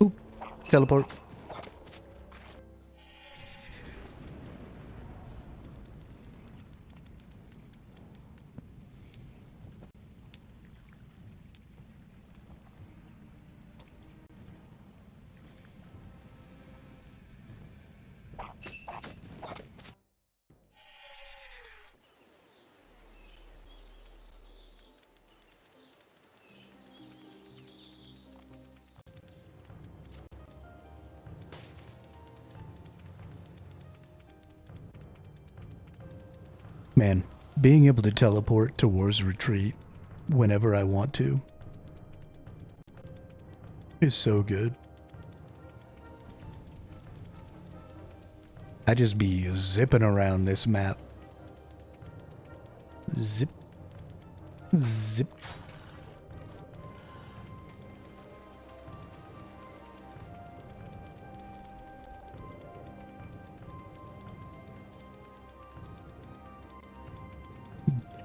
Oop, teleport. Man, being able to teleport to War's Retreat whenever I want to is so good. I just be zipping around this map. Zip. Zip.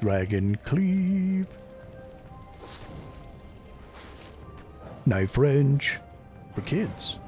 Dragon cleave. Knife wrench for kids.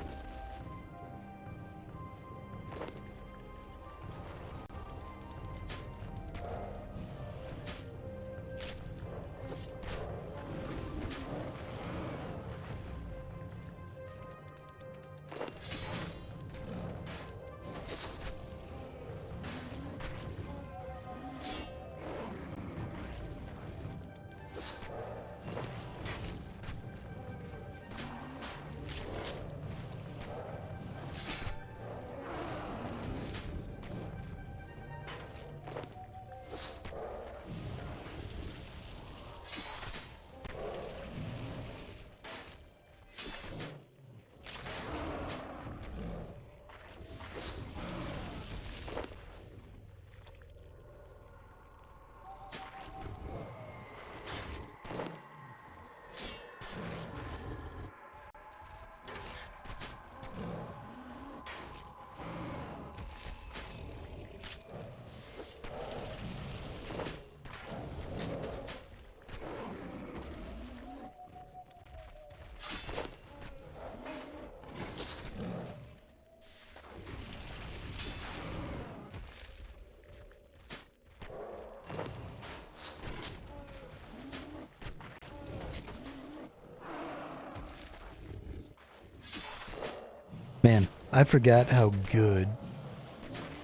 Man, I forgot how good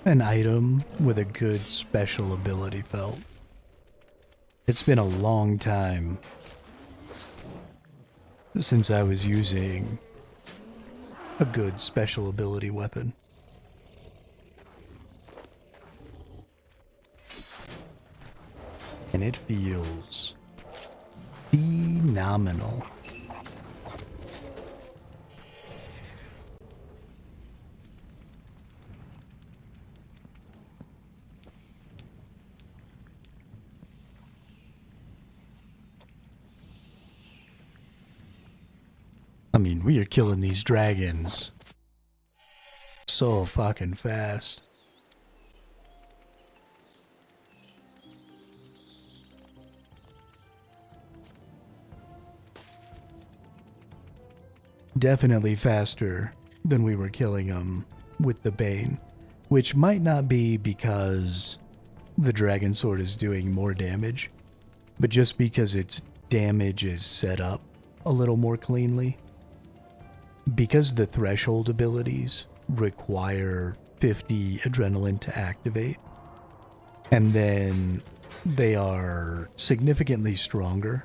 an item with a good special ability felt. It's been a long time since I was using a good special ability weapon. And it feels phenomenal. I mean, we are killing these dragons so fucking fast. Definitely faster than we were killing them with the Bane, which might not be because the Dragon Sword is doing more damage, but just because its damage is set up a little more cleanly. Because the threshold abilities require 50 adrenaline to activate, and then they are significantly stronger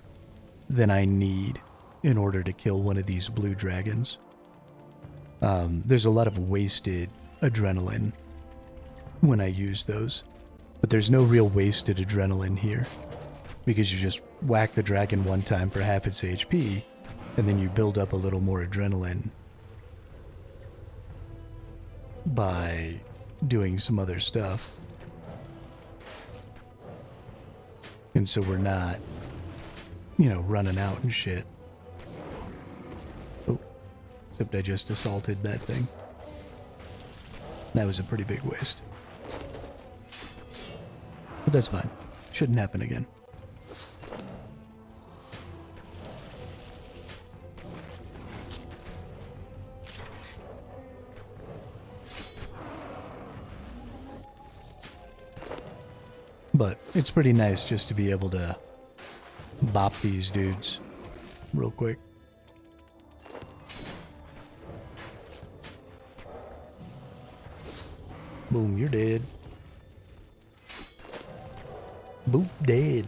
than I need in order to kill one of these blue dragons. There's a lot of wasted adrenaline when I use those, but there's no real wasted adrenaline here, because you just whack the dragon one time for half its HP, and then you build up a little more adrenaline by doing some other stuff. And so we're not, running out and shit. Oh, except I just assaulted that thing. That was a pretty big waste. But that's fine. Shouldn't happen again. But it's pretty nice just to be able to bop these dudes real quick. Boom, you're dead. Boop, dead.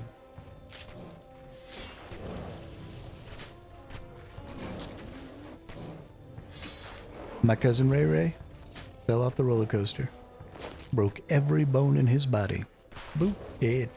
My cousin Ray Ray fell off the roller coaster. Broke every bone in his body. Boop, dead.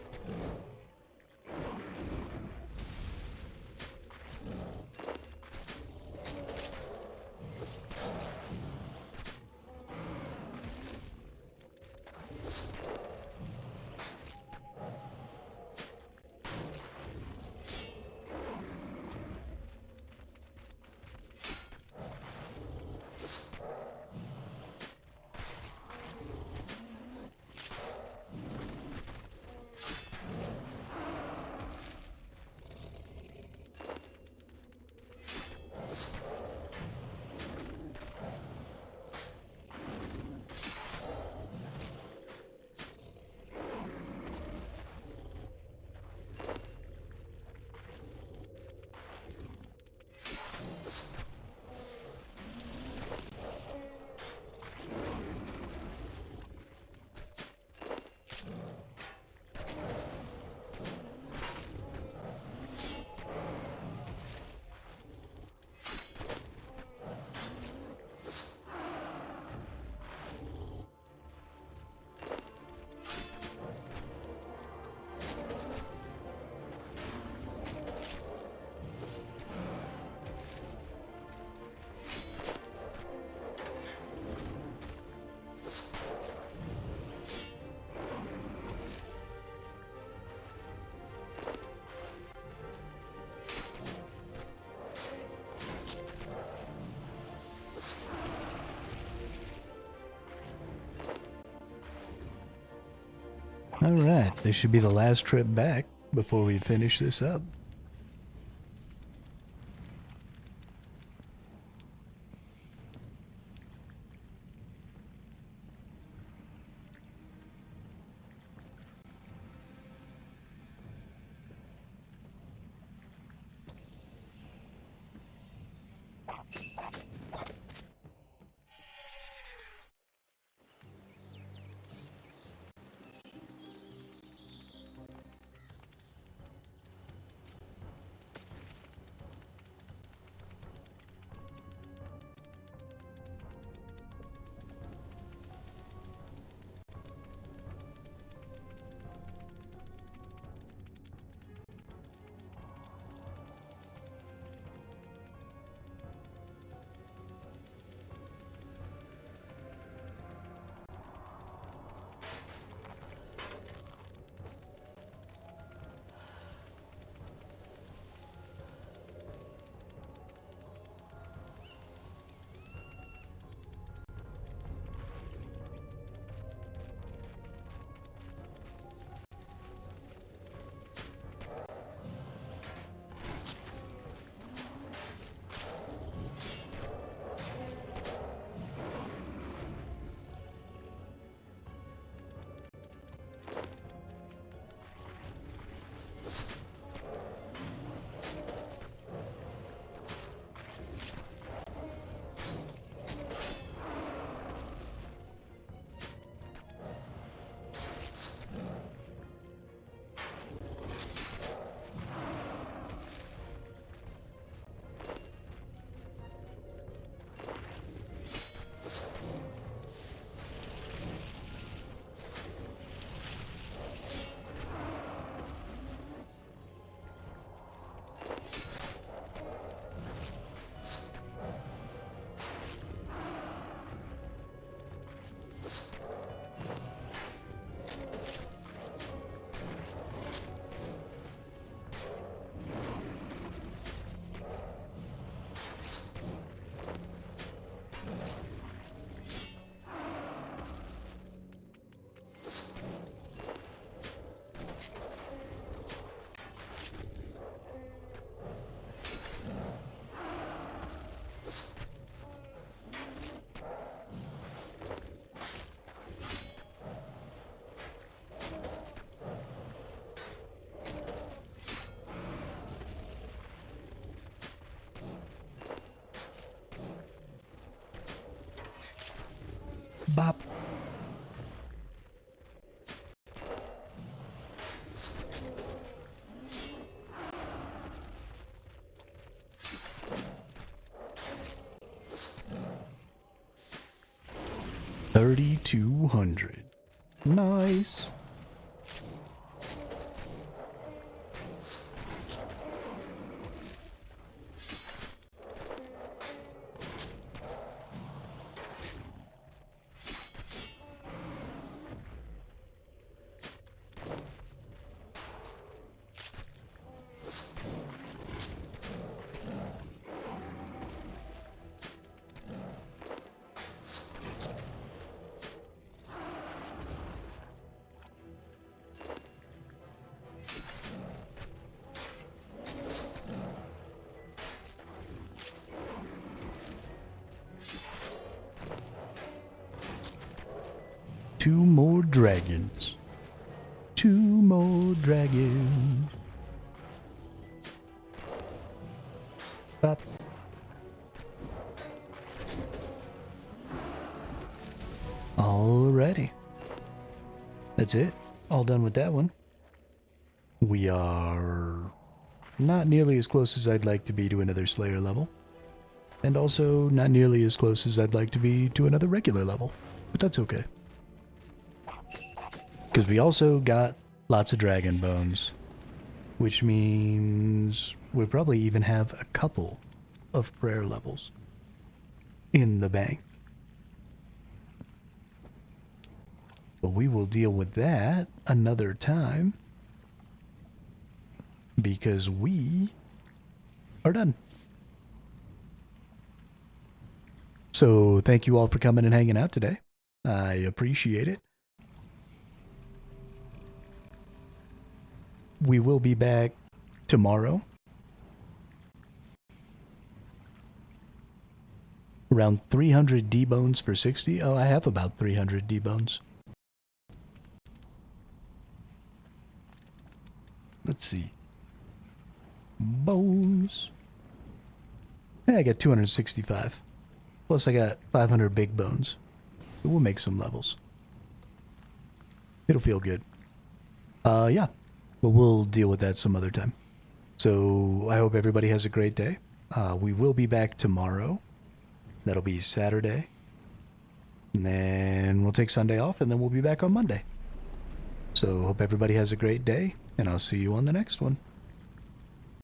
Alright, this should be the last trip back before we finish this up. Bop. $3,200. Nice. Two more dragons. Two more dragons. Bop. Alrighty. That's it. All done with that one. We are not nearly as close as I'd like to be to another Slayer level. And also not nearly as close as I'd like to be to another regular level. But that's okay. Because we also got lots of dragon bones, which means we probably even have a couple of prayer levels in the bank. But we will deal with that another time because we are done. So thank you all for coming and hanging out today. I appreciate it. we will be back tomorrow. Around 300 D-bones for 60. Oh, I have about 300 D-bones. Let's see. Bones. Yeah, I got 265. Plus I got 500 big bones. So we'll make some levels. It'll feel good. Yeah. But we'll deal with that some other time. So I hope everybody has a great day. We will be back tomorrow. That'll be Saturday. And then we'll take Sunday off, and then we'll be back on Monday. So hope everybody has a great day, and I'll see you on the next one.